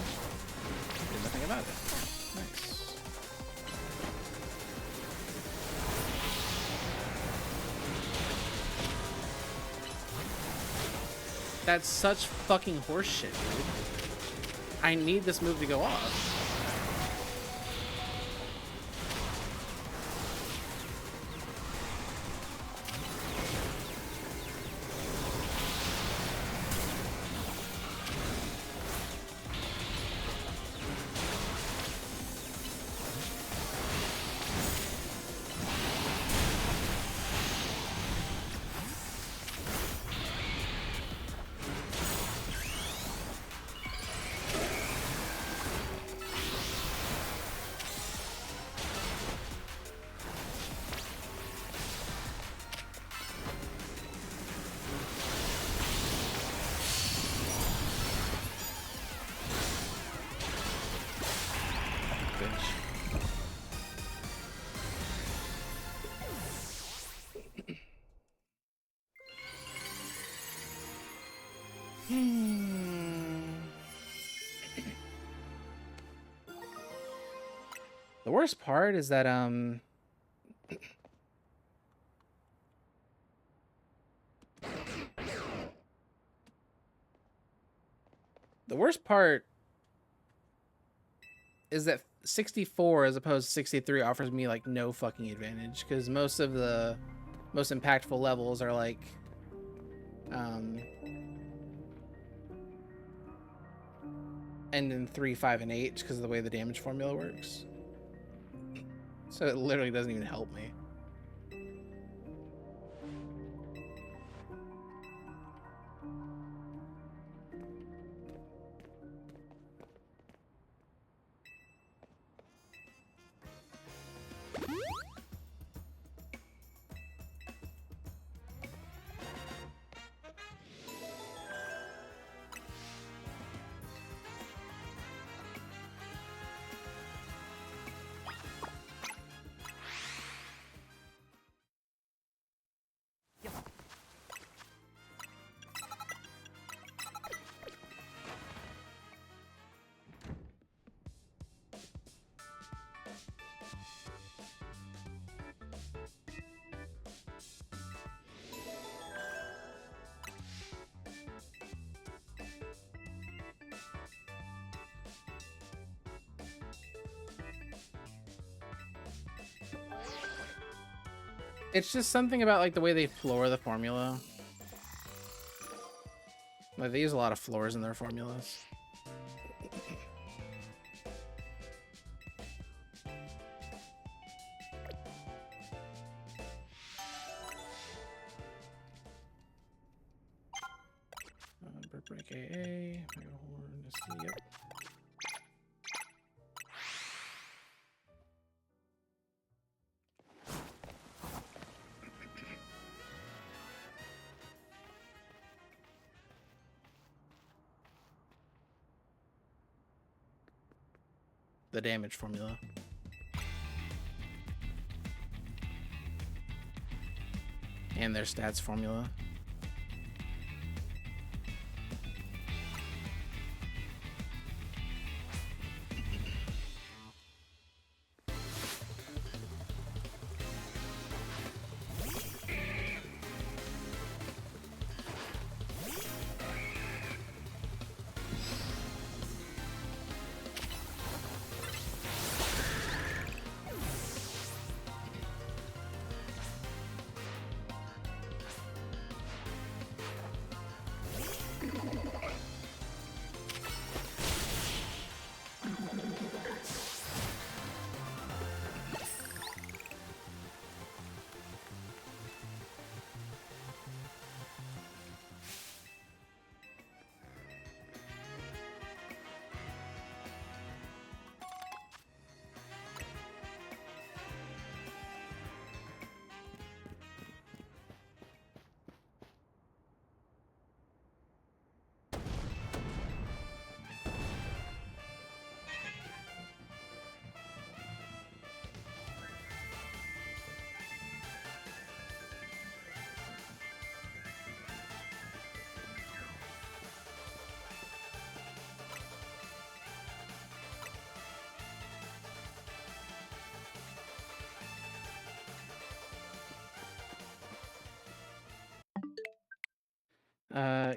Did nothing about it. Nice. That's such fucking horseshit, dude. I need this move to go off. bitch. The worst part is that the worst part is that 64 as opposed to 63 offers me like no fucking advantage, because most of the most impactful levels are like end in 3, 5, and 8 because of the way the damage formula works. So it literally doesn't even help me. It's just something about like the way they floor the formula. Like they use a lot of floors in their formulas. Bird break AA, Mega Horn, yep. The damage formula. And their stats formula.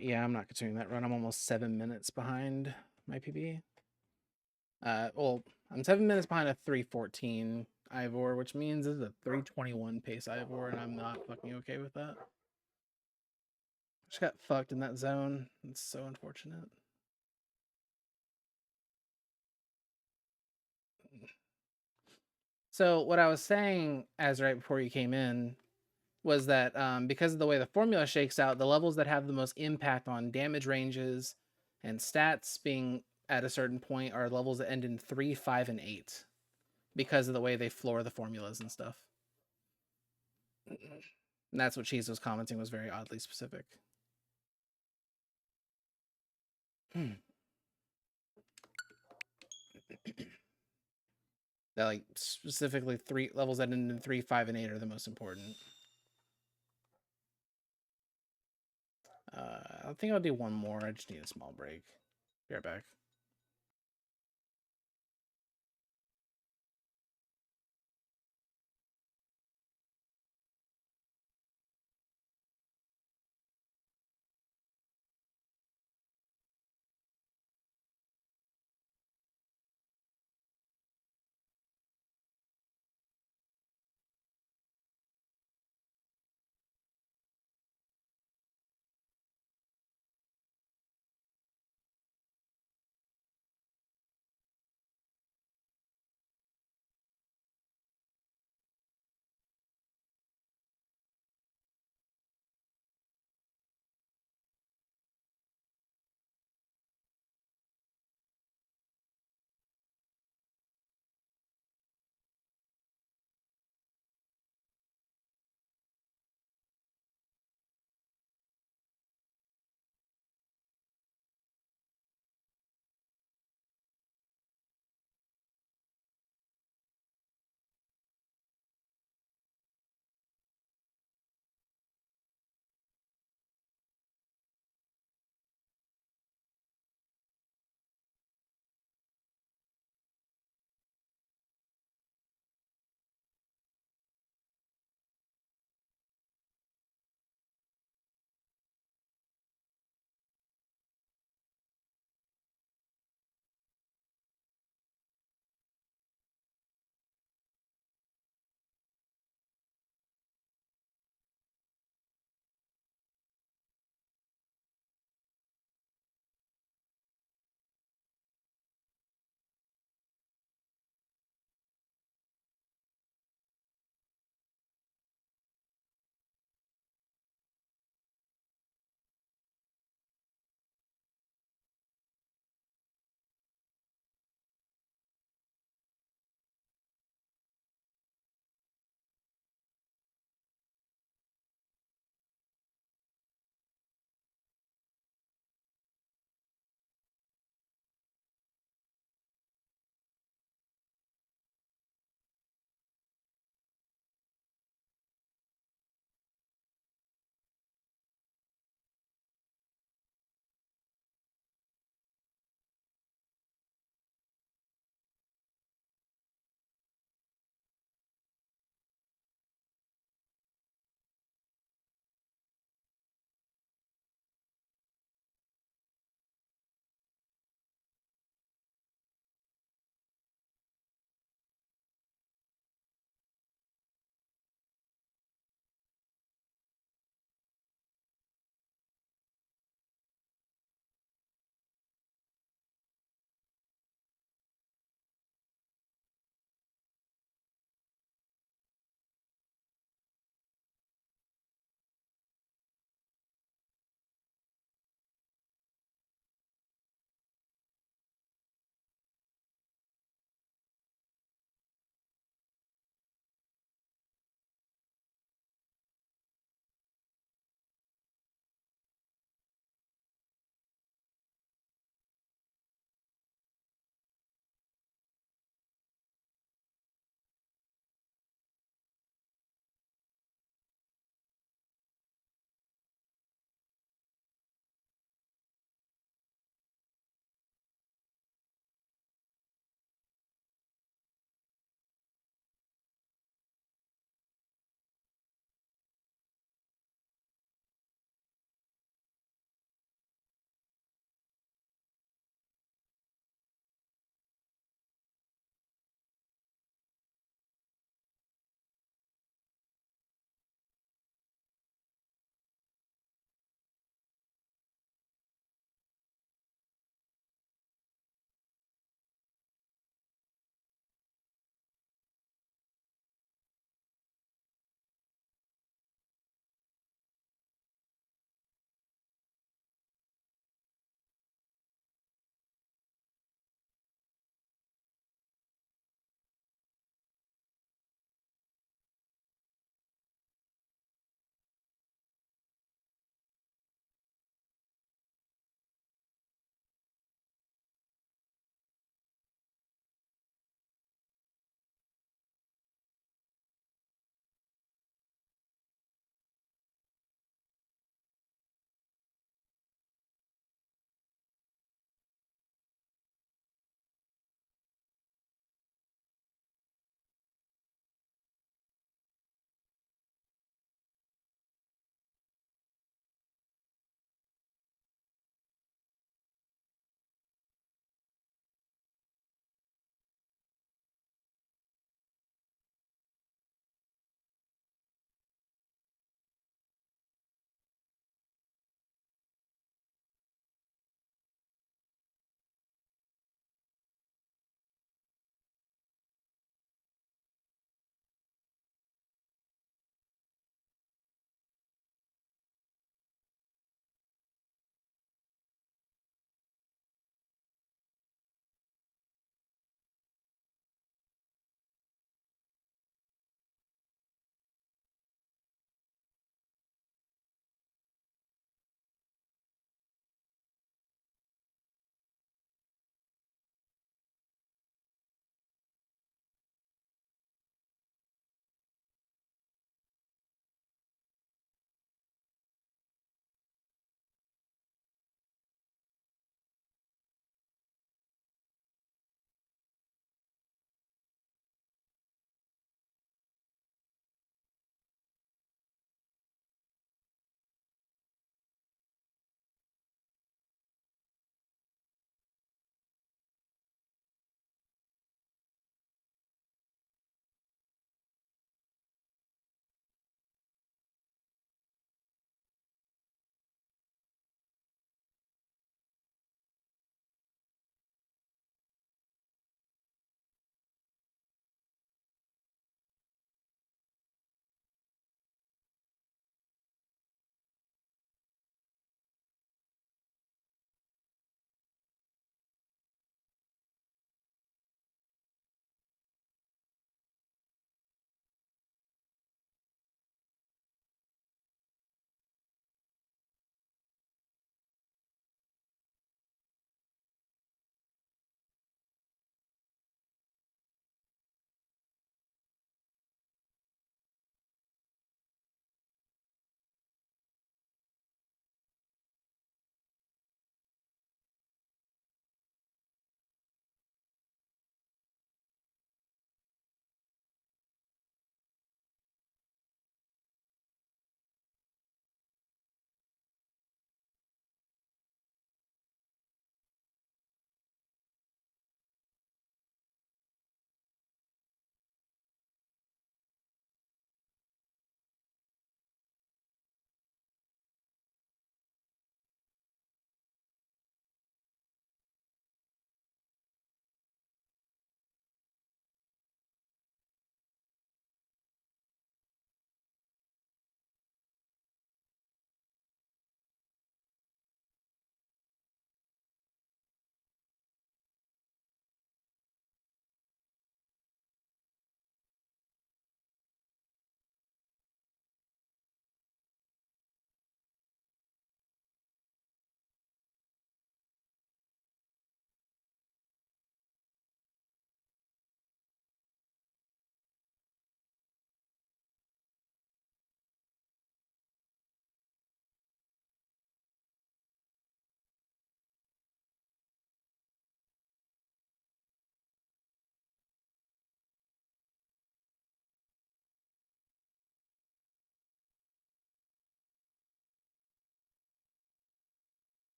Yeah, I'm not continuing that run. I'm almost 7 minutes behind my PB. Well, I'm 7 minutes behind a 3:14 Ivor, which means it's a 3:21 pace Ivor, and I'm not fucking okay with that. Just got fucked in that zone. It's so unfortunate. So what I was saying as right before you came in was that because of the way the formula shakes out, the levels that have the most impact on damage ranges and stats being at a certain point are levels that end in 3, 5, and 8 because of the way they floor the formulas and stuff. And that's what Cheese was commenting was very oddly specific. That like specifically 3 levels that end in 3, 5, and 8 are the most important. I think I'll do one more. I just need a small break. Be right back.